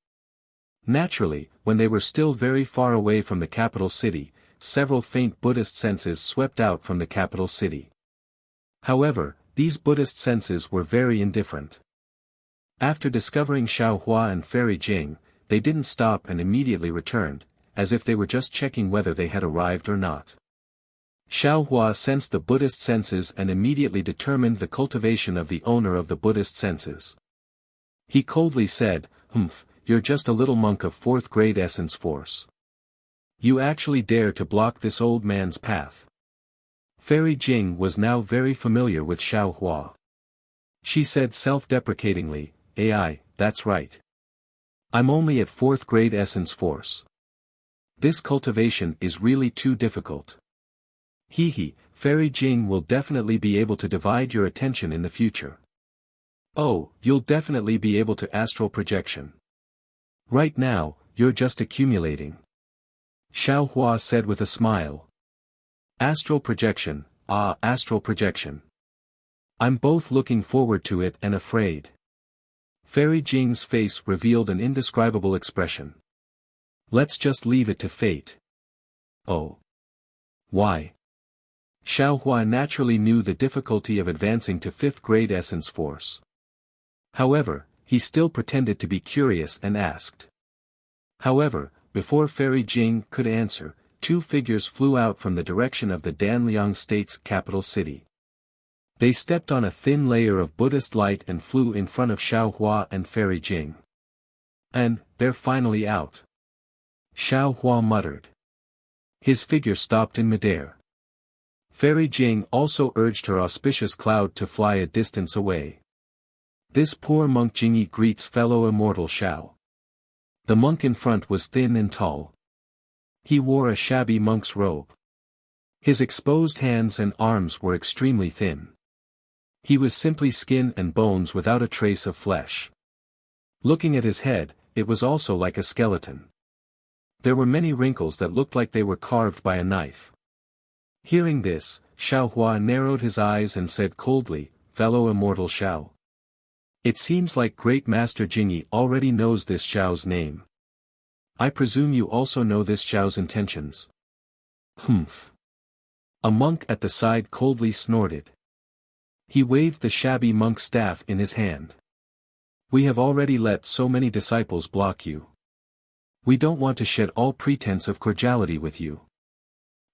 Naturally, when they were still very far away from the capital city, several faint Buddhist senses swept out from the capital city. However, these Buddhist senses were very indifferent. After discovering Xiao Hua and Fairy Jing, they didn't stop and immediately returned, as if they were just checking whether they had arrived or not. Xiao Hua sensed the Buddhist senses and immediately determined the cultivation of the owner of the Buddhist senses. He coldly said, Humph, you're just a little monk of 4th grade essence force. You actually dare to block this old man's path. Fairy Jing was now very familiar with Xiao Hua. She said self-deprecatingly, AI, that's right. I'm only at 4th grade essence force. This cultivation is really too difficult. Fairy Jing will definitely be able to divide your attention in the future. Oh, you'll definitely be able to astral projection. Right now, you're just accumulating. Xiao Hua said with a smile. Astral projection, astral projection. I'm both looking forward to it and afraid. Fairy Jing's face revealed an indescribable expression. Let's just leave it to fate. Oh. Why? Xiao Hua naturally knew the difficulty of advancing to 5th grade essence force. However, he still pretended to be curious and asked. However, before Fairy Jing could answer, two figures flew out from the direction of the Danliang state's capital city. They stepped on a thin layer of Buddhist light and flew in front of Xiao Hua and Fairy Jing. And, they're finally out. Xiao Hua muttered. His figure stopped in midair. Fairy Jing also urged her auspicious cloud to fly a distance away. This poor monk Jingyi greets fellow immortal Xiao. The monk in front was thin and tall. He wore a shabby monk's robe. His exposed hands and arms were extremely thin. He was simply skin and bones without a trace of flesh. Looking at his head, it was also like a skeleton. There were many wrinkles that looked like they were carved by a knife. Hearing this, Xiao Hua narrowed his eyes and said coldly, "Fellow immortal Xiao. It seems like Great Master Jingyi already knows this Xiao's name. I presume you also know this Xiao's intentions." "Humph." A monk at the side coldly snorted. He waved the shabby monk's staff in his hand. "We have already let so many disciples block you. We don't want to shed all pretense of cordiality with you.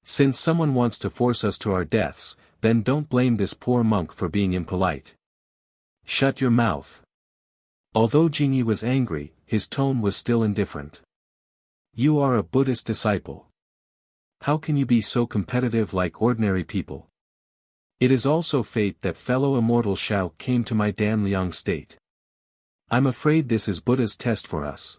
Since someone wants to force us to our deaths, then don't blame this poor monk for being impolite. Shut your mouth." Although Jingyi was angry, his tone was still indifferent. "You are a Buddhist disciple. How can you be so competitive like ordinary people? It is also fate that fellow immortal Xiao came to my Danliang state. I'm afraid this is Buddha's test for us."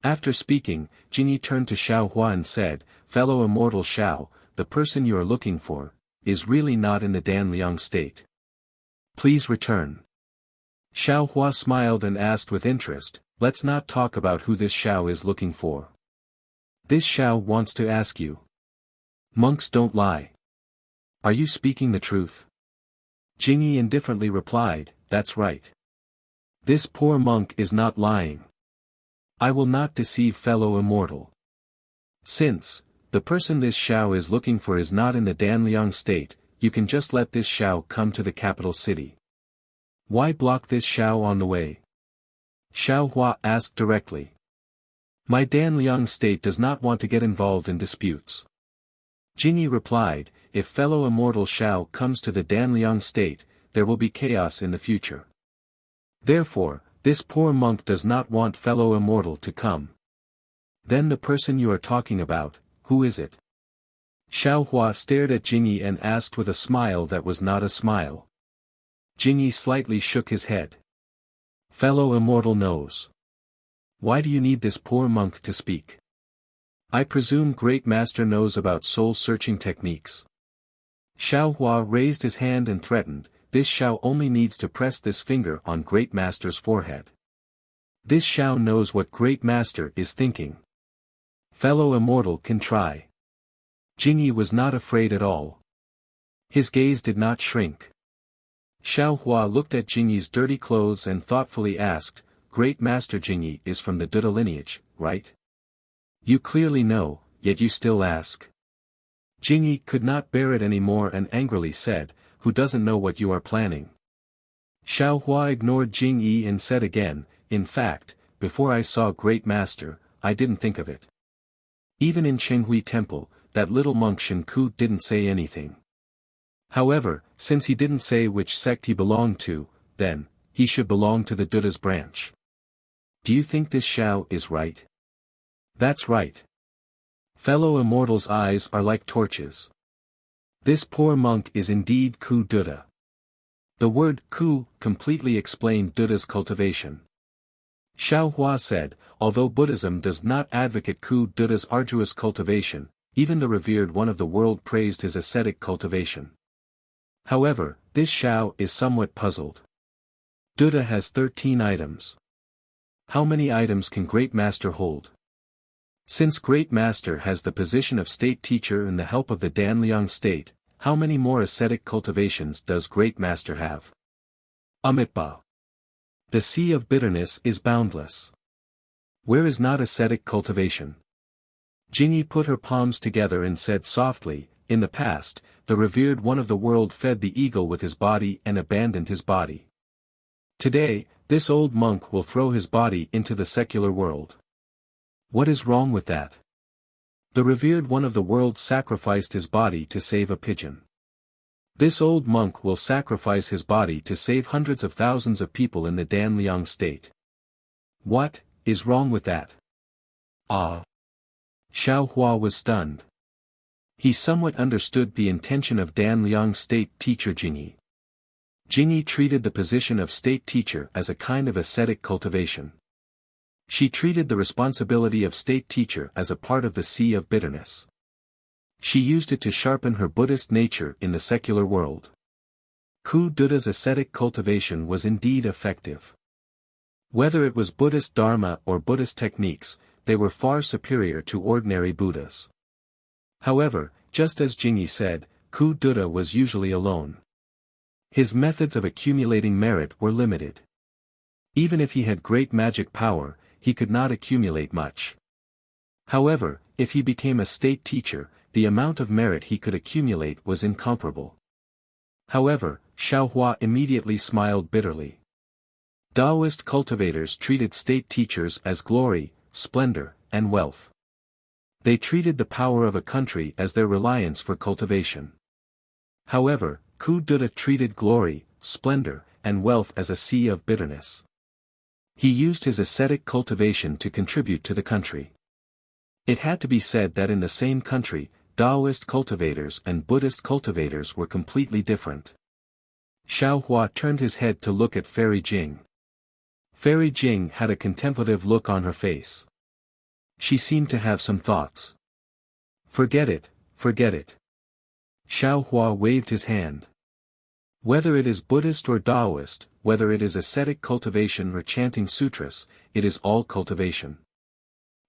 After speaking, Jingyi turned to Xiao Hua and said, "Fellow immortal Xiao, the person you are looking for, is really not in the Danliang state. Please return." Xiao Hua smiled and asked with interest, "Let's not talk about who this Xiao is looking for. This Xiao wants to ask you. Monks don't lie. Are you speaking the truth?" Jingyi indifferently replied, "That's right. This poor monk is not lying. I will not deceive fellow immortal. Since, the person this Xiao is looking for is not in the Danliang state, you can just let this Xiao come to the capital city. Why block this Xiao on the way?" Xiao Hua asked directly. "My Danliang state does not want to get involved in disputes." Jingyi replied, "If fellow immortal Xiao comes to the Danliang state, there will be chaos in the future. Therefore, this poor monk does not want fellow immortal to come." "Then the person you are talking about, who is it?" Xiao Hua stared at Jingyi and asked with a smile that was not a smile. Jingyi slightly shook his head. "Fellow immortal knows. Why do you need this poor monk to speak? I presume Great Master knows about soul-searching techniques." Xiao Hua raised his hand and threatened, "This Xiao only needs to press this finger on Great Master's forehead. This Xiao knows what Great Master is thinking. Fellow immortal can try." Jingyi was not afraid at all. His gaze did not shrink. Xiao Hua looked at Jingyi's dirty clothes and thoughtfully asked, "Great Master Jingyi is from the Buddha lineage, right? You clearly know, yet you still ask." Jingyi could not bear it any more and angrily said, "Who doesn't know what you are planning?" Xiao Hua ignored Jingyi and said again, "In fact, before I saw Great Master, I didn't think of it. Even in Chenghui Temple, that little monk Shen Ku didn't say anything. However, since he didn't say which sect he belonged to, then, he should belong to the Buddha's branch. Do you think this Xiao is right?" "That's right. Fellow immortals' eyes are like torches. This poor monk is indeed Ku Buddha." The word Ku completely explained Buddha's cultivation. Xiao Hua said, "Although Buddhism does not advocate Ku Buddha's arduous cultivation, even the revered one of the world praised his ascetic cultivation. However, this Xiao is somewhat puzzled. Buddha has 13 items. How many items can Great Master hold? Since Great Master has the position of state teacher and the help of the Danliang state, how many more ascetic cultivations does Great Master have? Amitabha. The sea of bitterness is boundless. Where is not ascetic cultivation?" Jingyi put her palms together and said softly, "In the past, the revered one of the world fed the eagle with his body and abandoned his body. Today, this old monk will throw his body into the secular world. What is wrong with that? The revered one of the world sacrificed his body to save a pigeon. This old monk will sacrifice his body to save hundreds of thousands of people in the Danliang state. What, is wrong with that? Ah! Xiao Hua was stunned. He somewhat understood the intention of Dan Liang's state teacher Jingyi. Jingyi treated the position of state teacher as a kind of ascetic cultivation. She treated the responsibility of state teacher as a part of the sea of bitterness. She used it to sharpen her Buddhist nature in the secular world. Ku Duda's ascetic cultivation was indeed effective. Whether it was Buddhist Dharma or Buddhist techniques, they were far superior to ordinary Buddhas. However, just as Jingyi said, Ku Duda was usually alone. His methods of accumulating merit were limited. Even if he had great magic power, he could not accumulate much. However, if he became a state teacher, the amount of merit he could accumulate was incomparable. However, Xiao Hua immediately smiled bitterly. Taoist cultivators treated state teachers as glory, splendor, and wealth. They treated the power of a country as their reliance for cultivation. However, Ku Duda treated glory, splendor, and wealth as a sea of bitterness. He used his ascetic cultivation to contribute to the country. It had to be said that in the same country, Taoist cultivators and Buddhist cultivators were completely different. Xiao Hua turned his head to look at Fairy Jing. Fairy Jing had a contemplative look on her face. She seemed to have some thoughts. Forget it, forget it. Xiao Hua waved his hand. Whether it is Buddhist or Taoist, whether it is ascetic cultivation or chanting sutras, it is all cultivation.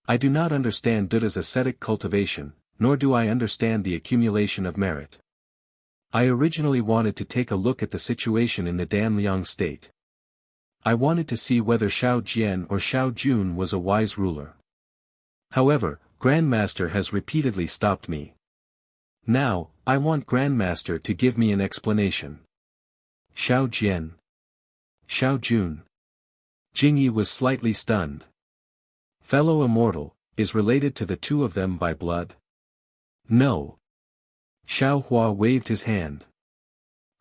I do not understand Buddha's ascetic cultivation, nor do I understand the accumulation of merit. I originally wanted to take a look at the situation in the Danliang state. I wanted to see whether Xiao Jian or Xiao Jun was a wise ruler. However, Grandmaster has repeatedly stopped me. Now, I want Grandmaster to give me an explanation. Xiao Jian. Xiao Jun. Jingyi was slightly stunned. Fellow immortal, is related to the two of them by blood? No. Xiao Hua waved his hand.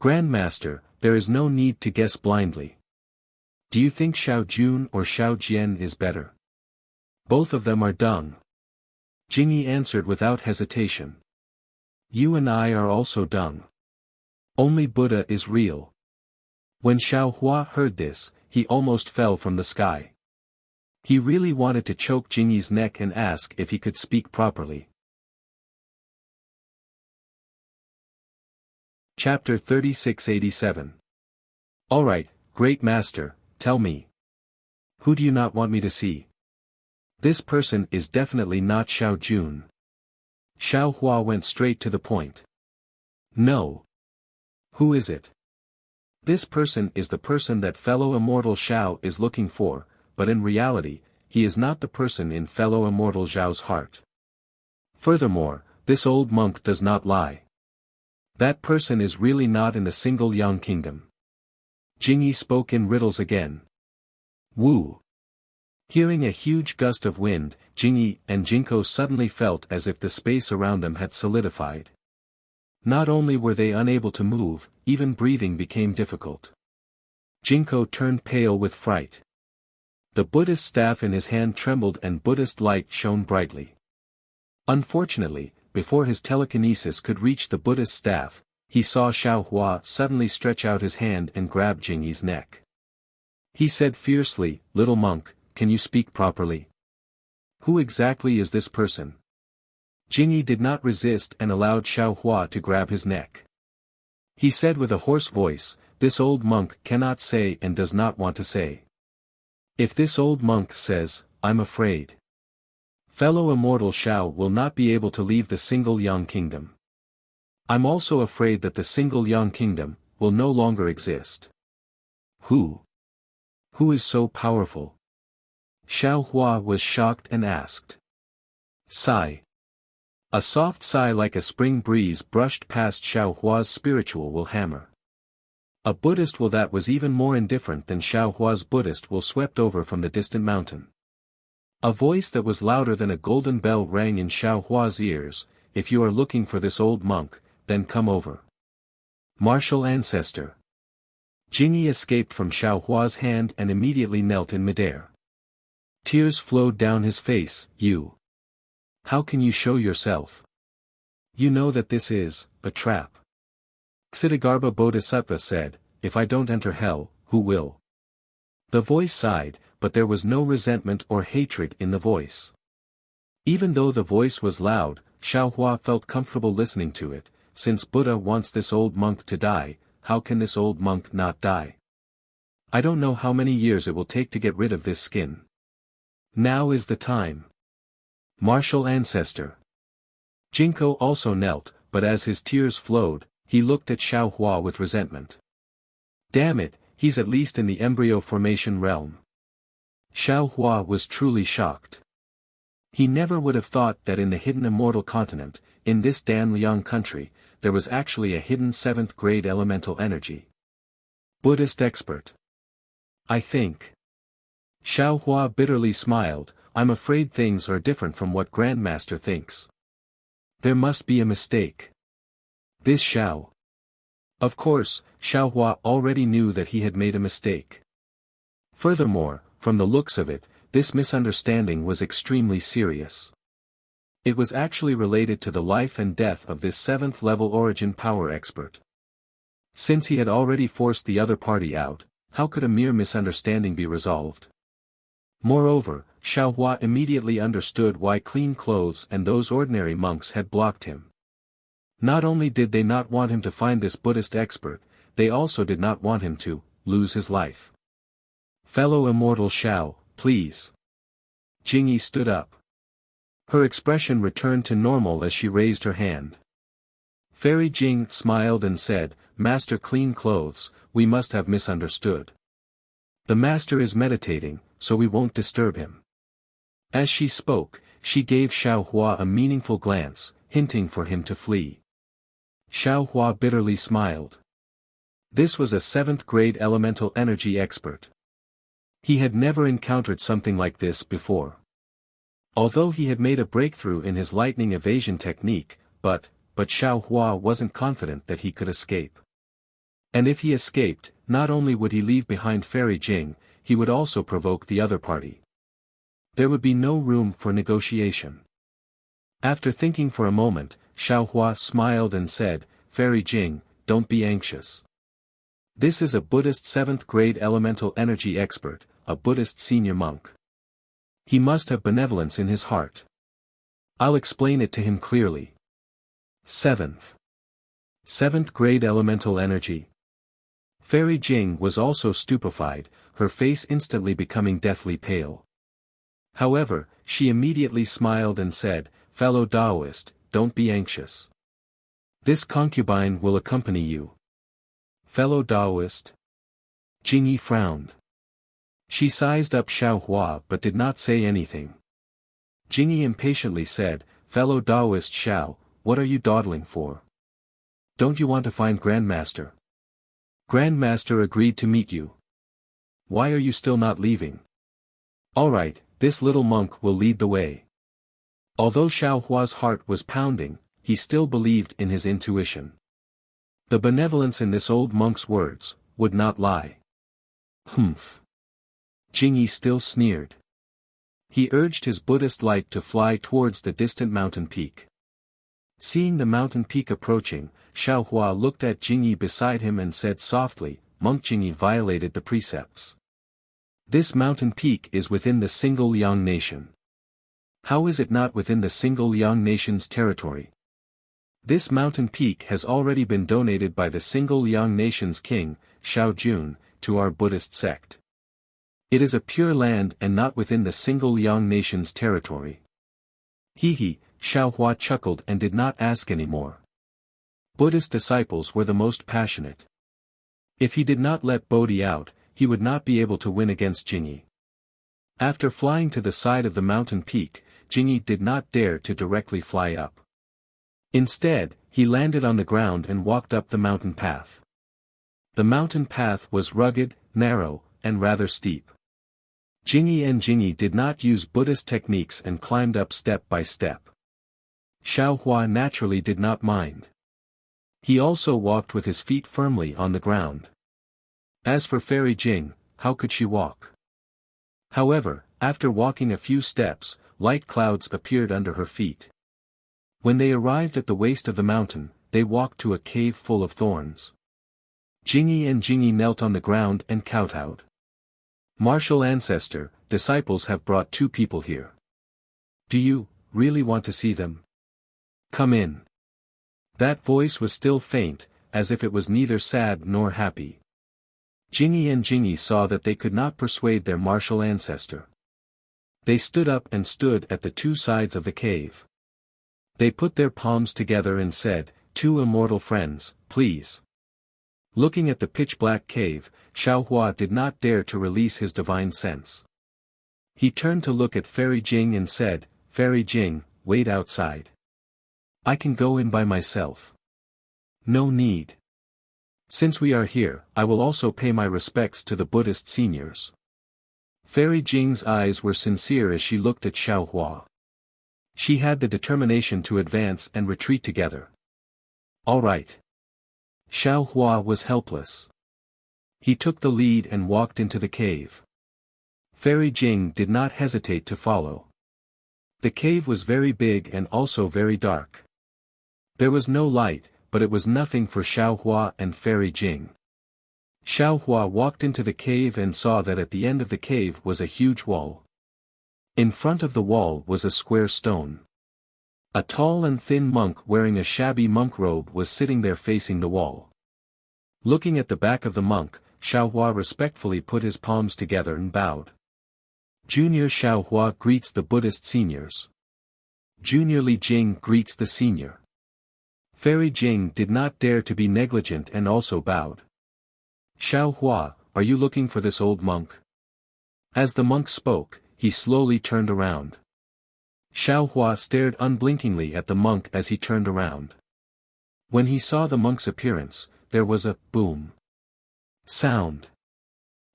Grandmaster, there is no need to guess blindly. Do you think Xiao Jun or Xiao Jian is better? Both of them are dung. Jingyi answered without hesitation. You and I are also dung. Only Buddha is real. When Xiao Hua heard this, he almost fell from the sky. He really wanted to choke Jingyi's neck and ask if he could speak properly. Chapter 3687. Alright, Great Master, tell me. Who do you not want me to see? This person is definitely not Xiao Jun. Xiao Hua went straight to the point. No. Who is it? This person is the person that fellow immortal Xiao is looking for, but in reality, he is not the person in fellow immortal Zhao's heart. Furthermore, this old monk does not lie. That person is really not in the single Yang kingdom. Jingyi spoke in riddles again. Wu. Hearing a huge gust of wind, Jingyi and Jinko suddenly felt as if the space around them had solidified. Not only were they unable to move, even breathing became difficult. Jinko turned pale with fright. The Buddhist staff in his hand trembled and Buddhist light shone brightly. Unfortunately, before his telekinesis could reach the Buddhist staff, he saw Xiao Hua suddenly stretch out his hand and grab Jingyi's neck. He said fiercely, "Little monk, can you speak properly? Who exactly is this person?" Jingyi did not resist and allowed Xiao Hua to grab his neck. He said with a hoarse voice, "This old monk cannot say and does not want to say. If this old monk says, I'm afraid. Fellow immortal Xiao will not be able to leave the single Yang kingdom. I'm also afraid that the single Yang kingdom will no longer exist." Who? Who is so powerful? Xiao Hua was shocked and asked. Sigh. A soft sigh like a spring breeze brushed past Xiao Hua's spiritual will hammer. A Buddhist will that was even more indifferent than Xiao Hua's Buddhist will swept over from the distant mountain. A voice that was louder than a golden bell rang in Xiao Hua's ears, "If you are looking for this old monk, then come over." Martial ancestor. Jingyi escaped from Xiao Hua's hand and immediately knelt in midair. Tears flowed down his face. You. How can you show yourself? You know that this is a trap. Ksitigarbha Bodhisattva said, if I don't enter hell, who will? The voice sighed, but there was no resentment or hatred in the voice. Even though the voice was loud, Xiaohua felt comfortable listening to it. Since Buddha wants this old monk to die, how can this old monk not die? I don't know how many years it will take to get rid of this skin. Now is the time. Martial ancestor. Jinko also knelt, but as his tears flowed, he looked at Xiaohua with resentment. Damn it, he's at least in the embryo formation realm. Xiaohua was truly shocked. He never would have thought that in the hidden immortal continent, in this Danliang country, there was actually a hidden 7th grade elemental energy. Buddhist expert. I think. Xiaohua bitterly smiled, I'm afraid things are different from what Grandmaster thinks. There must be a mistake. This Xiao. Of course, Xiaohua already knew that he had made a mistake. Furthermore, from the looks of it, this misunderstanding was extremely serious. It was actually related to the life and death of this 7th level origin power expert. Since he had already forced the other party out, how could a mere misunderstanding be resolved? Moreover, Xiaohua immediately understood why clean clothes and those ordinary monks had blocked him. Not only did they not want him to find this Buddhist expert, they also did not want him to lose his life. Fellow immortal Xiao, please. Jingyi stood up. Her expression returned to normal as she raised her hand. Fairy Jing smiled and said, Master Clean Clothes, we must have misunderstood. The master is meditating, so we won't disturb him. As she spoke, she gave Xiaohua a meaningful glance, hinting for him to flee. Xiaohua bitterly smiled. This was a 7th grade elemental energy expert. He had never encountered something like this before. Although he had made a breakthrough in his lightning evasion technique, but Xiaohua wasn't confident that he could escape. And if he escaped, not only would he leave behind Fairy Jing, he would also provoke the other party. There would be no room for negotiation. After thinking for a moment, Xiaohua smiled and said, Fairy Jing, don't be anxious. This is a Buddhist 7th grade elemental energy expert, a Buddhist senior monk. He must have benevolence in his heart. I'll explain it to him clearly. 7th grade elemental energy. Fairy Jing was also stupefied, her face instantly becoming deathly pale. However, she immediately smiled and said, Fellow Taoist, don't be anxious. This concubine will accompany you. Fellow Taoist. Jingyi frowned. She sized up Xiaohua but did not say anything. Jingyi impatiently said, Fellow Taoist Xiao, what are you dawdling for? Don't you want to find Grandmaster? Grandmaster agreed to meet you. Why are you still not leaving? Alright, this little monk will lead the way. Although Xiaohua's heart was pounding, he still believed in his intuition. The benevolence in this old monk's words would not lie. Humph. Jingyi still sneered. He urged his Buddhist light to fly towards the distant mountain peak. Seeing the mountain peak approaching, Xiaohua looked at Jingyi beside him and said softly, Monk Jingyi violated the precepts. This mountain peak is within the single Liang nation. How is it not within the single Liang nation's territory? This mountain peak has already been donated by the single Liang nation's king, Xiao Jun, to our Buddhist sect. It is a pure land and not within the single Liang nation's territory. He, Xiaohua chuckled and did not ask any more. Buddhist disciples were the most passionate. If he did not let Bodhi out, he would not be able to win against Jingyi. After flying to the side of the mountain peak, Jingyi did not dare to directly fly up. Instead, he landed on the ground and walked up the mountain path. The mountain path was rugged, narrow, and rather steep. Jingyi did not use Buddhist techniques and climbed up step by step. Xiaohua naturally did not mind. He also walked with his feet firmly on the ground. As for Fairy Jing, how could she walk? However, After walking a few steps, light clouds appeared under her feet. When they arrived at the waist of the mountain, they walked to a cave full of thorns. Jingyi and Jingyi knelt on the ground and kowtowed. "Martial ancestor, disciples have brought 2 people here. Do you really want to see them? Come in." That voice was still faint, as if it was neither sad nor happy. Jingyi and Jingyi saw that they could not persuade their martial ancestor. They stood up and stood at the 2 sides of the cave. They put their palms together and said, "2 immortal friends, please." Looking at the pitch-black cave, Xiaohua did not dare to release his divine sense. He turned to look at Fairy Jing and said, "Fairy Jing, wait outside. I can go in by myself." "No need. Since we are here, I will also pay my respects to the Buddhist seniors." Fairy Jing's eyes were sincere as she looked at Xiaohua. She had the determination to advance and retreat together. "All right." Xiaohua was helpless. He took the lead and walked into the cave. Fairy Jing did not hesitate to follow. The cave was very big and also very dark. There was no light, but it was nothing for Xiaohua and Fairy Jing. Xiaohua walked into the cave and saw that at the end of the cave was a huge wall. In front of the wall was a square stone. A tall and thin monk wearing a shabby monk robe was sitting there facing the wall. Looking at the back of the monk, Xiaohua respectfully put his palms together and bowed. Junior Xiaohua greets the Buddhist seniors. Junior Li Jing greets the senior. Fairy Jing did not dare to be negligent and also bowed. "Xiaohua, are you looking for this old monk?" As the monk spoke, he slowly turned around. Xiaohua stared unblinkingly at the monk as he turned around. When he saw the monk's appearance, there was a boom sound.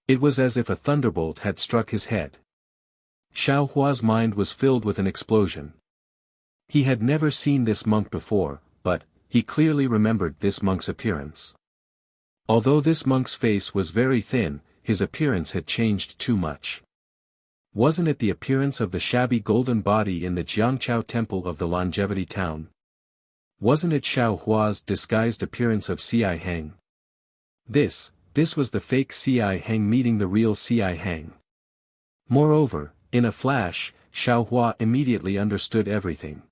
It was as if a thunderbolt had struck his head. Xiaohua's mind was filled with an explosion. He had never seen this monk before, but he clearly remembered this monk's appearance. Although this monk's face was very thin, his appearance had changed too much. Wasn't it the appearance of the shabby golden body in the Jiangqiao temple of the Longevity Town? Wasn't it Xiaohua's disguised appearance of Ci Hang? This was the fake Ci Hang meeting the real Ci Hang. Moreover, in a flash, Xiaohua immediately understood everything.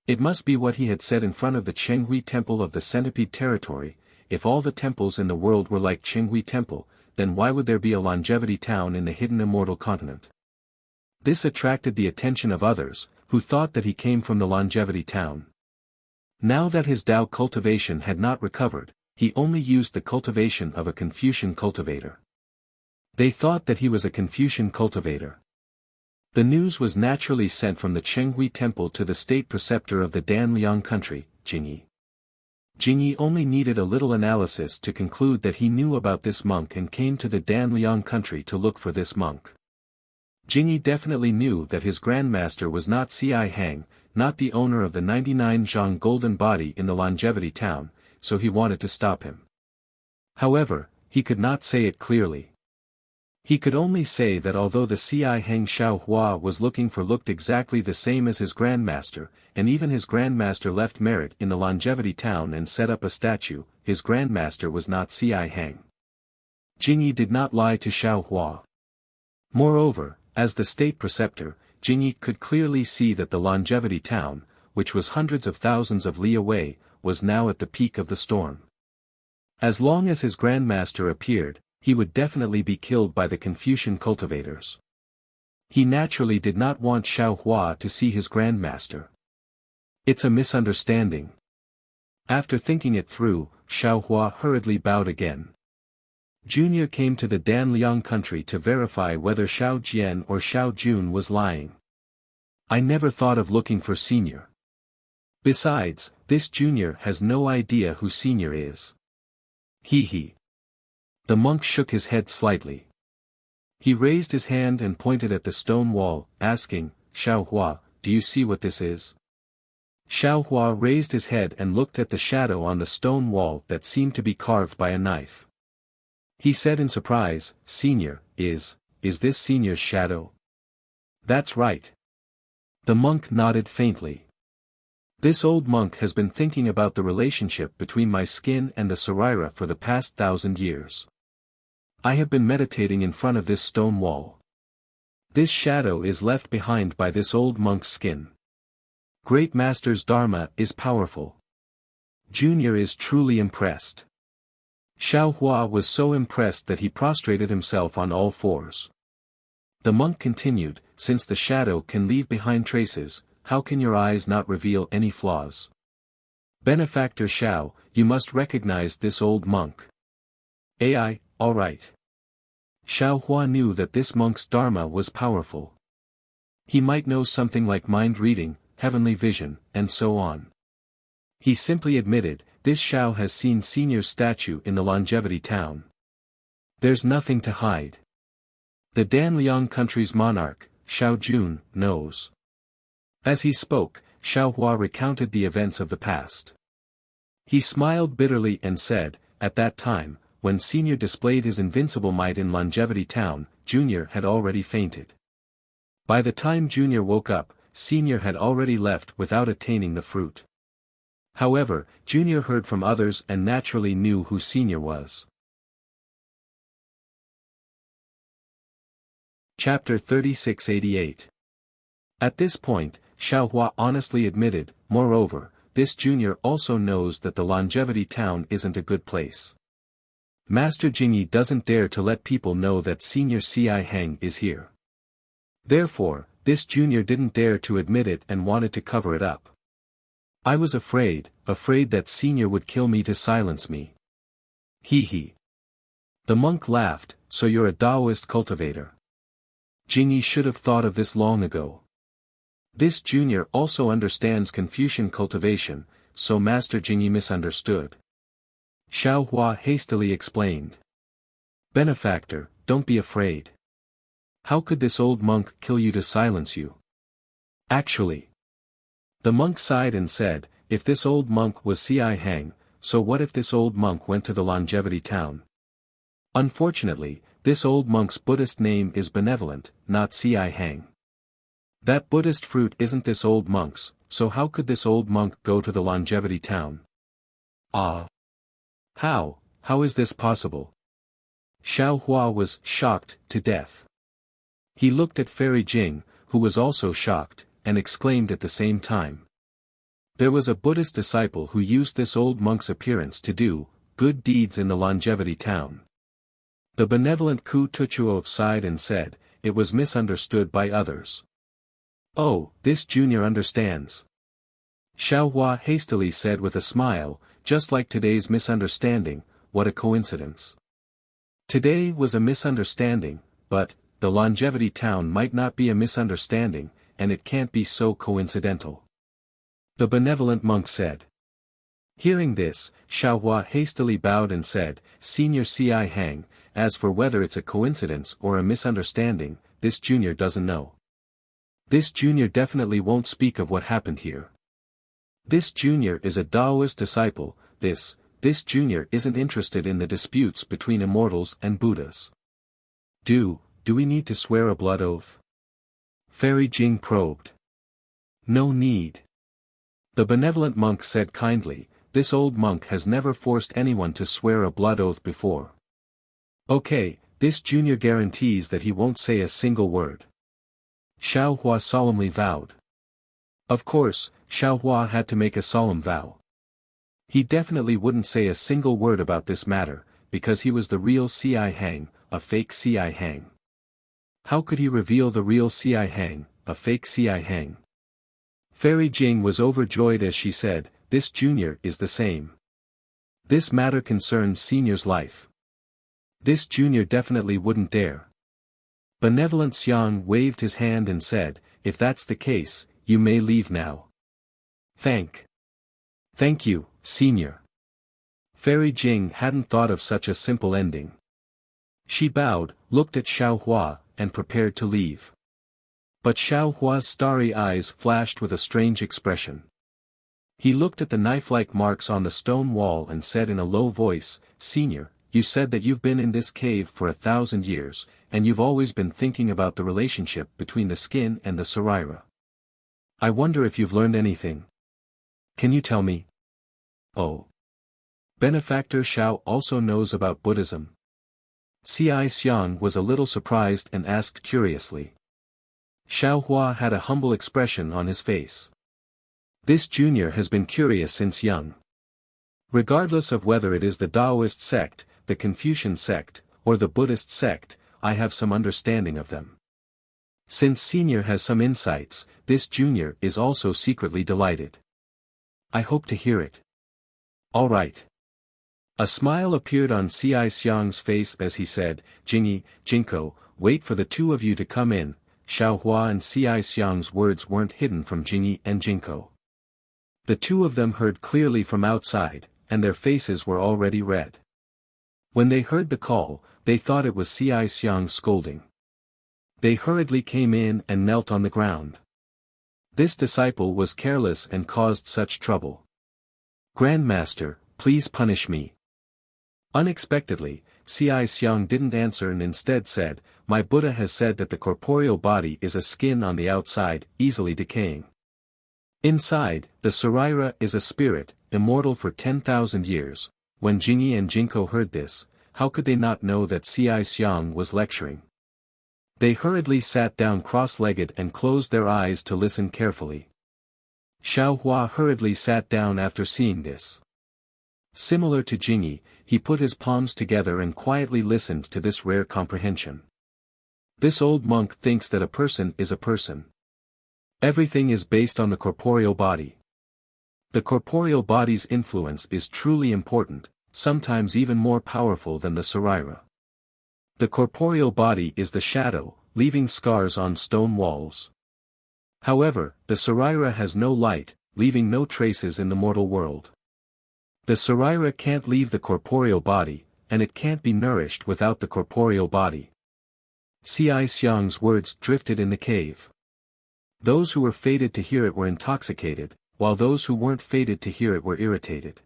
It must be what he had said in front of the Chenghui Temple of the Centipede Territory. If all the temples in the world were like Chenghui Temple, then why would there be a Longevity Town in the hidden immortal continent? This attracted the attention of others, who thought that he came from the Longevity Town. Now that his Tao cultivation had not recovered, he only used the cultivation of a Confucian cultivator. They thought that he was a Confucian cultivator. The news was naturally sent from the Chenghui Temple to the state preceptor of the Danliang country, Jingyi. Jingyi only needed a little analysis to conclude that he knew about this monk and came to the Danliang country to look for this monk. Jingyi definitely knew that his grandmaster was not Ci Hang, not the owner of the 99 zhang golden body in the Longevity Town, so he wanted to stop him. However, he could not say it clearly. He could only say that although the Ci Hang Xiaohua was looking for looked exactly the same as his grandmaster, and even his grandmaster left merit in the Longevity Town and set up a statue, his grandmaster was not Ci Hang. Jingyi did not lie to Xiaohua. Moreover, as the state preceptor, Jingyi could clearly see that the Longevity Town, which was hundreds of thousands of li away, was now at the peak of the storm. As long as his grandmaster appeared, he would definitely be killed by the Confucian cultivators. He naturally did not want Xiaohua to see his grandmaster. It's a misunderstanding. After thinking it through, Xiaohua hurriedly bowed again. Junior came to the Danliang country to verify whether Xiao Jian or Xiao Jun was lying. I never thought of looking for Senior. Besides, this Junior has no idea who Senior is. He. The monk shook his head slightly. He raised his hand and pointed at the stone wall, asking, Xiaohua, do you see what this is? Xiaohua raised his head and looked at the shadow on the stone wall that seemed to be carved by a knife. He said in surprise, Senior, is this Senior's shadow? That's right. The monk nodded faintly. This old monk has been thinking about the relationship between my skin and the Sarira for the past 1,000 years. I have been meditating in front of this stone wall. This shadow is left behind by this old monk's skin. Great Master's Dharma is powerful. Junior is truly impressed. Xiao Hua was so impressed that he prostrated himself on all fours. The monk continued, since the shadow can leave behind traces, how can your eyes not reveal any flaws? Benefactor Xiao, you must recognize this old monk. Ai, all right. Xiao Hua knew that this monk's dharma was powerful. He might know something like mind reading, heavenly vision, and so on. He simply admitted, this Xiao has seen Senior's statue in the Longevity Town. There's nothing to hide. The Danliang country's monarch, Xiao Jun, knows. As he spoke, Xiao Hua recounted the events of the past. He smiled bitterly and said, at that time, when Senior displayed his invincible might in Longevity Town, Junior had already fainted. By the time Junior woke up, Senior had already left without attaining the fruit. However, Junior heard from others and naturally knew who Senior was. Chapter 3688. At this point, Xiao Hua honestly admitted, moreover, this Junior also knows that the Longevity Town isn't a good place. Master Jingyi doesn't dare to let people know that Senior Ci Heng is here. Therefore, this Junior didn't dare to admit it and wanted to cover it up. I was afraid that Senior would kill me to silence me. Hee hee. The monk laughed, so you're a Taoist cultivator. Jingyi should have thought of this long ago. This Junior also understands Confucian cultivation, so Master Jingyi misunderstood. Xiao Hua hastily explained. Benefactor, don't be afraid. How could this old monk kill you to silence you? Actually. The monk sighed and said, if this old monk was Ci Heng, so what if this old monk went to the Longevity Town? Unfortunately, this old monk's Buddhist name is Benevolent, not Ci Heng. That Buddhist fruit isn't this old monk's, so how could this old monk go to the Longevity Town? Ah! How is this possible? Xiao Hua was shocked to death. He looked at Fairy Jing, who was also shocked, and exclaimed at the same time. There was a Buddhist disciple who used this old monk's appearance to do good deeds in the Longevity Town. The benevolent Ku Tuchuo sighed and said, it was misunderstood by others. Oh, this Junior understands. Xiao Hua hastily said with a smile, just like today's misunderstanding, what a coincidence. Today was a misunderstanding, but, the Longevity Town might not be a misunderstanding, and it can't be so coincidental. The benevolent monk said. Hearing this, Xiao Hua hastily bowed and said, Senior Ci Heng, as for whether it's a coincidence or a misunderstanding, this Junior doesn't know. This Junior definitely won't speak of what happened here. This Junior is a Taoist disciple, this Junior isn't interested in the disputes between immortals and Buddhas. Do we need to swear a blood oath? Fairy Jing probed. No need. The benevolent monk said kindly, this old monk has never forced anyone to swear a blood oath before. Okay, this Junior guarantees that he won't say a single word. Xiao Hua solemnly vowed. Of course, Xiao Hua had to make a solemn vow. He definitely wouldn't say a single word about this matter, because he was the real Ci Heng, a fake Ci Heng. How could he reveal the real Ci Heng, a fake Ci Heng? Fairy Jing was overjoyed as she said, this Junior is the same. This matter concerns Senior's life. This Junior definitely wouldn't dare. Benevolent Xiang waved his hand and said, if that's the case, you may leave now. Thank you, Senior. Fairy Jing hadn't thought of such a simple ending. She bowed, looked at Xiao Hua, and prepared to leave. But Xiao Hua's starry eyes flashed with a strange expression. He looked at the knife-like marks on the stone wall and said in a low voice, Senior, you said that you've been in this cave for 1,000 years, and you've always been thinking about the relationship between the skin and the Saraira. I wonder if you've learned anything. Can you tell me? Oh. Benefactor Shao also knows about Buddhism. Ci Xiang was a little surprised and asked curiously. Xiao Hua had a humble expression on his face. This junior has been curious since young. Regardless of whether it is the Taoist sect, the Confucian sect, or the Buddhist sect, I have some understanding of them. Since senior has some insights, this junior is also secretly delighted. I hope to hear it. All right. A smile appeared on Ci Xiang's face as he said, Jingyi, Jinko, wait for the two of you to come in. Xiao Hua and Ci Xiang's words weren't hidden from Jingyi and Jinko. The two of them heard clearly from outside, and their faces were already red. When they heard the call, they thought it was Ci Xiang scolding. They hurriedly came in and knelt on the ground. This disciple was careless and caused such trouble. Grandmaster, please punish me. Unexpectedly, Ci Xiang didn't answer and instead said, My Buddha has said that the corporeal body is a skin on the outside, easily decaying. Inside, the Saraira is a spirit, immortal for 10,000 years. When Jingyi and Jinko heard this, how could they not know that Ci Xiang was lecturing? They hurriedly sat down cross-legged and closed their eyes to listen carefully. Xiao Hua hurriedly sat down after seeing this. Similar to Jingyi, he put his palms together and quietly listened to this rare comprehension. This old monk thinks that a person is a person. Everything is based on the corporeal body. The corporeal body's influence is truly important, sometimes even more powerful than the Saraira. The corporeal body is the shadow, leaving scars on stone walls. However, the Saraira has no light, leaving no traces in the mortal world. The Saraira can't leave the corporeal body, and it can't be nourished without the corporeal body. Ci Xiang's words drifted in the cave. Those who were fated to hear it were intoxicated, while those who weren't fated to hear it were irritated.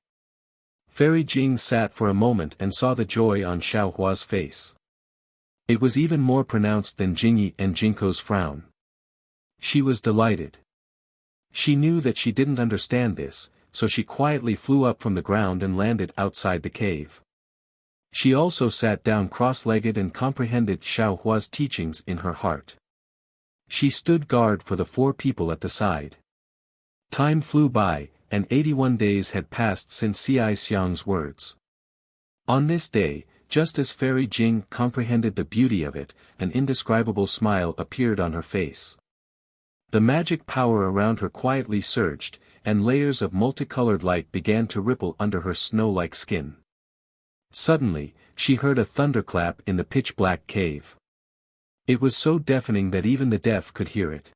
Fairy Jing sat for a moment and saw the joy on Xiao Hua's face. It was even more pronounced than Jingyi and Jinko's frown. She was delighted. She knew that she didn't understand this, so she quietly flew up from the ground and landed outside the cave. She also sat down cross-legged and comprehended Xiao Hua's teachings in her heart. She stood guard for the four people at the side. Time flew by, and 81 days had passed since Ci Xiang's words. On this day, just as Fairy Jing comprehended the beauty of it, an indescribable smile appeared on her face. The magic power around her quietly surged, and layers of multicolored light began to ripple under her snow-like skin. Suddenly, she heard a thunderclap in the pitch-black cave. It was so deafening that even the deaf could hear it.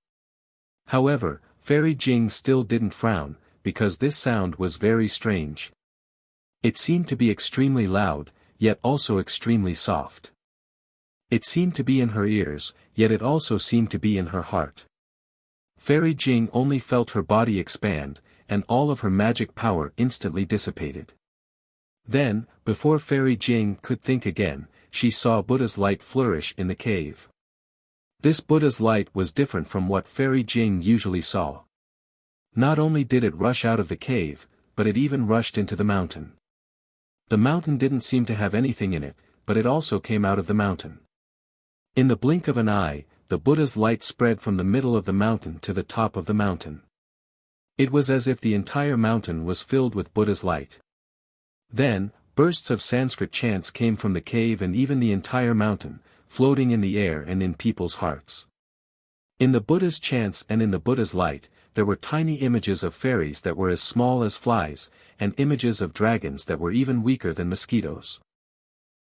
However, Fairy Jing still didn't frown, because this sound was very strange. It seemed to be extremely loud, yet also extremely soft. It seemed to be in her ears, yet it also seemed to be in her heart. Fairy Jing only felt her body expand, and all of her magic power instantly dissipated. Then, before Fairy Jing could think again, she saw Buddha's light flourish in the cave. This Buddha's light was different from what Fairy Jing usually saw. Not only did it rush out of the cave, but it even rushed into the mountain. The mountain didn't seem to have anything in it, but it also came out of the mountain. In the blink of an eye, the Buddha's light spread from the middle of the mountain to the top of the mountain. It was as if the entire mountain was filled with Buddha's light. Then, bursts of Sanskrit chants came from the cave and even the entire mountain, floating in the air and in people's hearts. In the Buddha's chants and in the Buddha's light, there were tiny images of fairies that were as small as flies, and images of dragons that were even weaker than mosquitoes.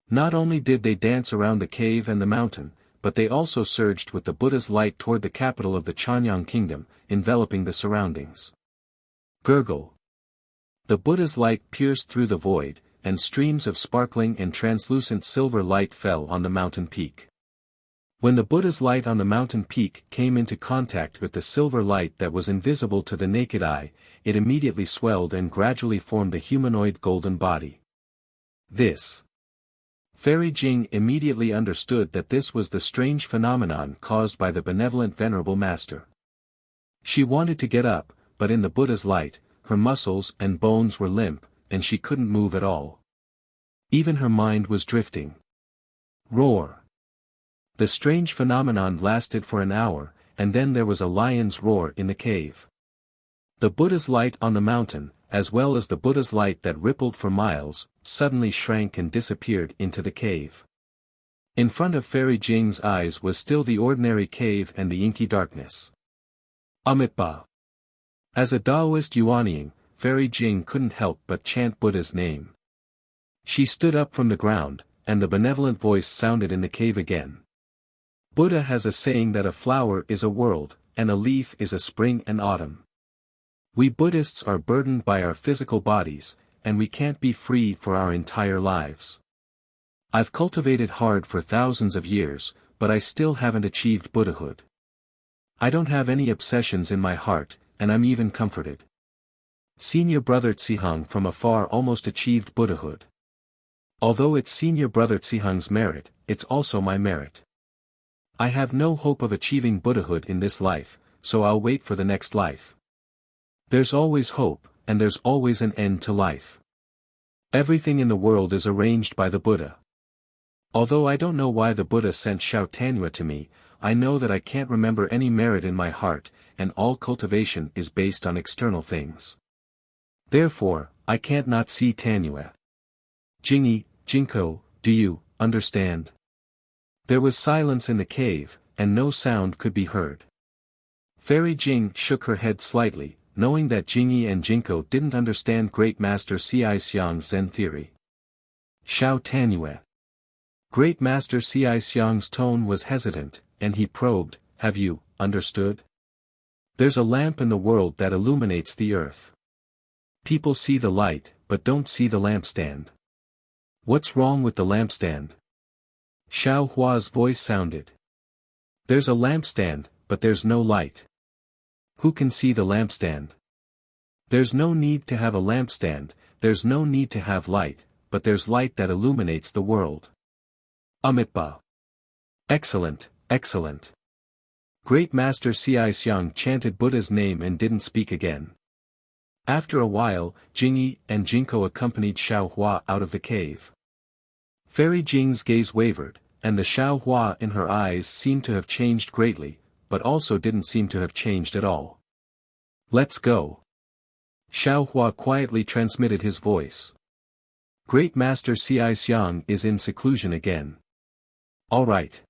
Not only did they dance around the cave and the mountain, but they also surged with the Buddha's light toward the capital of the Chanyang kingdom, enveloping the surroundings. Gurgle. The Buddha's light pierced through the void, and streams of sparkling and translucent silver light fell on the mountain peak. When the Buddha's light on the mountain peak came into contact with the silver light that was invisible to the naked eye, it immediately swelled and gradually formed a humanoid golden body. This Fairy Jing immediately understood that this was the strange phenomenon caused by the benevolent venerable master. She wanted to get up, but in the Buddha's light, her muscles and bones were limp, and she couldn't move at all. Even her mind was drifting. Roar. The strange phenomenon lasted for an hour, and then there was a lion's roar in the cave. The Buddha's light on the mountain, as well as the Buddha's light that rippled for miles, suddenly shrank and disappeared into the cave. In front of Fairy Jing's eyes was still the ordinary cave and the inky darkness. Amitabha. As a Taoist Yuanying, Fairy Jing couldn't help but chant Buddha's name. She stood up from the ground, and the benevolent voice sounded in the cave again. Buddha has a saying that a flower is a world, and a leaf is a spring and autumn. We Buddhists are burdened by our physical bodies, and we can't be free for our entire lives. I've cultivated hard for thousands of years, but I still haven't achieved Buddhahood. I don't have any obsessions in my heart, and I'm even comforted. Senior brother Tsihang from afar almost achieved Buddhahood. Although it's senior brother Tsihang's merit, it's also my merit. I have no hope of achieving Buddhahood in this life, so I'll wait for the next life. There's always hope, and there's always an end to life. Everything in the world is arranged by the Buddha. Although I don't know why the Buddha sent Xiao Tanua to me, I know that I can't remember any merit in my heart, and all cultivation is based on external things. Therefore, I can't not see Tanua. Jingyi, Jinko, do you understand? There was silence in the cave, and no sound could be heard. Fairy Jing shook her head slightly, knowing that Jingyi and Jinko didn't understand Great Master Ci Xiang's Zen theory. Xiao Tanue. Great Master Ci Xiang's tone was hesitant, and he probed, have you understood? There's a lamp in the world that illuminates the earth. People see the light, but don't see the lampstand. What's wrong with the lampstand? Xiao Hua's voice sounded. There's a lampstand, but there's no light. Who can see the lampstand? There's no need to have a lampstand, there's no need to have light, but there's light that illuminates the world. Amitabha. Excellent, excellent. Great Master Ci Xiang chanted Buddha's name and didn't speak again. After a while, Jingyi and Jinko accompanied Xiao Hua out of the cave. Fairy Jing's gaze wavered, and the Xiao Hua in her eyes seemed to have changed greatly, but also didn't seem to have changed at all. Let's go. Xiao Hua quietly transmitted his voice. Great Master Ci Xiang is in seclusion again. All right.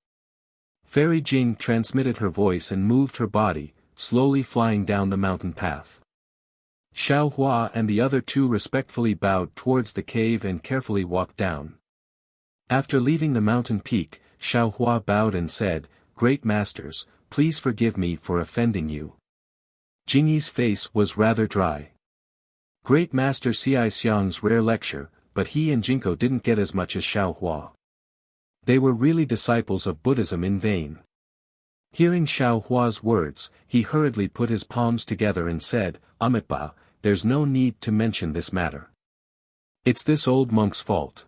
Fairy Jing transmitted her voice and moved her body, slowly flying down the mountain path. Xiao Hua and the other two respectfully bowed towards the cave and carefully walked down. After leaving the mountain peak, Xiao Hua bowed and said, Great Masters, please forgive me for offending you. Jingyi's face was rather dry. Great Master Ci Xiang's rare lecture, but he and Jinko didn't get as much as Xiao Hua. They were really disciples of Buddhism in vain. Hearing Xiao Hua's words, he hurriedly put his palms together and said, Amitabha, there's no need to mention this matter. It's this old monk's fault.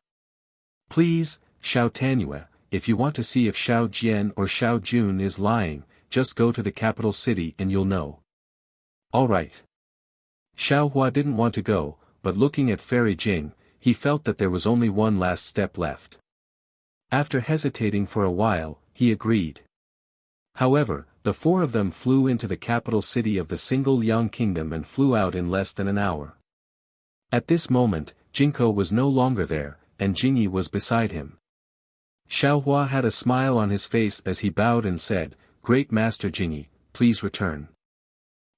Please, Xiao Tanua, if you want to see if Xiao Jian or Xiao Jun is lying, just go to the capital city and you'll know. All right. Xiao Hua didn't want to go, but looking at Fairy Jing, he felt that there was only one last step left. After hesitating for a while, he agreed. However, the four of them flew into the capital city of the single Yang Kingdom and flew out in less than an hour. At this moment, Jinko was no longer there, and Jingyi was beside him. Xiao Hua had a smile on his face as he bowed and said, Great Master Jingyi, please return.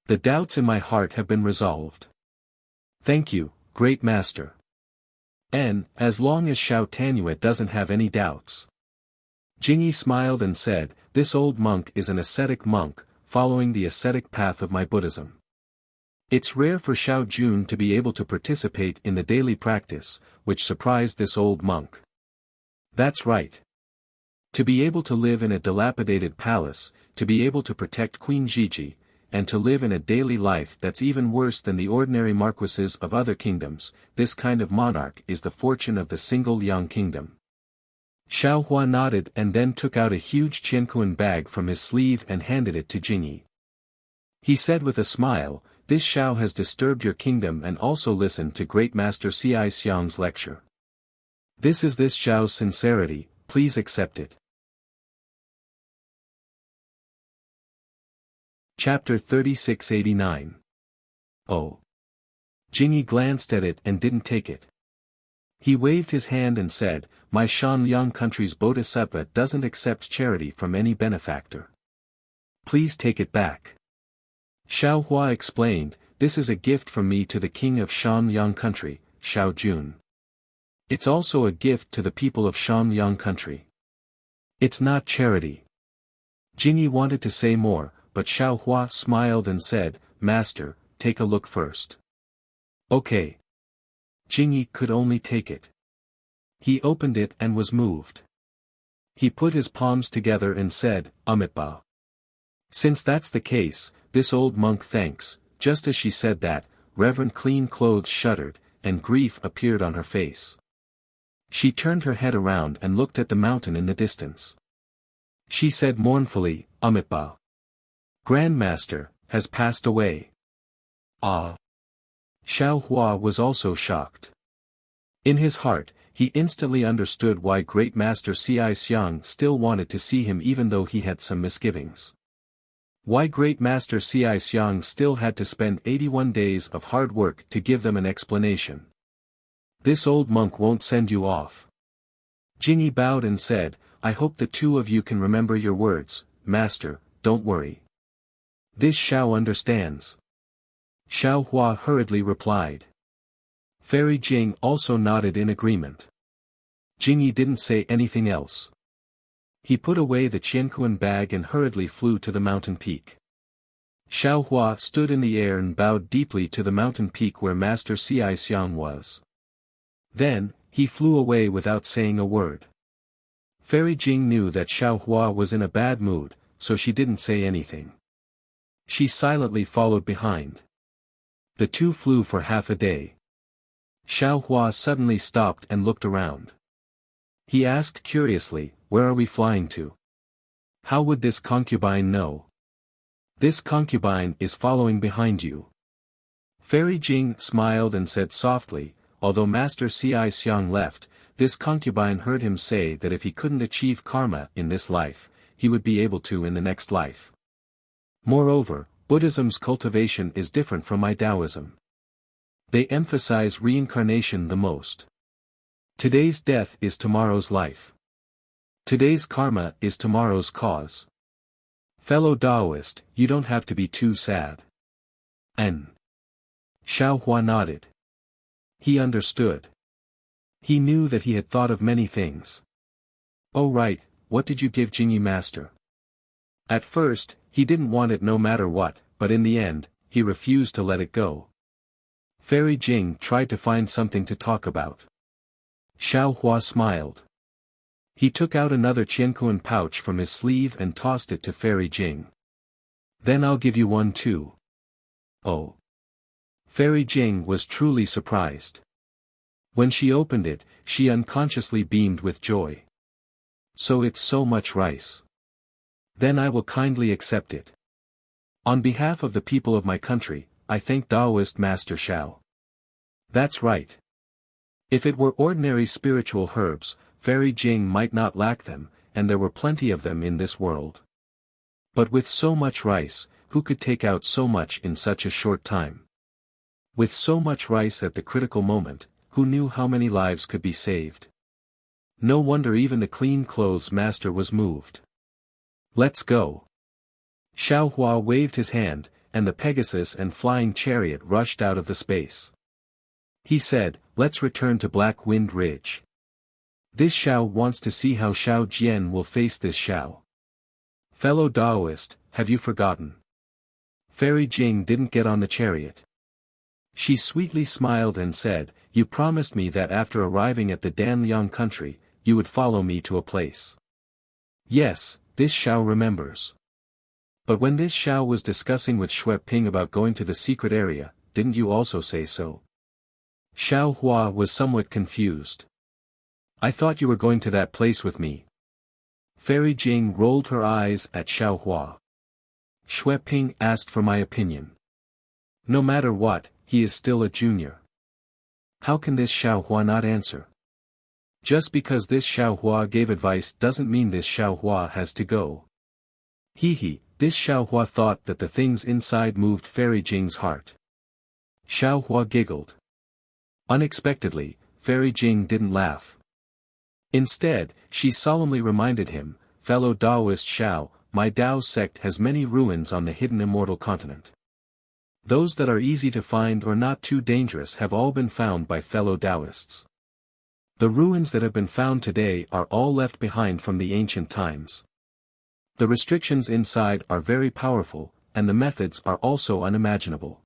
The doubts in my heart have been resolved. Thank you, Great Master. And, as long as Xiao Tanua doesn't have any doubts. Jingyi smiled and said, This old monk is an ascetic monk, following the ascetic path of my Buddhism. It's rare for Xiao Jun to be able to participate in the daily practice, which surprised this old monk. That's right. To be able to live in a dilapidated palace, to be able to protect Queen Gigi, and to live in a daily life that's even worse than the ordinary marquises of other kingdoms, this kind of monarch is the fortune of the single Yang Kingdom. Xiao Hua nodded and then took out a huge Qiankuan bag from his sleeve and handed it to Jingyi. He said with a smile, "This Xiao has disturbed your kingdom and also listened to Great Master Ci Xiang's lecture. This is this Xiao's sincerity, please accept it." Chapter 3689. Oh. Jingyi glanced at it and didn't take it. He waved his hand and said, "My Shanliang country's bodhisattva doesn't accept charity from any benefactor. Please take it back." Xiao Hua explained, "This is a gift from me to the king of Shanliang country, Xiao Jun. It's also a gift to the people of Shanliang country. It's not charity." Jingyi wanted to say more, but Xiao Hua smiled and said, "Master, take a look first." "Okay." Jingyi could only take it. He opened it and was moved. He put his palms together and said, "Amitba." "Since that's the case, this old monk thanks." Just as she said that, Reverend Clean Clothes shuddered, and grief appeared on her face. She turned her head around and looked at the mountain in the distance. She said mournfully, "Amitba. Grandmaster, has passed away." Ah! Xiao Hua was also shocked. In his heart, he instantly understood why Great Master Ci Xiang still wanted to see him even though he had some misgivings. Why Great Master Ci Xiang still had to spend 81 days of hard work to give them an explanation. "This old monk won't send you off." Jingyi bowed and said, "I hope the two of you can remember your words, Master, don't worry. This Xiao understands." Xiao Hua hurriedly replied. Fairy Jing also nodded in agreement. Jingyi didn't say anything else. He put away the Qiankuan bag and hurriedly flew to the mountain peak. Xiao Hua stood in the air and bowed deeply to the mountain peak where Master Ci Xiang was. Then, he flew away without saying a word. Fairy Jing knew that Xiao Hua was in a bad mood, so she didn't say anything. She silently followed behind. The two flew for half a day. Xiao Hua suddenly stopped and looked around. He asked curiously, "Where are we flying to? How would this concubine know?" "This concubine is following behind you." Fairy Jing smiled and said softly, "Although Master Ci Xiang left, this concubine heard him say that if he couldn't achieve karma in this life, he would be able to in the next life. Moreover, Buddhism's cultivation is different from my Taoism. They emphasize reincarnation the most. Today's death is tomorrow's life. Today's karma is tomorrow's cause. Fellow Taoist, you don't have to be too sad." And Xiao Hua nodded. He understood. He knew that he had thought of many things. "Oh right, what did you give Jingyi Master?" At first, he didn't want it no matter what, but in the end, he refused to let it go. Fairy Jing tried to find something to talk about. Xiao Hua smiled. He took out another Qiankuan pouch from his sleeve and tossed it to Fairy Jing. "Then I'll give you one too." Oh! Fairy Jing was truly surprised. When she opened it, she unconsciously beamed with joy. "So it's so much rice. Then I will kindly accept it. On behalf of the people of my country, I thank Taoist Master Xiao." "That's right. If it were ordinary spiritual herbs, Fairy Jing might not lack them, and there were plenty of them in this world. But with so much rice, who could take out so much in such a short time? With so much rice at the critical moment, who knew how many lives could be saved? No wonder even the Clean Clothes Master was moved. Let's go." Xiao Hua waved his hand, and the Pegasus and flying chariot rushed out of the space. He said, "Let's return to Black Wind Ridge. This Xiao wants to see how Xiao Jian will face this Xiao. Fellow Taoist, have you forgotten?" Fairy Jing didn't get on the chariot. She sweetly smiled and said, "You promised me that after arriving at the Danliang country, you would follow me to a place." "Yes, this Xiao remembers. But when this Xiao was discussing with Xue Ping about going to the secret area, didn't you also say so?" Xiao Hua was somewhat confused. I thought you were going to that place with me. Fairy Jing rolled her eyes at Xiao Hua. Xue Ping asked for my opinion. No matter what, he is still a junior. How can this Xiao Hua not answer? Just because this Xiao Hua gave advice doesn't mean this Xiao Hua has to go. This Xiao Hua thought that the things inside moved Fairy Jing's heart. Xiao Hua giggled. Unexpectedly, Fairy Jing didn't laugh. Instead, she solemnly reminded him, fellow Taoist Xiao, my Tao sect has many ruins on the hidden immortal continent. Those that are easy to find or not too dangerous have all been found by fellow Taoists. The ruins that have been found today are all left behind from the ancient times. The restrictions inside are very powerful, and the methods are also unimaginable.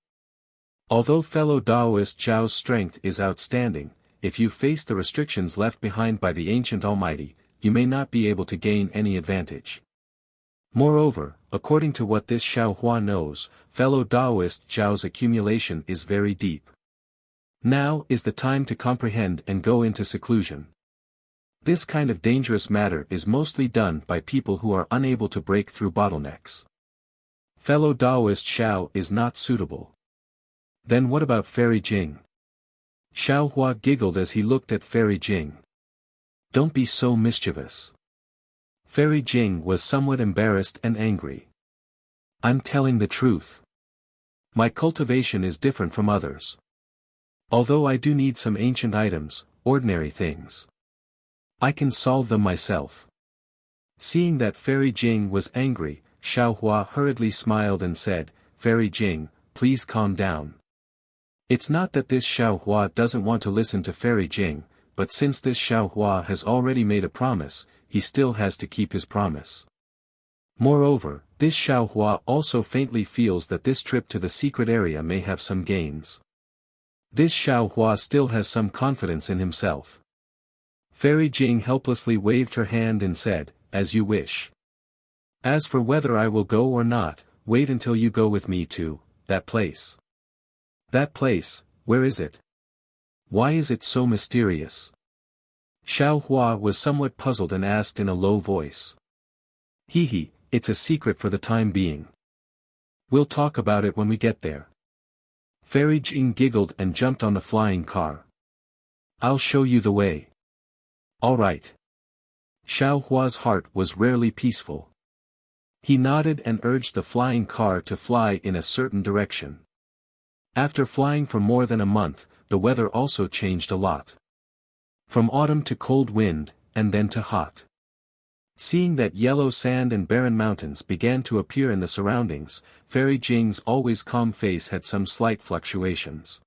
Although fellow Taoist Zhao's strength is outstanding, if you face the restrictions left behind by the ancient Almighty, you may not be able to gain any advantage. Moreover, according to what this Xiao Hua knows, fellow Taoist Zhao's accumulation is very deep. Now is the time to comprehend and go into seclusion. This kind of dangerous matter is mostly done by people who are unable to break through bottlenecks. Fellow Taoist Xiao is not suitable. Then what about Fairy Jing? Xiao Hua giggled as he looked at Fairy Jing. Don't be so mischievous. Fairy Jing was somewhat embarrassed and angry. I'm telling the truth. My cultivation is different from others. Although I do need some ancient items, ordinary things, I can solve them myself. Seeing that Fairy Jing was angry, Xiao Hua hurriedly smiled and said, Fairy Jing, please calm down. It's not that this Xiao Hua doesn't want to listen to Fairy Jing, but since this Xiao Hua has already made a promise, he still has to keep his promise. Moreover, this Xiao Hua also faintly feels that this trip to the secret area may have some gains. This Xiao Hua still has some confidence in himself. Fairy Jing helplessly waved her hand and said, as you wish. As for whether I will go or not, wait until you go with me to that place. That place, where is it? Why is it so mysterious? Xiao Hua was somewhat puzzled and asked in a low voice. It's a secret for the time being. We'll talk about it when we get there. Fairy Jing giggled and jumped on the flying car. I'll show you the way. All right. Xiao Hua's heart was rarely peaceful. He nodded and urged the flying car to fly in a certain direction. After flying for more than a month, the weather also changed a lot. From autumn to cold wind, and then to hot. Seeing that yellow sand and barren mountains began to appear in the surroundings, Fairy Jing's always calm face had some slight fluctuations.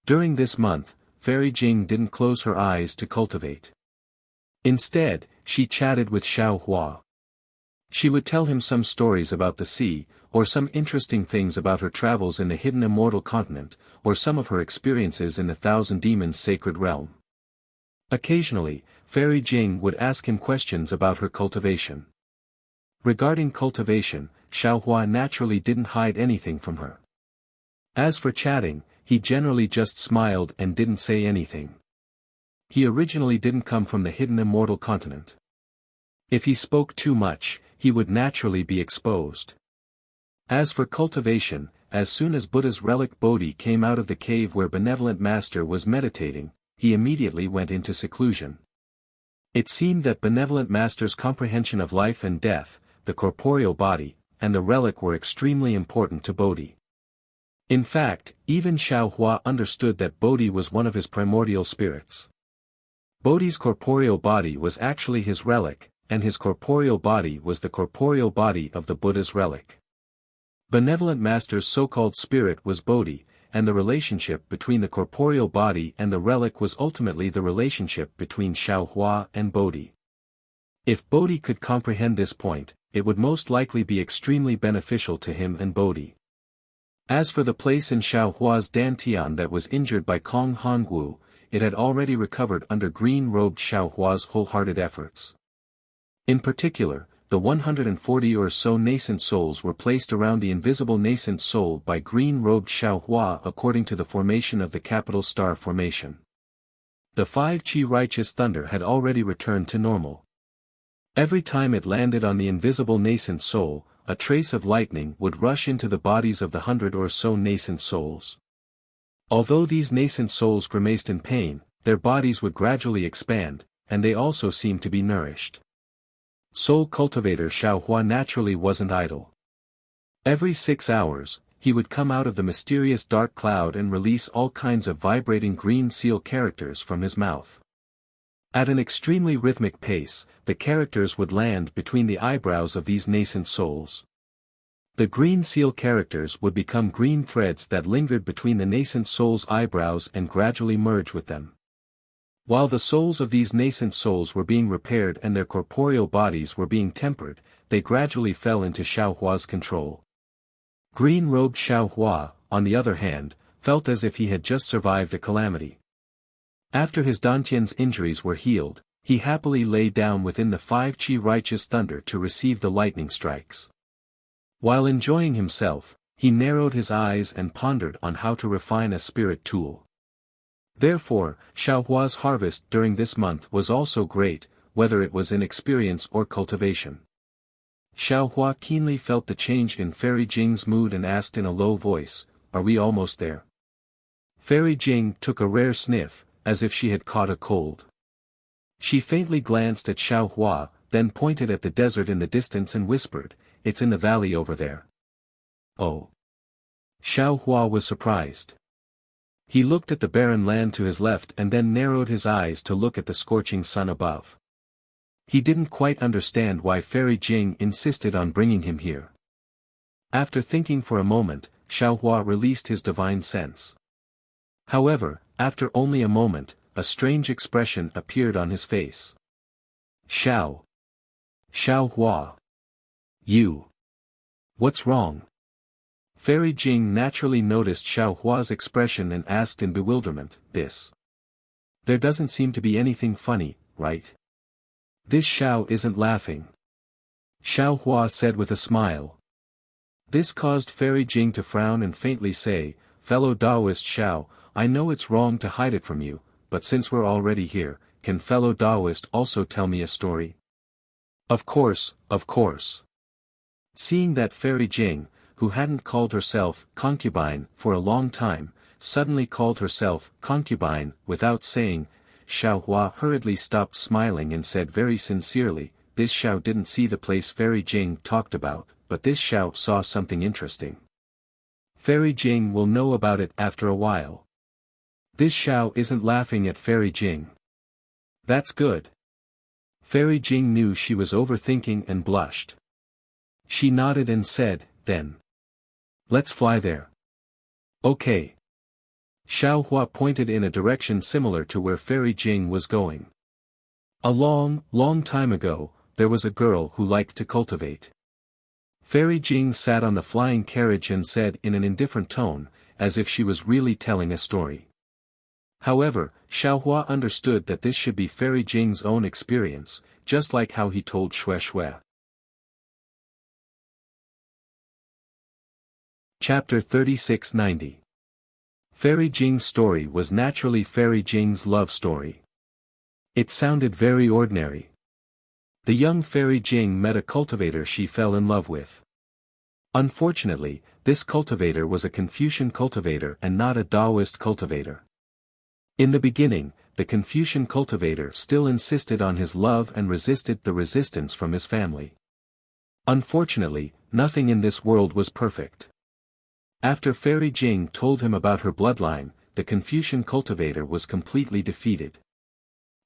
During this month, Fairy Jing didn't close her eyes to cultivate. Instead, she chatted with Xiao Hua. She would tell him some stories about the sea, or some interesting things about her travels in the hidden immortal continent, or some of her experiences in the Thousand Demons sacred realm. Occasionally, Fairy Jing would ask him questions about her cultivation. Regarding cultivation, Xiao Hua naturally didn't hide anything from her. As for chatting, he generally just smiled and didn't say anything. He originally didn't come from the hidden immortal continent. If he spoke too much, he would naturally be exposed. As for cultivation, as soon as Buddha's relic Bodhi came out of the cave where Benevolent Master was meditating, he immediately went into seclusion. It seemed that Benevolent Master's comprehension of life and death, the corporeal body, and the relic were extremely important to Bodhi. In fact, even Xiao Hua understood that Bodhi was one of his primordial spirits. Bodhi's corporeal body was actually his relic, and his corporeal body was the corporeal body of the Buddha's relic. Benevolent Master's so-called spirit was Bodhi, and the relationship between the corporeal body and the relic was ultimately the relationship between Xiao Hua and Bodhi. If Bodhi could comprehend this point, it would most likely be extremely beneficial to him and Bodhi. As for the place in Xiao Hua's dantian that was injured by Kong Hongwu, it had already recovered under green-robed Xiao Hua's wholehearted efforts. In particular, the 140 or so nascent souls were placed around the invisible nascent soul by green-robed Xiao Hua according to the formation of the capital star formation. The 5G righteous thunder had already returned to normal. Every time it landed on the invisible nascent soul, a trace of lightning would rush into the bodies of the 100 or so nascent souls. Although these nascent souls grimaced in pain, their bodies would gradually expand, and they also seemed to be nourished. Soul cultivator Xiaohua naturally wasn't idle. Every 6 hours, he would come out of the mysterious dark cloud and release all kinds of vibrating green seal characters from his mouth. At an extremely rhythmic pace, the characters would land between the eyebrows of these nascent souls. The green seal characters would become green threads that lingered between the nascent souls' eyebrows and gradually merge with them. While the souls of these nascent souls were being repaired and their corporeal bodies were being tempered, they gradually fell into Xiaohua's control. Green-robed Xiaohua, on the other hand, felt as if he had just survived a calamity. After his dantian's injuries were healed, he happily lay down within the 5Qi righteous thunder to receive the lightning strikes. While enjoying himself, he narrowed his eyes and pondered on how to refine a spirit tool. Therefore, Xiaohua's harvest during this month was also great, whether it was in experience or cultivation. Xiaohua keenly felt the change in Fairy Jing's mood and asked in a low voice, "Are we almost there?" Fairy Jing took a rare sniff, as if she had caught a cold. She faintly glanced at Xiaohua, then pointed at the desert in the distance and whispered, "It's in the valley over there." Oh! Xiaohua was surprised. He looked at the barren land to his left and then narrowed his eyes to look at the scorching sun above. He didn't quite understand why Fairy Jing insisted on bringing him here. After thinking for a moment, Xiaohua released his divine sense. However, after only a moment, a strange expression appeared on his face. Xiaohua. You. What's wrong? Fairy Jing naturally noticed Xiaohua's expression and asked in bewilderment, "This? There doesn't seem to be anything funny, right? This Xiao isn't laughing." Xiaohua said with a smile. This caused Fairy Jing to frown and faintly say, "Fellow Taoist Xiao, I know it's wrong to hide it from you, but since we're already here, can fellow Taoist also tell me a story?" Of course, of course. Seeing that Fairy Jing, who hadn't called herself concubine for a long time, suddenly called herself concubine without saying, Xiaohua hurriedly stopped smiling and said very sincerely, "This Xiao didn't see the place Fairy Jing talked about, but this Xiao saw something interesting. Fairy Jing will know about it after a while." This Xiao isn't laughing at Fairy Jing. That's good. Fairy Jing knew she was overthinking and blushed. She nodded and said, "Then. Let's fly there." Okay. Xiaohua pointed in a direction similar to where Fairy Jing was going. A long, long time ago, there was a girl who liked to cultivate. Fairy Jing sat on the flying carriage and said in an indifferent tone, as if she was really telling a story. However, Xiaohua understood that this should be Fairy Jing's own experience, just like how he told Xue Xue. Chapter 3690. Fairy Jing's story was naturally Fairy Jing's love story. It sounded very ordinary. The young Fairy Jing met a cultivator she fell in love with. Unfortunately, this cultivator was a Confucian cultivator and not a Taoist cultivator. In the beginning, the Confucian cultivator still insisted on his love and resisted the resistance from his family. Unfortunately, nothing in this world was perfect. After Fairy Jing told him about her bloodline, the Confucian cultivator was completely defeated.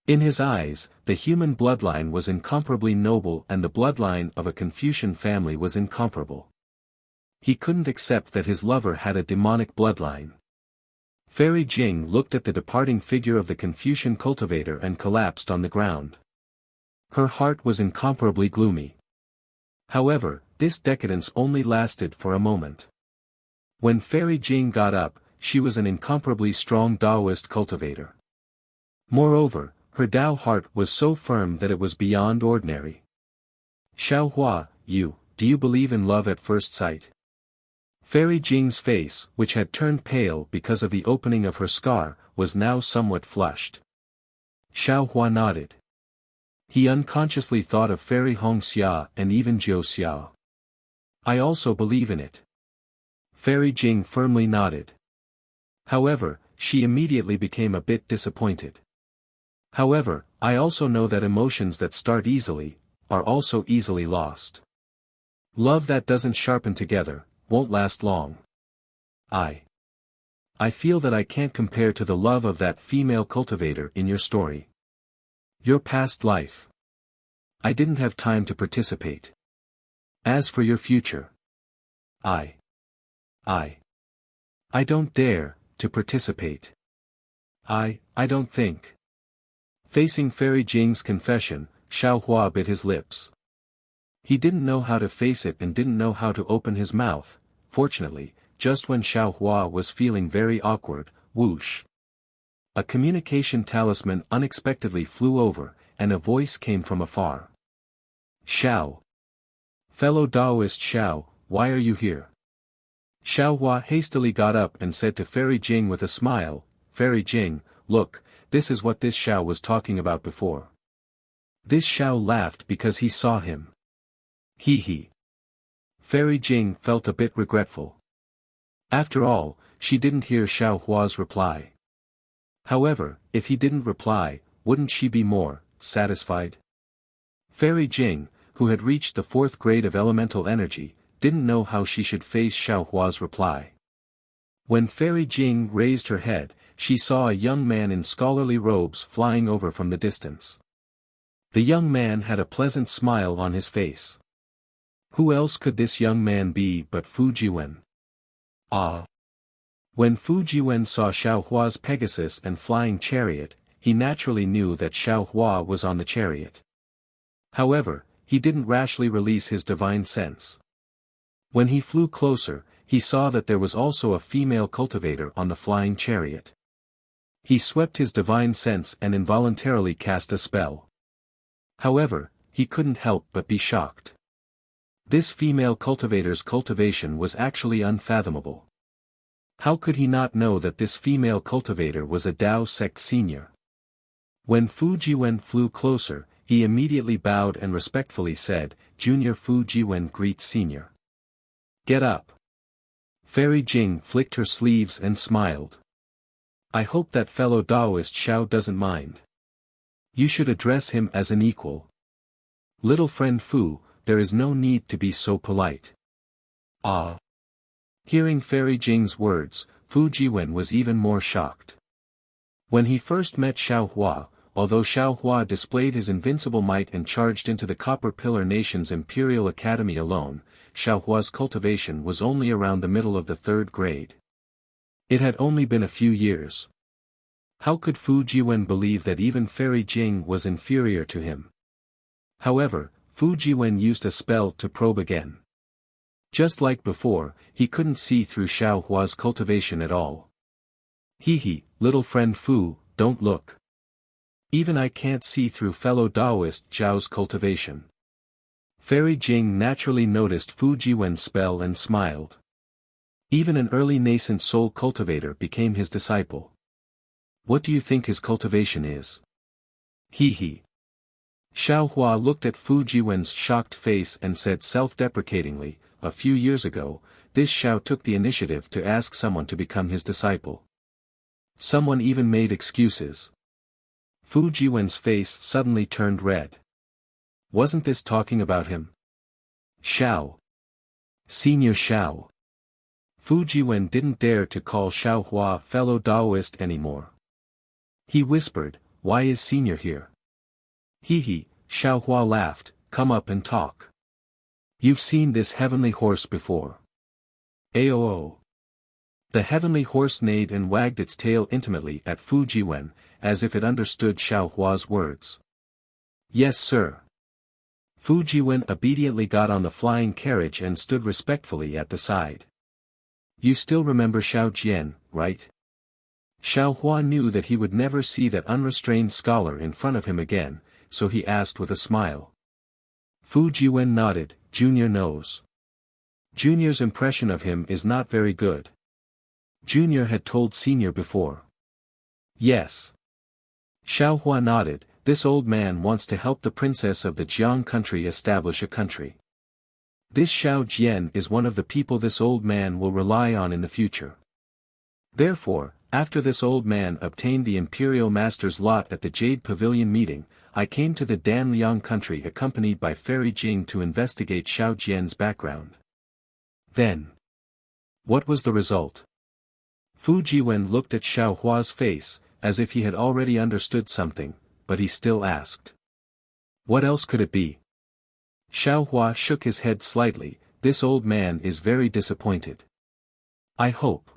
In his eyes, the human bloodline was incomparably noble and the bloodline of a Confucian family was incomparable. He couldn't accept that his lover had a demonic bloodline. Fairy Jing looked at the departing figure of the Confucian cultivator and collapsed on the ground. Her heart was incomparably gloomy. However, this decadence only lasted for a moment. When Fairy Jing got up, she was an incomparably strong Taoist cultivator. Moreover, her Tao heart was so firm that it was beyond ordinary. Xiaohua, do you believe in love at first sight? Fairy Jing's face, which had turned pale because of the opening of her scar, was now somewhat flushed. Xiao Hua nodded. He unconsciously thought of Fairy Hong Xia and even Jiu Xiao. I also believe in it. Fairy Jing firmly nodded. However, she immediately became a bit disappointed. However, I also know that emotions that start easily, are also easily lost. Love that doesn't sharpen together, won't last long. I feel that I can't compare to the love of that female cultivator in your story. Your past life. I didn't have time to participate. As for your future. I don't dare to participate. I don't think. Facing Fairy Jing's confession, Xiao Hua bit his lips. He didn't know how to face it and didn't know how to open his mouth. Fortunately, just when Xiao Hua was feeling very awkward, whoosh. A communication talisman unexpectedly flew over, and a voice came from afar. Xiao. Fellow Taoist Xiao, why are you here? Xiao Hua hastily got up and said to Fairy Jing with a smile, Fairy Jing, look, this is what this Xiao was talking about before. This Xiao laughed because he saw him. He. Fairy Jing felt a bit regretful. After all, she didn't hear Xiao Hua's reply. However, if he didn't reply, wouldn't she be more satisfied? Fairy Jing, who had reached the 4th grade of elemental energy, didn't know how she should face Xiao Hua's reply. When Fairy Jing raised her head, she saw a young man in scholarly robes flying over from the distance. The young man had a pleasant smile on his face. Who else could this young man be but Fu Jiwen? When Fu Jiwen saw Xiao Hua's Pegasus and flying chariot, he naturally knew that Xiao Hua was on the chariot. However, he didn't rashly release his divine sense. When he flew closer, he saw that there was also a female cultivator on the flying chariot. He swept his divine sense and involuntarily cast a spell. However, he couldn't help but be shocked. This female cultivator's cultivation was actually unfathomable. How could he not know that this female cultivator was a Dao sect senior? When Fu Jiwen flew closer, he immediately bowed and respectfully said, Junior Fu Jiwen greets senior. Get up. Fairy Jing flicked her sleeves and smiled. I hope that fellow Taoist Xiao doesn't mind. You should address him as an equal. Little friend Fu, there is no need to be so polite. Hearing Fairy Jing's words, Fu Jiwen was even more shocked. When he first met Xiao Hua, although Xiao Hua displayed his invincible might and charged into the Copper Pillar Nation's Imperial Academy alone, Xiao Hua's cultivation was only around the middle of the 3rd grade. It had only been a few years. How could Fu Jiwen believe that even Fairy Jing was inferior to him? However, Fu Jiwen used a spell to probe again. Just like before, he couldn't see through Xiao Hua's cultivation at all. Little friend Fu, don't look. Even I can't see through fellow Taoist Zhao's cultivation. Fairy Jing naturally noticed Fu Jiwen's spell and smiled. Even an early nascent soul cultivator became his disciple. What do you think his cultivation is? Xiao Hua looked at Fu Jiwen's shocked face and said self-deprecatingly, a few years ago, this Xiao took the initiative to ask someone to become his disciple. Someone even made excuses. Fu Jiwen's face suddenly turned red. Wasn't this talking about him? Xiao. Senior Xiao. Fu Jiwen didn't dare to call Xiao Hua fellow Taoist anymore. He whispered, why is senior here? Xiao Hua laughed, come up and talk. You've seen this heavenly horse before. Aoo. The heavenly horse neighed and wagged its tail intimately at Fu Jiwen, as if it understood Xiao Hua's words. Yes sir. Fu Jiwen obediently got on the flying carriage and stood respectfully at the side. You still remember Xiao Jian, right? Xiao Hua knew that he would never see that unrestrained scholar in front of him again, so he asked with a smile. Fu Jiwen nodded, Junior knows. Junior's impression of him is not very good. Junior had told Senior before. Yes. Xiao Hua nodded. This old man wants to help the princess of the Jiang country establish a country. This Xiao Jian is one of the people this old man will rely on in the future. Therefore, after this old man obtained the imperial master's lot at the Jade Pavilion meeting, I came to the Danliang country accompanied by Fairy Jing to investigate Xiao Jian's background. Then, what was the result? Fu Jiwen looked at Xiao Hua's face, as if he had already understood something, but he still asked. What else could it be? Xiao Hua shook his head slightly. This old man is very disappointed. I hope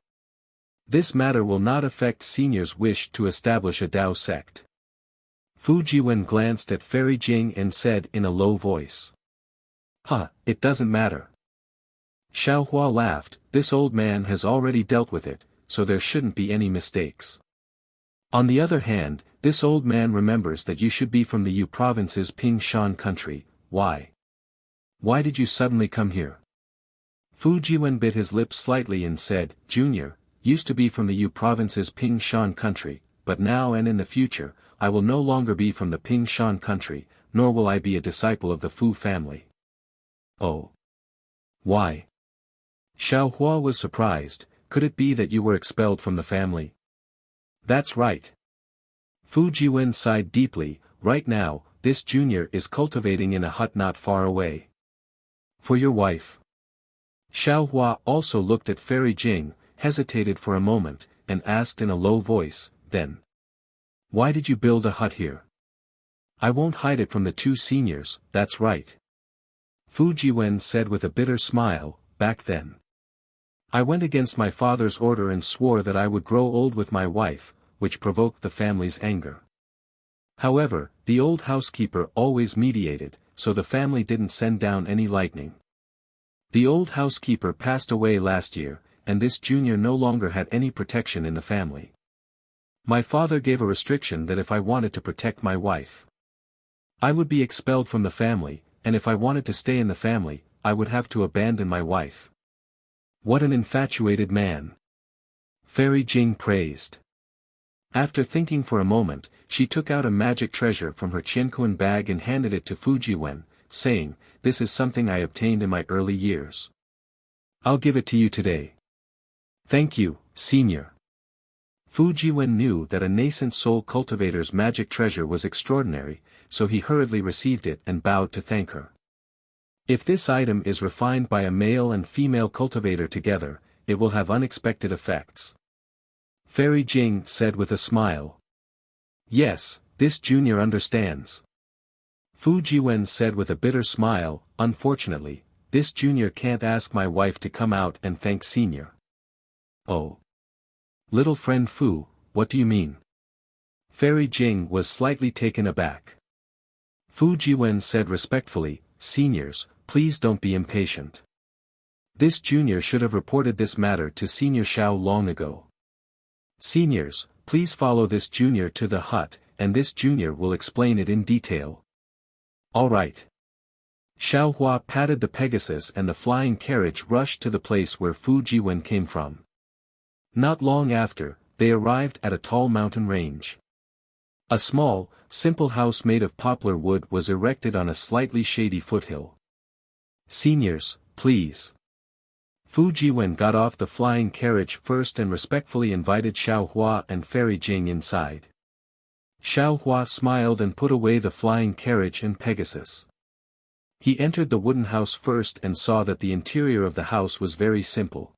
this matter will not affect Senior's wish to establish a Dao sect. Fu Jiwen glanced at Fairy Jing and said in a low voice. It doesn't matter. Xiao Hua laughed. This old man has already dealt with it, so there shouldn't be any mistakes. On the other hand, this old man remembers that you should be from the Yu province's Ping Shan country. Why? Why did you suddenly come here? Fu Jiwen bit his lips slightly and said, Junior, used to be from the Yu province's Ping Shan country, but now and in the future, I will no longer be from the Ping Shan country, nor will I be a disciple of the Fu family. Oh. Why? Xiao Hua was surprised. Could it be that you were expelled from the family? That's right. Fu Jiwen sighed deeply. Right now, this junior is cultivating in a hut not far away. For your wife. Xiao Hua also looked at Fairy Jing, hesitated for a moment, and asked in a low voice, then. Why did you build a hut here? I won't hide it from the two seniors, that's right. Fu Jiwen said with a bitter smile, back then. I went against my father's order and swore that I would grow old with my wife, which provoked the family's anger. However, the old housekeeper always mediated, so the family didn't send down any lightning. The old housekeeper passed away last year, and this junior no longer had any protection in the family. My father gave a restriction that if I wanted to protect my wife, I would be expelled from the family, and if I wanted to stay in the family, I would have to abandon my wife. What an infatuated man! Fairy Jing praised. After thinking for a moment, she took out a magic treasure from her Qianquan bag and handed it to Fu Jiwen, saying, This is something I obtained in my early years. I'll give it to you today. Thank you, Senior. Fu Jiwen knew that a nascent soul cultivator's magic treasure was extraordinary, so he hurriedly received it and bowed to thank her. If this item is refined by a male and female cultivator together, it will have unexpected effects. Fairy Jing said with a smile. Yes, this junior understands. Fu Jiwen said with a bitter smile, Unfortunately, this junior can't ask my wife to come out and thank senior. Oh. Little friend Fu, what do you mean? Fairy Jing was slightly taken aback. Fu Jiwen said respectfully, Seniors, please don't be impatient. This junior should have reported this matter to Senior Xiao long ago. Seniors, please follow this junior to the hut, and this junior will explain it in detail. All right. Xiao Hua patted the Pegasus and the flying carriage rushed to the place where Fu Jiwen came from. Not long after, they arrived at a tall mountain range. A small, simple house made of poplar wood was erected on a slightly shady foothill. Seniors, please. Fu Jiwen got off the flying carriage first and respectfully invited Xiao Hua and Fairy Jing inside. Xiao Hua smiled and put away the flying carriage and Pegasus. He entered the wooden house first and saw that the interior of the house was very simple.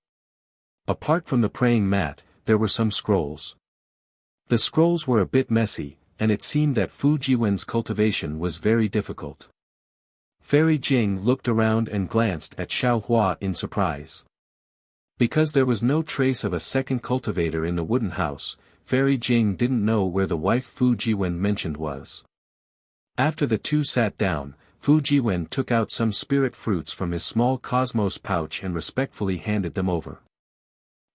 Apart from the praying mat, there were some scrolls. The scrolls were a bit messy, and it seemed that Fu Jiwen's cultivation was very difficult. Fairy Jing looked around and glanced at Xiao Hua in surprise. Because there was no trace of a second cultivator in the wooden house, Fairy Jing didn't know where the wife Fu Jiwen mentioned was. After the two sat down, Fu Jiwen took out some spirit fruits from his small cosmos pouch and respectfully handed them over.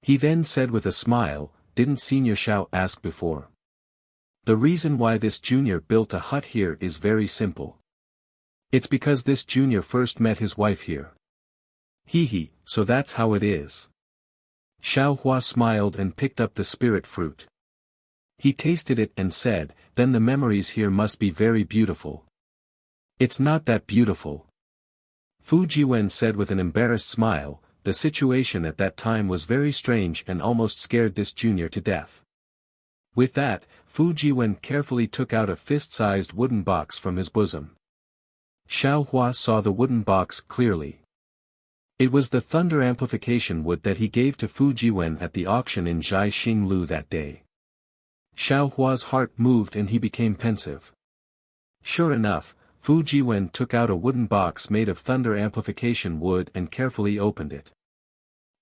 He then said with a smile, Didn't Senior Xiao ask before? The reason why this junior built a hut here is very simple. It's because this junior first met his wife here. Hee, so that's how it is. Xiao Hua smiled and picked up the spirit fruit. He tasted it and said, "Then the memories here must be very beautiful." "It's not that beautiful," Fu Jiwen said with an embarrassed smile. The situation at that time was very strange and almost scared this junior to death. With that, Fu Jiwen carefully took out a fist-sized wooden box from his bosom. Xiao Hua saw the wooden box clearly. It was the thunder amplification wood that he gave to Fu Jiwen at the auction in Zhai Xinglu that day. Xiao Hua's heart moved and he became pensive. Sure enough, Fu Jiwen took out a wooden box made of thunder amplification wood and carefully opened it.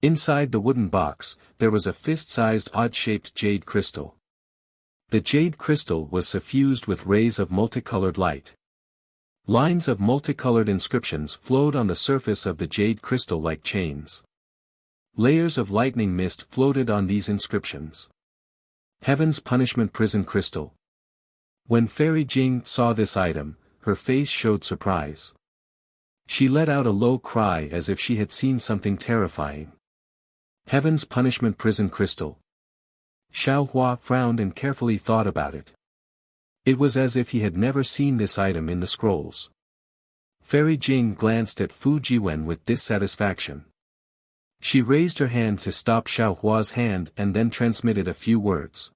Inside the wooden box, there was a fist-sized odd-shaped jade crystal. The jade crystal was suffused with rays of multicolored light. Lines of multicolored inscriptions flowed on the surface of the jade crystal like chains. Layers of lightning mist floated on these inscriptions. Heaven's Punishment Prison Crystal. When Fairy Jing saw this item, her face showed surprise. She let out a low cry as if she had seen something terrifying. Heaven's Punishment Prison Crystal. Xiao Hua frowned and carefully thought about it. It was as if he had never seen this item in the scrolls. Fairy Jing glanced at Fu Jiwen with dissatisfaction. She raised her hand to stop Xiao Hua's hand and then transmitted a few words.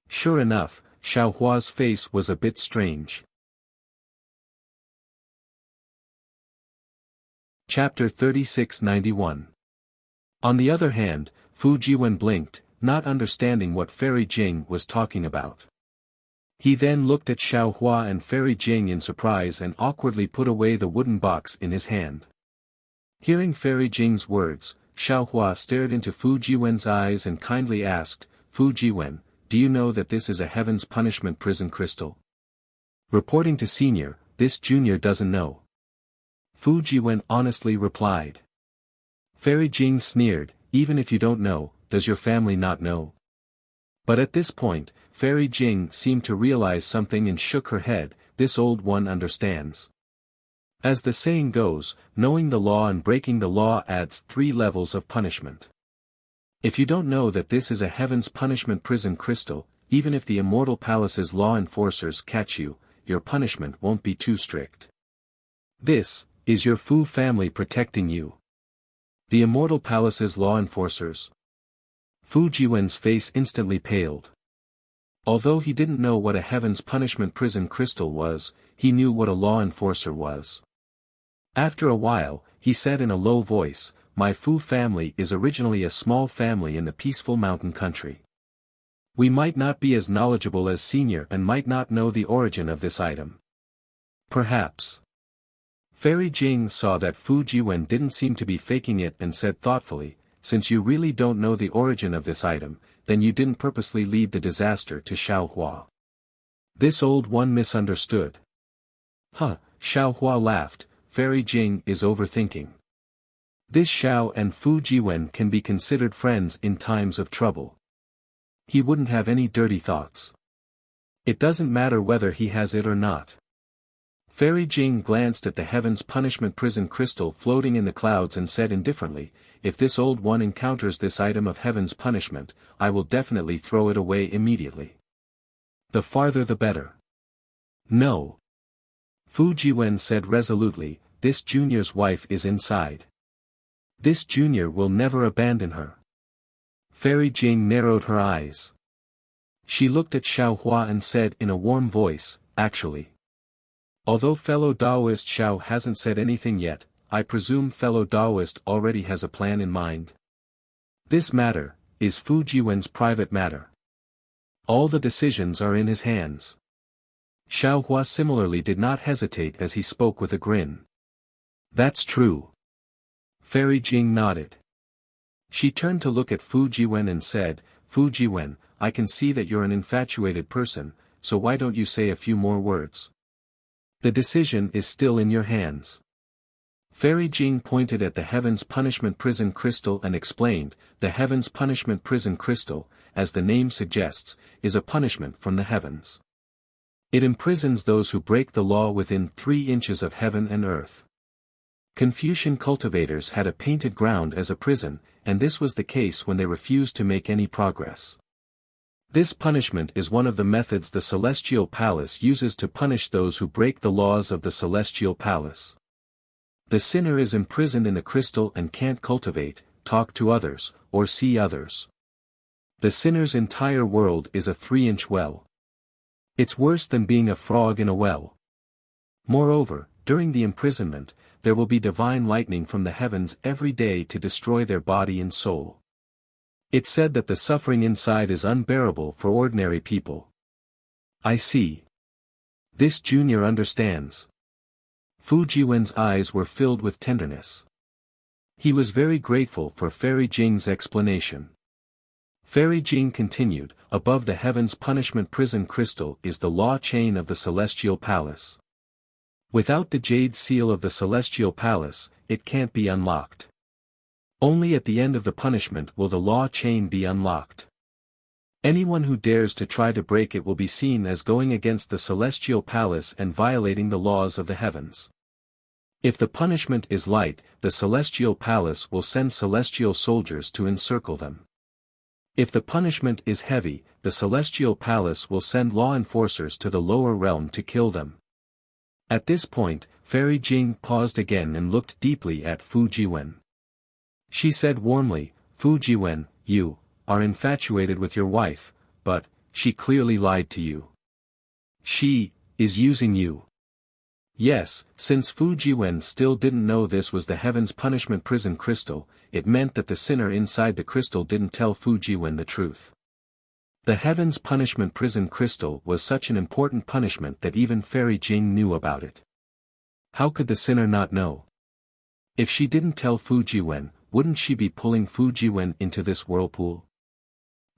Sure enough, Xiao Hua's face was a bit strange. Chapter 3691. On the other hand, Fu Jiwen blinked, not understanding what Fairy Jing was talking about. He then looked at Xiao Hua and Fairy Jing in surprise and awkwardly put away the wooden box in his hand. Hearing Fairy Jing's words, Xiao Hua stared into Fu Jiwen's eyes and kindly asked, "Fu Jiwen, do you know that this is a Heaven's Punishment Prison Crystal?" Reporting to Senior, this junior doesn't know. Fu Jiwen honestly replied. Fairy Jing sneered, "Even if you don't know, does your family not know?" But at this point, Fairy Jing seemed to realize something and shook her head. "This old one understands." As the saying goes, knowing the law and breaking the law adds 3 levels of punishment. If you don't know that this is a Heaven's Punishment Prison Crystal, even if the Immortal Palace's law enforcers catch you, your punishment won't be too strict. This is your Fu family protecting you. The Immortal Palace's law enforcers. Fu Jiwen's face instantly paled. Although he didn't know what a Heaven's Punishment Prison Crystal was, he knew what a law enforcer was. After a while, he said in a low voice, "My Fu family is originally a small family in the peaceful mountain country. We might not be as knowledgeable as Senior and might not know the origin of this item. Perhaps." Fairy Jing saw that Fu Jiwen didn't seem to be faking it and said thoughtfully, "Since you really don't know the origin of this item, then you didn't purposely lead the disaster to Xiao Hua. This old one misunderstood." "Huh," Xiao Hua laughed, "Fairy Jing is overthinking. This Xiao and Fu Jiwen can be considered friends in times of trouble. He wouldn't have any dirty thoughts. It doesn't matter whether he has it or not." Fairy Jing glanced at the Heaven's Punishment Prison Crystal floating in the clouds and said indifferently, "If this old one encounters this item of Heaven's punishment, I will definitely throw it away immediately. The farther the better." "No." Fu Jiwen said resolutely, "This junior's wife is inside. This junior will never abandon her." Fairy Jing narrowed her eyes. She looked at Xiao Hua and said in a warm voice, "Actually. Although fellow Taoist Xiao hasn't said anything yet, I presume fellow Taoist already has a plan in mind. This matter is Fu Jiwen's private matter. All the decisions are in his hands." Xiao Hua similarly did not hesitate as he spoke with a grin. "That's true." Fairy Jing nodded. She turned to look at Fu Jiwen and said, "Fu Jiwen, I can see that you're an infatuated person, so why don't you say a few more words? The decision is still in your hands." Fairy Jing pointed at the Heaven's Punishment Prison Crystal and explained, "The Heaven's Punishment Prison Crystal, as the name suggests, is a punishment from the heavens. It imprisons those who break the law within 3 inches of heaven and earth." Confucian cultivators had a painted ground as a prison, and this was the case when they refused to make any progress. This punishment is one of the methods the Celestial Palace uses to punish those who break the laws of the Celestial Palace. The sinner is imprisoned in the crystal and can't cultivate, talk to others, or see others. The sinner's entire world is a 3-inch well. It's worse than being a frog in a well. Moreover, during the imprisonment, there will be divine lightning from the heavens every day to destroy their body and soul. It's said that the suffering inside is unbearable for ordinary people. I see. This junior understands. Fu Jiwen's eyes were filled with tenderness. He was very grateful for Fairy Jing's explanation. Fairy Jing continued, above the heavens punishment prison crystal is the law chain of the Celestial Palace. Without the jade seal of the Celestial Palace, it can't be unlocked. Only at the end of the punishment will the law chain be unlocked. Anyone who dares to try to break it will be seen as going against the Celestial Palace and violating the laws of the heavens. If the punishment is light, the Celestial Palace will send celestial soldiers to encircle them. If the punishment is heavy, the Celestial Palace will send law enforcers to the lower realm to kill them. At this point, Fairy Jing paused again and looked deeply at Fu Jiwen. She said warmly, Fu Jiwen, you are infatuated with your wife, but she clearly lied to you. She is using you. Yes, since Fu Jiwen still didn't know this was the Heaven's Punishment Prison Crystal, it meant that the sinner inside the crystal didn't tell Fu Jiwen the truth. The Heaven's Punishment Prison Crystal was such an important punishment that even Fairy Jing knew about it. How could the sinner not know? If she didn't tell Fu Jiwen, wouldn't she be pulling Fu Jiwen into this whirlpool?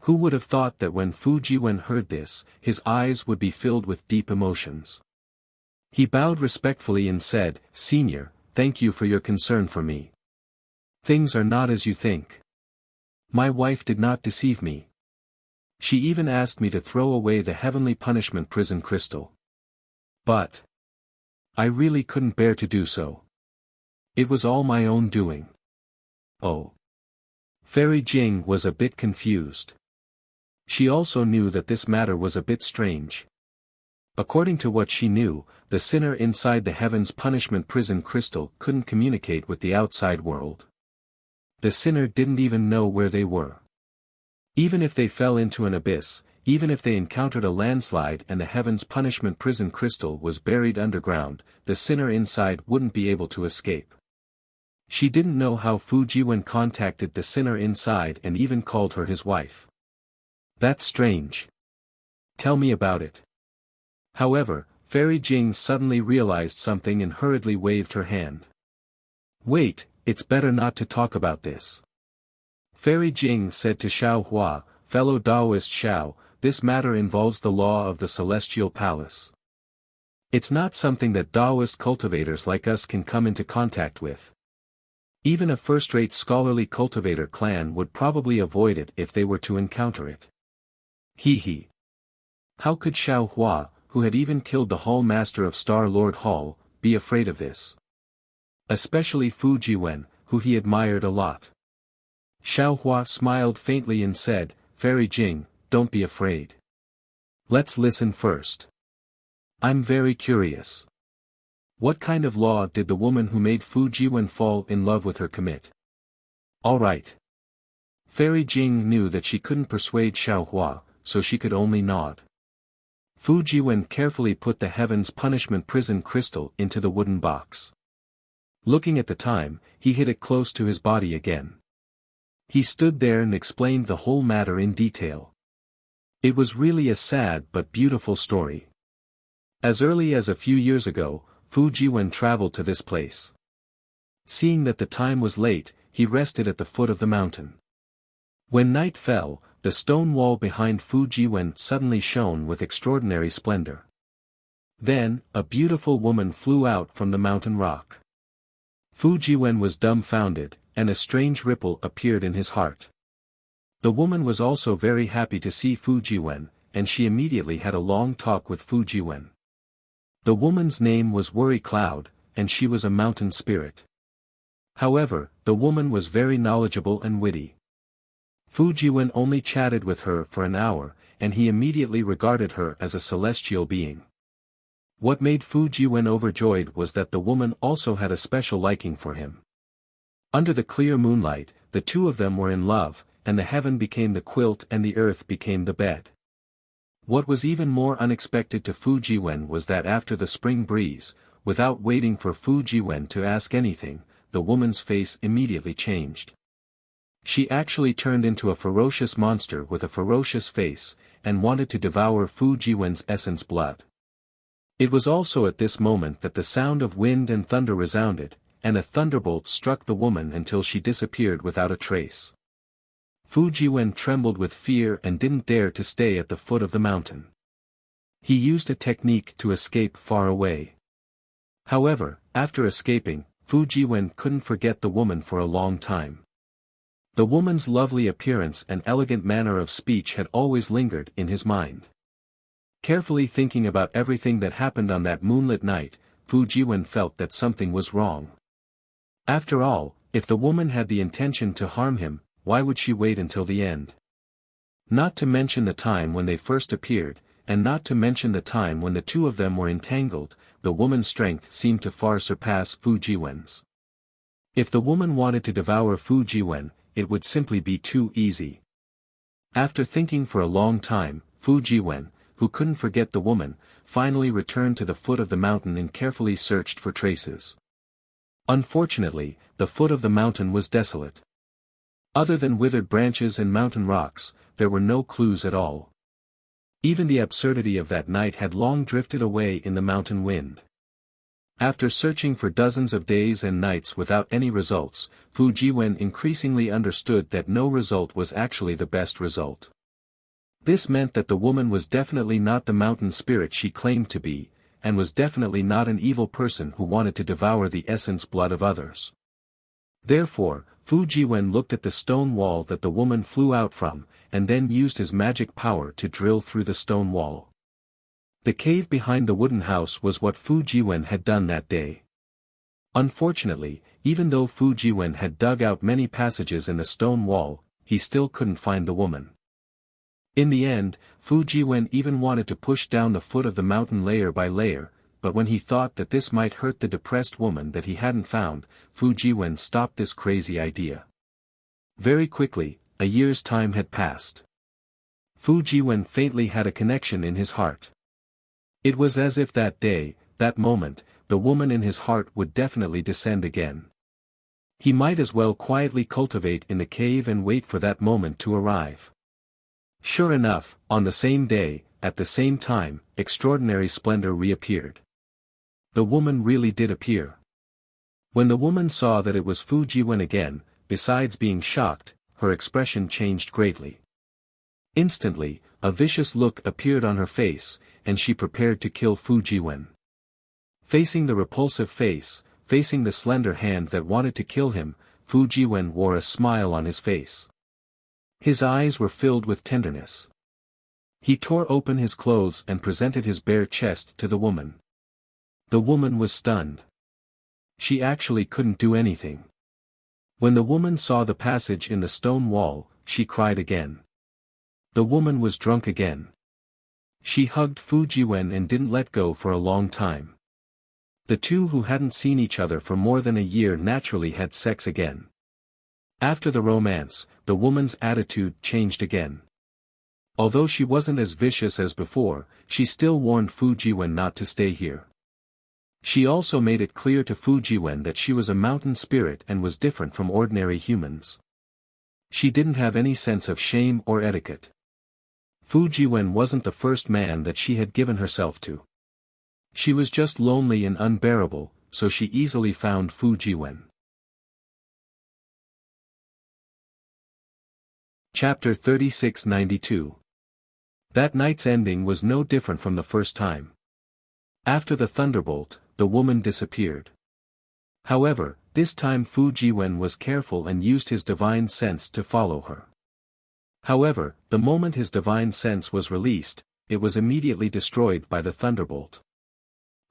Who would have thought that when Fu Jiwen heard this, his eyes would be filled with deep emotions? He bowed respectfully and said, Senior, thank you for your concern for me. Things are not as you think. My wife did not deceive me. She even asked me to throw away the Heavenly Punishment Prison Crystal. But I really couldn't bear to do so. It was all my own doing. Oh. Fairy Jing was a bit confused. She also knew that this matter was a bit strange. According to what she knew, the sinner inside the Heaven's Punishment Prison Crystal couldn't communicate with the outside world. The sinner didn't even know where they were. Even if they fell into an abyss, even if they encountered a landslide and the Heaven's Punishment Prison Crystal was buried underground, the sinner inside wouldn't be able to escape. She didn't know how Fu Jiwen contacted the sinner inside and even called her his wife. That's strange. Tell me about it. However, Fairy Jing suddenly realized something and hurriedly waved her hand. Wait, it's better not to talk about this. Fairy Jing said to Xiao Hua, fellow Taoist Xiao, this matter involves the law of the Celestial Palace. It's not something that Taoist cultivators like us can come into contact with. Even a first-rate scholarly cultivator clan would probably avoid it if they were to encounter it. He. How could Xiao Hua, who had even killed the Hall Master of Star Lord Hall, be afraid of this? Especially Fu Jiwen, who he admired a lot. Xiao Hua smiled faintly and said, Fairy Jing, don't be afraid. Let's listen first. I'm very curious. What kind of law did the woman who made Fu Jiwen fall in love with her commit? All right. Fairy Jing knew that she couldn't persuade Xiao Hua, so she could only nod. Fu Jiwen carefully put the Heaven's Punishment Prison Crystal into the wooden box. Looking at the time, he hid it close to his body again. He stood there and explained the whole matter in detail. It was really a sad but beautiful story. As early as a few years ago, Fu Jiwen traveled to this place. Seeing that the time was late, he rested at the foot of the mountain. When night fell, the stone wall behind Fu Jiwen suddenly shone with extraordinary splendor. Then, a beautiful woman flew out from the mountain rock. Fu Jiwen was dumbfounded, and a strange ripple appeared in his heart. The woman was also very happy to see Fu Jiwen, and she immediately had a long talk with Fu Jiwen. The woman's name was Worry Cloud, and she was a mountain spirit. However, the woman was very knowledgeable and witty. Fu Jiwen only chatted with her for an hour, and he immediately regarded her as a celestial being. What made Fu Jiwen overjoyed was that the woman also had a special liking for him. Under the clear moonlight, the two of them were in love, and the heaven became the quilt and the earth became the bed. What was even more unexpected to Fu Jiwen was that after the spring breeze, without waiting for Fu Jiwen to ask anything, the woman's face immediately changed. She actually turned into a ferocious monster with a ferocious face, and wanted to devour Fu Jiwen's essence blood. It was also at this moment that the sound of wind and thunder resounded, and a thunderbolt struck the woman until she disappeared without a trace. Fu Jiwen trembled with fear and didn't dare to stay at the foot of the mountain. He used a technique to escape far away. However, after escaping, Fu Jiwen couldn't forget the woman for a long time. The woman's lovely appearance and elegant manner of speech had always lingered in his mind. Carefully thinking about everything that happened on that moonlit night, Fu Jiwen felt that something was wrong. After all, if the woman had the intention to harm him, why would she wait until the end? Not to mention the time when they first appeared, and not to mention the time when the two of them were entangled, the woman's strength seemed to far surpass Fu Jiwen's. If the woman wanted to devour Fu Jiwen, it would simply be too easy. After thinking for a long time, Fu Jiwen, who couldn't forget the woman, finally returned to the foot of the mountain and carefully searched for traces. Unfortunately, the foot of the mountain was desolate. Other than withered branches and mountain rocks, there were no clues at all. Even the absurdity of that night had long drifted away in the mountain wind. After searching for dozens of days and nights without any results, Fu Jiwen increasingly understood that no result was actually the best result. This meant that the woman was definitely not the mountain spirit she claimed to be, and was definitely not an evil person who wanted to devour the essence blood of others. Therefore, Fu Jiwen looked at the stone wall that the woman flew out from, and then used his magic power to drill through the stone wall. The cave behind the wooden house was what Fu Jiwen had done that day. Unfortunately, even though Fu Jiwen had dug out many passages in the stone wall, he still couldn't find the woman. In the end, Fu Jiwen even wanted to push down the foot of the mountain layer by layer, but when he thought that this might hurt the depressed woman that he hadn't found, Fu Jiwen stopped this crazy idea. Very quickly, a year's time had passed. Fu Jiwen faintly had a connection in his heart. It was as if that day, that moment, the woman in his heart would definitely descend again. He might as well quietly cultivate in the cave and wait for that moment to arrive. Sure enough, on the same day, at the same time, extraordinary splendor reappeared. The woman really did appear. When the woman saw that it was Fu Jiwen again, besides being shocked, her expression changed greatly. Instantly, a vicious look appeared on her face, and she prepared to kill Fu Jiwen. Facing the repulsive face, facing the slender hand that wanted to kill him, Fu Jiwen wore a smile on his face. His eyes were filled with tenderness. He tore open his clothes and presented his bare chest to the woman. The woman was stunned. She actually couldn't do anything. When the woman saw the passage in the stone wall, she cried again. The woman was drunk again. She hugged Fu Jiwen and didn't let go for a long time. The two who hadn't seen each other for more than a year naturally had sex again. After the romance, the woman's attitude changed again. Although she wasn't as vicious as before, she still warned Fu Jiwen not to stay here. She also made it clear to Fu Jiwen that she was a mountain spirit and was different from ordinary humans. She didn't have any sense of shame or etiquette. Fu Jiwen wasn't the first man that she had given herself to. She was just lonely and unbearable, so she easily found Fu Jiwen. Chapter 3692. That night's ending was no different from the first time. After the thunderbolt, the woman disappeared. However, this time Fu Jiwen was careful and used his divine sense to follow her. However, the moment his divine sense was released, it was immediately destroyed by the thunderbolt.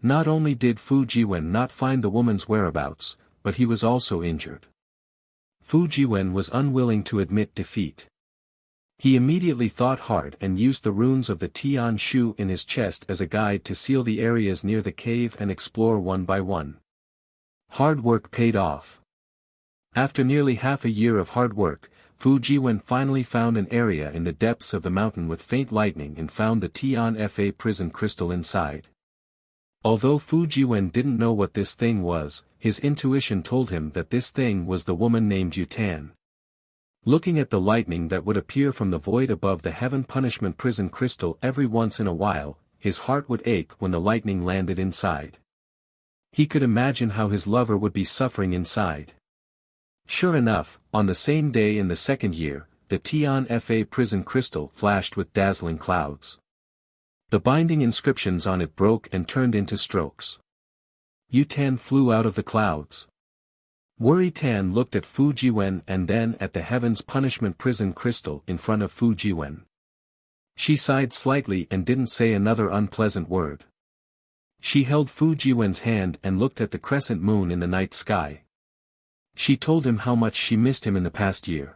Not only did Fu Jiwen not find the woman's whereabouts, but he was also injured. Fu Jiwen was unwilling to admit defeat. He immediately thought hard and used the runes of the Tian Shu in his chest as a guide to seal the areas near the cave and explore one by one. Hard work paid off. After nearly half a year of hard work, Fu Jiwen finally found an area in the depths of the mountain with faint lightning and found the Tian Fa prison crystal inside. Although Fu Jiwen didn't know what this thing was, his intuition told him that this thing was the woman named Yutan. Looking at the lightning that would appear from the void above the heaven punishment prison crystal every once in a while, his heart would ache when the lightning landed inside. He could imagine how his lover would be suffering inside. Sure enough, on the same day in the second year, the Tian Fa prison crystal flashed with dazzling clouds. The binding inscriptions on it broke and turned into strokes. Yutan flew out of the clouds. Worry Tan looked at Fu Jiwen and then at the Heaven's Punishment Prison crystal in front of Fu Jiwen. She sighed slightly and didn't say another unpleasant word. She held Fu Jiwen's hand and looked at the crescent moon in the night sky. She told him how much she missed him in the past year.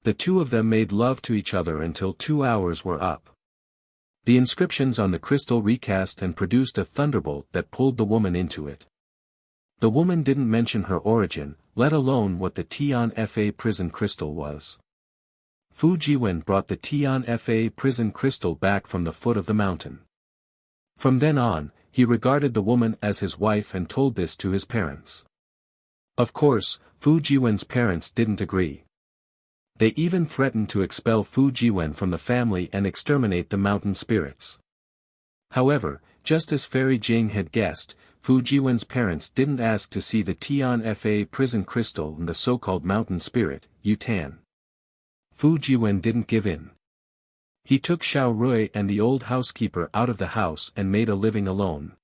The two of them made love to each other until 2 hours were up. The inscriptions on the crystal recast and produced a thunderbolt that pulled the woman into it. The woman didn't mention her origin, let alone what the Tian Fa prison crystal was. Fu Jiwen brought the Tian Fa prison crystal back from the foot of the mountain. From then on, he regarded the woman as his wife and told this to his parents. Of course, Fu Jiwen's parents didn't agree. They even threatened to expel Fu Jiwen from the family and exterminate the mountain spirits. However, just as Fairy Jing had guessed, Fu Jiwen's parents didn't ask to see the Tian Fa prison crystal and the so-called mountain spirit, Yutan. Fu Jiwen didn't give in. He took Xiao Rui and the old housekeeper out of the house and made a living alone.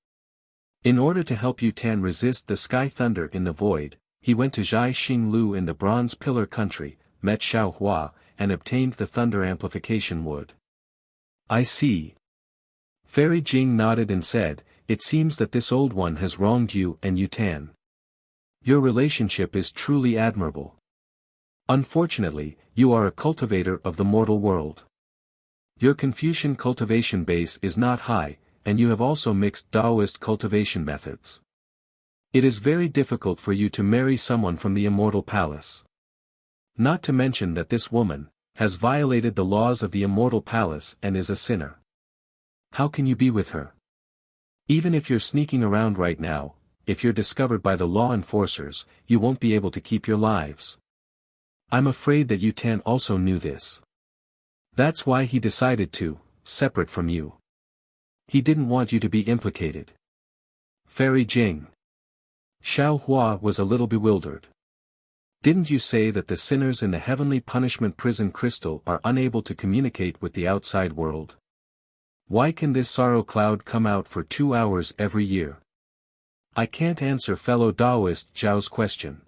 In order to help Yutan resist the sky thunder in the void, he went to Zhai Xinglu in the Bronze Pillar country, met Xiao Hua, and obtained the thunder amplification wood. I see. Fairy Jing nodded and said, it seems that this old one has wronged you and Yutan. Your relationship is truly admirable. Unfortunately, you are a cultivator of the mortal world. Your Confucian cultivation base is not high, and you have also mixed Taoist cultivation methods. It is very difficult for you to marry someone from the immortal palace. Not to mention that this woman has violated the laws of the immortal palace and is a sinner. How can you be with her? Even if you're sneaking around right now, if you're discovered by the law enforcers, you won't be able to keep your lives. I'm afraid that Yutan also knew this. That's why he decided to, separate from you. He didn't want you to be implicated. Fairy Jing. Xiao Hua was a little bewildered. Didn't you say that the sinners in the heavenly punishment prison crystal are unable to communicate with the outside world? Why can this sorrow cloud come out for 2 hours every year? I can't answer fellow Taoist Zhao's question.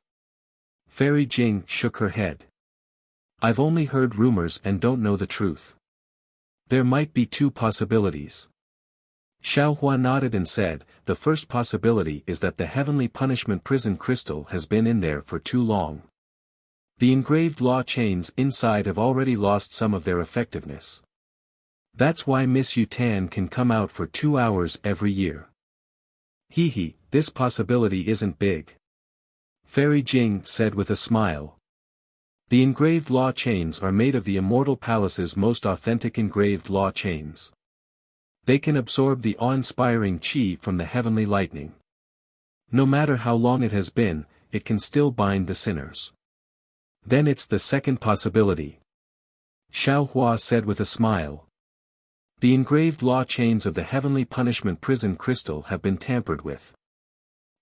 Fairy Jing shook her head. I've only heard rumors and don't know the truth. There might be 2 possibilities. Xiao Hua nodded and said, the first possibility is that the heavenly punishment prison crystal has been in there for too long. The engraved law chains inside have already lost some of their effectiveness. That's why Miss Yutan can come out for 2 hours every year. Hee, this possibility isn't big. Fairy Jing said with a smile. The engraved law chains are made of the immortal palace's most authentic engraved law chains. They can absorb the awe-inspiring qi from the heavenly lightning. No matter how long it has been, it can still bind the sinners. Then it's the second possibility. Xiao Hua said with a smile. The engraved law chains of the heavenly punishment prison crystal have been tampered with.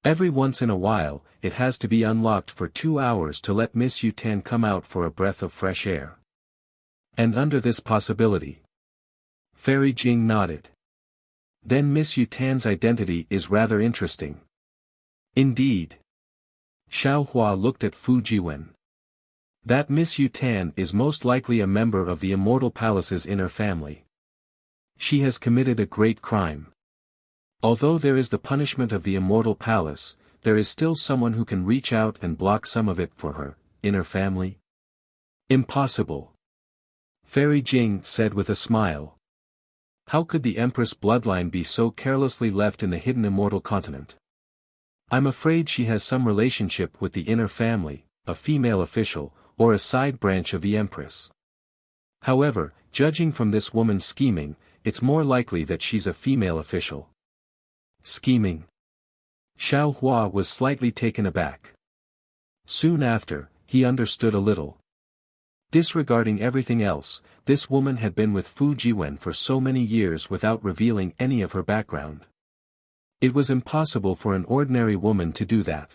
Every once in a while, it has to be unlocked for 2 hours to let Miss Yutan come out for a breath of fresh air. And under this possibility. Fairy Jing nodded. Then Miss Yutan's identity is rather interesting. Indeed. Xiao Hua looked at Fu Jiwen. That Miss Yutan is most likely a member of the immortal palace's inner family. She has committed a great crime. Although there is the punishment of the immortal palace, there is still someone who can reach out and block some of it for her, inner family. Impossible. Fairy Jing said with a smile. How could the Empress bloodline be so carelessly left in the hidden immortal continent? I'm afraid she has some relationship with the inner family, a female official, or a side branch of the Empress. However, judging from this woman's scheming, it's more likely that she's a female official. Scheming? Xiao Hua was slightly taken aback. Soon after, he understood a little. Disregarding everything else, this woman had been with Fu Jiwen for so many years without revealing any of her background. It was impossible for an ordinary woman to do that.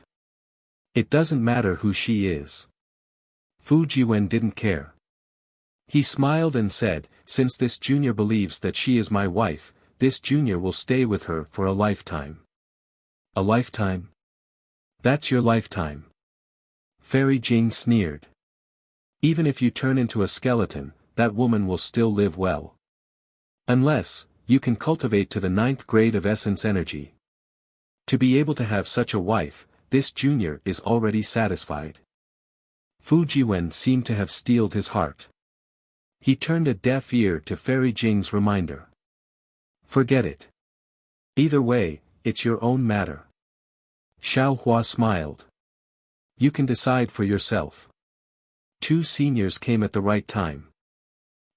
It doesn't matter who she is. Fu Jiwen didn't care. He smiled and said, since this junior believes that she is my wife, this junior will stay with her for a lifetime. A lifetime? That's your lifetime. Fairy Jing sneered. Even if you turn into a skeleton, that woman will still live well. Unless, you can cultivate to the 9th grade of essence energy. To be able to have such a wife, this junior is already satisfied. Fu Jiwen seemed to have steeled his heart. He turned a deaf ear to Fairy Jing's reminder. Forget it. Either way, it's your own matter. Xiao Hua smiled. You can decide for yourself. 2 seniors came at the right time.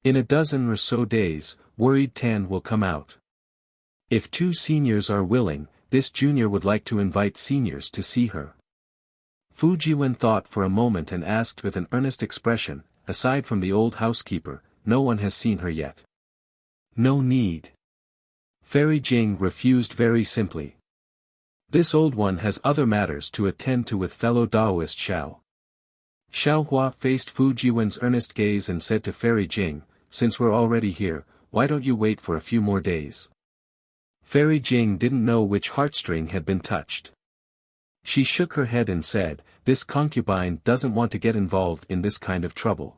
In a dozen or so days, worried Tan will come out. If 2 seniors are willing, this junior would like to invite seniors to see her. Fu Jiwen thought for a moment and asked with an earnest expression, aside from the old housekeeper, no one has seen her yet. No need. Fairy Jing refused very simply. This old one has other matters to attend to with fellow Taoist Xiao. Xiao Hua faced Fu Jiwen's earnest gaze and said to Fairy Jing, since we're already here, why don't you wait for a few more days? Fairy Jing didn't know which heartstring had been touched. She shook her head and said, this concubine doesn't want to get involved in this kind of trouble.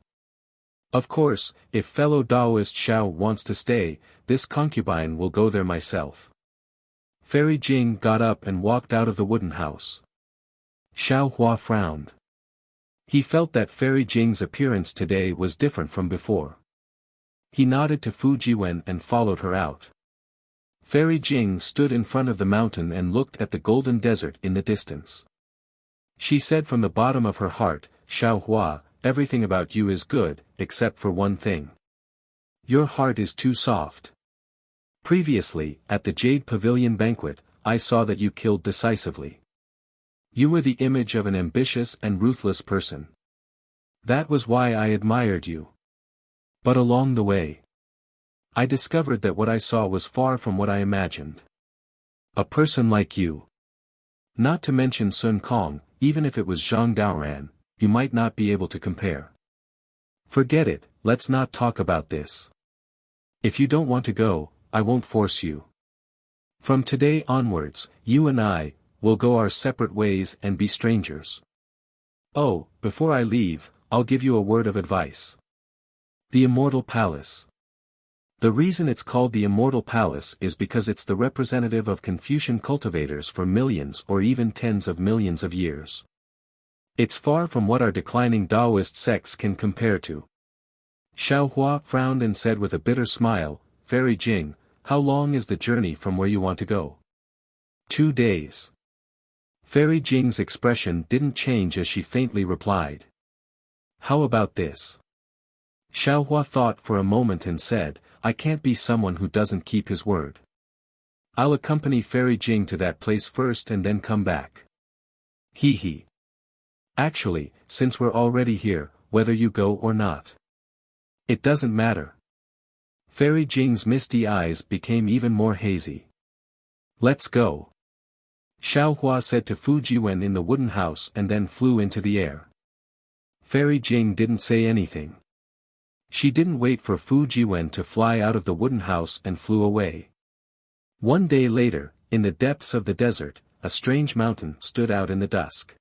Of course, if fellow Taoist Xiao wants to stay, this concubine will go there myself. Fairy Jing got up and walked out of the wooden house. Xiao Hua frowned. He felt that Fairy Jing's appearance today was different from before. He nodded to Fu Jiwen and followed her out. Fairy Jing stood in front of the mountain and looked at the golden desert in the distance. She said from the bottom of her heart, Xiao Hua, everything about you is good, except for one thing. Your heart is too soft. Previously, at the Jade Pavilion banquet, I saw that you killed decisively. You were the image of an ambitious and ruthless person. That was why I admired you. But along the way, I discovered that what I saw was far from what I imagined. A person like you. Not to mention Sun Kong, even if it was Zhang Daoran, you might not be able to compare. Forget it, let's not talk about this. If you don't want to go, I won't force you. From today onwards, you and I will go our separate ways and be strangers. Oh, before I leave, I'll give you a word of advice. The Immortal Palace. The reason it's called the Immortal Palace is because it's the representative of Confucian cultivators for millions or even tens of millions of years. It's far from what our declining Taoist sects can compare to. Xiao Hua frowned and said with a bitter smile, Fairy Jing, how long is the journey from where you want to go? 2 days. Fairy Jing's expression didn't change as she faintly replied. How about this? Xiao Hua thought for a moment and said, I can't be someone who doesn't keep his word. I'll accompany Fairy Jing to that place first and then come back. Hee hee. Actually, since we're already here, whether you go or not, it doesn't matter. Fairy Jing's misty eyes became even more hazy. Let's go. Xiao Hua said to Fu Jiwen in the wooden house and then flew into the air. Fairy Jing didn't say anything. She didn't wait for Fu Jiwen to fly out of the wooden house and flew away. 1 day later, in the depths of the desert, a strange mountain stood out in the dusk.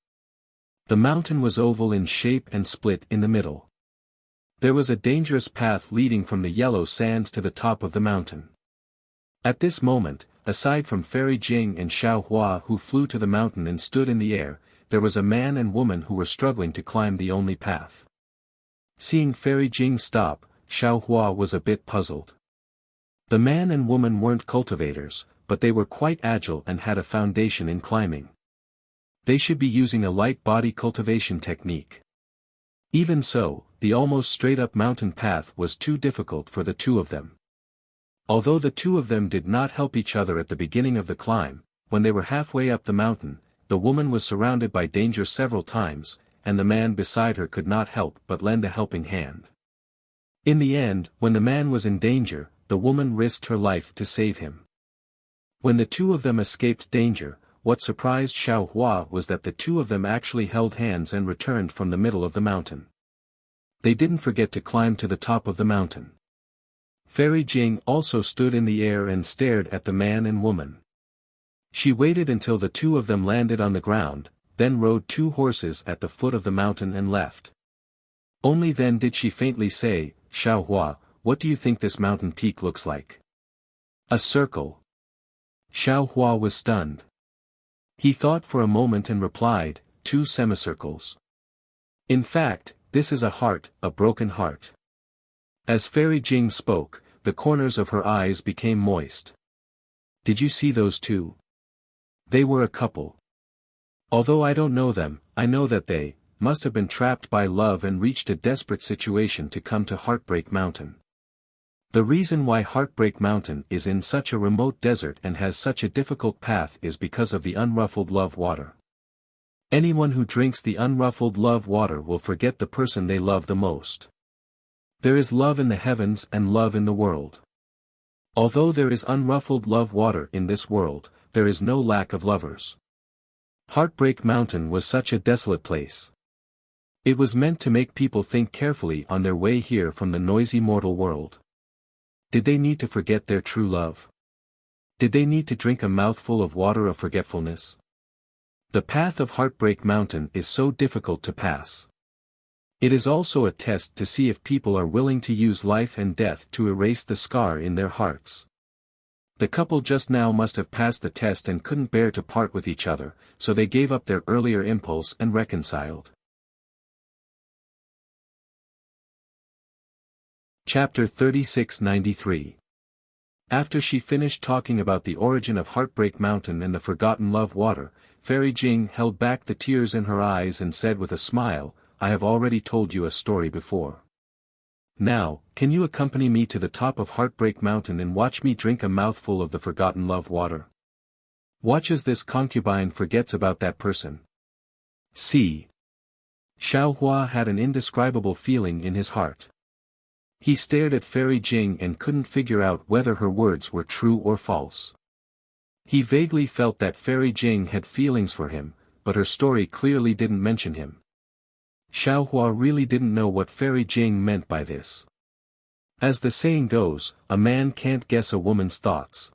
The mountain was oval in shape and split in the middle. There was a dangerous path leading from the yellow sand to the top of the mountain. At this moment, aside from Fairy Jing and Xiao Hua who flew to the mountain and stood in the air, there was a man and woman who were struggling to climb the only path. Seeing Fairy Jing stop, Xiao Hua was a bit puzzled. The man and woman weren't cultivators, but they were quite agile and had a foundation in climbing. They should be using a light body cultivation technique. Even so, the almost straight-up mountain path was too difficult for the two of them. Although the two of them did not help each other at the beginning of the climb, when they were halfway up the mountain, the woman was surrounded by danger several times, and the man beside her could not help but lend a helping hand. In the end, when the man was in danger, the woman risked her life to save him. When the two of them escaped danger, what surprised Xiao Hua was that the two of them actually held hands and returned from the middle of the mountain. They didn't forget to climb to the top of the mountain. Fairy Jing also stood in the air and stared at the man and woman. She waited until the two of them landed on the ground, then rode two horses at the foot of the mountain and left. Only then did she faintly say, "Xiao Hua, what do you think this mountain peak looks like?" "A circle." Xiao Hua was stunned. He thought for a moment and replied, "Two semicircles. In fact, this is a heart, a broken heart." As Fairy Jing spoke, the corners of her eyes became moist. "Did you see those two? They were a couple. Although I don't know them, I know that they must have been trapped by love and reached a desperate situation to come to Heartbreak Mountain. The reason why Heartbreak Mountain is in such a remote desert and has such a difficult path is because of the unruffled love water. Anyone who drinks the unruffled love water will forget the person they love the most. There is love in the heavens and love in the world. Although there is unruffled love water in this world, there is no lack of lovers. Heartbreak Mountain was such a desolate place. It was meant to make people think carefully on their way here from the noisy mortal world. Did they need to forget their true love? Did they need to drink a mouthful of water of forgetfulness? The path of Heartbreak Mountain is so difficult to pass. It is also a test to see if people are willing to use life and death to erase the scar in their hearts. The couple just now must have passed the test and couldn't bear to part with each other, so they gave up their earlier impulse and reconciled. Chapter 3693. After she finished talking about the origin of Heartbreak Mountain and the forgotten love water, Fairy Jing held back the tears in her eyes and said with a smile, "I have already told you a story before. Now, can you accompany me to the top of Heartbreak Mountain and watch me drink a mouthful of the forgotten love water? Watch as this concubine forgets about that person." See. Xiao Hua had an indescribable feeling in his heart. He stared at Fairy Jing and couldn't figure out whether her words were true or false. He vaguely felt that Fairy Jing had feelings for him, but her story clearly didn't mention him. Xiao Hua really didn't know what Fairy Jing meant by this. As the saying goes, a man can't guess a woman's thoughts.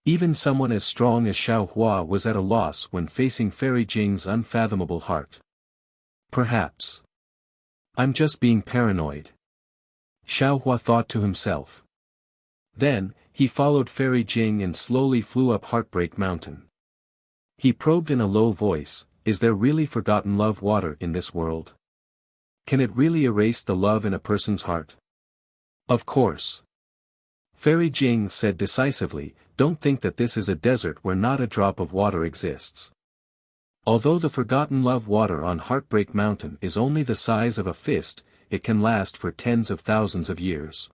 Even someone as strong as Xiao Hua was at a loss when facing Fairy Jing's unfathomable heart. Perhaps I'm just being paranoid, Xiao Hua thought to himself. Then, he followed Fairy Jing and slowly flew up Heartbreak Mountain. He probed in a low voice, "Is there really forgotten love water in this world? Can it really erase the love in a person's heart?" "Of course." Fairy Jing said decisively, "Don't think that this is a desert where not a drop of water exists. Although the forgotten love water on Heartbreak Mountain is only the size of a fist, it can last for tens of thousands of years.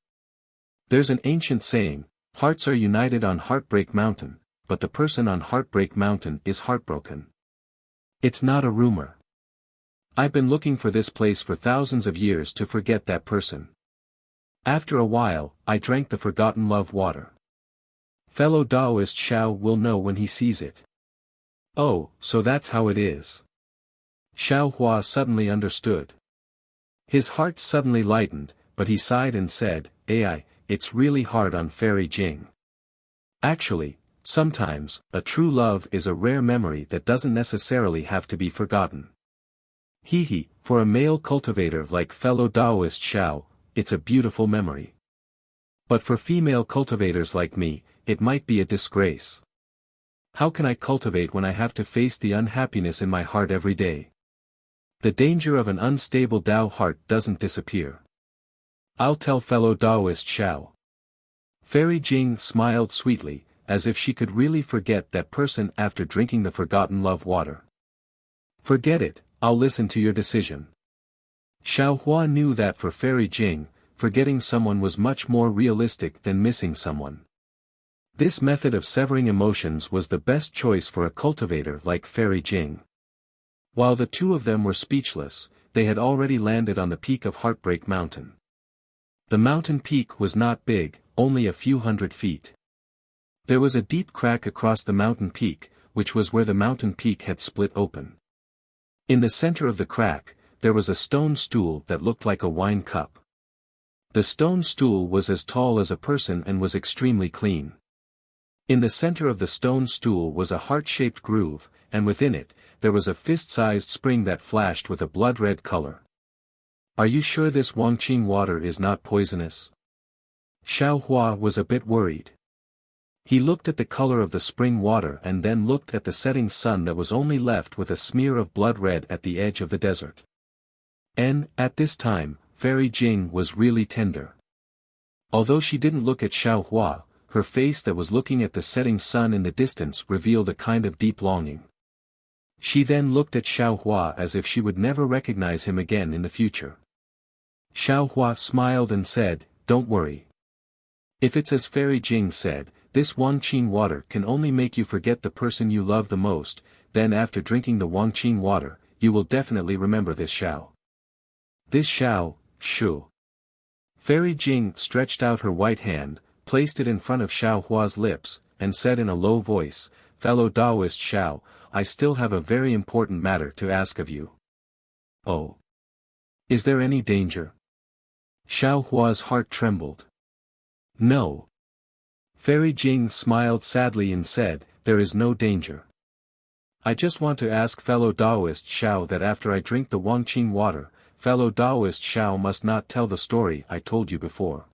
There's an ancient saying, hearts are united on Heartbreak Mountain, but the person on Heartbreak Mountain is heartbroken. It's not a rumor. I've been looking for this place for thousands of years to forget that person. After a while, I drank the forgotten love water. Fellow Taoist Xiao will know when he sees it." "Oh, so that's how it is." Xiao Hua suddenly understood. His heart suddenly lightened, but he sighed and said, "Ai, it's really hard on Fairy Jing. Actually, sometimes, a true love is a rare memory that doesn't necessarily have to be forgotten. Hee, for a male cultivator like fellow Taoist Xiao, it's a beautiful memory. But for female cultivators like me, it might be a disgrace. How can I cultivate when I have to face the unhappiness in my heart every day? The danger of an unstable Tao heart doesn't disappear. I'll tell fellow Taoist Xiao. Fairy Jing smiled sweetly, as if she could really forget that person after drinking the forgotten love water. Forget it, I'll listen to your decision. Xiao Hua knew that for Fairy Jing, forgetting someone was much more realistic than missing someone. This method of severing emotions was the best choice for a cultivator like Fairy Jing. While the two of them were speechless, they had already landed on the peak of Heartbreak Mountain. The mountain peak was not big, only a few hundred feet. There was a deep crack across the mountain peak, which was where the mountain peak had split open. In the center of the crack, there was a stone stool that looked like a wine cup. The stone stool was as tall as a person and was extremely clean. In the center of the stone stool was a heart-shaped groove, and within it, there was a fist-sized spring that flashed with a blood-red color. Are you sure this Wangqing water is not poisonous? Xiao Hua was a bit worried. He looked at the color of the spring water and then looked at the setting sun that was only left with a smear of blood red at the edge of the desert. And, at this time, Fairy Jing was really tender. Although she didn't look at Xiao Hua, her face that was looking at the setting sun in the distance revealed a kind of deep longing. She then looked at Xiao Hua as if she would never recognize him again in the future. Xiao Hua smiled and said, "Don't worry. If it's as Fairy Jing said, this Wangqing water can only make you forget the person you love the most, then after drinking the Wangqing water, you will definitely remember this Xiao. This Xiao, Shu." Fairy Jing stretched out her white hand, placed it in front of Xiao Hua's lips, and said in a low voice, "Fellow Taoist Xiao, I still have a very important matter to ask of you." "Oh. Is there any danger?" Xiao Hua's heart trembled. "No." Fairy Jing smiled sadly and said, "There is no danger. I just want to ask fellow Taoist Xiao that after I drink the Wangqing water, fellow Taoist Xiao must not tell the story I told you before.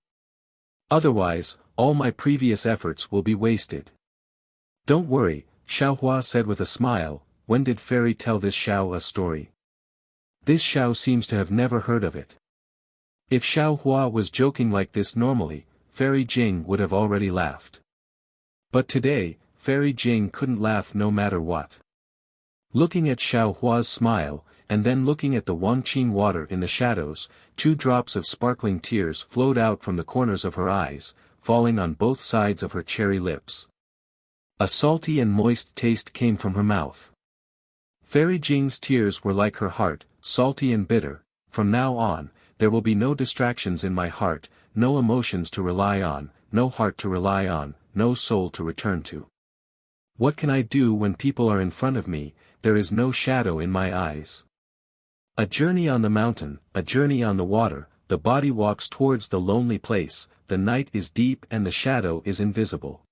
Otherwise, all my previous efforts will be wasted." "Don't worry," Xiao Hua said with a smile, "when did Fairy tell this Xiao a story? This Xiao seems to have never heard of it." If Xiao Hua was joking like this normally, Fairy Jing would have already laughed. But today, Fairy Jing couldn't laugh no matter what. Looking at Xiao Hua's smile, and then looking at the Wangqing water in the shadows, 2 drops of sparkling tears flowed out from the corners of her eyes, falling on both sides of her cherry lips. A salty and moist taste came from her mouth. Fairy Jing's tears were like her heart, salty and bitter. From now on, there will be no distractions in my heart, no emotions to rely on, no heart to rely on, no soul to return to. What can I do when people are in front of me? There is no shadow in my eyes. A journey on the mountain, a journey on the water, the body walks towards the lonely place, the night is deep and the shadow is invisible.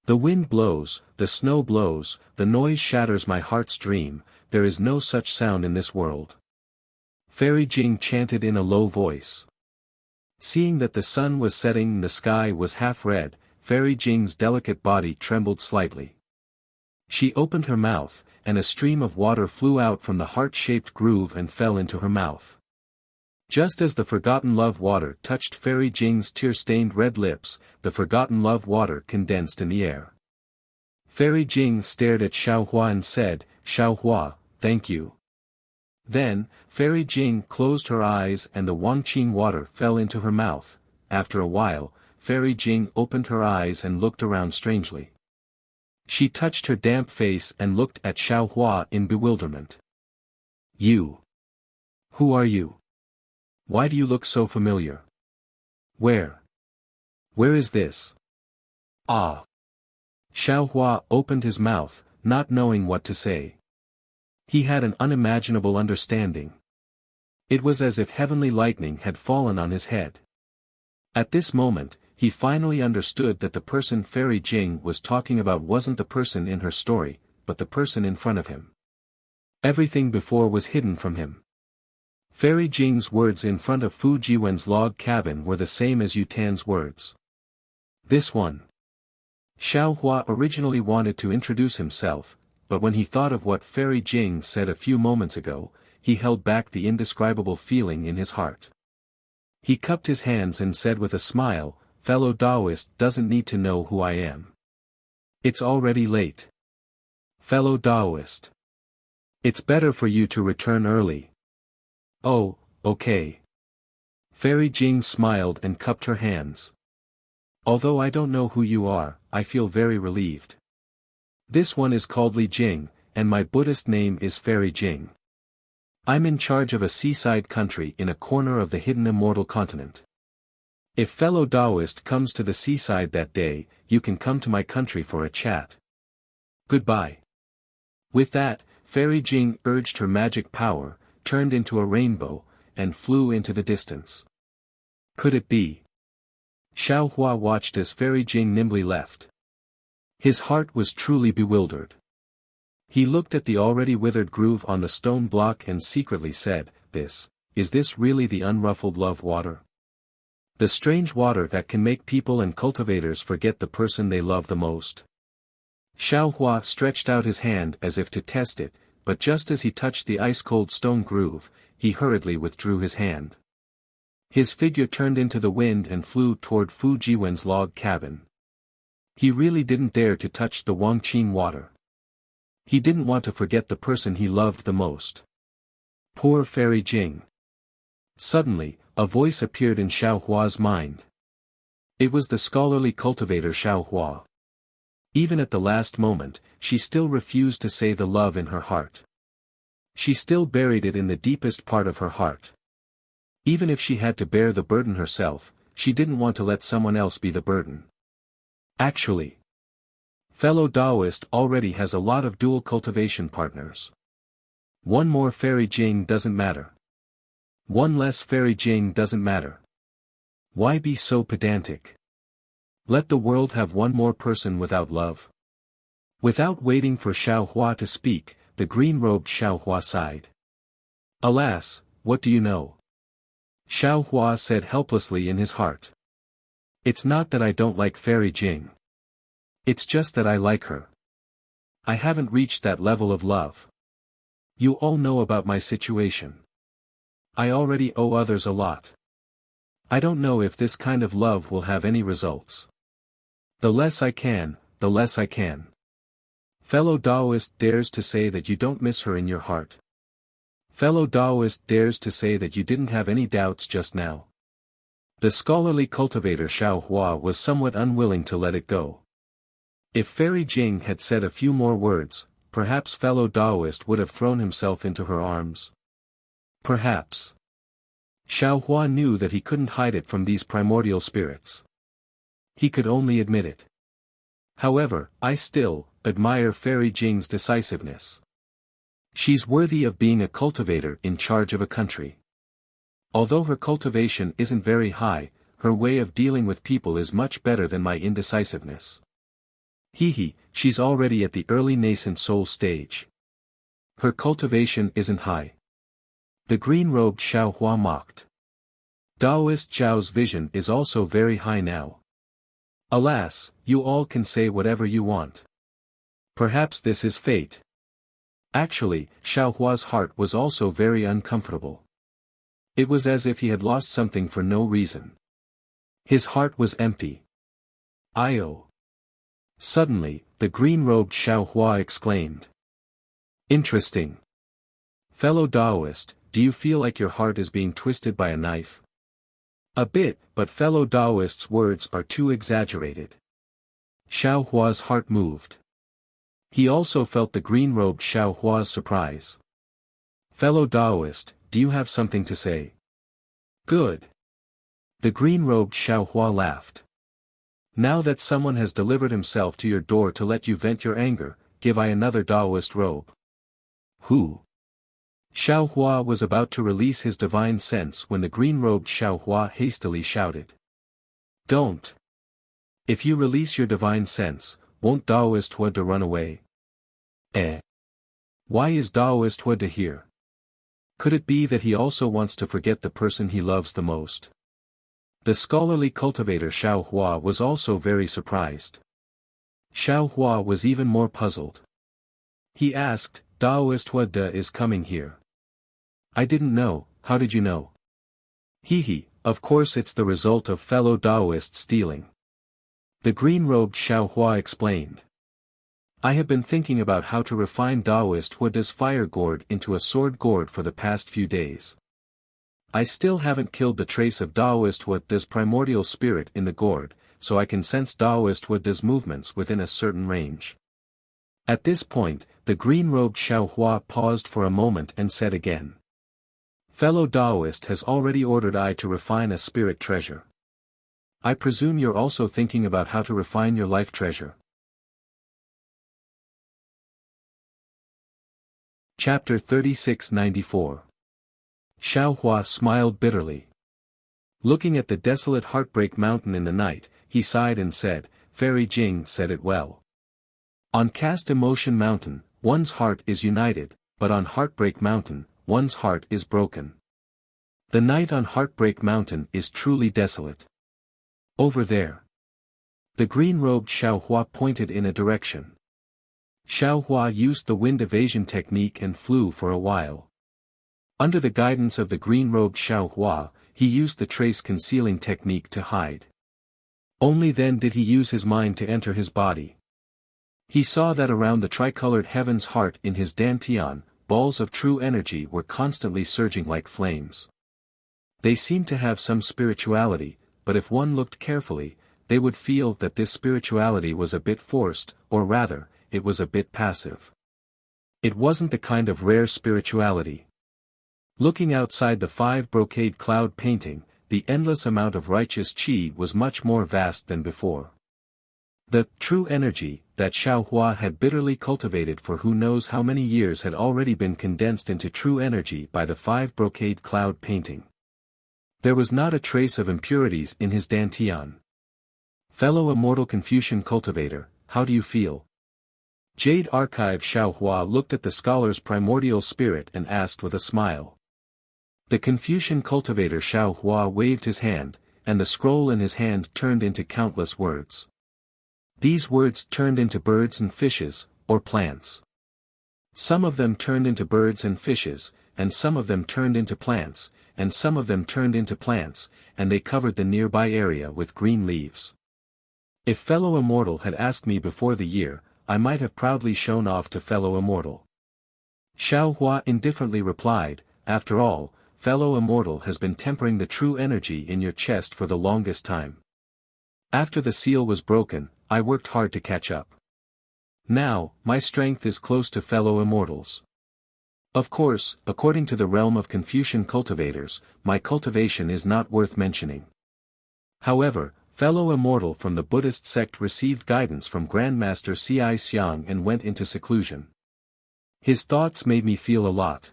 The wind blows, the snow blows, the noise shatters my heart's dream, there is no such sound in this world. Fairy Jing chanted in a low voice. Seeing that the sun was setting and the sky was half red, Fairy Jing's delicate body trembled slightly. She opened her mouth, and a stream of water flew out from the heart-shaped groove and fell into her mouth. Just as the forgotten love water touched Fairy Jing's tear-stained red lips, the forgotten love water condensed in the air. Fairy Jing stared at Xiao Hua and said, "Xiao Hua, thank you." Then, Fairy Jing closed her eyes and the Wangqing water fell into her mouth. After a while, Fairy Jing opened her eyes and looked around strangely. She touched her damp face and looked at Xiao Hua in bewilderment. "You? Who are you? Why do you look so familiar? Where is this?" "Ah." Xiao Hua opened his mouth, not knowing what to say. He had an unimaginable understanding. It was as if heavenly lightning had fallen on his head. At this moment, he finally understood that the person Fairy Jing was talking about wasn't the person in her story, but the person in front of him. Everything before was hidden from him. Fairy Jing's words in front of Fu Jiwen's log cabin were the same as Yu Tan's words. "This one." Xiao Hua originally wanted to introduce himself, but when he thought of what Fairy Jing said a few moments ago, he held back the indescribable feeling in his heart. He cupped his hands and said with a smile, "Fellow Taoist doesn't need to know who I am. It's already late. Fellow Taoist. It's better for you to return early." "Oh, okay." Fairy Jing smiled and cupped her hands. "Although I don't know who you are, I feel very relieved. This one is called Li Jing, and my Buddhist name is Fairy Jing. I'm in charge of a seaside country in a corner of the hidden immortal continent. If fellow Taoist comes to the seaside that day, you can come to my country for a chat. Goodbye." With that, Fairy Jing urged her magic power, turned into a rainbow, and flew into the distance. Could it be? Xiao Hua watched as Fairy Jing nimbly left. His heart was truly bewildered. He looked at the already withered groove on the stone block and secretly said, Is this really the unruffled love water? The strange water that can make people and cultivators forget the person they love the most?" Xiao Hua stretched out his hand as if to test it, but just as he touched the ice-cold stone groove, he hurriedly withdrew his hand. His figure turned into the wind and flew toward Fu Jiwen's log cabin. He really didn't dare to touch the Wangqing water. He didn't want to forget the person he loved the most. Poor Fairy Jing. Suddenly, a voice appeared in Xiao Hua's mind. It was the scholarly cultivator Xiao Hua. Even at the last moment, she still refused to say the love in her heart. She still buried it in the deepest part of her heart. Even if she had to bear the burden herself, she didn't want to let someone else be the burden. Actually, fellow Taoist already has a lot of dual cultivation partners. One more Fairy Jing doesn't matter. One less Fairy Jing doesn't matter. Why be so pedantic? Let the world have one more person without love. Without waiting for Xiao Hua to speak, the green-robed Xiao Hua sighed. "Alas, what do you know?" Xiao Hua said helplessly in his heart. "It's not that I don't like Fairy Jing. It's just that I like her. I haven't reached that level of love. You all know about my situation. I already owe others a lot. I don't know if this kind of love will have any results. The less I can, the less I can." Fellow Taoist dares to say that you don't miss her in your heart. Fellow Taoist dares to say that you didn't have any doubts just now. The scholarly cultivator Xiao Hua was somewhat unwilling to let it go. If Fairy Jing had said a few more words, perhaps fellow Taoist would have thrown himself into her arms. Perhaps. Xiao Hua knew that he couldn't hide it from these primordial spirits. He could only admit it. However, I still admire Fairy Jing's decisiveness. She's worthy of being a cultivator in charge of a country. Although her cultivation isn't very high, her way of dealing with people is much better than my indecisiveness. She's already at the early nascent soul stage. Her cultivation isn't high. The green-robed Xiao Hua mocked. Taoist Zhao's vision is also very high now. Alas, you all can say whatever you want. Perhaps this is fate. Actually, Xiao Hua's heart was also very uncomfortable. It was as if he had lost something for no reason. His heart was empty. "Io." Suddenly, the green-robed Xiao Hua exclaimed. "Interesting. Fellow Taoist, do you feel like your heart is being twisted by a knife?" "A bit, but fellow Taoist's words are too exaggerated." Xiao Hua's heart moved. He also felt the green-robed Xiao Hua's surprise. "Fellow Taoist, do you have something to say?" "Good." The green-robed Xiao Hua laughed. "Now that someone has delivered himself to your door to let you vent your anger, give I another Taoist robe." "Who?" Xiao Hua was about to release his divine sense when the green-robed Xiao Hua hastily shouted. "Don't. If you release your divine sense, won't Taoist Hua to run away?" Why is Taoist Hua to here? Could it be that he also wants to forget the person he loves the most? The scholarly cultivator Xiao Hua was also very surprised. Xiao Hua was even more puzzled. He asked, "Taoist Hua is coming here." "I didn't know, how did you know?" Of course it's the result of fellow Daoists stealing. The green-robed Xiaohua explained. I have been thinking about how to refine Daoist wood's fire gourd into a sword gourd for the past few days. I still haven't killed the trace of Daoist wood's primordial spirit in the gourd, so I can sense Daoist wood's movements within a certain range. At this point, the green-robed Xiaohua paused for a moment and said again. Fellow Daoist has already ordered I to refine a spirit treasure. I presume you're also thinking about how to refine your life treasure. Chapter 3694. Xiaohua smiled bitterly. Looking at the desolate Heartbreak Mountain in the night, he sighed and said, Fairy Jing said it well. On Cast Emotion Mountain, one's heart is united, but on Heartbreak Mountain, one's heart is broken. The night on Heartbreak Mountain is truly desolate. Over there. The green-robed Xiaohua pointed in a direction. Xiaohua used the wind evasion technique and flew for a while. Under the guidance of the green-robed Xiaohua, he used the trace concealing technique to hide. Only then did he use his mind to enter his body. He saw that around the tricolored heaven's heart in his dantian, balls of true energy were constantly surging like flames. They seemed to have some spirituality, but if one looked carefully, they would feel that this spirituality was a bit forced, or rather, it was a bit passive. It wasn't the kind of rare spirituality. Looking outside the 5 brocade cloud painting, the endless amount of righteous qi was much more vast than before. The true energy that Xiaohua had bitterly cultivated for who knows how many years had already been condensed into true energy by the 5 brocade cloud painting. There was not a trace of impurities in his dantian. Fellow immortal Confucian cultivator, how do you feel? Jade Archive Xiaohua looked at the scholar's primordial spirit and asked with a smile. The Confucian cultivator Xiaohua waved his hand, and the scroll in his hand turned into countless words. These words turned into birds and fishes, or plants. Some of them turned into birds and fishes, and some of them turned into plants, and some of them turned into plants, and they covered the nearby area with green leaves. If fellow immortal had asked me before the year, I might have proudly shown off to fellow immortal. Xiaohua indifferently replied, after all, fellow immortal has been tempering the true energy in your chest for the longest time. After the seal was broken, I worked hard to catch up. Now, my strength is close to fellow immortals. Of course, according to the realm of Confucian cultivators, my cultivation is not worth mentioning. However, fellow immortal from the Buddhist sect received guidance from Grandmaster Ci Xiang and went into seclusion. His thoughts made me feel a lot.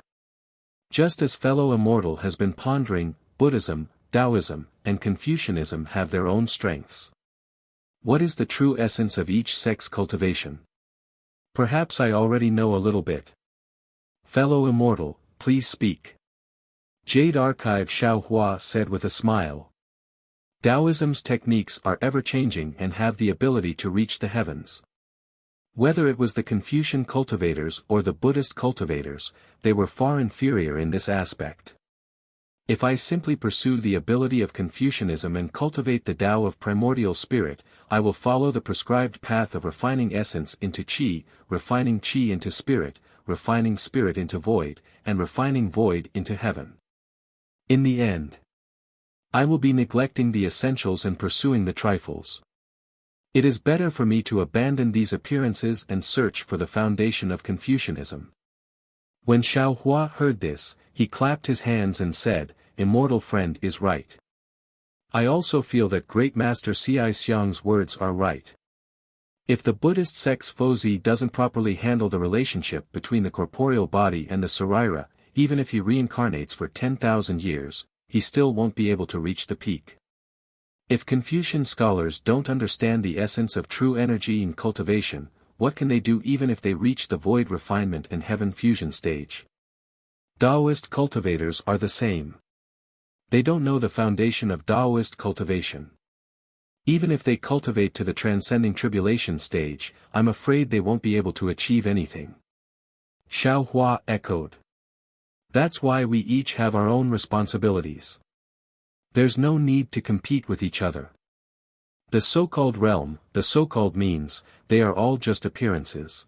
Just as fellow immortal has been pondering, Buddhism, Taoism, and Confucianism have their own strengths. What is the true essence of each sect's cultivation? Perhaps I already know a little bit. Fellow immortal, please speak. Jade Archive Xiaohua said with a smile. Taoism's techniques are ever-changing and have the ability to reach the heavens. Whether it was the Confucian cultivators or the Buddhist cultivators, they were far inferior in this aspect. If I simply pursue the ability of Confucianism and cultivate the Tao of primordial spirit, I will follow the prescribed path of refining essence into qi, refining qi into spirit, refining spirit into void, and refining void into heaven. In the end, I will be neglecting the essentials and pursuing the trifles. It is better for me to abandon these appearances and search for the foundation of Confucianism. When Xiaohua heard this, he clapped his hands and said, Immortal friend is right. I also feel that Great Master Ci Xiang's words are right. If the Buddhist sect's Fozi doesn't properly handle the relationship between the corporeal body and the Saraira, even if he reincarnates for 10,000 years, he still won't be able to reach the peak. If Confucian scholars don't understand the essence of true energy in cultivation, what can they do even if they reach the void refinement and heaven fusion stage? Taoist cultivators are the same. They don't know the foundation of Taoist cultivation. Even if they cultivate to the transcending tribulation stage, I'm afraid they won't be able to achieve anything. Xiaohua echoed. That's why we each have our own responsibilities. There's no need to compete with each other. The so-called realm, the so-called means, they are all just appearances.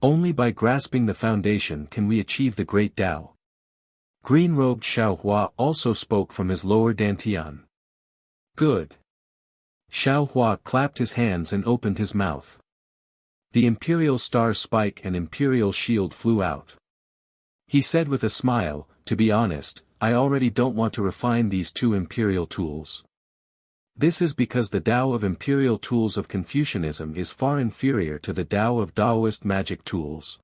Only by grasping the foundation can we achieve the great Tao. Green-robed Xiao Hua also spoke from his lower dantian. Good. Xiao Hua clapped his hands and opened his mouth. The imperial star spike and imperial shield flew out. He said with a smile, to be honest, I already don't want to refine these two imperial tools. This is because the Tao of imperial tools of Confucianism is far inferior to the Tao of Taoist magic tools.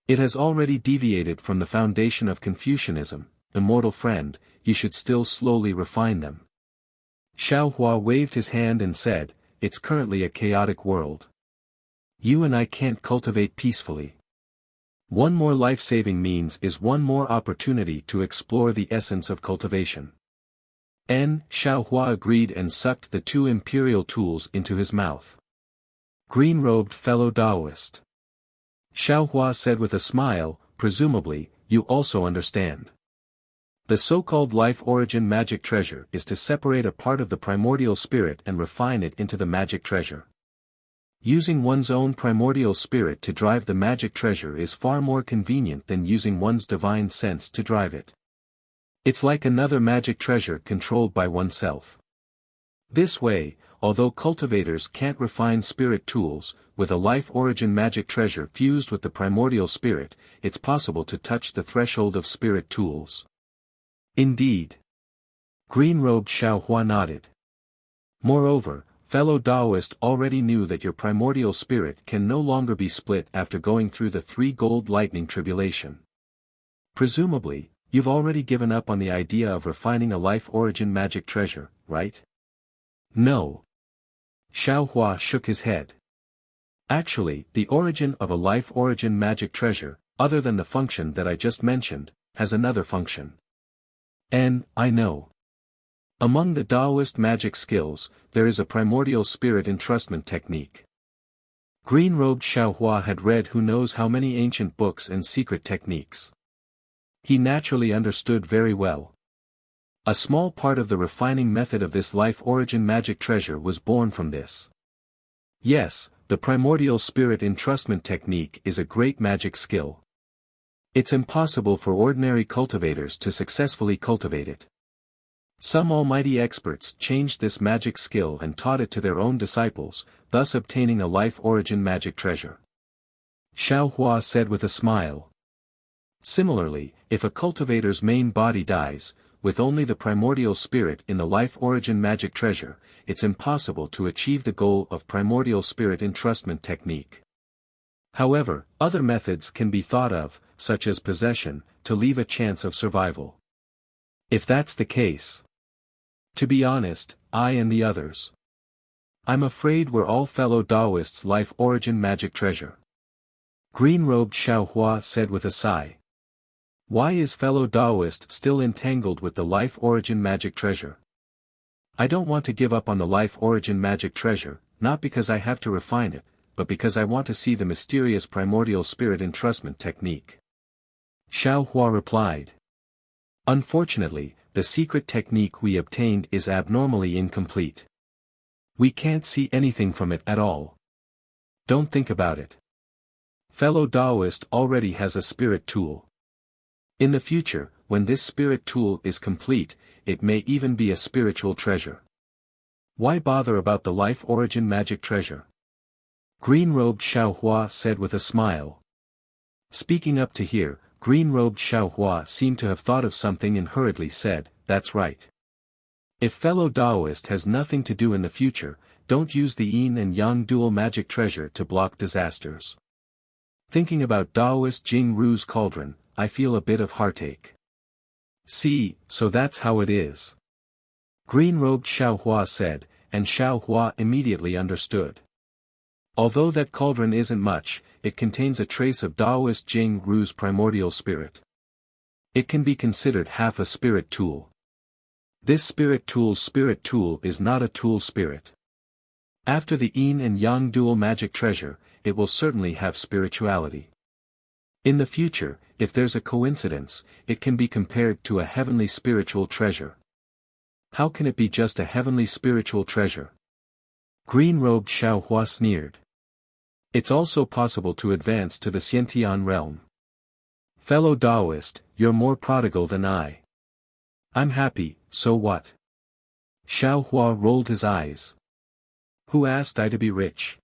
It has already deviated from the foundation of Confucianism. Immortal friend, you should still slowly refine them. Xiao Hua waved his hand and said, it's currently a chaotic world. You and I can't cultivate peacefully. One more life-saving means is one more opportunity to explore the essence of cultivation. Xiao Hua agreed and sucked the two imperial tools into his mouth. Green-robed fellow Taoist. Xiao Hua said with a smile, presumably, you also understand. The so-called life origin magic treasure is to separate a part of the primordial spirit and refine it into the magic treasure. Using one's own primordial spirit to drive the magic treasure is far more convenient than using one's divine sense to drive it. It's like another magic treasure controlled by oneself. This way, although cultivators can't refine spirit tools, with a life origin magic treasure fused with the primordial spirit, it's possible to touch the threshold of spirit tools. Indeed. Green-robed Xiao Hua nodded. Moreover, fellow Taoist already knew that your primordial spirit can no longer be split after going through the three gold lightning tribulation. Presumably, you've already given up on the idea of refining a life origin magic treasure, right? No. Xiao Hua shook his head. Actually, the origin of a life origin magic treasure, other than the function that I just mentioned, has another function. I know. Among the Taoist magic skills, there is a primordial spirit entrustment technique. Green-robed Xiao Hua had read who knows how many ancient books and secret techniques. He naturally understood very well. A small part of the refining method of this life origin magic treasure was born from this. Yes, the primordial spirit entrustment technique is a great magic skill. It's impossible for ordinary cultivators to successfully cultivate it. Some almighty experts changed this magic skill and taught it to their own disciples, thus obtaining a life origin magic treasure. Xiao Hua said with a smile. Similarly, if a cultivator's main body dies, with only the primordial spirit in the life origin magic treasure, it's impossible to achieve the goal of primordial spirit entrustment technique. However, other methods can be thought of, such as possession, to leave a chance of survival. If that's the case. To be honest, I and the others. I'm afraid we're all fellow Taoists' life origin magic treasure. Green-robed Xiao Hua said with a sigh. Why is fellow Taoist still entangled with the life origin magic treasure? I don't want to give up on the life origin magic treasure, not because I have to refine it, but because I want to see the mysterious primordial spirit entrustment technique. Xiao Hua replied. Unfortunately, the secret technique we obtained is abnormally incomplete. We can't see anything from it at all. Don't think about it. Fellow Taoist already has a spirit tool. In the future, when this spirit tool is complete, it may even be a spiritual treasure. Why bother about the life origin magic treasure? Green-robed Xiao Hua said with a smile. Speaking up to here, green-robed Xiao Hua seemed to have thought of something and hurriedly said, that's right. If fellow Taoist has nothing to do in the future, don't use the yin and yang dual magic treasure to block disasters. Thinking about Taoist Jing Ru's cauldron, I feel a bit of heartache. See, so that's how it is. Green-robed Xiao Hua said, and Xiao Hua immediately understood. Although that cauldron isn't much, it contains a trace of Taoist Jing Ru's primordial spirit. It can be considered half a spirit tool. This spirit tool is not a tool spirit. After the yin and yang dual magic treasure, it will certainly have spirituality. In the future, if there's a coincidence, it can be compared to a heavenly spiritual treasure. How can it be just a heavenly spiritual treasure? Green-robed Xiao Hua sneered. It's also possible to advance to the Xiantian realm. Fellow Taoist, you're more prodigal than I. I'm happy, so what? Xiao Hua rolled his eyes. Who asked I to be rich?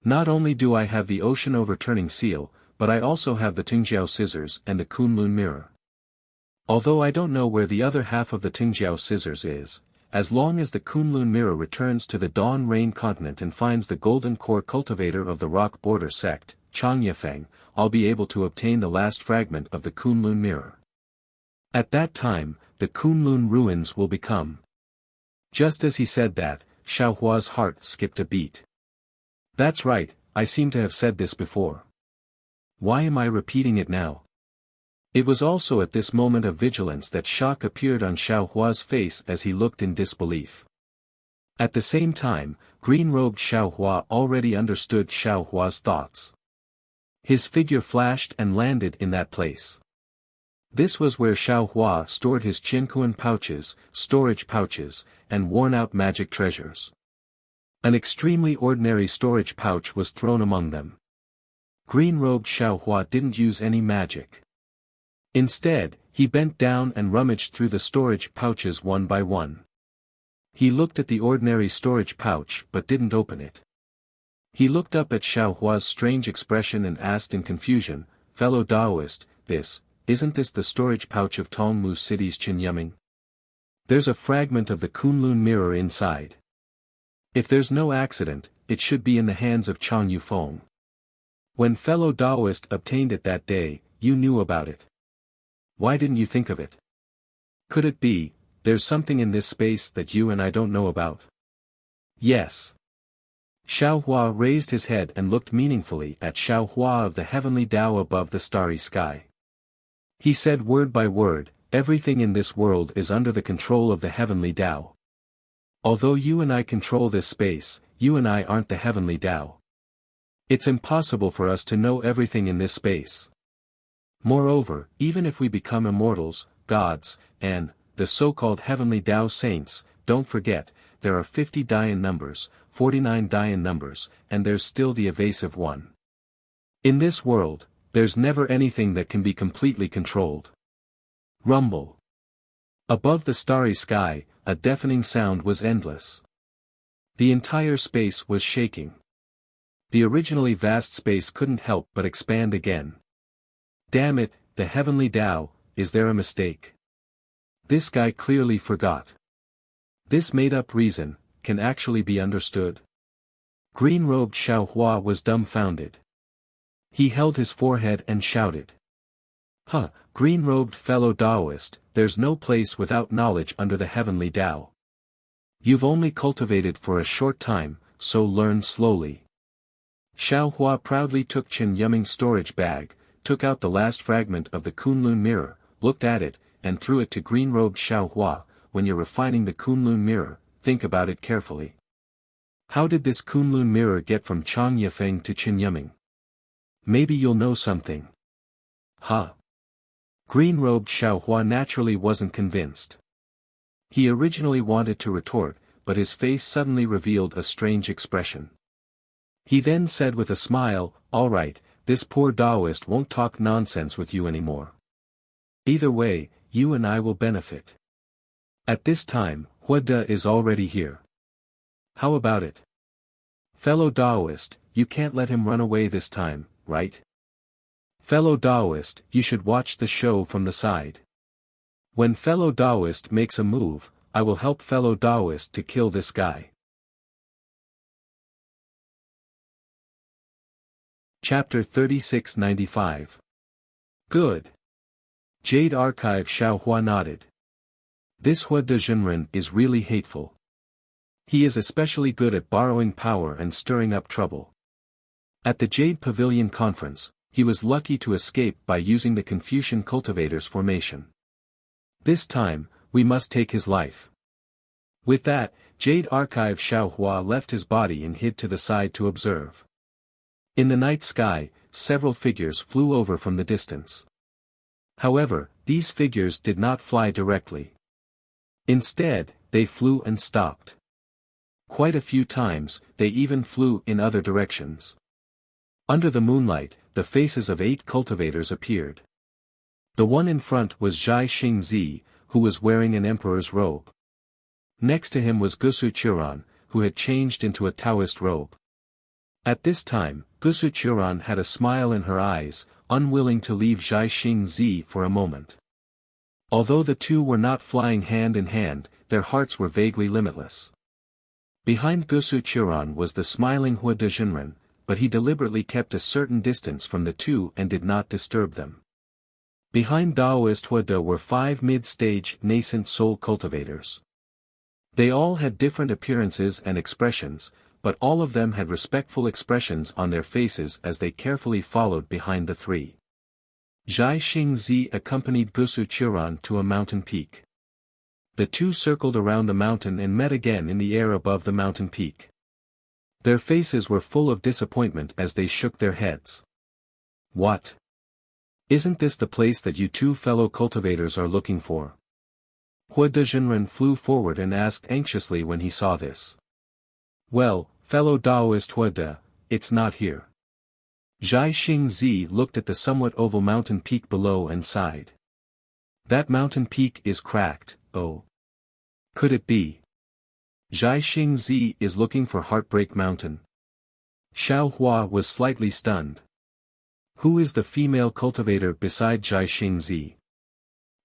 Not only do I have the ocean overturning seal, but I also have the Tingjiao scissors and the Kunlun mirror. Although I don't know where the other half of the Tingjiao scissors is, as long as the Kunlun mirror returns to the Dawn Rain continent and finds the golden core cultivator of the rock border sect, Chang Yefeng, I'll be able to obtain the last fragment of the Kunlun mirror. At that time, the Kunlun ruins will become. Just as he said that, Xiao Hua's heart skipped a beat. That's right, I seem to have said this before. Why am I repeating it now? It was also at this moment of vigilance that shock appeared on Xiao Hua's face as he looked in disbelief. At the same time, green-robed Xiao Hua already understood Xiao Hua's thoughts. His figure flashed and landed in that place. This was where Xiao Hua stored his Qinkuan pouches, storage pouches, and worn-out magic treasures. An extremely ordinary storage pouch was thrown among them. Green-robed Xiao Hua didn't use any magic. Instead, he bent down and rummaged through the storage pouches one by one. He looked at the ordinary storage pouch but didn't open it. He looked up at Xiao Hua's strange expression and asked in confusion, "Fellow Taoist, isn't this the storage pouch of Tongmu City's Qinyuming? There's a fragment of the Kunlun mirror inside. If there's no accident, it should be in the hands of Chang Yufeng. When fellow Taoist obtained it that day, you knew about it. Why didn't you think of it? Could it be, there's something in this space that you and I don't know about?" Yes. Xiao Hua raised his head and looked meaningfully at Xiao Hua of the heavenly Tao above the starry sky. He said word by word, everything in this world is under the control of the heavenly Tao. Although you and I control this space, you and I aren't the heavenly Tao. It's impossible for us to know everything in this space. Moreover, even if we become immortals, gods, and the so-called heavenly Tao saints, don't forget, there are 50 Dayan numbers, 49 Dayan numbers, and there's still the evasive one. In this world, there's never anything that can be completely controlled. Rumble. Above the starry sky, a deafening sound was endless. The entire space was shaking. The originally vast space couldn't help but expand again. Damn it, the heavenly Tao, is there a mistake? This guy clearly forgot. This made-up reason, can actually be understood? Green-robed Xiao Hua was dumbfounded. He held his forehead and shouted. Green-robed fellow Taoist, there's no place without knowledge under the heavenly Tao. You've only cultivated for a short time, so learn slowly. Xiao Hua proudly took Chen Yuming's storage bag, took out the last fragment of the Kunlun mirror, looked at it, and threw it to green-robed Xiao Hua. When you're refining the Kunlun mirror, think about it carefully. How did this Kunlun mirror get from Chang Yefeng to Chen Yuming? Maybe you'll know something. Green-robed Xiao Hua naturally wasn't convinced. He originally wanted to retort, but his face suddenly revealed a strange expression. He then said with a smile, "All right, this poor Taoist won't talk nonsense with you anymore. Either way, you and I will benefit. At this time, Huada is already here. How about it? Fellow Taoist, you can't let him run away this time, right? Fellow Taoist, you should watch the show from the side. When fellow Taoist makes a move, I will help fellow Taoist to kill this guy." Chapter 3695. Good. Jade Archive. Xiao Hua nodded. This Hua de Zhenren is really hateful. He is especially good at borrowing power and stirring up trouble. At the Jade Pavilion conference, he was lucky to escape by using the Confucian cultivator's formation. This time, we must take his life. With that, Jade Archive Xiao Hua left his body and hid to the side to observe. In the night sky, several figures flew over from the distance. However, these figures did not fly directly. Instead, they flew and stopped. Quite a few times, they even flew in other directions. Under the moonlight, the faces of 8 cultivators appeared. The one in front was Zhai Xingzi, who was wearing an emperor's robe. Next to him was Gusu Churan, who had changed into a Taoist robe. At this time, Gusu Churan had a smile in her eyes, unwilling to leave Zhai Xingzi for a moment. Although the two were not flying hand in hand, their hearts were vaguely limitless. Behind Gusu Churan was the smiling Hua Dezhenren, but he deliberately kept a certain distance from the two and did not disturb them. Behind Daoist Hua De were 5 mid-stage nascent soul cultivators. They all had different appearances and expressions, but all of them had respectful expressions on their faces as they carefully followed behind the 3. Zhai Xingzi accompanied Gusu Churan to a mountain peak. The two circled around the mountain and met again in the air above the mountain peak. Their faces were full of disappointment as they shook their heads. What? Isn't this the place that you two fellow cultivators are looking for? Hua Dezhenren flew forward and asked anxiously when he saw this. Well, fellow Daoist Hua De, it's not here. Zhai Xingzi looked at the somewhat oval mountain peak below and sighed. That mountain peak is cracked, oh. Could it be? Zhai Xingzi is looking for Heartbreak Mountain. Xiao Hua was slightly stunned. Who is the female cultivator beside Zhai Xingzi?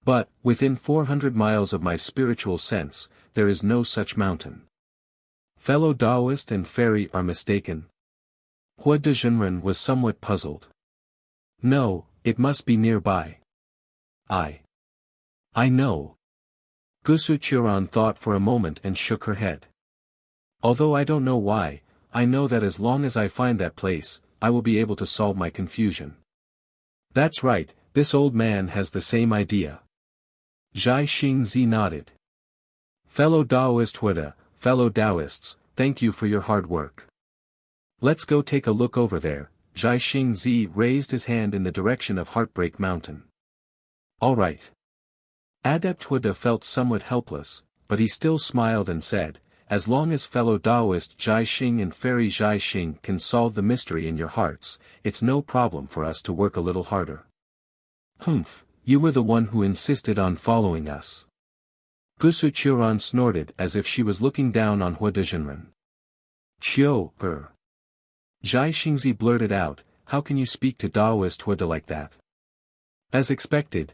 But, within 400 miles of my spiritual sense, there is no such mountain. Fellow Taoist and fairy are mistaken. Hua Dezhenren was somewhat puzzled. No, it must be nearby. I know. Gusu Churan thought for a moment and shook her head. Although I don't know why, I know that as long as I find that place, I will be able to solve my confusion. That's right, this old man has the same idea. Zhai Xingzi nodded. Fellow Daoist Hua De, fellow Taoists, thank you for your hard work. Let's go take a look over there. Zhai Xingzi raised his hand in the direction of Heartbreak Mountain. All right. Adept Hua De felt somewhat helpless, but he still smiled and said, as long as fellow Taoist Zhai Xing and fairy Zhai Xing can solve the mystery in your hearts, it's no problem for us to work a little harder. Humph, you were the one who insisted on following us. Gusu Churan snorted as if she was looking down on Hua Dezhenren. Zhai Xingzi blurted out, how can you speak to Taoist Hua De like that? As expected,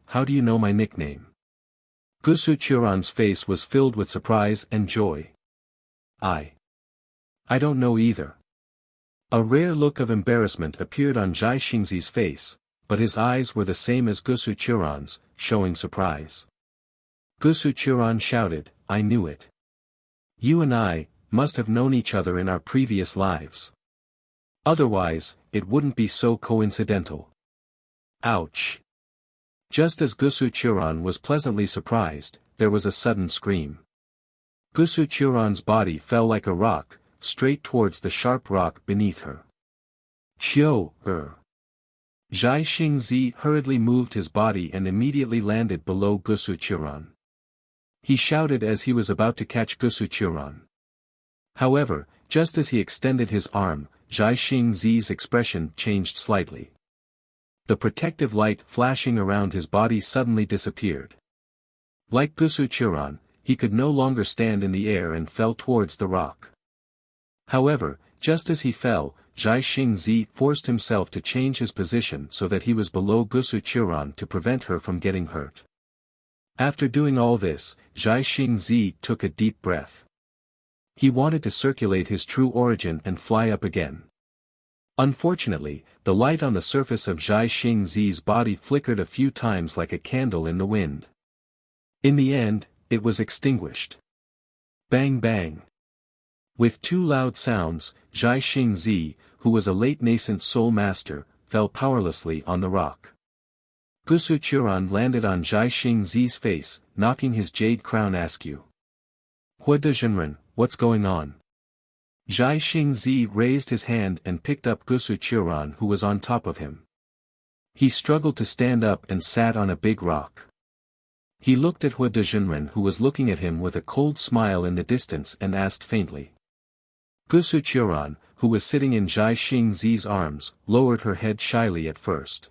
how do you know my nickname? Gusu Churan's face was filled with surprise and joy. I don't know either. A rare look of embarrassment appeared on Zhai Xingzi's face, but his eyes were the same as Gusu Churan's, showing surprise. Gusu Churan shouted, I knew it. You and I must have known each other in our previous lives. Otherwise, it wouldn't be so coincidental. Ouch. Just as Gusu Churan was pleasantly surprised, there was a sudden scream. Gusu Churan's body fell like a rock, straight towards the sharp rock beneath her. Zhai Xingzi hurriedly moved his body and immediately landed below Gusu Churan. He shouted as he was about to catch Gusu Churan. However, just as he extended his arm, Zhai Xingzi's expression changed slightly. The protective light flashing around his body suddenly disappeared. Like Gusu Churan, he could no longer stand in the air and fell towards the rock. However, just as he fell, Zhai Xingzi forced himself to change his position so that he was below Gusu Churan to prevent her from getting hurt. After doing all this, Zhai Xingzi took a deep breath. He wanted to circulate his true origin and fly up again. Unfortunately, the light on the surface of Zhai Xingzi's body flickered a few times like a candle in the wind. In the end, it was extinguished. Bang bang. With 2 loud sounds, Zhai Xingzi, who was a late nascent soul master, fell powerlessly on the rock. Gusu Churan landed on Zhai Xingzi's face, knocking his jade crown askew. Hua Dezhenren, what's going on? Zhai Xingzi raised his hand and picked up Gusu Churan who was on top of him. He struggled to stand up and sat on a big rock. He looked at Hua Dezhenren, who was looking at him with a cold smile in the distance, and asked faintly. Gusu Churan, who was sitting in Jai Xingzi's arms, lowered her head shyly at first.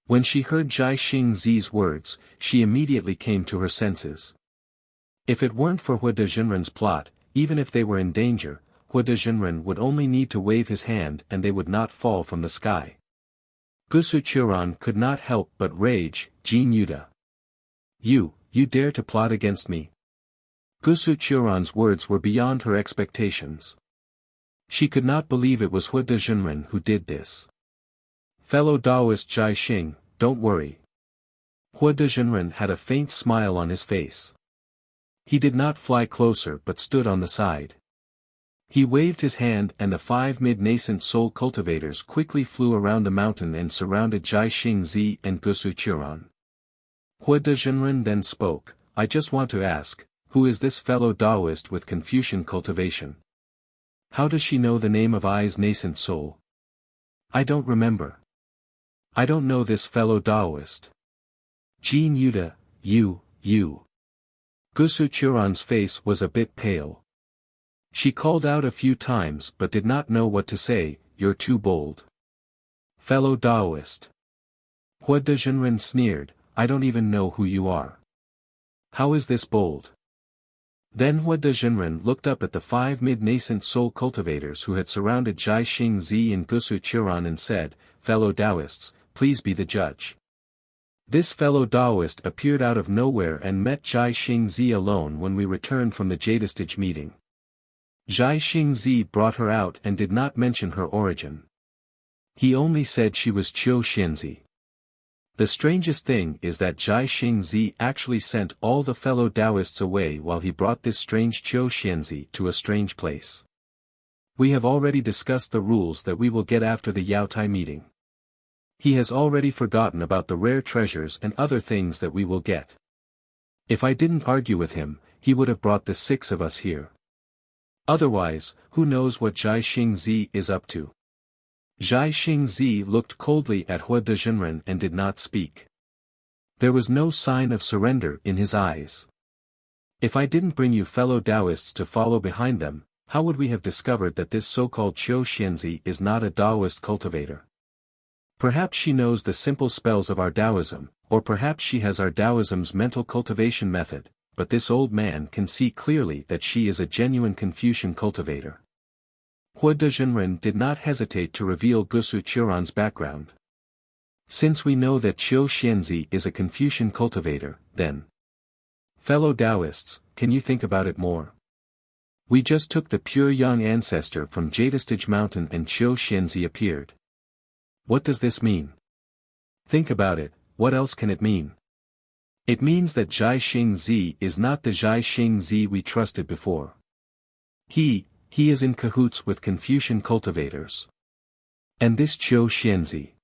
When she heard Jai Xingzi's words, she immediately came to her senses. If it weren't for Hua Dezhenren's plot, even if they were in danger, Hua Dezhenren would only need to wave his hand and they would not fall from the sky. Gusu Churan could not help but rage. Jin Yuda. You dare to plot against me? Gusu Churan's words were beyond her expectations. She could not believe it was Hua Dezhenren who did this. Fellow Taoist Jai Xing, don't worry. Hua Dezhenren had a faint smile on his face. He did not fly closer but stood on the side. He waved his hand and the 5 mid-nascent soul cultivators quickly flew around the mountain and surrounded Jai Xingzi and Gusu Churan. Hua Dezhenren then spoke, I just want to ask, who is this fellow Taoist with Confucian cultivation? How does she know the name of I's nascent soul? I don't remember. I don't know this fellow Taoist. Jin Yuda, you. Gusu Churan's face was a bit pale. She called out a few times but did not know what to say. You're too bold. Fellow Taoist. Hua Dezhenren sneered, I don't even know who you are. How is this bold? Then Hua Dezhenren looked up at the 5 mid-nascent soul cultivators who had surrounded Jai Xingzi and Gusu Churan and said, Fellow Taoists, please be the judge. This fellow Taoist appeared out of nowhere and met Jai Xingzi alone when we returned from the Jadestage meeting. Jai Xingzi brought her out and did not mention her origin. He only said she was Qiu Xianzi. The strangest thing is that Jai Xingzi actually sent all the fellow Taoists away while he brought this strange Qiu Xianzi to a strange place. We have already discussed the rules that we will get after the Yaotai meeting. He has already forgotten about the rare treasures and other things that we will get. If I didn't argue with him, he would have brought the 6 of us here. Otherwise, who knows what Jai Xingzi is up to? Jai Xingzi looked coldly at Hua Dezhenren and did not speak. There was no sign of surrender in his eyes. If I didn't bring you fellow Taoists to follow behind them, how would we have discovered that this so-called Qiu Xianzi is not a Taoist cultivator? Perhaps she knows the simple spells of our Taoism, or perhaps she has our Taoism's mental cultivation method, but this old man can see clearly that she is a genuine Confucian cultivator. Hua Dezhenren did not hesitate to reveal Gusu Churan's background. Since we know that Qiu Xianzi is a Confucian cultivator, then, fellow Taoists, can you think about it more? We just took the pure young ancestor from Jadestage Mountain and Qiu Xianzi appeared. What does this mean? Think about it, what else can it mean? It means that Jai Xingzi is not the Jai Xingzi we trusted before. He is in cahoots with Confucian cultivators. And this Qiu Xianzi.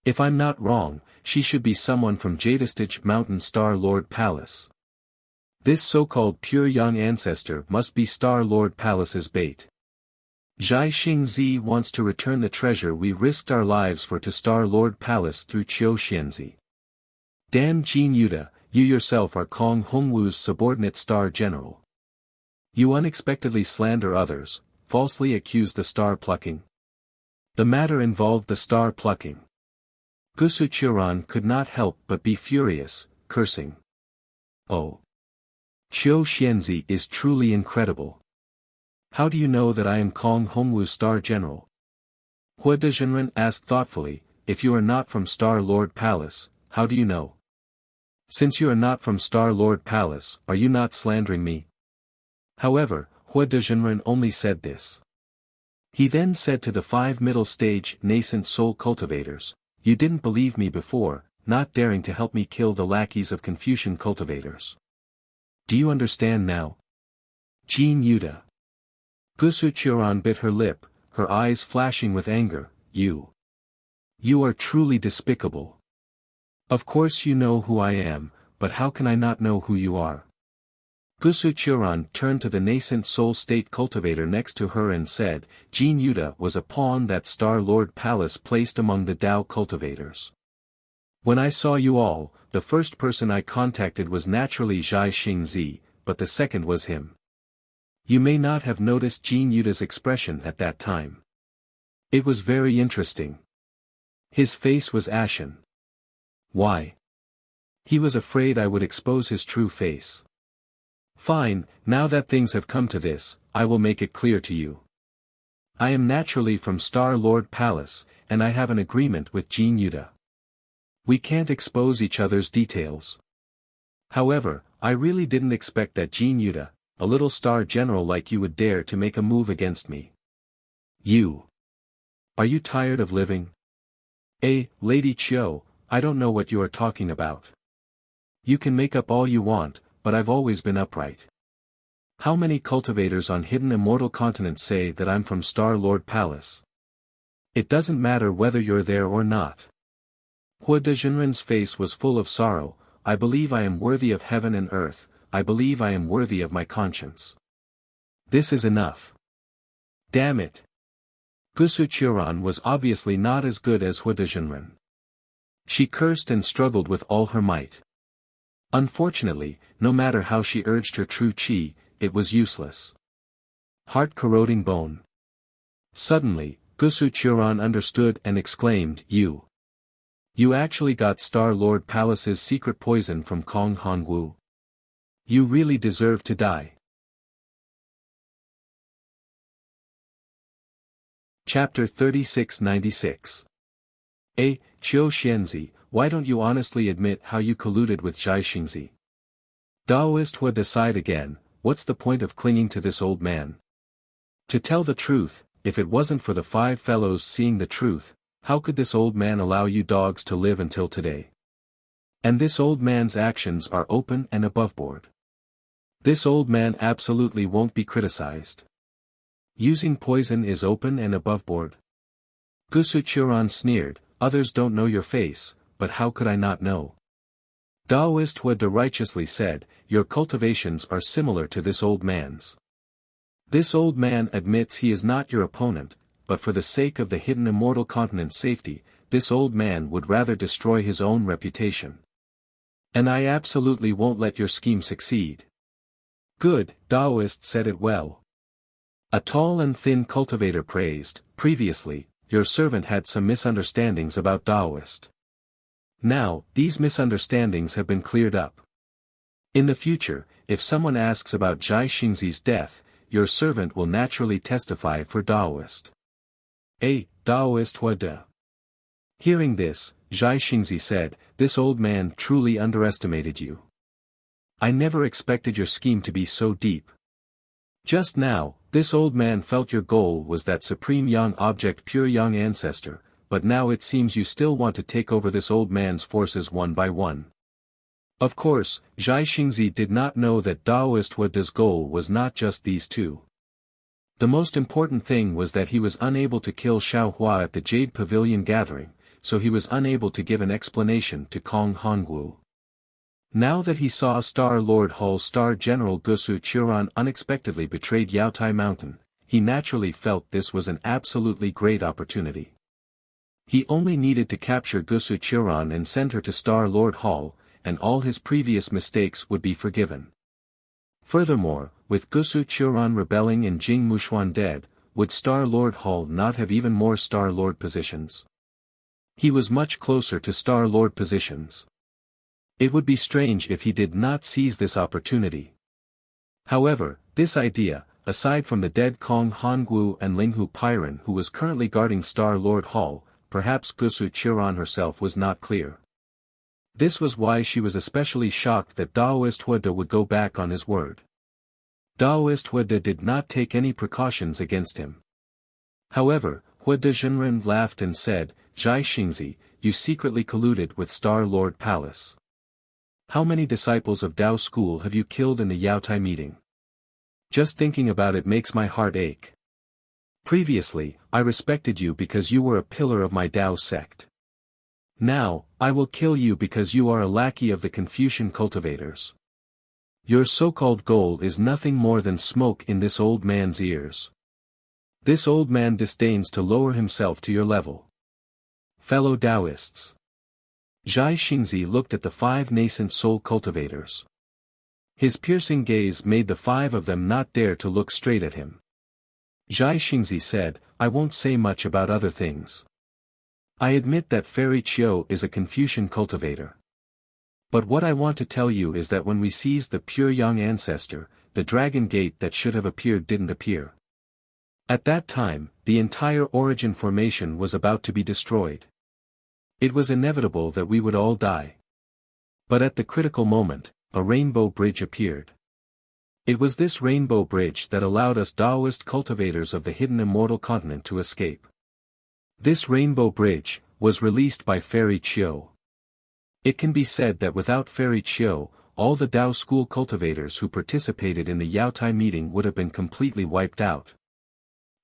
If I'm not wrong, she should be someone from Jadestage Mountain Star Lord Palace. This so-called pure young ancestor must be Star Lord Palace's bait. Jai Xingzi wants to return the treasure we risked our lives for to Star Lord Palace through Qiu Xianzi. Damn Jin Yuda, you yourself are Kong Hongwu's subordinate Star General. You unexpectedly slander others, falsely accuse the star plucking. The matter involved the star plucking. Gusu Churan could not help but be furious, cursing. Oh! Qiu Xianzi is truly incredible. How do you know that I am Kong Hongwu's Star General? Hua Dezhenren asked thoughtfully, if you are not from Star Lord Palace, how do you know? Since you are not from Star Lord Palace, are you not slandering me? However, Hua Dezhenren only said this. He then said to the 5 middle-stage nascent soul cultivators, you didn't believe me before, not daring to help me kill the lackeys of Confucian cultivators. Do you understand now? Jin Yuda. Gusu Churan bit her lip, her eyes flashing with anger, You are truly despicable. Of course you know who I am, but how can I not know who you are? Gusu Churan turned to the nascent soul state cultivator next to her and said, Jin Yuda was a pawn that Star Lord Palace placed among the Tao cultivators. When I saw you all, the first person I contacted was naturally Zhai Xingzi, but the second was him. You may not have noticed Jin Yuta's expression at that time. It was very interesting. His face was ashen. Why? He was afraid I would expose his true face. Fine, now that things have come to this, I will make it clear to you. I am naturally from Star-Lord Palace, and I have an agreement with Jin Yuta. We can't expose each other's details. However, I really didn't expect that Jin Yuta, a little star general like you, would dare to make a move against me. You. Are you tired of living? Lady Chiu, I don't know what you are talking about. You can make up all you want, but I've always been upright. How many cultivators on hidden immortal continents say that I'm from Star-Lord Palace? It doesn't matter whether you're there or not. Hua Dezhenren's face was full of sorrow. I believe I am worthy of heaven and earth, I believe I am worthy of my conscience. This is enough. Damn it. Gusu Churan was obviously not as good as Hua Dezhenren. She cursed and struggled with all her might. Unfortunately, no matter how she urged her true chi, it was useless. Heart-corroding bone. Suddenly, Gusu Churan understood and exclaimed, You actually got Star-Lord Palace's secret poison from Kong Hongwu. You really deserve to die. Chapter 3696. Chiu Xianzi, why don't you honestly admit how you colluded with Zhai Xingzi? Daoist Hua decide again, what's the point of clinging to this old man? To tell the truth, if it wasn't for the 5 fellows seeing the truth, how could this old man allow you dogs to live until today? And this old man's actions are open and aboveboard. This old man absolutely won't be criticized. Using poison is open and aboveboard. Gusu Churan sneered, others don't know your face, but how could I not know? Daoist Hua righteously said, your cultivations are similar to this old man's. This old man admits he is not your opponent, but for the sake of the hidden immortal continent's safety, this old man would rather destroy his own reputation. And I absolutely won't let your scheme succeed. Good, Daoist said it well. A tall and thin cultivator praised, previously, your servant had some misunderstandings about Daoist. Now, these misunderstandings have been cleared up. In the future, if someone asks about Zhai Xingzi's death, your servant will naturally testify for Daoist. Daoist Hua De. Hearing this, Zhai Xingzi said, this old man truly underestimated you. I never expected your scheme to be so deep. Just now, this old man felt your goal was that supreme young object, pure young ancestor, but now it seems you still want to take over this old man's forces one by one. Of course, Zhai Xingzi did not know that Daoist Hua De's goal was not just these two. The most important thing was that he was unable to kill Xiao Hua at the Jade Pavilion gathering, so he was unable to give an explanation to Kong Hongwu. Now that he saw Star-Lord Hull's Star General Gusu Churan unexpectedly betrayed Yaotai Mountain, he naturally felt this was an absolutely great opportunity. He only needed to capture Gusu Churan and send her to Star-Lord Hull, and all his previous mistakes would be forgiven. Furthermore, with Gusu Churan rebelling and Jing Mushuan dead, would Star-Lord Hull not have even more Star-Lord positions? He was much closer to Star-Lord positions. It would be strange if he did not seize this opportunity. However, this idea, aside from the dead Kong Hongwu and Linghu Pyron who was currently guarding Star-Lord Hull, perhaps Gusu Churan herself was not clear. This was why she was especially shocked that Daoist Hua De would go back on his word. Daoist Hua De did not take any precautions against him. However, Hua Dezhenren laughed and said, Zhai Xingzi, you secretly colluded with Star-Lord Palace. How many disciples of Dao School have you killed in the Yaotai meeting? Just thinking about it makes my heart ache. Previously, I respected you because you were a pillar of my Dao sect. Now, I will kill you because you are a lackey of the Confucian cultivators. Your so-called goal is nothing more than smoke in this old man's ears. This old man disdains to lower himself to your level. Fellow Taoists. Zhai Xingzi looked at the 5 nascent soul cultivators. His piercing gaze made the 5 of them not dare to look straight at him. Zhai Xingzi said, I won't say much about other things. I admit that Fairy Qiu is a Confucian cultivator. But what I want to tell you is that when we seized the pure young ancestor, the dragon gate that should have appeared didn't appear. At that time, the entire origin formation was about to be destroyed. It was inevitable that we would all die. But at the critical moment, a rainbow bridge appeared. It was this rainbow bridge that allowed us Taoist cultivators of the hidden immortal continent to escape. This rainbow bridge was released by Fairy Qiu. It can be said that without Fairy Qiu, all the Dao school cultivators who participated in the Yaotai meeting would have been completely wiped out.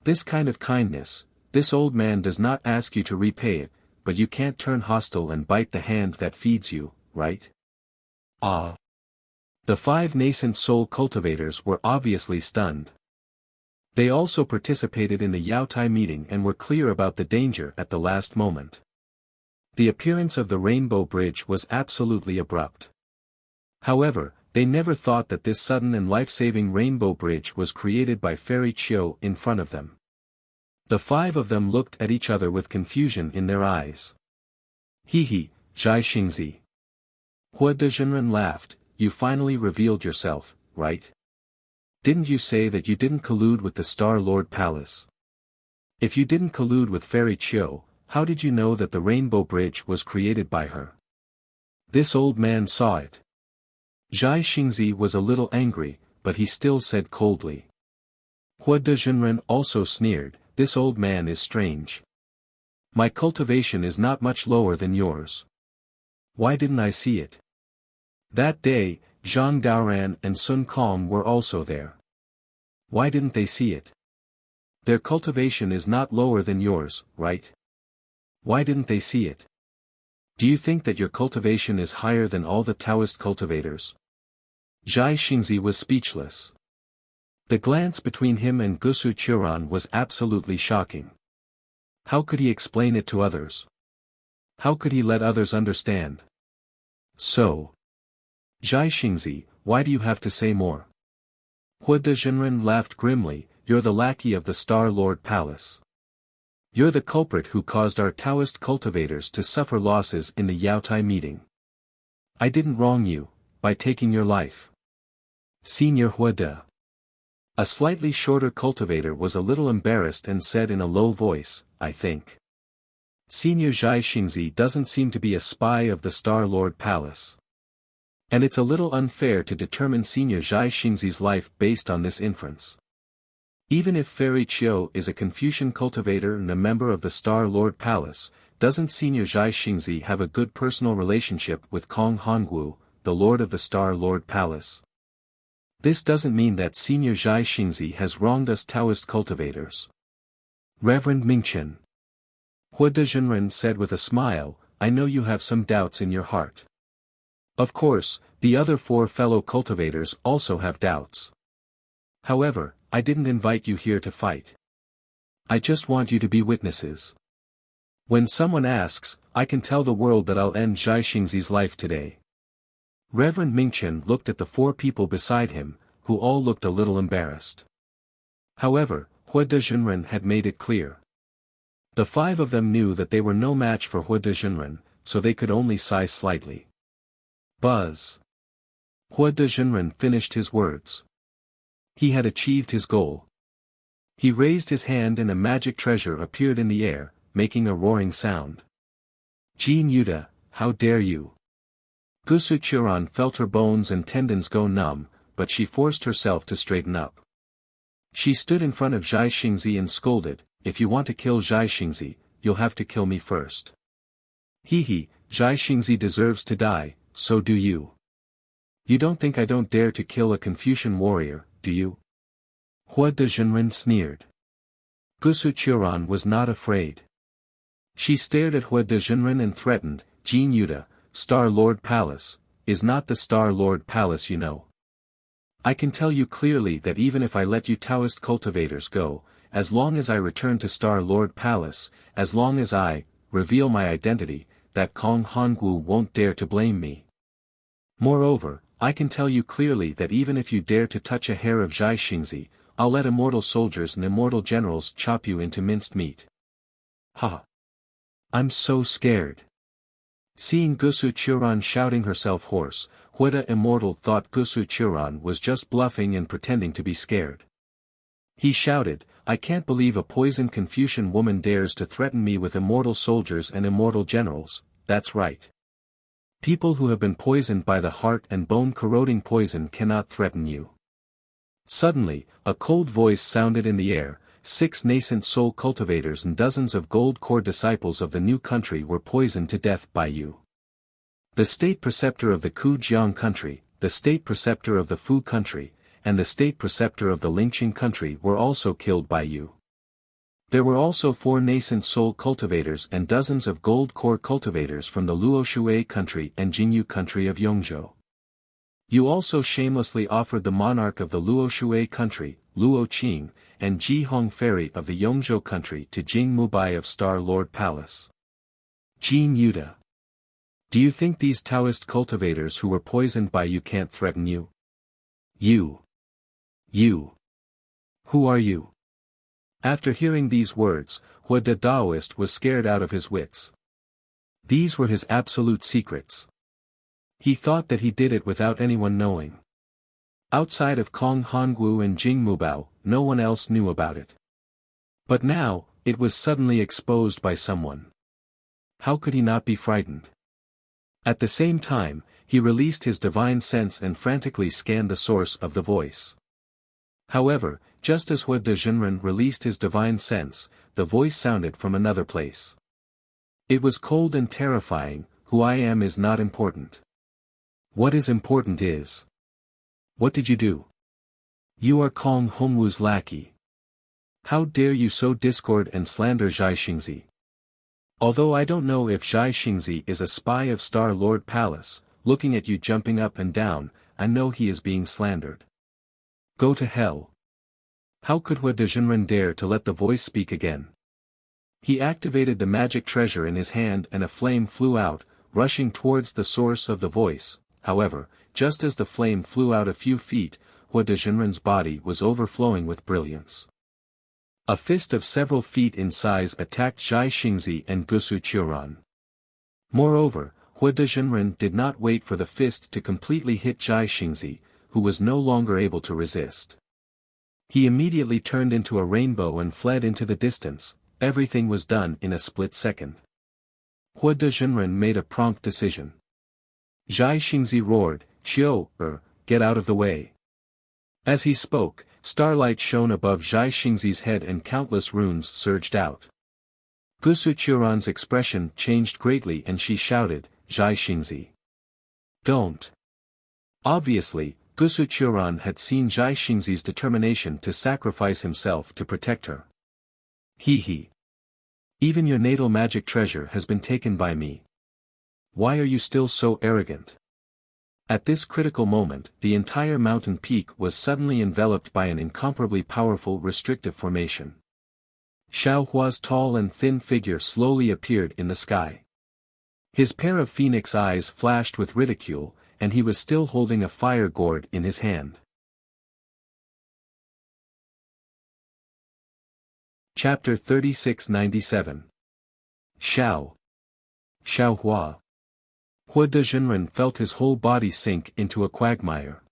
This kind of kindness, this old man does not ask you to repay it, but you can't turn hostile and bite the hand that feeds you, right? Ah. The 5 nascent soul cultivators were obviously stunned. They also participated in the Yaotai meeting and were clear about the danger at the last moment. The appearance of the rainbow bridge was absolutely abrupt. However, they never thought that this sudden and life-saving rainbow bridge was created by Fairy Qiu in front of them. The 5 of them looked at each other with confusion in their eyes. Zhai Xingzi. Hua Dezhenren laughed. You finally revealed yourself, right? Didn't you say that you didn't collude with the Star Lord Palace? If you didn't collude with Fairy Qiu, how did you know that the Rainbow Bridge was created by her? This old man saw it. Zhai Xingzi was a little angry, but he still said coldly. Hua Dezhenren also sneered, this old man is strange. My cultivation is not much lower than yours. Why didn't I see it? That day, Zhang Daoran and Sun Kong were also there. Why didn't they see it? Their cultivation is not lower than yours, right? Why didn't they see it? Do you think that your cultivation is higher than all the Taoist cultivators? Zhai Xingzi was speechless. The glance between him and Gusu Churan was absolutely shocking. How could he explain it to others? How could he let others understand? So. Zhai Xingzi, why do you have to say more? Hua Dezhenren laughed grimly, you're the lackey of the Star Lord Palace. You're the culprit who caused our Taoist cultivators to suffer losses in the Yaotai meeting. I didn't wrong you, by taking your life. Senior Hua De. A slightly shorter cultivator was a little embarrassed and said in a low voice, I think. Senior Zhai Xingzi doesn't seem to be a spy of the Star Lord Palace. And it's a little unfair to determine Senior Zhai Xingzi's life based on this inference. Even if Fairy Qiu is a Confucian cultivator and a member of the Star Lord Palace, doesn't Senior Zhai Xingzi have a good personal relationship with Kong Hongwu, the Lord of the Star Lord Palace? This doesn't mean that Senior Zhai Xingzi has wronged us Taoist cultivators. Reverend Mingchen. Hua Dezhenren said with a smile, I know you have some doubts in your heart. Of course, the other 4 fellow cultivators also have doubts. However, I didn't invite you here to fight. I just want you to be witnesses. When someone asks, I can tell the world that I'll end Zhai Xingzi's life today. Reverend Mingchen looked at the 4 people beside him, who all looked a little embarrassed. However, Hua Dezhenren had made it clear. The 5 of them knew that they were no match for Hua Dezhenren, so they could only sigh slightly. Buzz. Hua Dezhenren finished his words. He had achieved his goal. He raised his hand and a magic treasure appeared in the air, making a roaring sound. Jean Yuda, how dare you! Gusu Churan felt her bones and tendons go numb, but she forced herself to straighten up. She stood in front of Zhai Xingzi and scolded, if you want to kill Zhai Xingzi, you'll have to kill me first. Zhai Xingzi deserves to die, so do you. You don't think I don't dare to kill a Confucian warrior, do you? Hua Dezhenren sneered. Gusu Churan was not afraid. She stared at Hua Dezhenren and threatened, Jean Yuda, Star Lord Palace, is not the Star Lord Palace you know. I can tell you clearly that even if I let you Taoist cultivators go, as long as I return to Star Lord Palace, as long as I reveal my identity, that Kong Hongwu won't dare to blame me. Moreover, I can tell you clearly that even if you dare to touch a hair of Zhai Xingzi, I'll let immortal soldiers and immortal generals chop you into minced meat. Ha! I'm so scared. Seeing Gusu Churan shouting herself hoarse, Hueda Immortal thought Gusu Churan was just bluffing and pretending to be scared. He shouted, I can't believe a poisoned Confucian woman dares to threaten me with immortal soldiers and immortal generals. That's right. People who have been poisoned by the heart and bone corroding poison cannot threaten you. Suddenly, a cold voice sounded in the air. 6 nascent soul cultivators and dozens of gold core disciples of the new country were poisoned to death by you. The state preceptor of the Kujiang country, the state preceptor of the Fu country, and the state preceptor of the Lingqing country were also killed by you. There were also 4 nascent soul cultivators and dozens of gold core cultivators from the Luoshui country and Jingyu country of Yongzhou. You also shamelessly offered the monarch of the Luoshui country, Luo Qing, and Ji Hong Ferry of the Yongzhou country to Jing Mubai of Star Lord Palace. Jin Yuda. Do you think these Taoist cultivators who were poisoned by you can't threaten you? You. Who are you? After hearing these words, Hua the Taoist was scared out of his wits. These were his absolute secrets. He thought that he did it without anyone knowing. Outside of Kong Hongwu and Jing Mubao, no one else knew about it. But now, it was suddenly exposed by someone. How could he not be frightened? At the same time, he released his divine sense and frantically scanned the source of the voice. However, just as Hua de Zhenren released his divine sense, the voice sounded from another place. It was cold and terrifying. Who I am is not important. What is important is. What did you do? You are Kong Hongwu's lackey. How dare you sow discord and slander Zhai Xingzi? Although I don't know if Zhai Xingzi is a spy of Star Lord Palace, looking at you jumping up and down, I know he is being slandered. Go to hell. How could Hua de Zhenren dare to let the voice speak again? He activated the magic treasure in his hand and a flame flew out, rushing towards the source of the voice. However, just as the flame flew out a few feet, Hua de Zhenren's body was overflowing with brilliance. A fist of several feet in size attacked Zhai Xingzi and Gusu Churan. Moreover, Hua de Zhenren did not wait for the fist to completely hit Zhai Xingzi, who was no longer able to resist. He immediately turned into a rainbow and fled into the distance. Everything was done in a split second. Hua de Zhenren made a prompt decision. Zhai Xingzi roared, Qiu, get out of the way. As he spoke, starlight shone above Zhai Xingzi's head and countless runes surged out. Gusu Churan's expression changed greatly and she shouted, Zhai Xingzi. Don't. Obviously, Gusu Churan had seen Zhai Xingzi's determination to sacrifice himself to protect her. He. Even your natal magic treasure has been taken by me. Why are you still so arrogant? At this critical moment, the entire mountain peak was suddenly enveloped by an incomparably powerful restrictive formation. Xiao Hua's tall and thin figure slowly appeared in the sky. His pair of phoenix eyes flashed with ridicule, and he was still holding a fire gourd in his hand. Chapter 3697. Xiao Hua. Hua de Zhenren felt his whole body sink into a quagmire.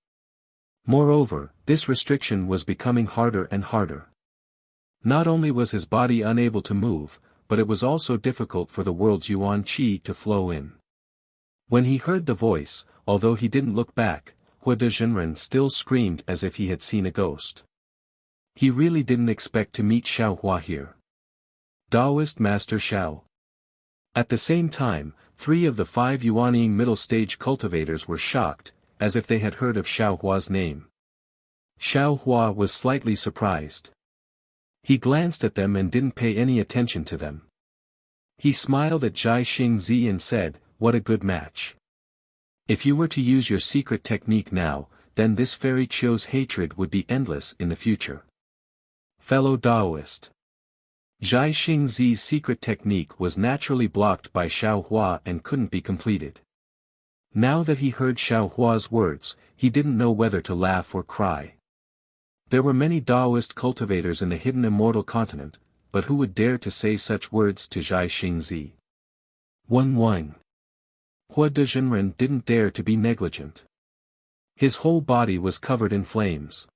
Moreover, this restriction was becoming harder and harder. Not only was his body unable to move, but it was also difficult for the world's yuan qi to flow in. When he heard the voice, although he didn't look back, Hua de Zhenren still screamed as if he had seen a ghost. He really didn't expect to meet Xiao Hua here. Taoist Master Xiao. At the same time, 3 of the 5 Yuanying middle-stage cultivators were shocked, as if they had heard of Xiao Hua's name. Xiao Hua was slightly surprised. He glanced at them and didn't pay any attention to them. He smiled at Zhai Xingzi and said, what a good match. If you were to use your secret technique now, then this fairy Qiu's hatred would be endless in the future. Fellow Taoist. Zhai Xingzi's secret technique was naturally blocked by Xiao Hua and couldn't be completed. Now that he heard Xiao Hua's words, he didn't know whether to laugh or cry. There were many Taoist cultivators in the hidden immortal continent, but who would dare to say such words to Zhai Xingzi? 1. Hua Dezhenren didn't dare to be negligent. His whole body was covered in flames.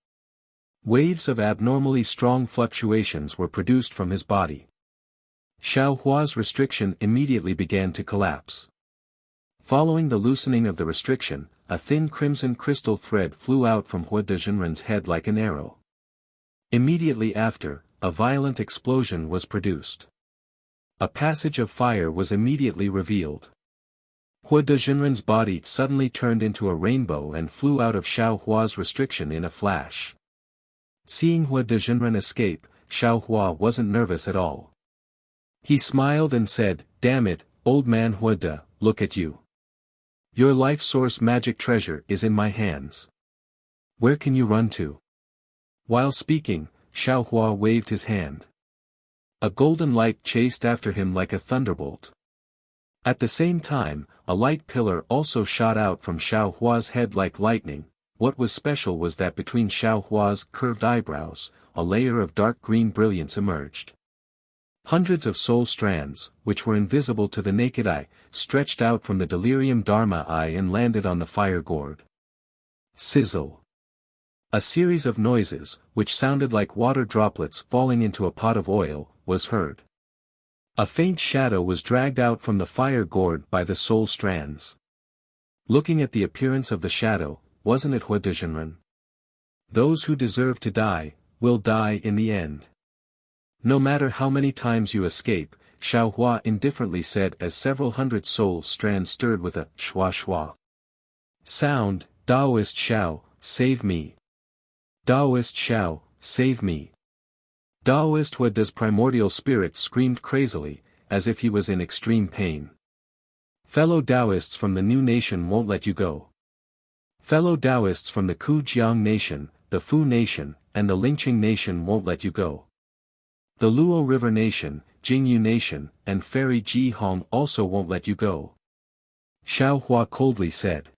Waves of abnormally strong fluctuations were produced from his body. Xiao Hua's restriction immediately began to collapse. Following the loosening of the restriction, a thin crimson crystal thread flew out from Hua Dezhenren's head like an arrow. Immediately after, a violent explosion was produced. A passage of fire was immediately revealed. Hua Dezhenren's body suddenly turned into a rainbow and flew out of Xiao Hua's restriction in a flash. Seeing Hua Dezhenren escape, Xiao Hua wasn't nervous at all. He smiled and said, "Damn it, old man Hua De, look at you. Your life source magic treasure is in my hands. Where can you run to?" While speaking, Xiao Hua waved his hand. A golden light chased after him like a thunderbolt. At the same time, a light pillar also shot out from Xiao Hua's head like lightning. What was special was that between Xiao Hua's curved eyebrows, a layer of dark green brilliance emerged. Hundreds of soul strands, which were invisible to the naked eye, stretched out from the delirium dharma eye and landed on the fire gourd. Sizzle. A series of noises, which sounded like water droplets falling into a pot of oil, was heard. A faint shadow was dragged out from the fire gourd by the soul strands. Looking at the appearance of the shadow, wasn't it Hua Dezhenren? Those who deserve to die, will die in the end. No matter how many times you escape, Xiao Hua indifferently said as several hundred soul strands stirred with a shua shua sound, "Taoist Xiao, save me. Taoist Xiao, save me." Taoist Hua De's primordial spirit screamed crazily, as if he was in extreme pain. Fellow Taoists from the new nation won't let you go. Fellow Taoists from the Kujiang nation, the Fu nation, and the Lingqing nation won't let you go. The Luo River nation, Jingyu nation, and Fairy Ji Hong also won't let you go. Xiao Hua coldly said.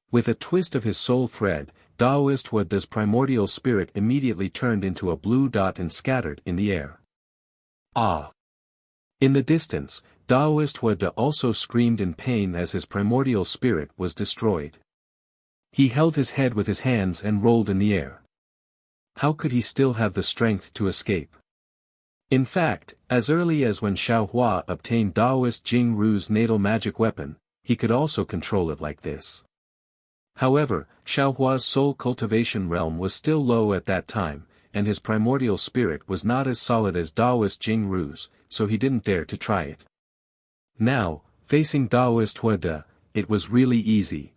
With a twist of his soul thread, Taoist Hua De's primordial spirit immediately turned into a blue dot and scattered in the air. Ah! In the distance, Taoist Hua De also screamed in pain as his primordial spirit was destroyed. He held his head with his hands and rolled in the air. How could he still have the strength to escape? In fact, as early as when Xiao Hua obtained Taoist Jing Ru's natal magic weapon, he could also control it like this. However, Xiao Hua's soul cultivation realm was still low at that time, and his primordial spirit was not as solid as Taoist Jing Ru's, so he didn't dare to try it. Now, facing Taoist Hua De, it was really easy.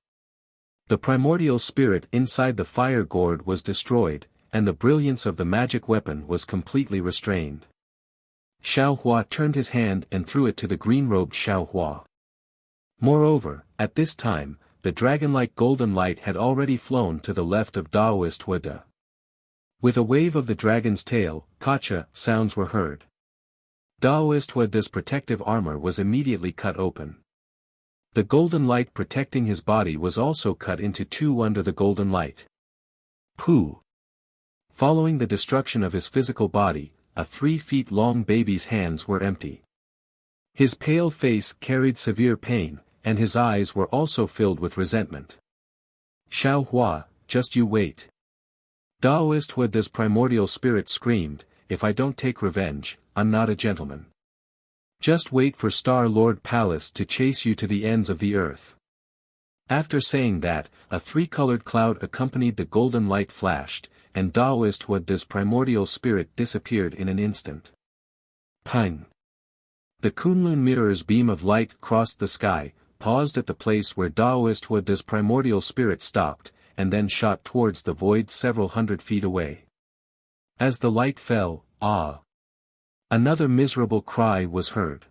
The primordial spirit inside the fire gourd was destroyed, and the brilliance of the magic weapon was completely restrained. Xiao Hua turned his hand and threw it to the green-robed Xiao Hua. Moreover, at this time, the dragon-like golden light had already flown to the left of Taoist Hua De. With a wave of the dragon's tail, "Kacha" sounds were heard. Taoist Hua De's protective armor was immediately cut open. The golden light protecting his body was also cut into two under the golden light. Pooh! Following the destruction of his physical body, a 3-feet-long baby's hands were empty. His pale face carried severe pain, and his eyes were also filled with resentment. "Xiao Hua, just you wait." Taoist Hua De's primordial spirit screamed, "If I don't take revenge, I'm not a gentleman. Just wait for Star Lord Palace to chase you to the ends of the earth." After saying that, a 3-colored cloud accompanied the golden light flashed, and Taoist Hua De's primordial spirit disappeared in an instant. Pang! The Kunlun mirror's beam of light crossed the sky, paused at the place where Taoist Hua De's primordial spirit stopped, and then shot towards the void several hundred feet away. As the light fell, ah! Another miserable cry was heard.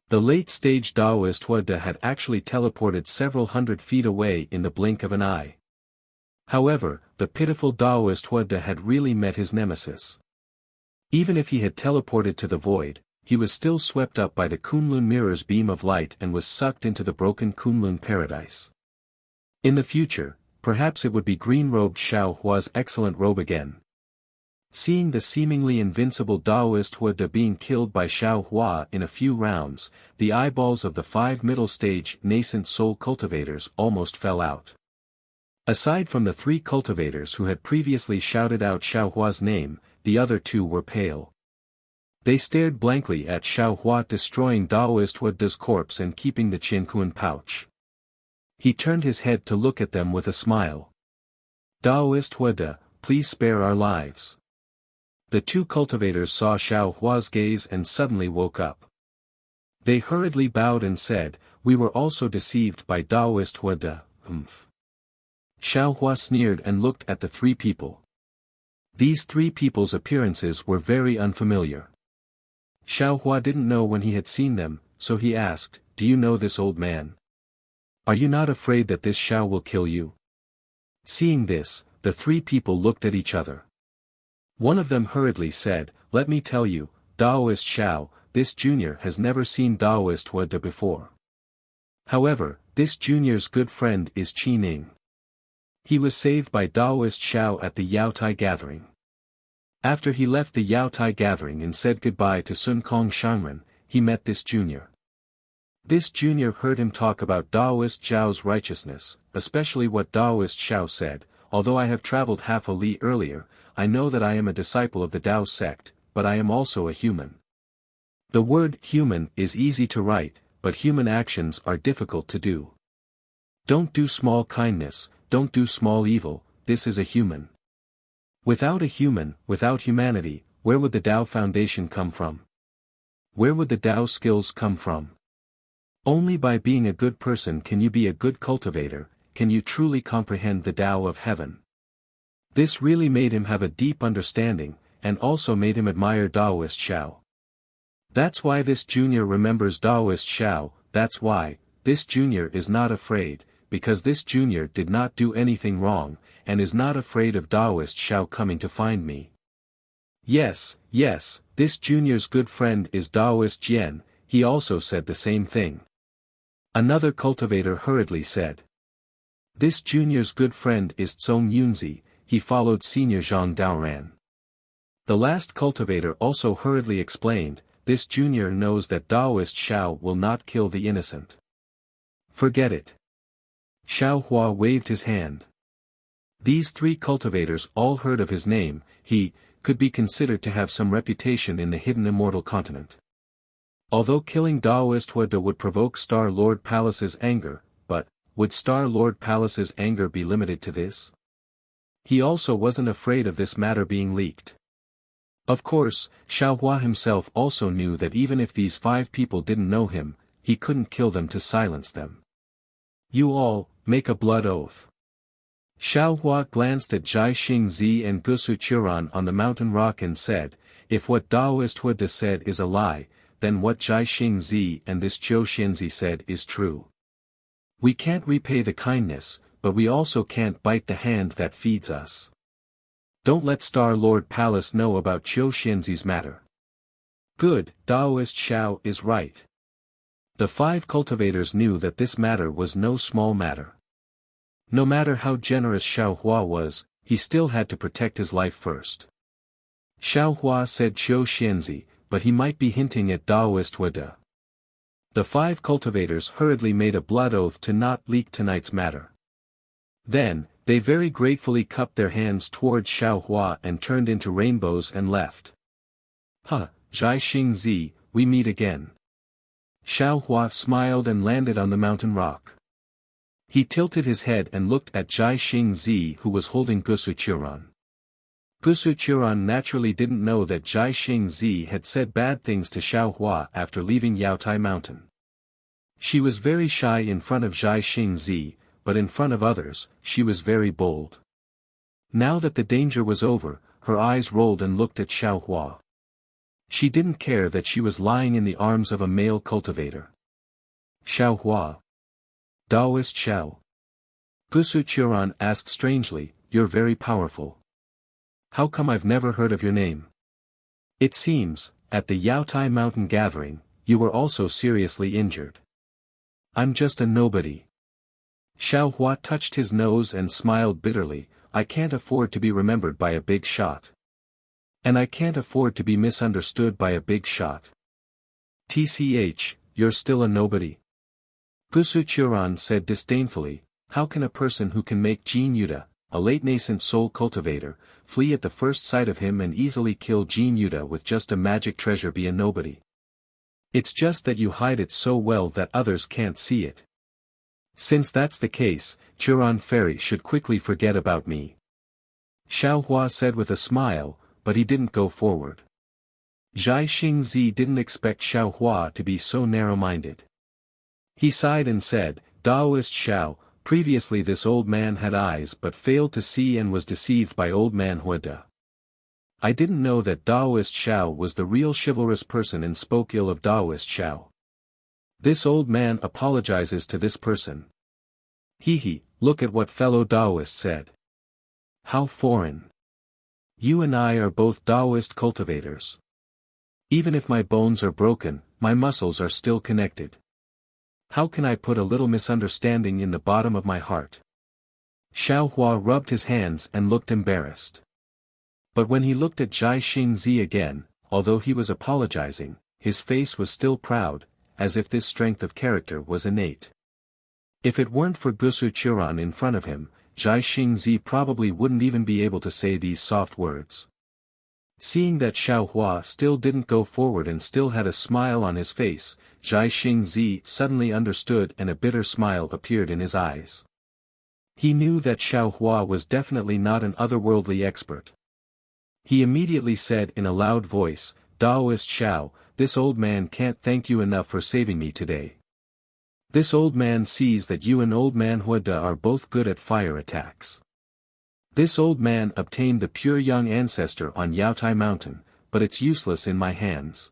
The late-stage Taoist Hua De had actually teleported several hundred feet away in the blink of an eye. However, the pitiful Taoist Hua De had really met his nemesis. Even if he had teleported to the void, he was still swept up by the Kunlun mirror's beam of light and was sucked into the broken Kunlun paradise. In the future, perhaps it would be green-robed Xiao Hua's excellent robe again. Seeing the seemingly invincible Taoist Hua De being killed by Xiao Hua in a few rounds, the eyeballs of the 5 middle-stage nascent soul cultivators almost fell out. Aside from the 3 cultivators who had previously shouted out Xiao Hua's name, the other 2 were pale. They stared blankly at Xiao Hua destroying Taoist Hua De's corpse and keeping the Qiankuan pouch. He turned his head to look at them with a smile. Taoist Hua De, please spare our lives. The 2 cultivators saw Xiao Hua's gaze and suddenly woke up. They hurriedly bowed and said, "We were also deceived by Taoist Hua De, Xiao Hua sneered and looked at the 3 people. These 3 people's appearances were very unfamiliar. Xiao Hua didn't know when he had seen them, so he asked, "Do you know this old man? Are you not afraid that this Xiao will kill you?" Seeing this, the 3 people looked at each other. One of them hurriedly said, "Let me tell you, Taoist Xiao, this junior has never seen Taoist Hua De before. However, this junior's good friend is Qi Ning. He was saved by Taoist Xiao at the Yaotai gathering. After he left the Yaotai gathering and said goodbye to Sun Kong Shanren, he met this junior. This junior heard him talk about Taoist Xiao's righteousness, especially what Taoist Xiao said, although I have traveled half a li earlier, I know that I am a disciple of the Tao sect, but I am also a human. The word human is easy to write, but human actions are difficult to do. Don't do small kindness, don't do small evil, this is a human. Without a human, without humanity, where would the Tao foundation come from? Where would the Tao skills come from? Only by being a good person can you be a good cultivator, can you truly comprehend the Tao of heaven. This really made him have a deep understanding, and also made him admire Taoist Xiao. That's why this junior remembers Taoist Xiao, that's why, this junior is not afraid, because this junior did not do anything wrong, and is not afraid of Taoist Xiao coming to find me. Yes, this junior's good friend is Taoist Jian, he also said the same thing. Another cultivator hurriedly said. This junior's good friend is Tsong Yunzi, he followed Senior Zhang Daoran. The last cultivator also hurriedly explained, this junior knows that Taoist Xiao will not kill the innocent. Forget it. Xiao Hua waved his hand. These 3 cultivators all heard of his name, he could be considered to have some reputation in the hidden immortal continent. Although killing Taoist Hua De would provoke Star Lord Palace's anger, but, would Star Lord Palace's anger be limited to this? He also wasn't afraid of this matter being leaked. Of course, Xiao Hua himself also knew that even if these 5 people didn't know him, he couldn't kill them to silence them. You all, make a blood oath. Xiao Hua glanced at Jai Xingzi and Gusu Churan on the mountain rock and said, if what Taoist Hua De said is a lie, then what Jai Xingzi and this Qiu Xianzi said is true. We can't repay the kindness, but we also can't bite the hand that feeds us. Don't let Star Lord Palace know about Qiu Xianzi's matter. Good, Taoist Xiao is right. The 5 cultivators knew that this matter was no small matter. No matter how generous Xiao Hua was, he still had to protect his life first. Xiao Hua said Qiu Xianzi, but he might be hinting at Taoist Hua De. The 5 cultivators hurriedly made a blood oath to not leak tonight's matter. Then, they very gratefully cupped their hands towards Xiao Hua and turned into rainbows and left. Jai Xingzi, we meet again. Xiao Hua smiled and landed on the mountain rock. He tilted his head and looked at Jai Xingzi who was holding Gusu Churan. Gusu Churan naturally didn't know that Jai Xingzi had said bad things to Xiao Hua after leaving Yaotai Mountain. She was very shy in front of Jai Xingzi, but in front of others, she was very bold. Now that the danger was over, her eyes rolled and looked at Xiao Hua. She didn't care that she was lying in the arms of a male cultivator. Xiao Hua. Taoist Xiao. Gusu Churan asked strangely, you're very powerful. How come I've never heard of your name? It seems, at the Yaotai Mountain gathering, you were also seriously injured. I'm just a nobody. Xiao Hua touched his nose and smiled bitterly. I can't afford to be remembered by a big shot. And I can't afford to be misunderstood by a big shot. TCH, you're still a nobody. Gusu Churan said disdainfully, how can a person who can make Jin Yuta, a late nascent soul cultivator, flee at the first sight of him and easily kill Jin Yuta with just a magic treasure be a nobody? It's just that you hide it so well that others can't see it. Since that's the case, Churan Fairy should quickly forget about me. Xiao Hua said with a smile, but he didn't go forward. Zhai Xingzi didn't expect Xiao Hua to be so narrow-minded. He sighed and said, Daoist Xiao, previously this old man had eyes but failed to see and was deceived by old man Huada. I didn't know that Daoist Xiao was the real chivalrous person and spoke ill of Daoist Xiao. This old man apologizes to this person. He, look at what fellow Daoist said. How foreign. You and I are both Daoist cultivators. Even if my bones are broken, my muscles are still connected. How can I put a little misunderstanding in the bottom of my heart? Xiao Hua rubbed his hands and looked embarrassed. But when he looked at Zhai Xingzi again, although he was apologizing, his face was still proud, as if this strength of character was innate. If it weren't for Gusu Churan in front of him, Zhai Xingzi probably wouldn't even be able to say these soft words. Seeing that Xiao Hua still didn't go forward and still had a smile on his face, Zhai Xingzi suddenly understood and a bitter smile appeared in his eyes. He knew that Xiao Hua was definitely not an otherworldly expert. He immediately said in a loud voice, Daoist Xiao, this old man can't thank you enough for saving me today. This old man sees that you and old man Huada are both good at fire attacks. This old man obtained the pure young ancestor on Yaotai Mountain, but it's useless in my hands.